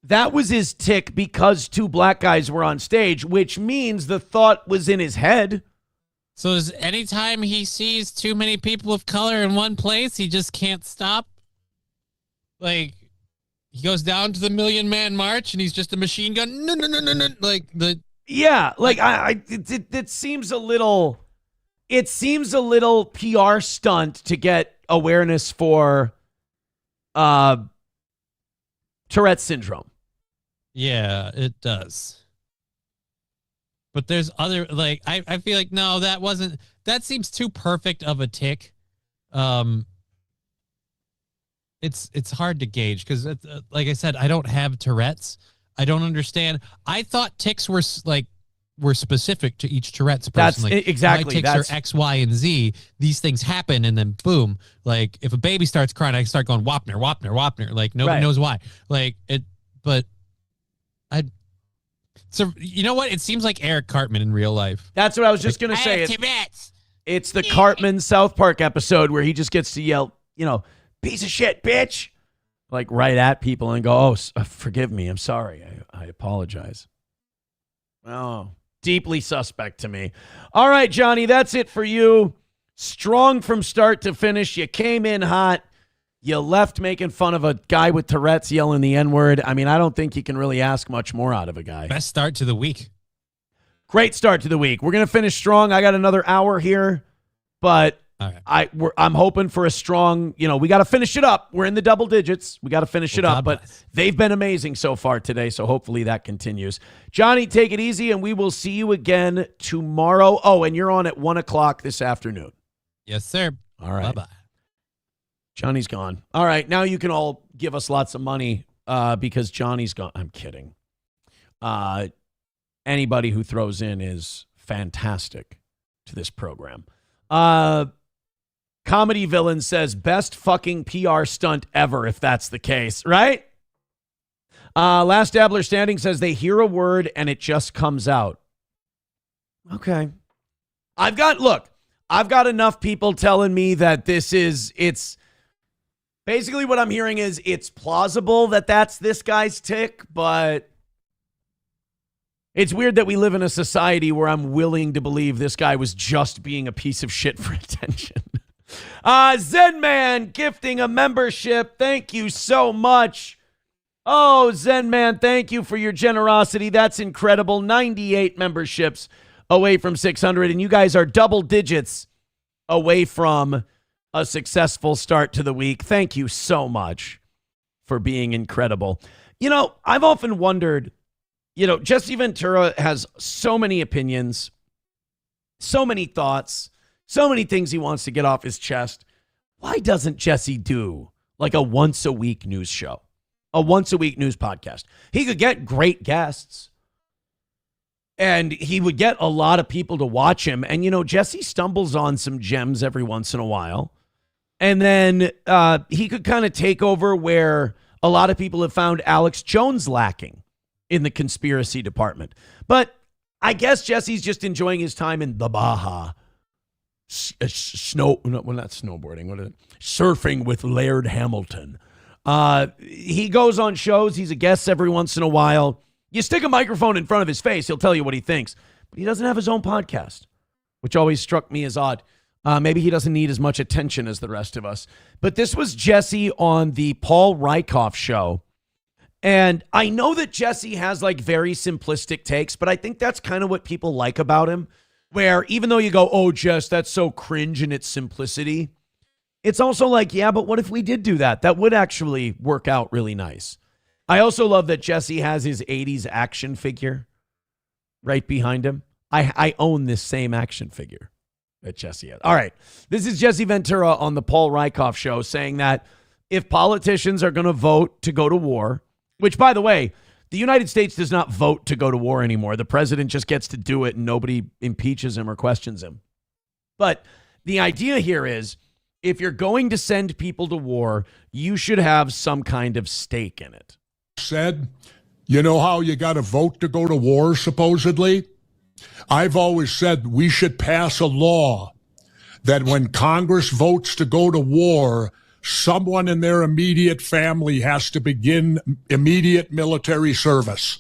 That was his tick because 2 black guys were on stage, which means the thought was in his head. So is anytime he sees too many people of color in one place, he just can't stop? Like, he goes down to the Million Man March and he's just a machine gun. No. Like the... Yeah, like it seems a little... It seems a little PR stunt to get awareness for Tourette's syndrome. Yeah, it does. But there's other, like, I feel like, no, that seems too perfect of a tick. It's hard to gauge because, like I said, I don't have Tourette's. I don't understand. I thought tics were specific to each Tourette's person. That's like, exactly. My tics are X, Y, and Z. These things happen, and then boom. Like if a baby starts crying, I start going Wapner, Wapner, Wapner. Like nobody knows why. Like it, but so you know what? It seems like Eric Cartman in real life. That's what I was just gonna say. It's the Cartman South Park episode where he just gets to yell, "Piece of shit, bitch," like right at people and go, "Oh, forgive me. I'm sorry. I apologize." Oh. Deeply suspect to me. All right, Johnny, that's it for you. Strong from start to finish. You came in hot. You left making fun of a guy with Tourette's yelling the N-word. I mean, I don't think you can really ask much more out of a guy. Best start to the week. Great start to the week. We're going to finish strong. I got another hour here, but I'm hoping for a strong, we got to finish it up. We're in the double digits. We got to finish it up, but they've been amazing so far today, so hopefully that continues. Johnny, take it easy, and we will see you again tomorrow. Oh, and you're on at 1 o'clock this afternoon. Yes, sir. All right. Bye-bye. Johnny's gone. All right, now you can all give us lots of money because Johnny's gone. I'm kidding. Anybody who throws in is fantastic to this program. Comedy Villain says, best fucking PR stunt ever if that's the case, right? Last Dabbler Standing says they hear a word and it just comes out. Okay. I've got enough people telling me that it's basically what I'm hearing is it's plausible that that's this guy's tick, but it's weird that we live in a society where I'm willing to believe this guy was just being a piece of shit for attention. Zen Man gifting a membership. Thank you so much. Oh, Zen Man, thank you for your generosity. That's incredible. 98 memberships away from 600, and you guys are double digits away from a successful start to the week. Thank you so much for being incredible. You know, I've often wondered, Jesse Ventura has so many opinions, so many thoughts, so many things he wants to get off his chest. Why doesn't Jesse do like a once-a-week news show, a once-a-week news podcast? He could get great guests, and he would get a lot of people to watch him. And, Jesse stumbles on some gems every once in a while. And then he could kind of take over where a lot of people have found Alex Jones lacking in the conspiracy department. But I guess Jesse's just enjoying his time in the Baja. Not snowboarding. What is it? Surfing with Laird Hamilton. He goes on shows. He's a guest every once in a while. You stick a microphone in front of his face, he'll tell you what he thinks. But he doesn't have his own podcast, which always struck me as odd. Maybe he doesn't need as much attention as the rest of us. But this was Jesse on the Paul Rykoff show. And I know that Jesse has like very simplistic takes, but I think that's kind of what people like about him. Where even though you go, oh, Jess, that's so cringe in its simplicity, it's also like, yeah, but what if we did do that? That would actually work out really nice. I also love that Jesse has his 80s action figure right behind him. I own this same action figure that Jesse has. All right. This is Jesse Ventura on the Paul Rykoff show saying that if politicians are going to vote to go to war, which, by the way, the United States does not vote to go to war anymore. The president just gets to do it and nobody impeaches him or questions him. But the idea here is if you're going to send people to war, you should have some kind of stake in it. Said, you know how you got to vote to go to war, supposedly? I've always said we should pass a law that when Congress votes to go to war, someone in their immediate family has to begin immediate military service.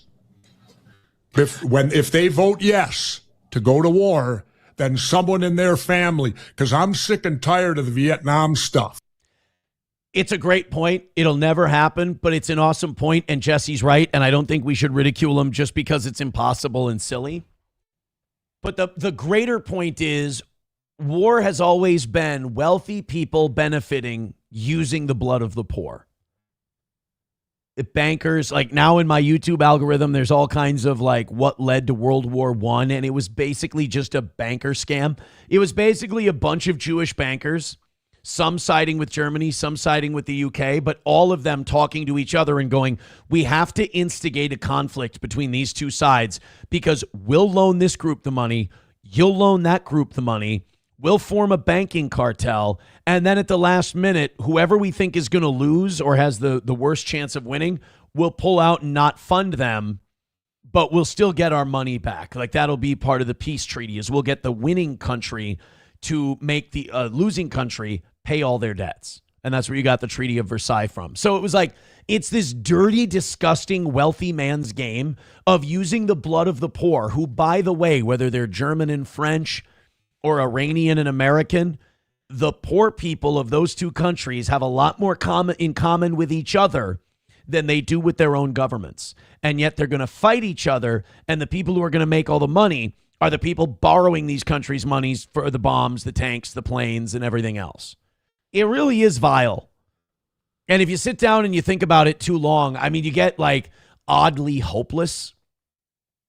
If they vote yes to go to war, then someone in their family, because I'm sick and tired of the Vietnam stuff. It's a great point. It'll never happen, but it's an awesome point, and Jesse's right, and I don't think we should ridicule him just because it's impossible and silly. But the greater point is war has always been wealthy people benefiting using the blood of the poor. The bankers, like now in my YouTube algorithm, there's all kinds of like what led to World War I, and it was basically just a banker scam. It was basically a bunch of Jewish bankers, some siding with Germany, some siding with the UK, but all of them talking to each other and going, we have to instigate a conflict between these two sides because we'll loan this group the money, you'll loan that group the money, we'll form a banking cartel, and then at the last minute, whoever we think is going to lose or has the worst chance of winning, we'll pull out and not fund them, but we'll still get our money back. Like that'll be part of the peace treaty is we'll get the winning country to make the losing country pay all their debts. And that's where you got the Treaty of Versailles from. So it was like, it's this dirty, disgusting, wealthy man's game of using the blood of the poor, who, by the way, whether they're German and French or Iranian and American, the poor people of those two countries have a lot more in common with each other than they do with their own governments. And yet they're going to fight each other. And the people who are going to make all the money are the people borrowing these countries' monies for the bombs, the tanks, the planes, and everything else. It really is vile. And if you sit down and you think about it too long, I mean, you get like oddly hopeless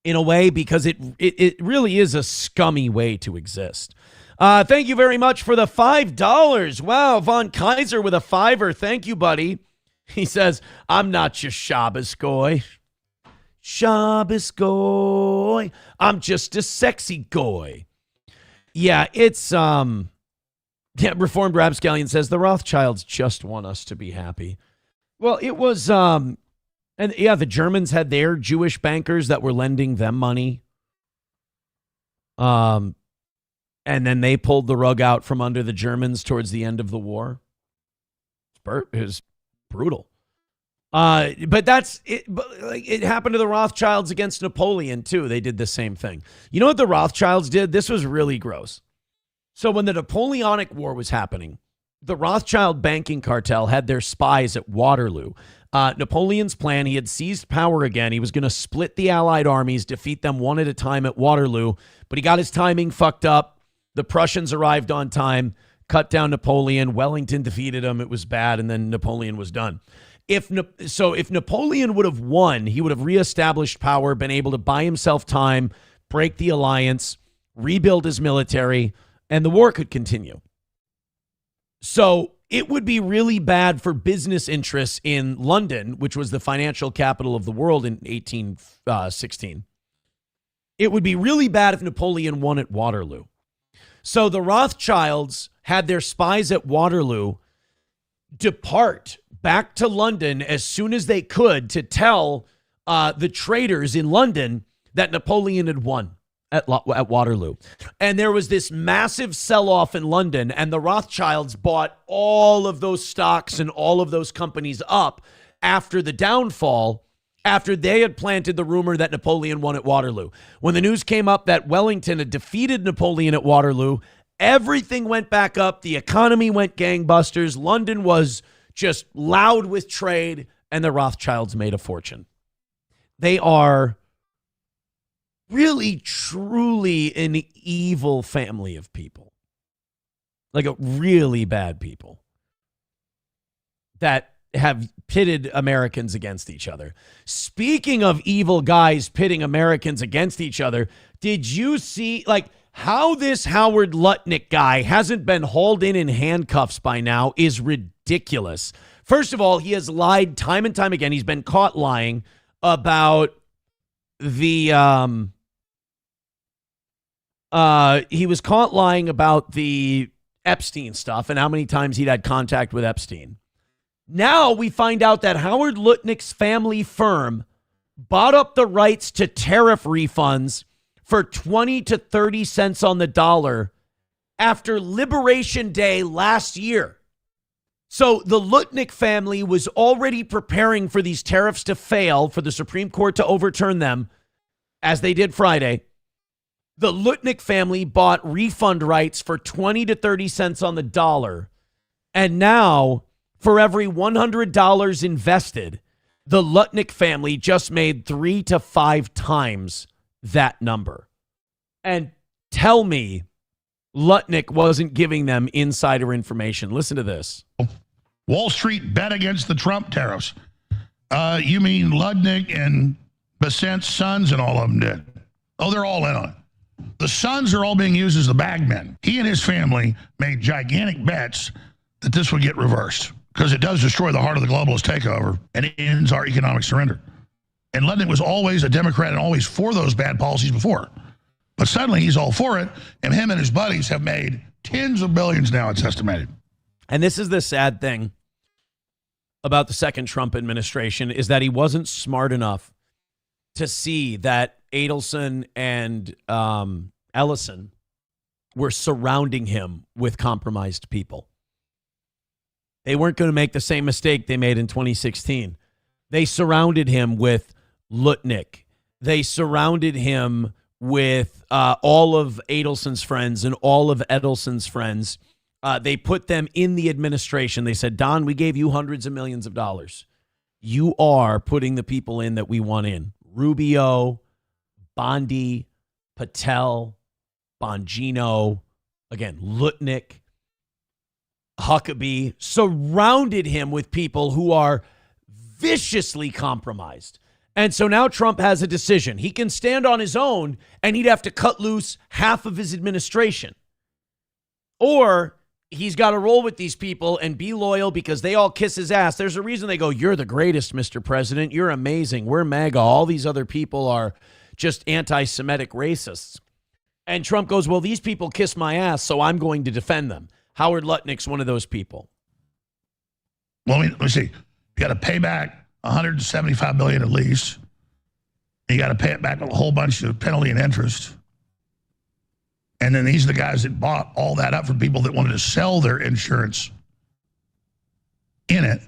in a way because it really is a scummy way to exist. Thank you very much for the $5. Wow, Von Kaiser with a $5. Thank you, buddy. He says, I'm not your Shabbos goy. Shabbos goy. I'm just a sexy goy. Yeah, it's Reformed Rapscallion says the Rothschilds just want us to be happy. Well, it was And yeah, the Germans had their Jewish bankers that were lending them money. And then they pulled the rug out from under the Germans towards the end of the war. It was brutal. But that's it. But it happened to the Rothschilds against Napoleon too. They did the same thing. You know what the Rothschilds did? This was really gross. So when the Napoleonic War was happening, the Rothschild banking cartel had their spies at Waterloo. Napoleon's plan, he had seized power again. He was going to split the Allied armies, defeat them one at a time at Waterloo, but he got his timing fucked up. The Prussians arrived on time, cut down Napoleon. Wellington defeated him. It was bad, and then Napoleon was done. If Napoleon would have won, he would have reestablished power, been able to buy himself time, break the alliance, rebuild his military, and the war could continue. So it would be really bad for business interests in London, which was the financial capital of the world in 1816. It would be really bad if Napoleon won at Waterloo. So the Rothschilds had their spies at Waterloo depart back to London as soon as they could to tell the traders in London that Napoleon had won at Waterloo. And there was this massive sell-off in London, and the Rothschilds bought all of those stocks and all of those companies up after the downfall, after they had planted the rumor that Napoleon won at Waterloo. When the news came up that Wellington had defeated Napoleon at Waterloo, everything went back up. The economy went gangbusters. London was just loud with trade, and the Rothschilds made a fortune. They are really, truly an evil family of people. Like a really bad people that have pitted Americans against each other. Speaking of evil guys pitting Americans against each other, did you see how this Howard Lutnick guy hasn't been hauled in handcuffs by now is ridiculous. First of all, he has lied time and time again. He's been caught lying about the he was caught lying about the Epstein stuff and how many times he'd had contact with Epstein. Now we find out that Howard Lutnick's family firm bought up the rights to tariff refunds for 20 to 30 cents on the dollar after Liberation Day last year. So the Lutnick family was already preparing for these tariffs to fail, for the Supreme Court to overturn them, as they did Friday. The Lutnick family bought refund rights for 20 to 30 cents on the dollar. And now, for every $100 invested, the Lutnick family just made 3 to 5 times that number. And tell me Lutnick wasn't giving them insider information. Listen to this. Wall Street bet against the Trump tariffs. You mean Lutnick and Besant's sons and all of them did? Oh, they're all in on it. The sons are all being used as the bagmen. He and his family made gigantic bets that this would get reversed because it does destroy the heart of the globalist takeover and it ends our economic surrender. And Lutnick was always a Democrat and always for those bad policies before. But suddenly he's all for it, and him and his buddies have made tens of billions now, it's estimated. And this is the sad thing about the second Trump administration is that he wasn't smart enough to see that Adelson and Ellison were surrounding him with compromised people. They weren't going to make the same mistake they made in 2016. They surrounded him with Lutnick. They surrounded him with all of Adelson's friends and all of Edelson's friends. They put them in the administration. They said, Don, we gave you hundreds of millions of dollars. You are putting the people in that we want in. Rubio, Bondi, Patel, Bongino, again, Lutnick, Huckabee, surrounded him with people who are viciously compromised. And so now Trump has a decision. He can stand on his own and he'd have to cut loose half of his administration. Or he's got to roll with these people and be loyal because they all kiss his ass. There's a reason they go, you're the greatest, Mr. President. You're amazing. We're MAGA. All these other people are just anti-Semitic racists. And Trump goes, well, these people kiss my ass, so I'm going to defend them. Howard Lutnick's one of those people. Well, let me see. You got to pay back $175 billion at least. You got to pay it back with a whole bunch of penalty and interest. And then these are the guys that bought all that up for people that wanted to sell their insurance in it.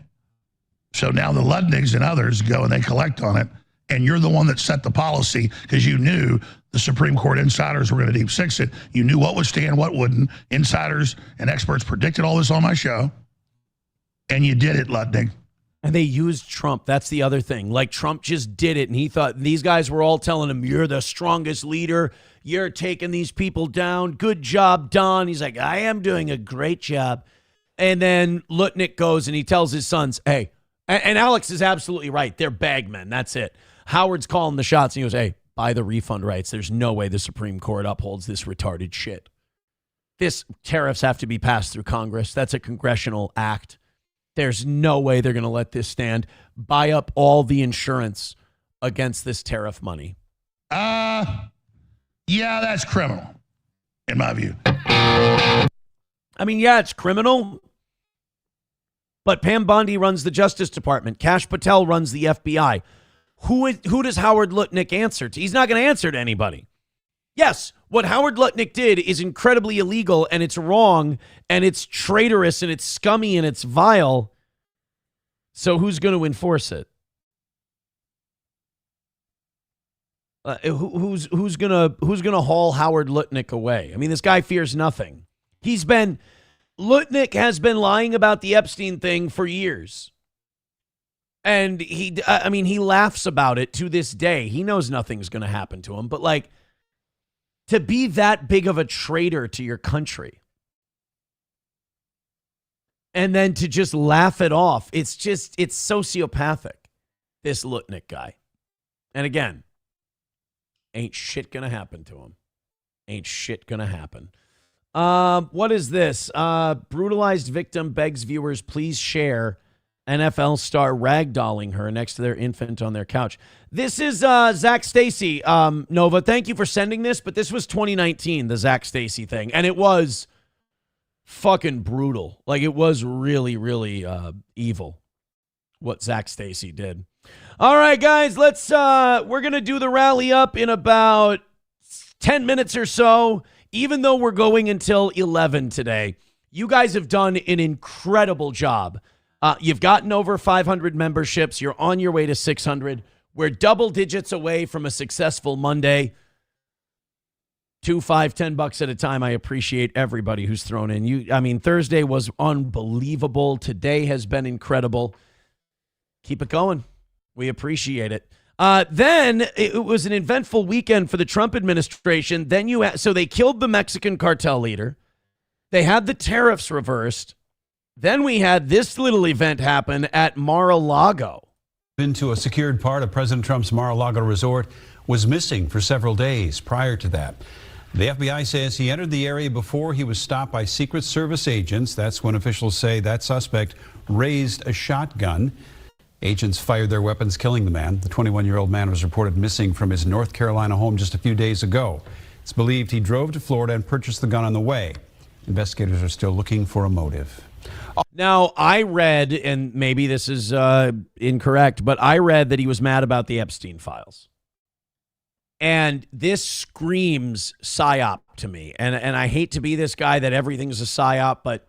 So now the Ludnigs and others go and they collect on it. And you're the one that set the policy because you knew the Supreme Court insiders were going to deep six it. You knew what would stand, what wouldn't. Insiders and experts predicted all this on my show. And you did it, Ludnig. And they used Trump. That's the other thing. Like, Trump just did it, and he thought these guys were all telling him, you're the strongest leader. You're taking these people down. Good job, Don. He's like, I am doing a great job. And then Lutnick goes and he tells his sons, hey, and Alex is absolutely right. They're bagmen. That's it. Howard's calling the shots, and he goes, hey, buy the refund rights. There's no way the Supreme Court upholds this retarded shit. This tariffs have to be passed through Congress. That's a congressional act. There's no way they're going to let this stand. Buy up all the insurance against this tariff money. Yeah, that's criminal, in my view. I mean, yeah, it's criminal. But Pam Bondi runs the Justice Department. Kash Patel runs the FBI. Who does Howard Lutnick answer to? He's not going to answer to anybody. Yes, what Howard Lutnick did is incredibly illegal, and it's wrong, and it's traitorous, and it's scummy, and it's vile. So who's going to enforce it? Who's gonna haul Howard Lutnick away? I mean, this guy fears nothing. Lutnick has been lying about the Epstein thing for years. And he laughs about it to this day. He knows nothing's going to happen to him. But, like, to be that big of a traitor to your country and then to just laugh it off, it's sociopathic, this Lutnick guy. And again, ain't shit going to happen to him. Ain't shit going to happen. What is this? Brutalized victim begs viewers, please share NFL star ragdolling her next to their infant on their couch. This is Zach Stacy. Nova, thank you for sending this, but this was 2019, the Zach Stacy thing, and it was fucking brutal. Like, it was really, really evil what Zach Stacy did. All right, guys, we're going to do the rally up in about 10 minutes or so, even though we're going until 11 today. You guys have done an incredible job. You've gotten over 500 memberships. You're on your way to 600. We're double digits away from a successful Monday. $2, $5, $10 at a time. I appreciate everybody who's thrown in. Thursday was unbelievable. Today has been incredible. Keep it going. We appreciate it. Then it was an eventful weekend for the Trump administration. Then so they killed the Mexican cartel leader. They had the tariffs reversed. Then we had this little event happen at Mar-a-Lago. Into a secured part of President Trump's Mar-a-Lago resort was missing for several days prior to that. The FBI says he entered the area before he was stopped by Secret Service agents. That's when officials say that suspect raised a shotgun. Agents fired their weapons, killing the man. The 21-year-old man was reported missing from his North Carolina home just a few days ago. It's believed he drove to Florida and purchased the gun on the way. Investigators are still looking for a motive. Now, I read, and maybe this is incorrect, but I read that he was mad about the Epstein files. And this screams psyop to me. And I hate to be this guy that everything's a psyop, but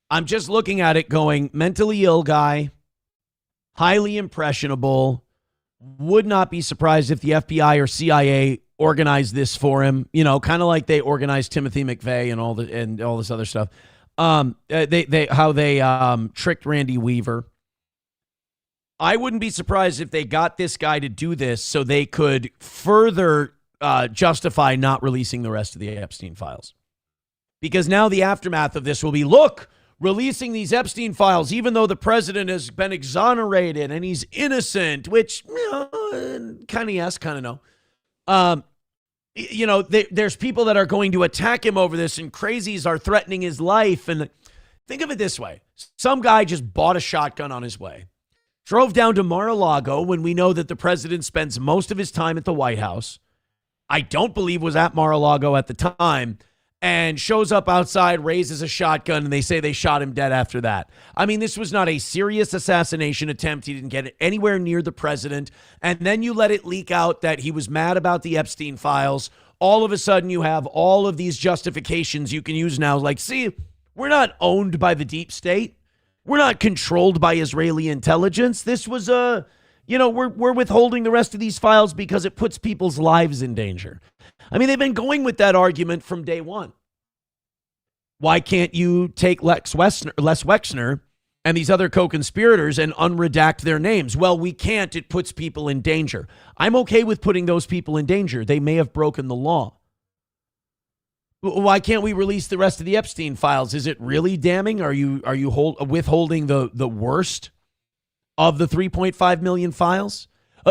I'm just looking at it going, mentally ill guy, highly impressionable, would not be surprised if the FBI or CIA organized this for him, kind of like they organized Timothy McVeigh and all this other stuff. They tricked Randy Weaver. I wouldn't be surprised if they got this guy to do this so they could further justify not releasing the rest of the Epstein files. Because now the aftermath of this will be, look, releasing these Epstein files, even though the president has been exonerated and he's innocent, which, kind of yes, kind of no. There's people that are going to attack him over this, and crazies are threatening his life. And think of it this way. Some guy just bought a shotgun on his way, drove down to Mar-a-Lago when we know that the president spends most of his time at the White House. I don't believe was at Mar-a-Lago at the time. and shows up outside, raises a shotgun, and they say they shot him dead after that. I mean, this was not a serious assassination attempt. He didn't get anywhere near the president. And then you let it leak out that he was mad about the Epstein files. All of a sudden, you have all of these justifications you can use now. Like, see, we're not owned by the deep state. We're not controlled by Israeli intelligence. This was we're withholding the rest of these files because it puts people's lives in danger. I mean, they've been going with that argument from day one. Why can't you take Les Wexner and these other co-conspirators and unredact their names? Well, we can't. It puts people in danger. I'm okay with putting those people in danger. They may have broken the law. Why can't we release the rest of the Epstein files? Is it really damning? Are you withholding the worst of the 3.5 million files?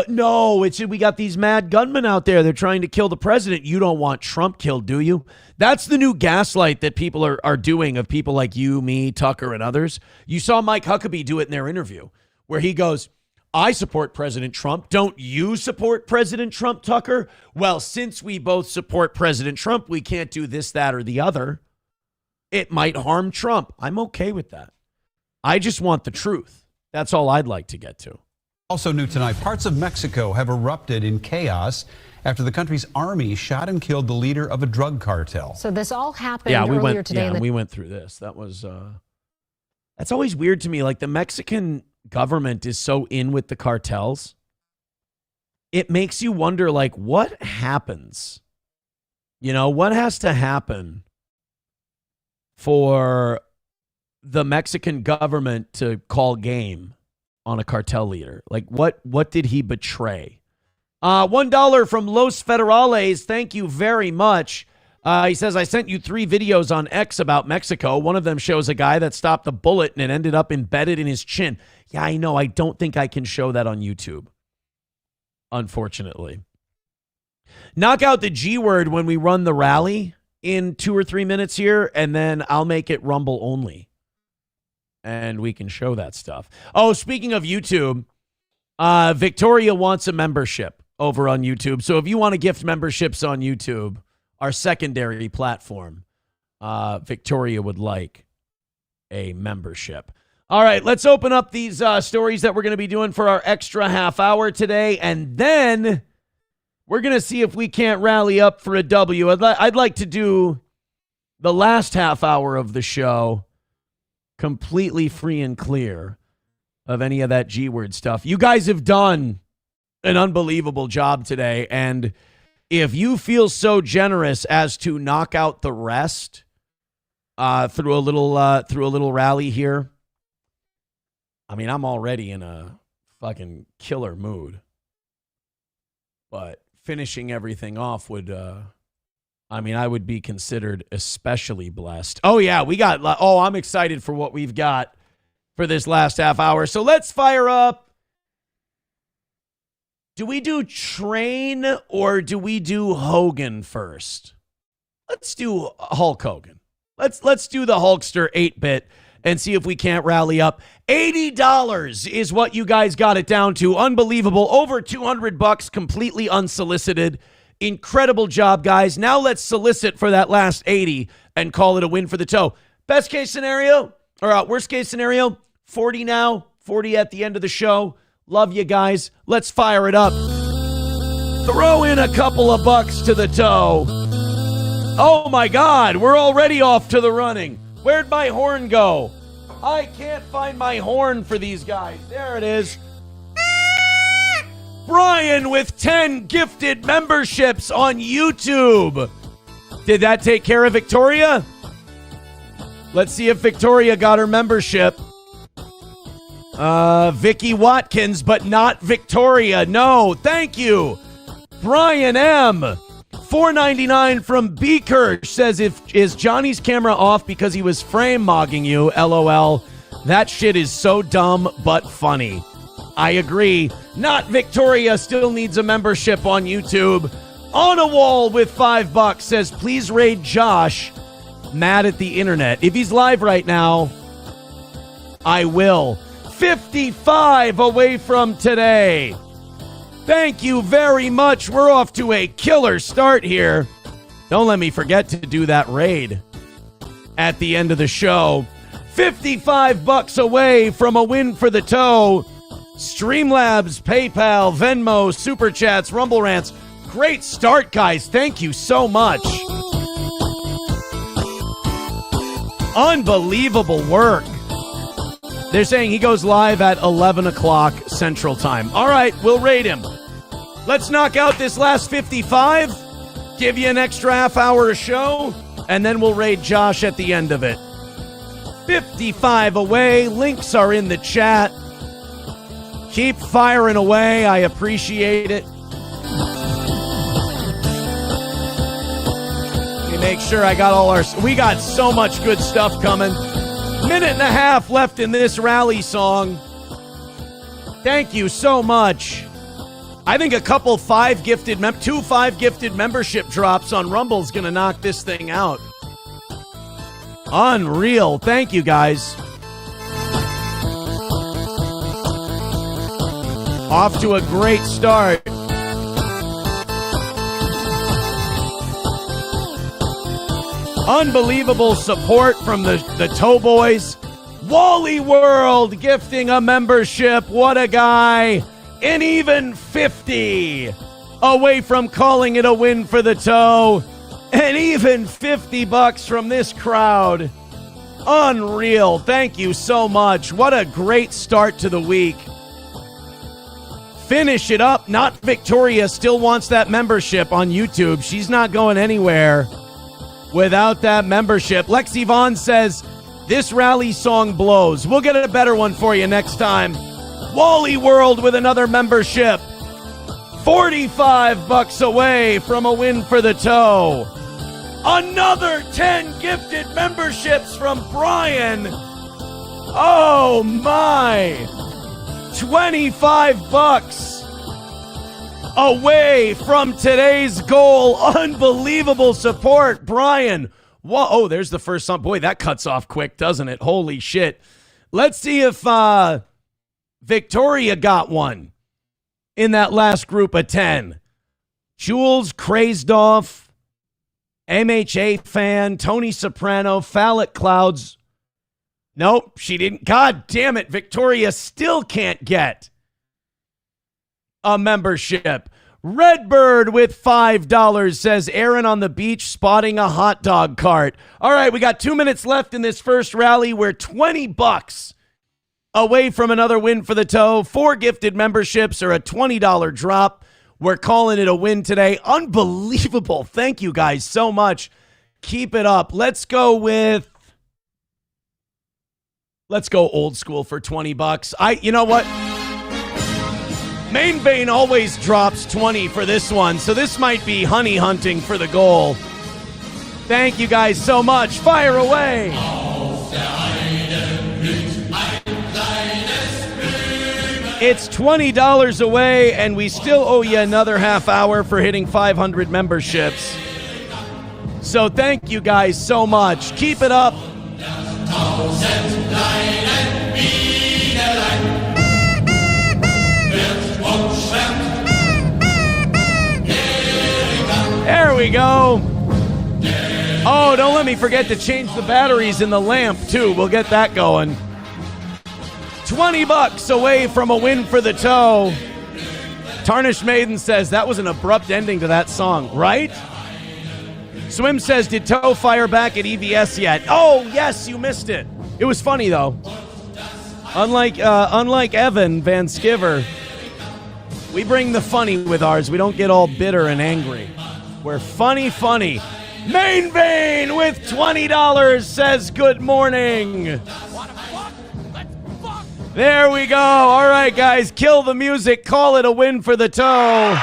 No, we got these mad gunmen out there. They're trying to kill the president. You don't want Trump killed, do you? That's the new gaslight that people are doing of people like you, me, Tucker, and others. You saw Mike Huckabee do it in their interview where he goes, I support President Trump. Don't you support President Trump, Tucker? Well, since we both support President Trump, we can't do this, that, or the other. It might harm Trump. I'm okay with that. I just want the truth. That's all I'd like to get to. Also new tonight, parts of Mexico have erupted in chaos after the country's army shot and killed the leader of a drug cartel. So this all happened earlier today. Yeah, we went through this. That was, that's always weird to me. Like the Mexican government is so in with the cartels. It makes you wonder, like, what happens? You know, what has to happen for the Mexican government to call game on a cartel leader? Like, what did he betray? $1 from Los Federales. Thank you very much. He says, I sent you 3 videos on X about Mexico. One of them shows a guy that stopped a bullet and it ended up embedded in his chin. Yeah, I know. I don't think I can show that on YouTube, unfortunately. Knock out the G word when we run the rally in 2 or 3 minutes here, and then I'll make it Rumble only. And we can show that stuff. Oh, speaking of YouTube, Victoria wants a membership over on YouTube. So if you want to gift memberships on YouTube, our secondary platform, Victoria would like a membership. All right, let's open up these stories that we're going to be doing for our extra half hour today. And then we're going to see if we can't rally up for a W. I'd like to do the last half hour of the show completely free and clear of any of that G-word stuff. You guys have done an unbelievable job today, and if you feel so generous as to knock out the rest through a little rally here, I mean, I'm already in a fucking killer mood, but finishing everything off would I would be considered especially blessed. Oh, yeah, I'm excited for what we've got for this last half hour. So let's fire up. Do we do Train or do we do Hogan first? Let's do Hulk Hogan. Let's do the Hulkster 8-bit and see if we can't rally up. $80 is what you guys got it down to. Unbelievable. Over $200 completely unsolicited. Incredible job, guys. Now let's solicit for that last 80 and call it a win for the toe. Best case scenario, or worst case scenario, 40 now, 40 at the end of the show. Love you guys. Let's fire it up. Throw in a couple of bucks to the toe. Oh my God, we're already off to the running. Where'd my horn go? I can't find my horn for these guys. There it is. Brian with 10 gifted memberships on YouTube. Did that take care of Victoria? Let's see if Victoria got her membership. Vicky Watkins, but not Victoria. No, thank you. Brian M. $4.99 from B. Kirsch says, is Johnny's camera off because he was frame mogging you? LOL. That shit is so dumb but funny. I agree. Not Victoria still needs a membership on YouTube. On a Wall with $5 says, please raid Josh. Mad at the internet. If he's live right now, I will. 55 away from today. Thank you very much. We're off to a killer start here. Don't let me forget to do that raid at the end of the show. $55 away from a win for the toe. Streamlabs, PayPal, Venmo, Super Chats, Rumble Rants. Great start, guys. Thank you so much. Unbelievable work. They're saying he goes live at 11 o'clock Central Time. All right, we'll rate him. Let's knock out this last 55, give you an extra half hour to show, and then we'll raid Josh at the end of it. 55 away. Links are in the chat. Keep firing away. I appreciate it. Let me make sure I got all our... We got so much good stuff coming. Minute and a half left in this rally song. Thank you so much. I think a couple 5 gifted membership drops on Rumble is going to knock this thing out. Unreal. Thank you, guys. Off to a great start. Unbelievable support from the Toe Boys. Wally World gifting a membership. What a guy. And even 50 away from calling it a win for the toe. And even $50 from this crowd. Unreal. Thank you so much. What a great start to the week. Finish it up. Not Victoria still wants that membership on YouTube. She's not going anywhere without that membership. Lexi Vaughn says, this rally song blows. We'll get a better one for you next time. Wally World with another membership. $45 away from a win for the toe. Another 10 gifted memberships from Brian. Oh my. $25 away from today's goal. Unbelievable support, Brian. Whoa, oh, there's the first song. Boy, that cuts off quick, doesn't it? Holy shit. Let's see if Victoria got one in that last group of 10. Jules Crazed Off, MHA Fan, Tony Soprano, Phallic Clouds. Nope, she didn't. God damn it, Victoria still can't get a membership. Redbird with $5 says Aaron on the beach spotting a hot dog cart. All right, we got 2 minutes left in this first rally. We're $20 away from another win for the toe. 4 gifted memberships or a $20 drop. We're calling it a win today. Unbelievable. Thank you guys so much. Keep it up. Let's go old school for $20. You know what? Main Vein always drops 20 for this one, so this might be honey hunting for the goal. Thank you guys so much. Fire away. It's $20 away, and we still owe you another half hour for hitting 500 memberships. So thank you guys so much. Keep it up. There we go. Oh, don't let me forget to change the batteries in the lamp, too. We'll get that going. $20 away from a win for the toe. Tarnished Maiden says that was an abrupt ending to that song, right? Swim says, did Toe fire back at EVS yet? Oh, yes, you missed it. It was funny, though. Unlike Evan Van Skiver, we bring the funny with ours. We don't get all bitter and angry. We're funny. Main Vein with $20 says good morning. There we go. All right, guys, kill the music. Call it a win for the toe.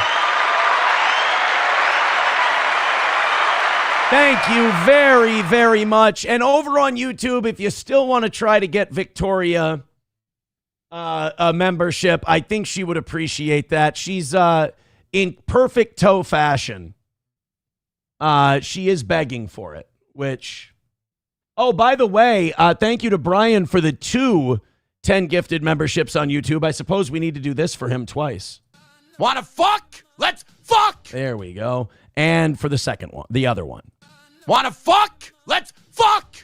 Thank you very, very much. And over on YouTube, if you still want to try to get Victoria a membership, I think she would appreciate that. She's in perfect toe fashion. She is begging for it, which... Oh, by the way, thank you to Brian for the 2 10 gifted memberships on YouTube. I suppose we need to do this for him twice. Wanna fuck? Let's fuck! There we go. and for the second one, the other one. Wanna fuck? Let's fuck!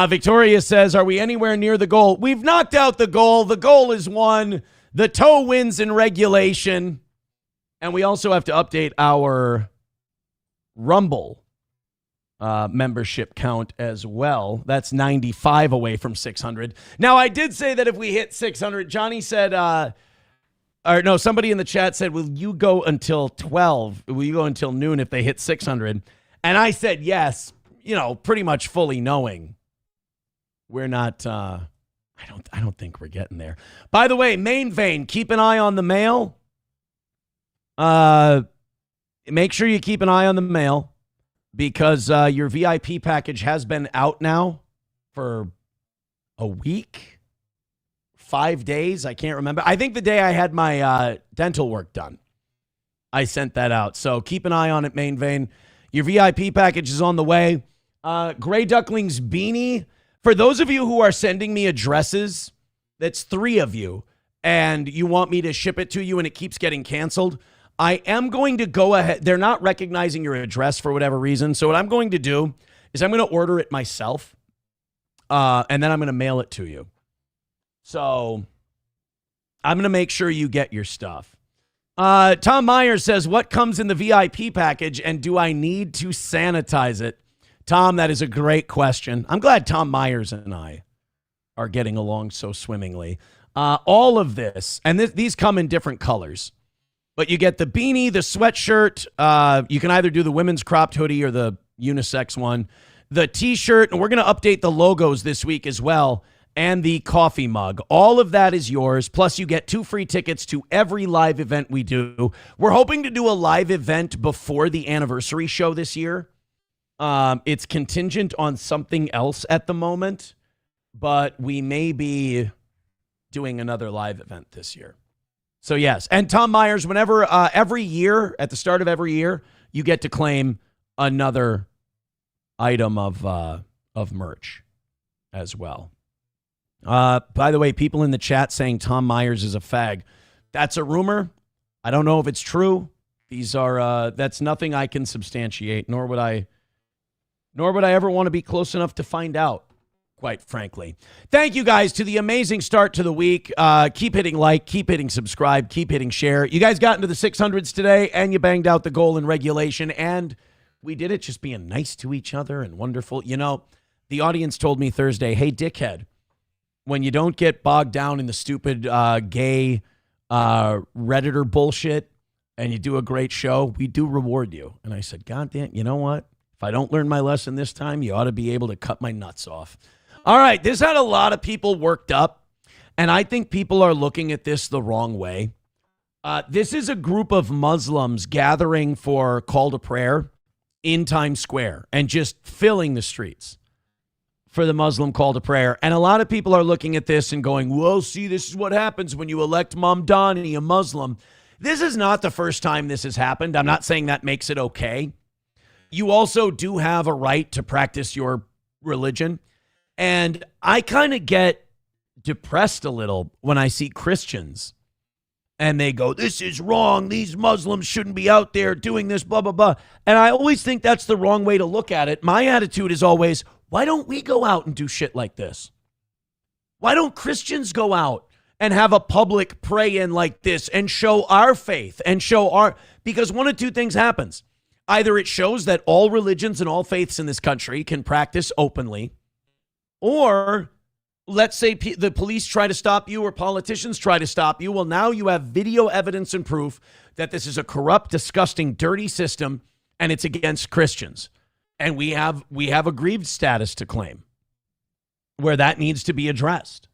Victoria says, are we anywhere near the goal? We've knocked out the goal. The goal is won. The toe wins in regulation. And we also have to update our Rumble membership count as well. That's 95 away from 600. Now, I did say that if we hit 600, Johnny said, or no, somebody in the chat said, will you go until 12? Will you go until noon if they hit 600? And I said yes, pretty much fully knowing we're not, I don't think we're getting there. By the way, Main Vein, keep an eye on the mail. Make sure you keep an eye on the mail because your VIP package has been out now for a week, 5 days. I can't remember. I think the day I had my dental work done, I sent that out. So keep an eye on it, Main Vein. Your VIP package is on the way. Gray Duckling's beanie. For those of you who are sending me addresses, that's 3 of you, and you want me to ship it to you and it keeps getting canceled, I am going to go ahead. They're not recognizing your address for whatever reason. So what I'm going to do is I'm going to order it myself, and then I'm going to mail it to you. So I'm going to make sure you get your stuff. Tom Myers says, what comes in the VIP package, and do I need to sanitize it? Tom, that is a great question. I'm glad Tom Myers and I are getting along so swimmingly. All of this, and these come in different colors, but you get the beanie, the sweatshirt. You can either do the women's cropped hoodie or the unisex one, the T-shirt, and we're going to update the logos this week as well, and the coffee mug. All of that is yours, plus you get 2 free tickets to every live event we do. We're hoping to do a live event before the anniversary show this year. It's contingent on something else at the moment, but we may be doing another live event this year. So yes, and Tom Myers, whenever every year, at the start of every year, you get to claim another item of merch as well. By the way, people in the chat saying Tom Myers is a fag. That's a rumor. I don't know if it's true. These are that's nothing I can substantiate, nor would I ever want to be close enough to find out, quite frankly. Thank you guys to the amazing start to the week. Keep hitting like, keep hitting subscribe, keep hitting share. You guys got into the 600s today, and you banged out the goal in regulation, and we did it just being nice to each other and wonderful. The audience told me Thursday, hey, dickhead, when you don't get bogged down in the stupid gay Redditor bullshit and you do a great show, we do reward you. And I said, God damn, you know what? If I don't learn my lesson this time, you ought to be able to cut my nuts off. All right, this had a lot of people worked up, and I think people are looking at this the wrong way. This is a group of Muslims gathering for call to prayer in Times Square and just filling the streets for the Muslim call to prayer. And a lot of people are looking at this and going, well, see, this is what happens when you elect Mamdani, a Muslim. This is not the first time this has happened. I'm not saying that makes it okay. You also do have a right to practice your religion. And I kind of get depressed a little when I see Christians and they go, this is wrong. These Muslims shouldn't be out there doing this, blah, blah, blah. And I always think that's the wrong way to look at it. My attitude is always, why don't we go out and do shit like this? Why don't Christians go out and have a public pray-in like this and show our faith and show our, because one of 2 things happens. Either it shows that all religions and all faiths in this country can practice openly, or let's say the police try to stop you or politicians try to stop you. Well, now you have video evidence and proof that this is a corrupt, disgusting, dirty system, and it's against Christians. And we have aggrieved status to claim where that needs to be addressed.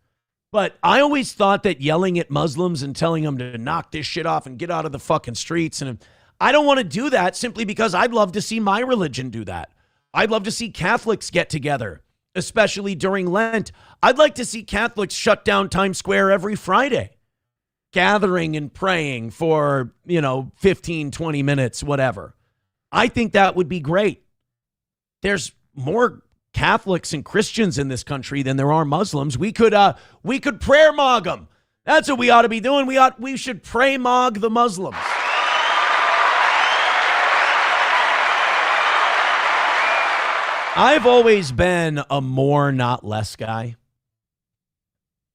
But I always thought that yelling at Muslims and telling them to knock this shit off and get out of the fucking streets, and I don't want to do that simply because I'd love to see my religion do that. I'd love to see Catholics get together, especially during Lent. I'd like to see Catholics shut down Times Square every Friday, gathering and praying for, 15, 20 minutes, whatever. I think that would be great. There's more Catholics and Christians in this country than there are Muslims. We could prayer mog them. That's what we ought to be doing. We should pray mog the Muslims. I've always been a more, not less guy.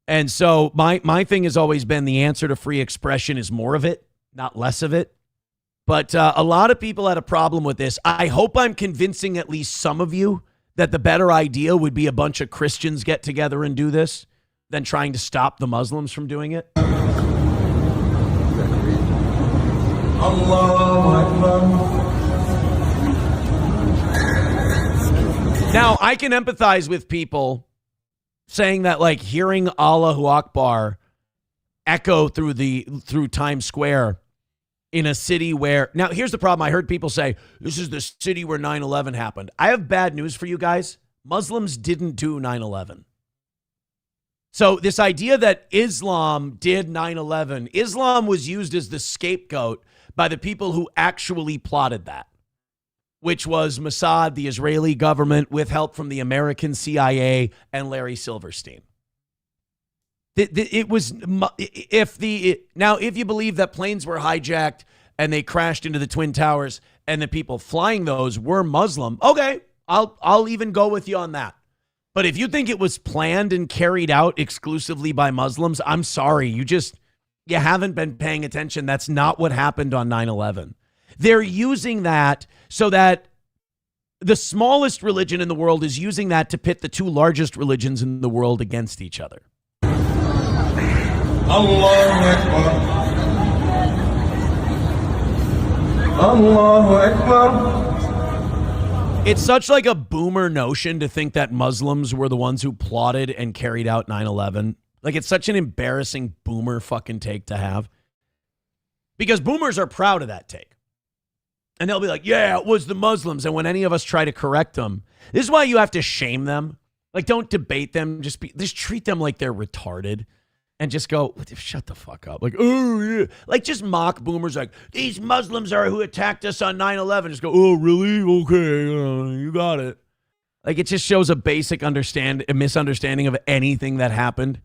And so my thing has always been the answer to free expression is more of it, not less of it. But a lot of people had a problem with this. I hope I'm convincing at least some of you that the better idea would be a bunch of Christians get together and do this than trying to stop the Muslims from doing it. Now, I can empathize with people saying that, like, hearing Allahu Akbar echo through Times Square in a city where... Now, here's the problem. I heard people say, this is the city where 9/11 happened. I have bad news for you guys. Muslims didn't do 9/11. So this idea that Islam did 9/11, Islam was used as the scapegoat by the people who actually plotted that, which was Mossad, the Israeli government, with help from the American CIA and Larry Silverstein. It was if you believe that planes were hijacked and they crashed into the Twin Towers and the people flying those were Muslim, okay, I'll even go with you on that. But if you think it was planned and carried out exclusively by Muslims, I'm sorry, you haven't been paying attention. That's not what happened on 9/11. They're using that so that the smallest religion in the world is using that to pit the two largest religions in the world against each other. Allahu Akbar. Allahu Akbar. It's such like a boomer notion to think that Muslims were the ones who plotted and carried out 9/11. Like, it's such an embarrassing boomer fucking take to have. Because boomers are proud of that take. And they'll be like, yeah, it was the Muslims. And when any of us try to correct them, this is why you have to shame them. Like, don't debate them. Just treat them like they're retarded. And just go, shut the fuck up. Like, oh, yeah. Like, just mock boomers like, these Muslims are who attacked us on 9/11. Just go, oh, really? Okay, you got it. Like, it just shows a basic misunderstanding of anything that happened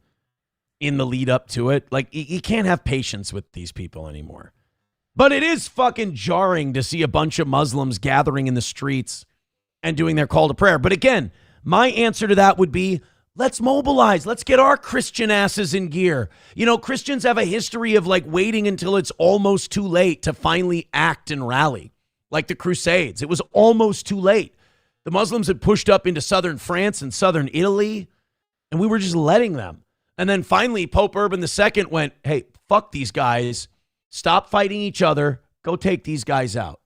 in the lead up to it. Like, you can't have patience with these people anymore. But it is fucking jarring to see a bunch of Muslims gathering in the streets and doing their call to prayer. But again, my answer to that would be, let's mobilize. Let's get our Christian asses in gear. You know, Christians have a history of like waiting until it's almost too late to finally act and rally. Like the Crusades. It was almost too late. The Muslims had pushed up into southern France and southern Italy, and we were just letting them. And then finally, Pope Urban II went, hey, fuck these guys. Stop fighting each other. Go take these guys out.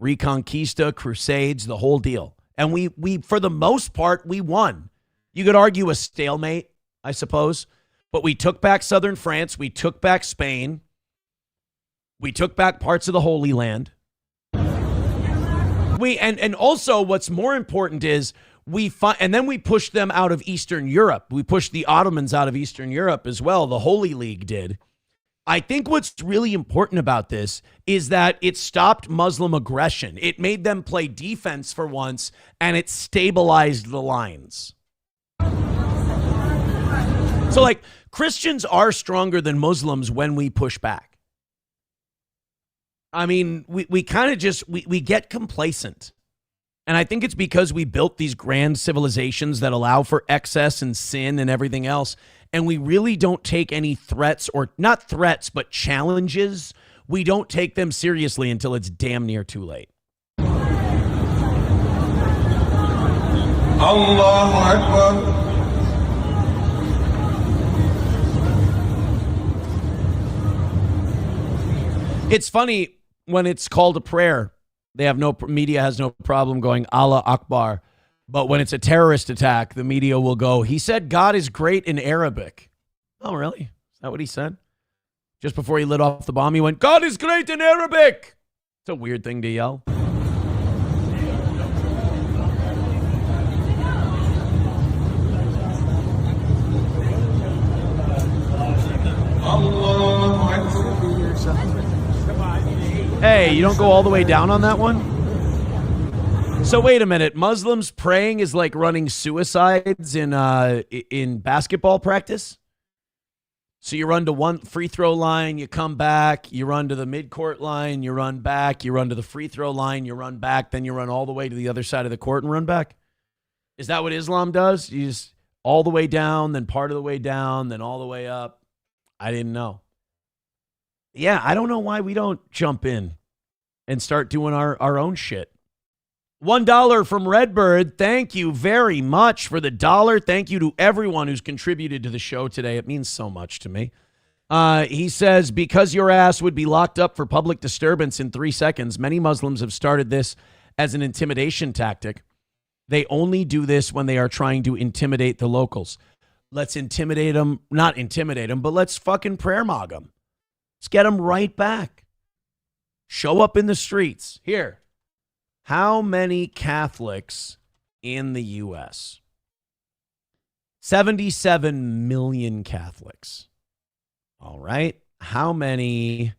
Reconquista, Crusades, the whole deal. And we for the most part, we won. You could argue a stalemate, I suppose. But we took back southern France. We took back Spain. We took back parts of the Holy Land. And also what's more important is and then we pushed them out of Eastern Europe. We pushed the Ottomans out of Eastern Europe as well. The Holy League did. I think what's really important about this is that it stopped Muslim aggression. It made them play defense for once, and it stabilized the lines. So, like, Christians are stronger than Muslims when we push back. I mean, we kind of just, we get complacent. And I think it's because we built these grand civilizations that allow for excess and sin and everything else. And we really don't take any threats, or not threats, but challenges. We don't take them seriously until it's damn near too late. Allahu Akbar. It's funny when it's called a prayer. Media has no problem going Allah Akbar. But when it's a terrorist attack, the media will go, he said God is great in Arabic. Oh, really? Is that what he said? Just before he lit off the bomb, he went, God is great in Arabic. It's a weird thing to yell. Hey, you don't go all the way down on that one? So wait a minute. Muslims praying is like running suicides in basketball practice? So you run to one free throw line, you come back, you run to the midcourt line, you run back, you run to the free throw line, you run back, then you run all the way to the other side of the court and run back? Is that what Islam does? You just all the way down, then part of the way down, then all the way up? I didn't know. Yeah, I don't know why we don't jump in and start doing our own shit. $1 from Redbird. Thank you very much for the dollar. Thank you to everyone who's contributed to the show today. It means so much to me. He says, because your ass would be locked up for public disturbance in 3 seconds, many Muslims have started this as an intimidation tactic. They only do this when they are trying to intimidate the locals. Let's intimidate them. Not intimidate them, but let's fucking prayer mog them. Let's get them right back. Show up in the streets. Here. How many Catholics in the U.S.? 77 million Catholics. All right. How many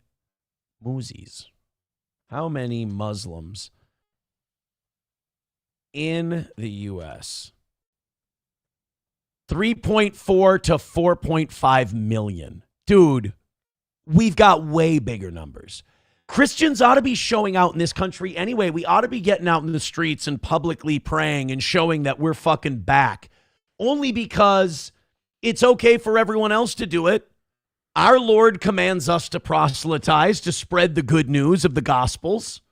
Muzis? How many Muslims in the U.S.? 3.4 to 4.5 million. Dude, we've got way bigger numbers. Christians ought to be showing out in this country anyway. We ought to be getting out in the streets and publicly praying and showing that we're fucking back. Only because it's okay for everyone else to do it. Our Lord commands us to proselytize, to spread the good news of the Gospels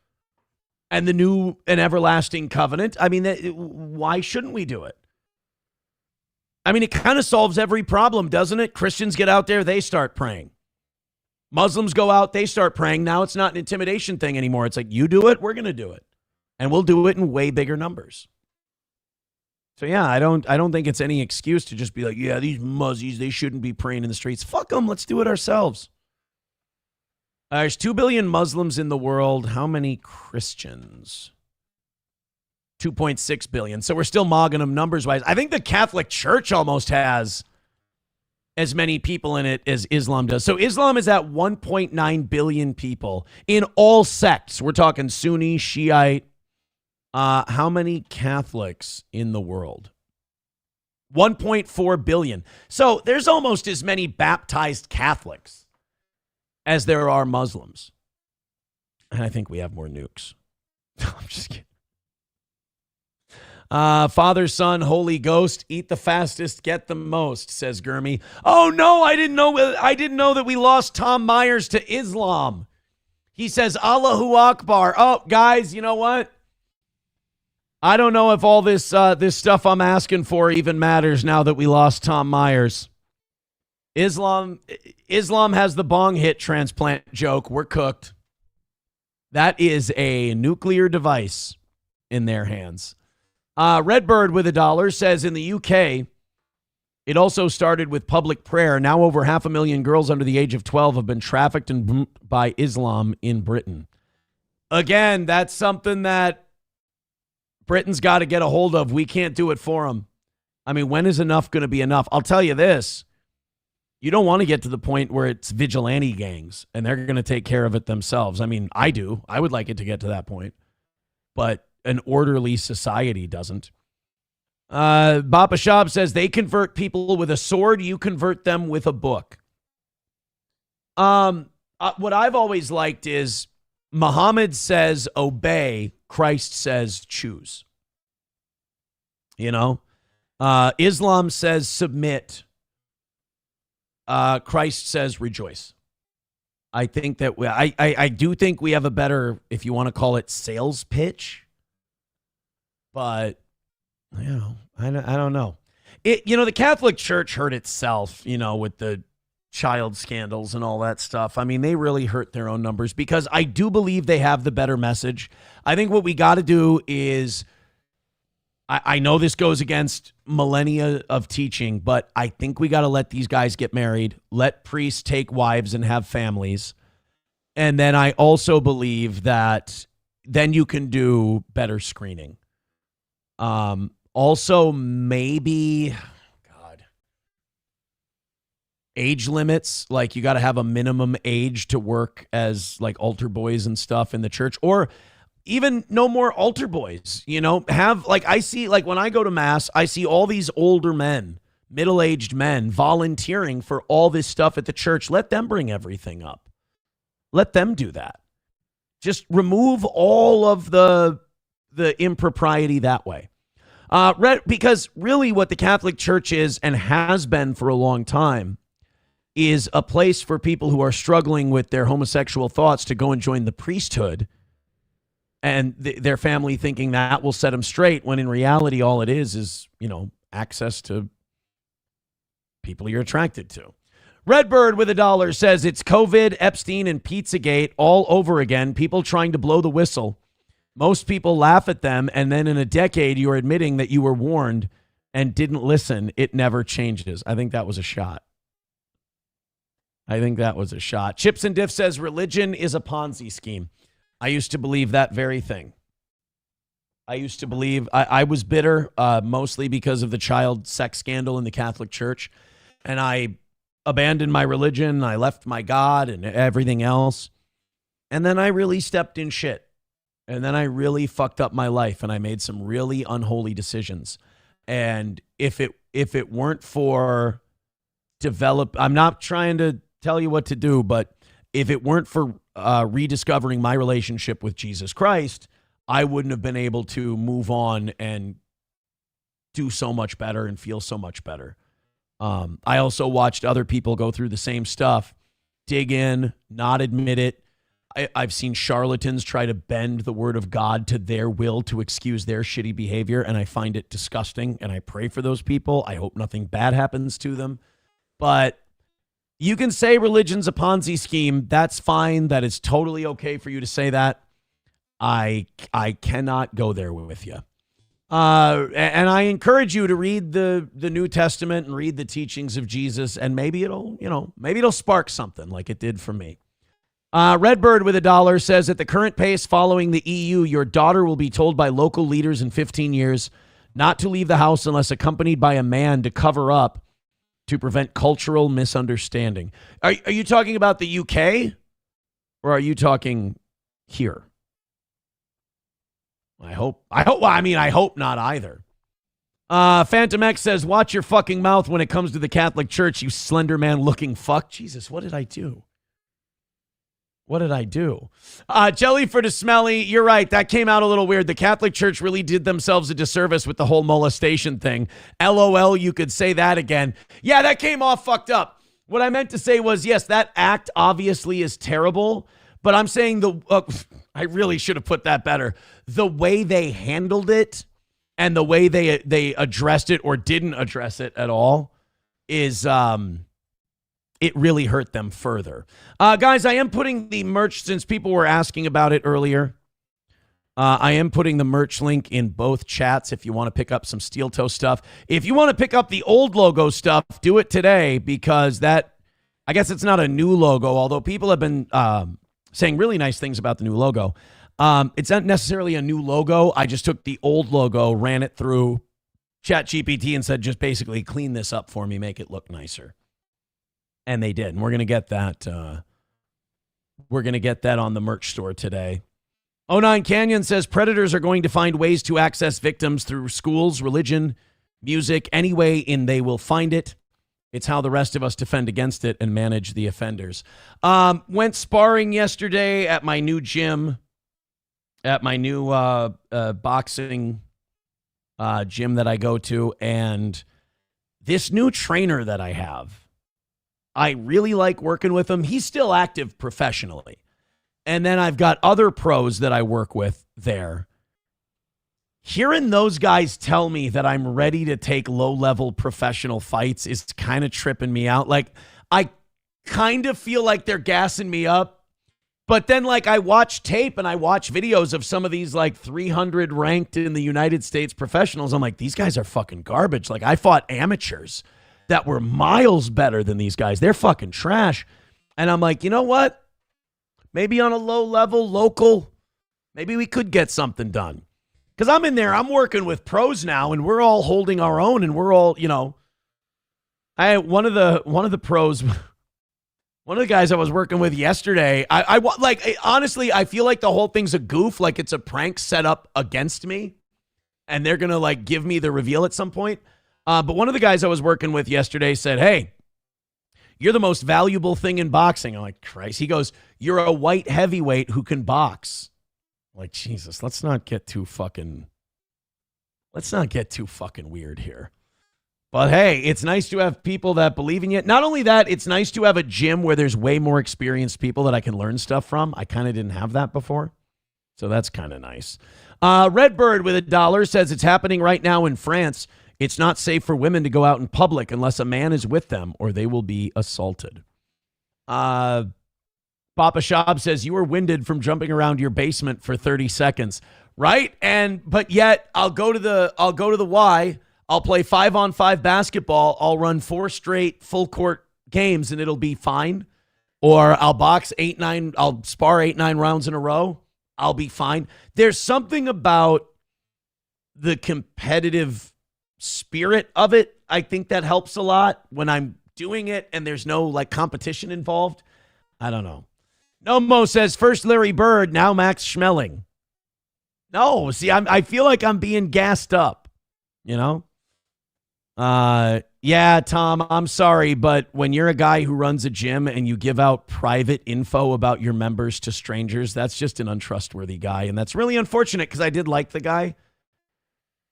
and the new and everlasting covenant. I mean, why shouldn't we do it? I mean, it kind of solves every problem, doesn't it? Christians get out there, they start praying. Muslims go out, they start praying. Now it's not an intimidation thing anymore. It's like, you do it, we're going to do it. And we'll do it in way bigger numbers. So yeah, I don't think it's any excuse to just be like, yeah, these muzzies, they shouldn't be praying in the streets. Fuck them, let's do it ourselves. There's 2 billion Muslims in the world. How many Christians? 2.6 billion. So we're still mogging them numbers-wise. I think the Catholic Church almost has as many people in it as Islam does. So Islam is at 1.9 billion people in all sects. We're talking Sunni, Shiite. How many Catholics in the world? 1.4 billion. So there's almost as many baptized Catholics as there are Muslims. And I think we have more nukes. I'm just kidding. Father, Son, Holy Ghost, eat the fastest, get the most, says Gurmy. Oh no, I didn't know that we lost Tom Myers to Islam. He says, Allahu Akbar. Oh, guys, you know what? I don't know if all this stuff I'm asking for even matters now that we lost Tom Myers. Islam has the bong hit transplant joke. We're cooked. That is a nuclear device in their hands. Redbird with $1 says in the UK, it also started with public prayer. Now over 500,000 girls under the age of 12 have been trafficked by Islam in Britain. Again, that's something that Britain's got to get a hold of. We can't do it for them. I mean, when is enough going to be enough? I'll tell you this. You don't want to get to the point where it's vigilante gangs and they're going to take care of it themselves. I mean, I do. I would like it to get to that point. But an orderly society doesn't. Bapa Shab says they convert people with a sword. You convert them with a book. What I've always liked is Muhammad says obey. Christ says choose. You know, Islam says submit. Christ says rejoice. I think that I do think we have a better, if you want to call it, sales pitch. But, you know, I don't know. The Catholic Church hurt itself, with the child scandals and all that stuff. I mean, they really hurt their own numbers because I do believe they have the better message. I think what we got to do is, I know this goes against millennia of teaching, but I think we got to let these guys get married, let priests take wives and have families. And then I also believe that then you can do better screening. Also maybe, age limits, like you got to have a minimum age to work as like altar boys and stuff in the church, or even no more altar boys, have like, I see, like when I go to mass, I see all these older men, middle-aged men volunteering for all this stuff at the church. Let them bring everything up. Let them do that. Just remove all of the impropriety that way. Because really what the Catholic Church is and has been for a long time is a place for people who are struggling with their homosexual thoughts to go and join the priesthood, and their family thinking that will set them straight, when in reality all it is, access to people you're attracted to. Redbird with $1 says it's COVID, Epstein, and Pizzagate all over again. People trying to blow the whistle. Most people laugh at them, and then in a decade, you're admitting that you were warned and didn't listen. It never changes. I think that was a shot. Chips and Diff says religion is a Ponzi scheme. I used to believe that very thing. I was bitter, mostly because of the child sex scandal in the Catholic Church, and I abandoned my religion. I left my God and everything else, and then I really stepped in shit. And then I really fucked up my life, and I made some really unholy decisions. And if it weren't for I'm not trying to tell you what to do, but if it weren't for rediscovering my relationship with Jesus Christ, I wouldn't have been able to move on and do so much better and feel so much better. I also watched other people go through the same stuff, dig in, not admit it. I've seen charlatans try to bend the word of God to their will to excuse their shitty behavior, and I find it disgusting, and I pray for those people. I hope nothing bad happens to them. But you can say religion's a Ponzi scheme. That's fine. That is totally okay for you to say that. I cannot go there with you. And I encourage you to read the New Testament and read the teachings of Jesus, and maybe it'll spark something like it did for me. Redbird with $1 says, at the current pace following the EU, your daughter will be told by local leaders in 15 years not to leave the house unless accompanied by a man to cover up to prevent cultural misunderstanding. Are you talking about the UK, or are you talking here? I hope not either. Phantom X says, watch your fucking mouth when it comes to the Catholic Church, you slender man looking fuck. Jesus, what did I do? Jelly for the Smelly, you're right. That came out a little weird. The Catholic Church really did themselves a disservice with the whole molestation thing. LOL, you could say that again. Yeah, that came off fucked up. What I meant to say was, yes, that act obviously is terrible, but I'm saying I really should have put that better. The way they handled it and the way they addressed it or didn't address it at all is... it really hurt them further. Guys, I am putting the merch, since people were asking about it earlier. I am putting the merch link in both chats if you want to pick up some steel toe stuff. If you want to pick up the old logo stuff, do it today, because I guess it's not a new logo, although people have been saying really nice things about the new logo. It's not necessarily a new logo. I just took the old logo, ran it through ChatGPT and said, just basically clean this up for me, make it look nicer. And they did. And we're going to get that. We're going to get that on the merch store today. 09 Canyon says predators are going to find ways to access victims through schools, religion, music, any way in they will find it. It's how the rest of us defend against it and manage the offenders. Went sparring yesterday at my new gym, at my new boxing gym that I go to. And this new trainer that I have, I really like working with him. He's still active professionally. And then I've got other pros that I work with there. Hearing those guys tell me that I'm ready to take low-level professional fights is kind of tripping me out. Like, I kind of feel like they're gassing me up. But then, like, I watch tape and I watch videos of some of these, like, 300 ranked in the United States professionals. I'm like, these guys are fucking garbage. Like, I fought amateurs that were miles better than these guys. They're fucking trash. And I'm like, you know what? Maybe on a low level, local, maybe we could get something done. Because I'm in there, I'm working with pros now, and we're all holding our own, and we're all, one of the pros, one of the guys I was working with yesterday, honestly, I feel like the whole thing's a goof, like it's a prank set up against me, and they're going to, like, give me the reveal at some point. But one of the guys I was working with yesterday said, hey, you're the most valuable thing in boxing. I'm like, Christ. He goes, you're a white heavyweight who can box. I'm like, Jesus, let's not get too fucking Let's not get too fucking weird here. But hey, it's nice to have people that believe in you. Not only that, it's nice to have a gym where there's way more experienced people that I can learn stuff from. I kind of didn't have that before. So that's kind of nice. Redbird with $1 says it's happening right now in France. It's not safe for women to go out in public unless a man is with them or they will be assaulted. Papa Shab says you were winded from jumping around your basement for 30 seconds. Right? But yet I'll go to the Y. I'll play 5-on-5 basketball. I'll run 4 straight full court games and it'll be fine. Or I'll box 8-9. I'll spar 8-9 rounds in a row. I'll be fine. There's something about the competitive spirit of it. I think that helps a lot when I'm doing it and there's no like competition involved. I don't know. Nomo says first Larry Bird, now Max Schmeling. No, see, I feel like I'm being gassed up, you know? Yeah, Tom, I'm sorry, but when you're a guy who runs a gym and you give out private info about your members to strangers, that's just an untrustworthy guy. And that's really unfortunate because I did like the guy.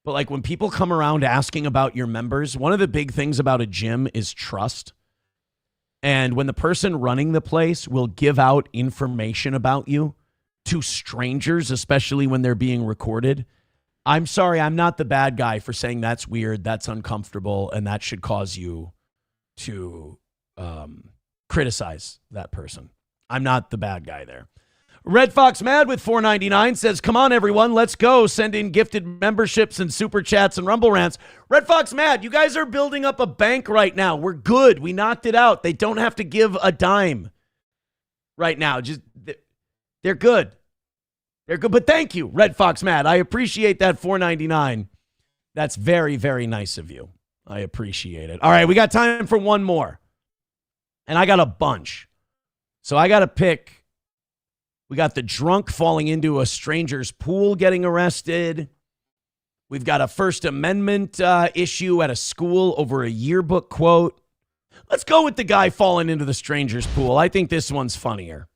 But like when people come around asking about your members, one of the big things about a gym is trust. And when the person running the place will give out information about you to strangers, especially when they're being recorded, I'm sorry, I'm not the bad guy for saying that's weird, that's uncomfortable, and that should cause you to criticize that person. I'm not the bad guy there. Red Fox Mad with $4.99 says, come on, everyone, let's go. Send in gifted memberships and super chats and Rumble rants. Red Fox Mad, you guys are building up a bank right now. We're good. We knocked it out. They don't have to give a dime right now. Just they're good. They're good. But thank you, Red Fox Mad. I appreciate that $4.99. That's very, very nice of you. I appreciate it. All right, we got time for one more. And I got a bunch. So I got to pick. We got the drunk falling into a stranger's pool getting arrested. We've got a First Amendment issue at a school over a yearbook quote. Let's go with the guy falling into the stranger's pool. I think this one's funnier.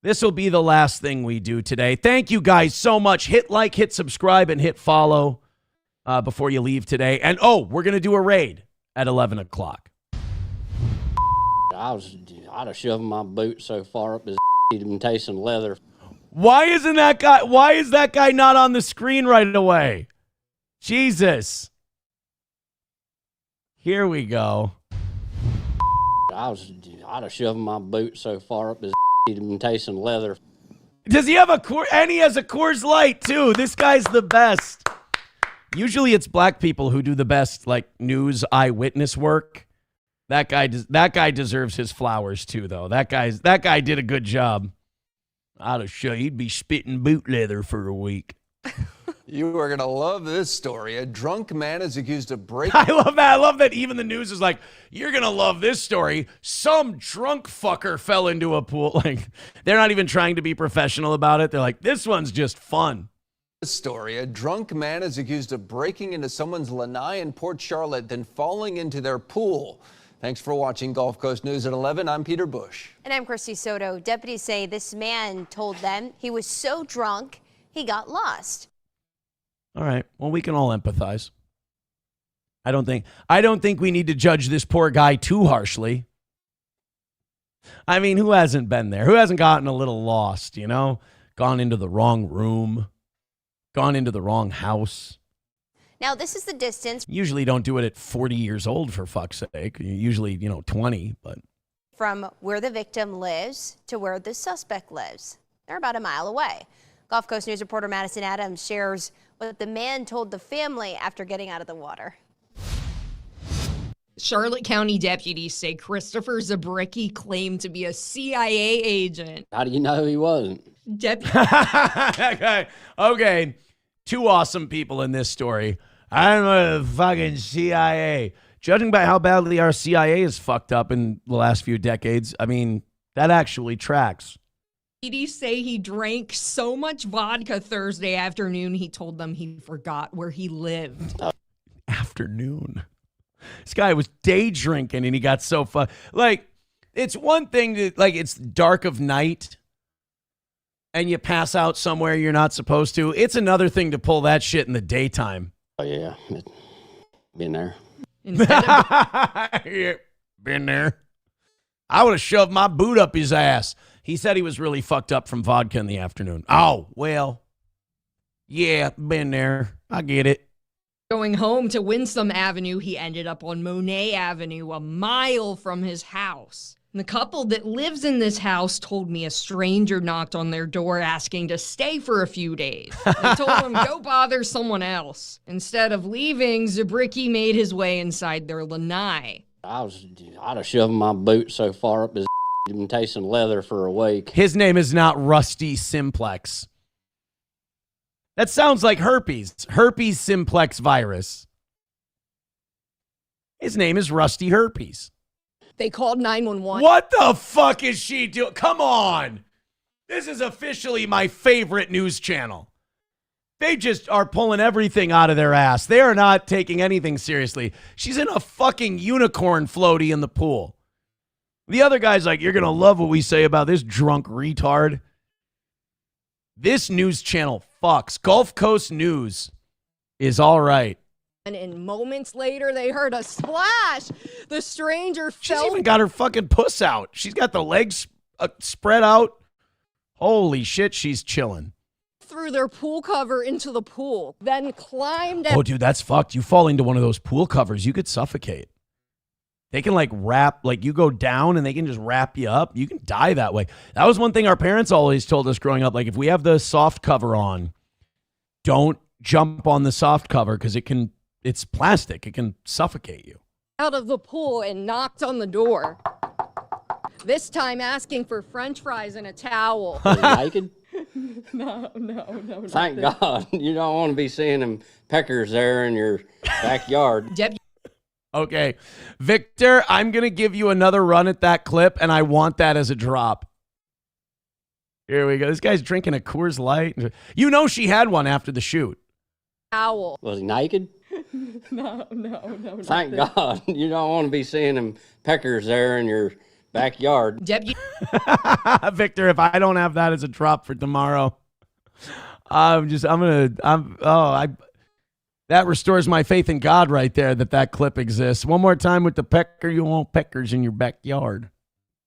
This will be the last thing we do today. Thank you guys so much. Hit like, hit subscribe, and hit follow before you leave today. And, we're going to do a raid at 11 o'clock. I'd have shoved my boot so far up his he'd been tasting leather. Why is that guy not on the screen right away? Jesus. Here we go. I'd have shoved my boot so far up his he'd been tasting leather. Does he have and he has a Coors Light too. This guy's the best. Usually it's black people who do the best like news eyewitness work. That guy deserves his flowers too, though. That guy did a good job. I'd have show you'd be spitting boot leather for a week. You are gonna love this story. A drunk man is accused of breaking. I love that. I love that even the news is like, you're gonna love this story. Some drunk fucker fell into a pool. Like they're not even trying to be professional about it. They're like, this one's just fun. Story. A drunk man is accused of breaking into someone's lanai in Port Charlotte, then falling into their pool. Thanks for watching Gulf Coast News at 11. I'm Peter Bush. And I'm Christy Soto. Deputies say this man told them he was so drunk he got lost. All right. Well, we can all empathize. I don't think we need to judge this poor guy too harshly. I mean, who hasn't been there? Who hasn't gotten a little lost, you know? Gone into the wrong room, gone into the wrong house. Now, this is the distance. Usually don't do it at 40 years old, for fuck's sake. Usually, 20, but. From where the victim lives to where the suspect lives. They're about a mile away. Gulf Coast News reporter Madison Adams shares what the man told the family after getting out of the water. Charlotte County deputies say Christopher Zabriskie claimed to be a CIA agent. How do you know he wasn't? Okay. Two awesome people in this story. I'm a fucking CIA. Judging by how badly our CIA is fucked up in the last few decades, I mean, that actually tracks. Deputies say he drank so much vodka Thursday afternoon, he told them he forgot where he lived. Afternoon. This guy was day drinking and he got so Like, it's one thing to, like, it's dark of night and you pass out somewhere you're not supposed to. It's another thing to pull that shit in the daytime. Oh, yeah. Been there. Yeah, been there. I would have shoved my boot up his ass. He said he was really fucked up from vodka in the afternoon. Oh, well, yeah, been there. I get it. Going home to Winsome Avenue, he ended up on Monet Avenue, a mile from his house. And the couple that lives in this house told me a stranger knocked on their door asking to stay for a few days. They told him, go bother someone else. Instead of leaving, Zabricki made his way inside their lanai. I'd have shoved my boot so far up his been tasting leather for a week. His name is not Rusty Simplex. That sounds like herpes. Herpes simplex virus. His name is Rusty Herpes. They called 911. What the fuck is she doing? Come on. This is officially my favorite news channel. They just are pulling everything out of their ass. They are not taking anything seriously. She's in a fucking unicorn floaty in the pool. The other guy's like, you're going to love what we say about this drunk retard. This news channel fucks. Gulf Coast News is all right. And in moments later, they heard a splash. The stranger She's fell. even got her fucking puss out. She's got the legs spread out. Holy shit, she's chilling. Through their pool cover into the pool, then climbed Oh, dude, that's fucked. You fall into one of those pool covers, you could suffocate. They can like wrap, like you go down and they can just wrap you up. You can die that way. That was one thing our parents always told us growing up. Like if we have the soft cover on, don't jump on the soft cover because it's plastic. It can suffocate you. out of the pool and knocked on the door. This time asking for French fries and a towel. Naked? No. Thank God. You don't want to be seeing them peckers there in your backyard. Okay. Victor, I'm going to give you another run at that clip, and I want that as a drop. Here we go. This guy's drinking a Coors Light. You know she had one after the shoot. Towel. Was he naked? No. Thank God. You don't want to be seeing them peckers there in your backyard. Victor, if I don't have that as a drop for tomorrow, that restores my faith in God right there that clip exists. One more time with the pecker. You want peckers in your backyard.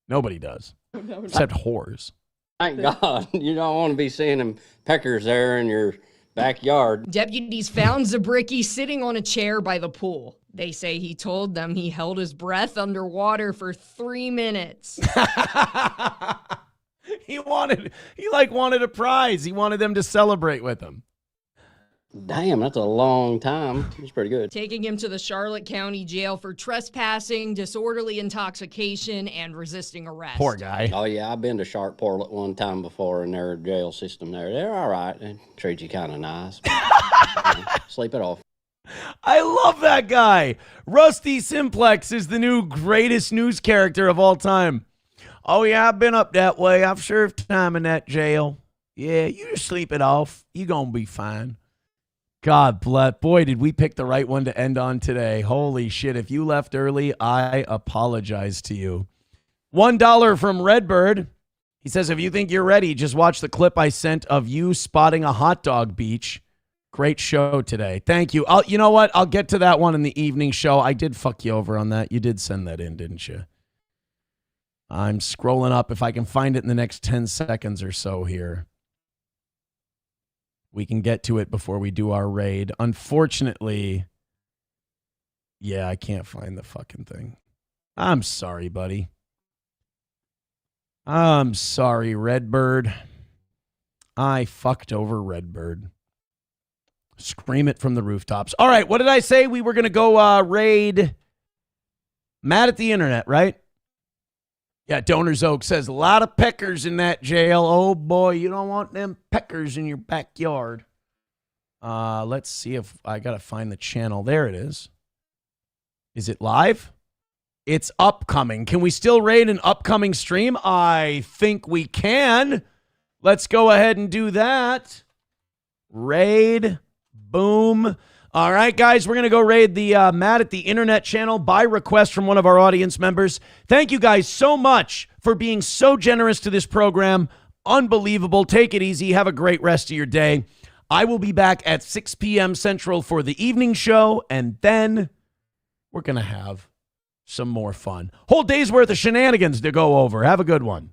Nobody does. No. Except whores. Thank God. You don't want to be seeing them peckers there in your backyard. Deputies found Zabricki sitting on a chair by the pool. They say he told them he held his breath underwater for 3 minutes. He wanted a prize. He wanted them to celebrate with him. Damn, that's a long time. It's pretty good. Taking him to the Charlotte County Jail for trespassing, disorderly intoxication, and resisting arrest. Poor guy. Oh, yeah, I've been to Sharpport one time before in their jail system there. They're all right. They treat you kind of nice. Sleep it off. I love that guy. Rusty Simplex is the new greatest news character of all time. Oh, yeah, I've been up that way. I've served time in that jail. Yeah, you just sleep it off. You gonna be fine. God bless. Boy, did we pick the right one to end on today. Holy shit. If you left early, I apologize to you. $1 from Redbird. He says, if you think you're ready, just watch the clip I sent of you spotting a hot dog beach. Great show today. Thank you. You know what? I'll get to that one in the evening show. I did fuck you over on that. You did send that in, didn't you? I'm scrolling up. If I can find it in the next 10 seconds or so here, we can get to it before we do our raid. Unfortunately, yeah, I can't find the fucking thing. I'm sorry, buddy. I'm sorry, Redbird. I fucked over Redbird. Scream it from the rooftops. All right, what did I say? We were going to go raid Mad at the Internet, right? Yeah, Donor's Oak says, a lot of peckers in that jail. Oh, boy, you don't want them peckers in your backyard. Let's see if I got to find the channel. There it is. Is it live? It's upcoming. Can we still raid an upcoming stream? I think we can. Let's go ahead and do that. Raid. Boom. All right, guys, we're going to go raid the Mad at the Internet channel by request from one of our audience members. Thank you guys so much for being so generous to this program. unbelievable. Take it easy. Have a great rest of your day. I will be back at 6 p.m. Central for the evening show, and then we're going to have some more fun. Whole day's worth of shenanigans to go over. Have a good one.